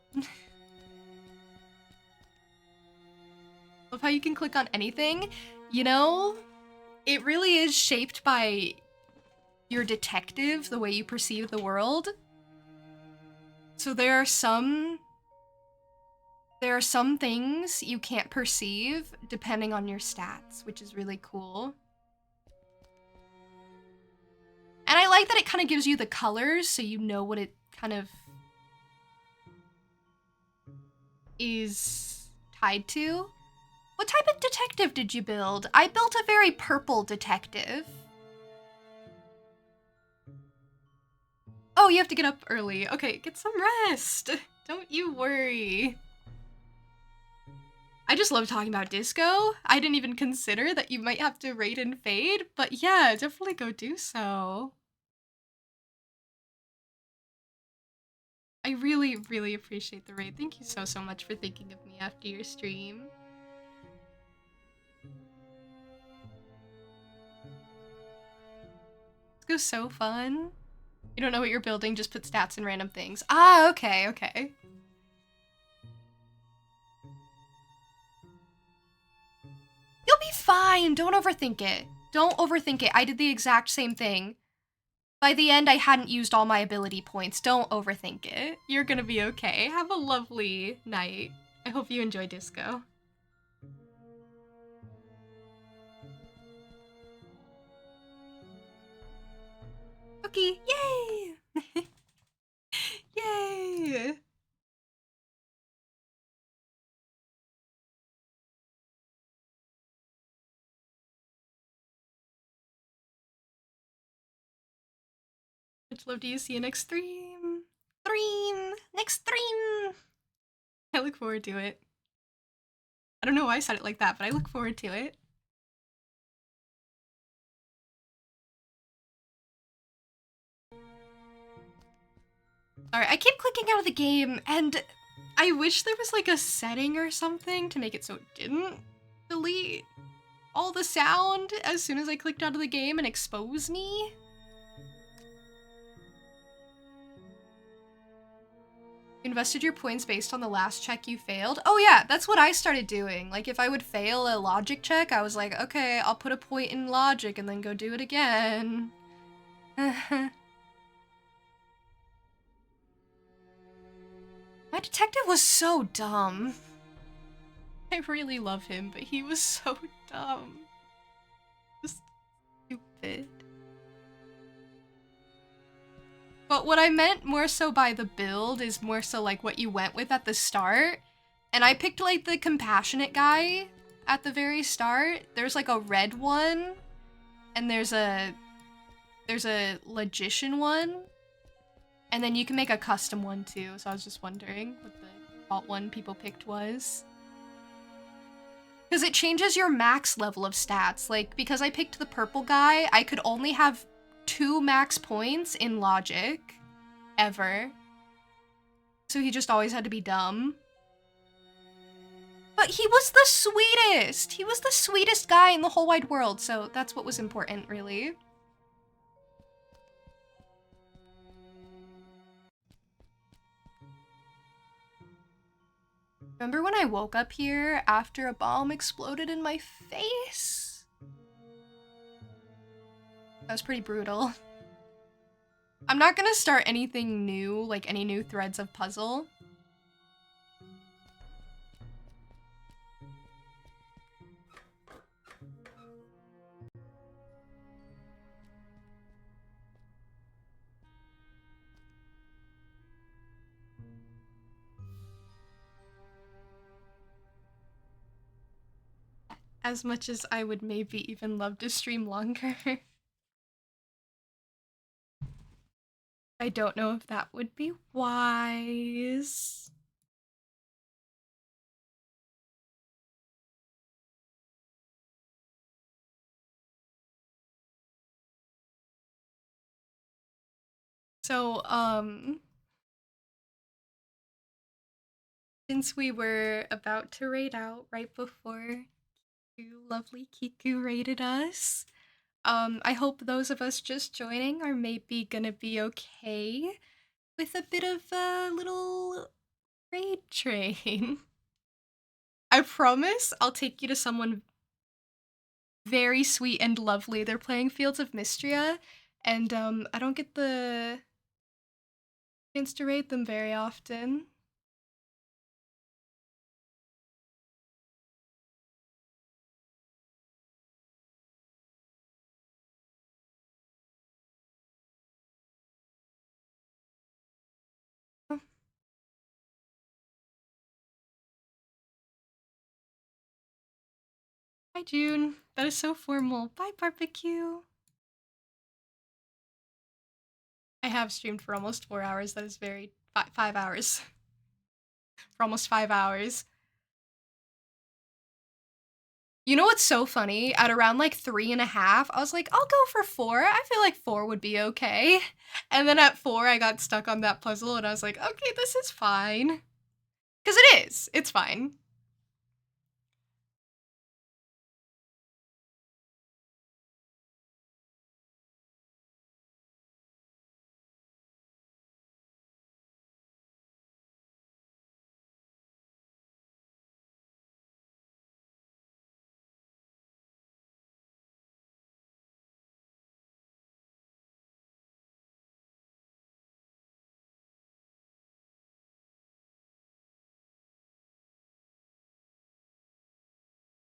Love how you can click on anything. You know, it really is shaped by your detective, the way you perceive the world. So there are some things you can't perceive depending on your stats, which is really cool. And I like that it kind of gives you the colors so you know what it kind of is tied to. What type of detective did you build? I built a very purple detective. Oh, you have to get up early. Okay, get some rest. Don't you worry. I just love talking about disco. I didn't even consider that you might have to raid and fade, but yeah, definitely go do so. I really appreciate the raid. Thank you so much for thinking of me after your stream. Disco's so fun. You don't know what you're building, just put stats and random things. Ah, okay. You'll be fine. Don't overthink it. Don't overthink it. I did the exact same thing. By the end, I hadn't used all my ability points. Don't overthink it. You're gonna be okay. Have a lovely night. I hope you enjoy disco. Okay, yay! Yay! Much love to you. See you next stream. Next stream! I look forward to it. I don't know why I said it like that, but I look forward to it. Alright, I keep clicking out of the game, and I wish there was like a setting or something to make it so it didn't delete all the sound as soon as I clicked out of the game and expose me. Invested your points based on the last check you failed? Oh yeah, that's what I started doing. Like if I would fail a logic check, I was like, okay, I'll put a point in logic and then go do it again. My detective was so dumb. I really love him, but he was so dumb. Just stupid. But what I meant more so by the build is more so like what you went with at the start. And I picked like the compassionate guy at the very start. There's like a red one, and there's a logician one. And then you can make a custom one too, so I was just wondering what the default one people picked was. Because it changes your max level of stats. Like, because I picked the purple guy, I could only have 2 max points in logic. Ever. So he just always had to be dumb. But he was the sweetest! He was the sweetest guy in the whole wide world, so that's what was important, really. Remember when I woke up here after a bomb exploded in my face? That was pretty brutal. I'm not gonna start anything new, like any new threads of puzzle. As much as I would maybe even love to stream longer. I don't know if that would be wise. So, since we were about to raid out right before lovely Kiku raided us, I hope those of us just joining are maybe gonna be okay with a bit of a little raid train. I promise I'll take you to someone very sweet and lovely. They're playing Fields of Mystria, and I don't get the chance to raid them very often. Hi, June. That is so formal. Bye, barbecue. I have streamed for almost 4 hours. That is very 5 hours. For almost 5 hours. You know what's so funny? At around like 3.5, I was like, I'll go for 4. I feel like 4 would be okay. And then at 4, I got stuck on that puzzle and I was like, okay, this is fine. Because it is. It's fine.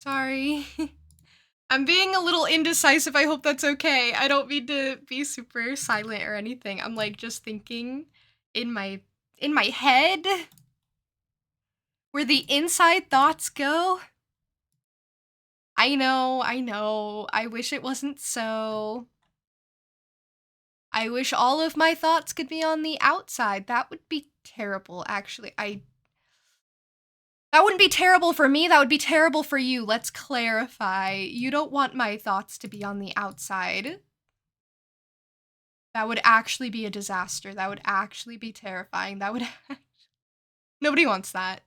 Sorry. I'm being a little indecisive. I hope that's okay. I don't mean to be super silent or anything. I'm like just thinking in my head where the inside thoughts go. I know. I wish it wasn't so. I wish all of my thoughts could be on the outside. That would be terrible, actually. That wouldn't be terrible for me, that would be terrible for you. Let's clarify. You don't want my thoughts to be on the outside. That would actually be a disaster. That would actually be terrifying. That would... Nobody wants that.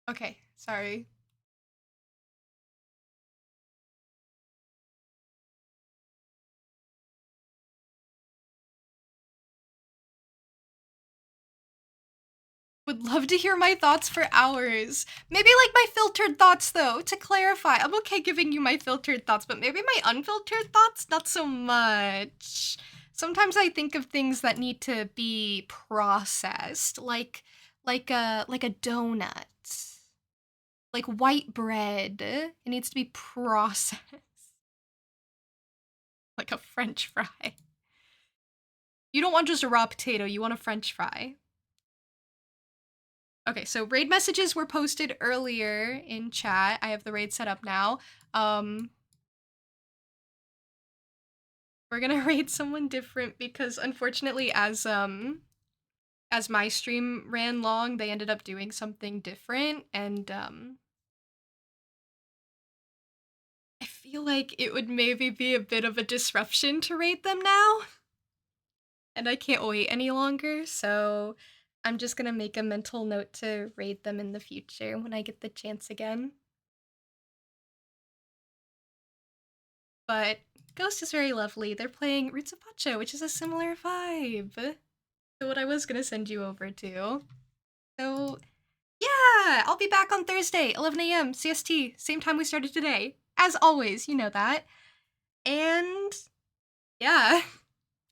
Okay, sorry. Would love to hear my thoughts for hours. Maybe like my filtered thoughts though, to clarify. I'm okay giving you my filtered thoughts, but maybe my unfiltered thoughts, not so much. Sometimes I think of things that need to be processed, like a donut. Like white bread. It needs to be processed. Like a french fry. You don't want just a raw potato, you want a french fry. Okay, so raid messages were posted earlier in chat. I have the raid set up now. We're gonna raid someone different because unfortunately as my stream ran long, they ended up doing something different and I feel like it would maybe be a bit of a disruption to raid them now. And I can't wait any longer, so I'm just gonna make a mental note to raid them in the future when I get the chance again. But Ghost is very lovely. They're playing Roots of Pacho, which is a similar vibe to what I was gonna send you over to. So, yeah, I'll be back on Thursday, 11 a.m. CST, same time we started today. As always, you know that. And, yeah,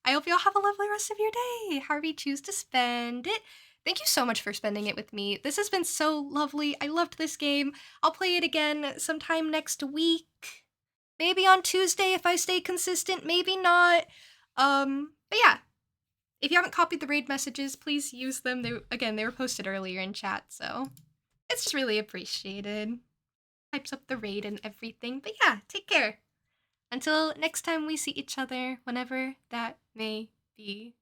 I hope you all have a lovely rest of your day, however you choose to spend it. Thank you so much for spending it with me. This has been so lovely. I loved this game. I'll play it again sometime next week. Maybe on Tuesday if I stay consistent, maybe not. But yeah, if you haven't copied the raid messages, please use them. They were posted earlier in chat, so it's just really appreciated. Hypes up the raid and everything. But yeah, take care. Until next time we see each other, whenever that may be.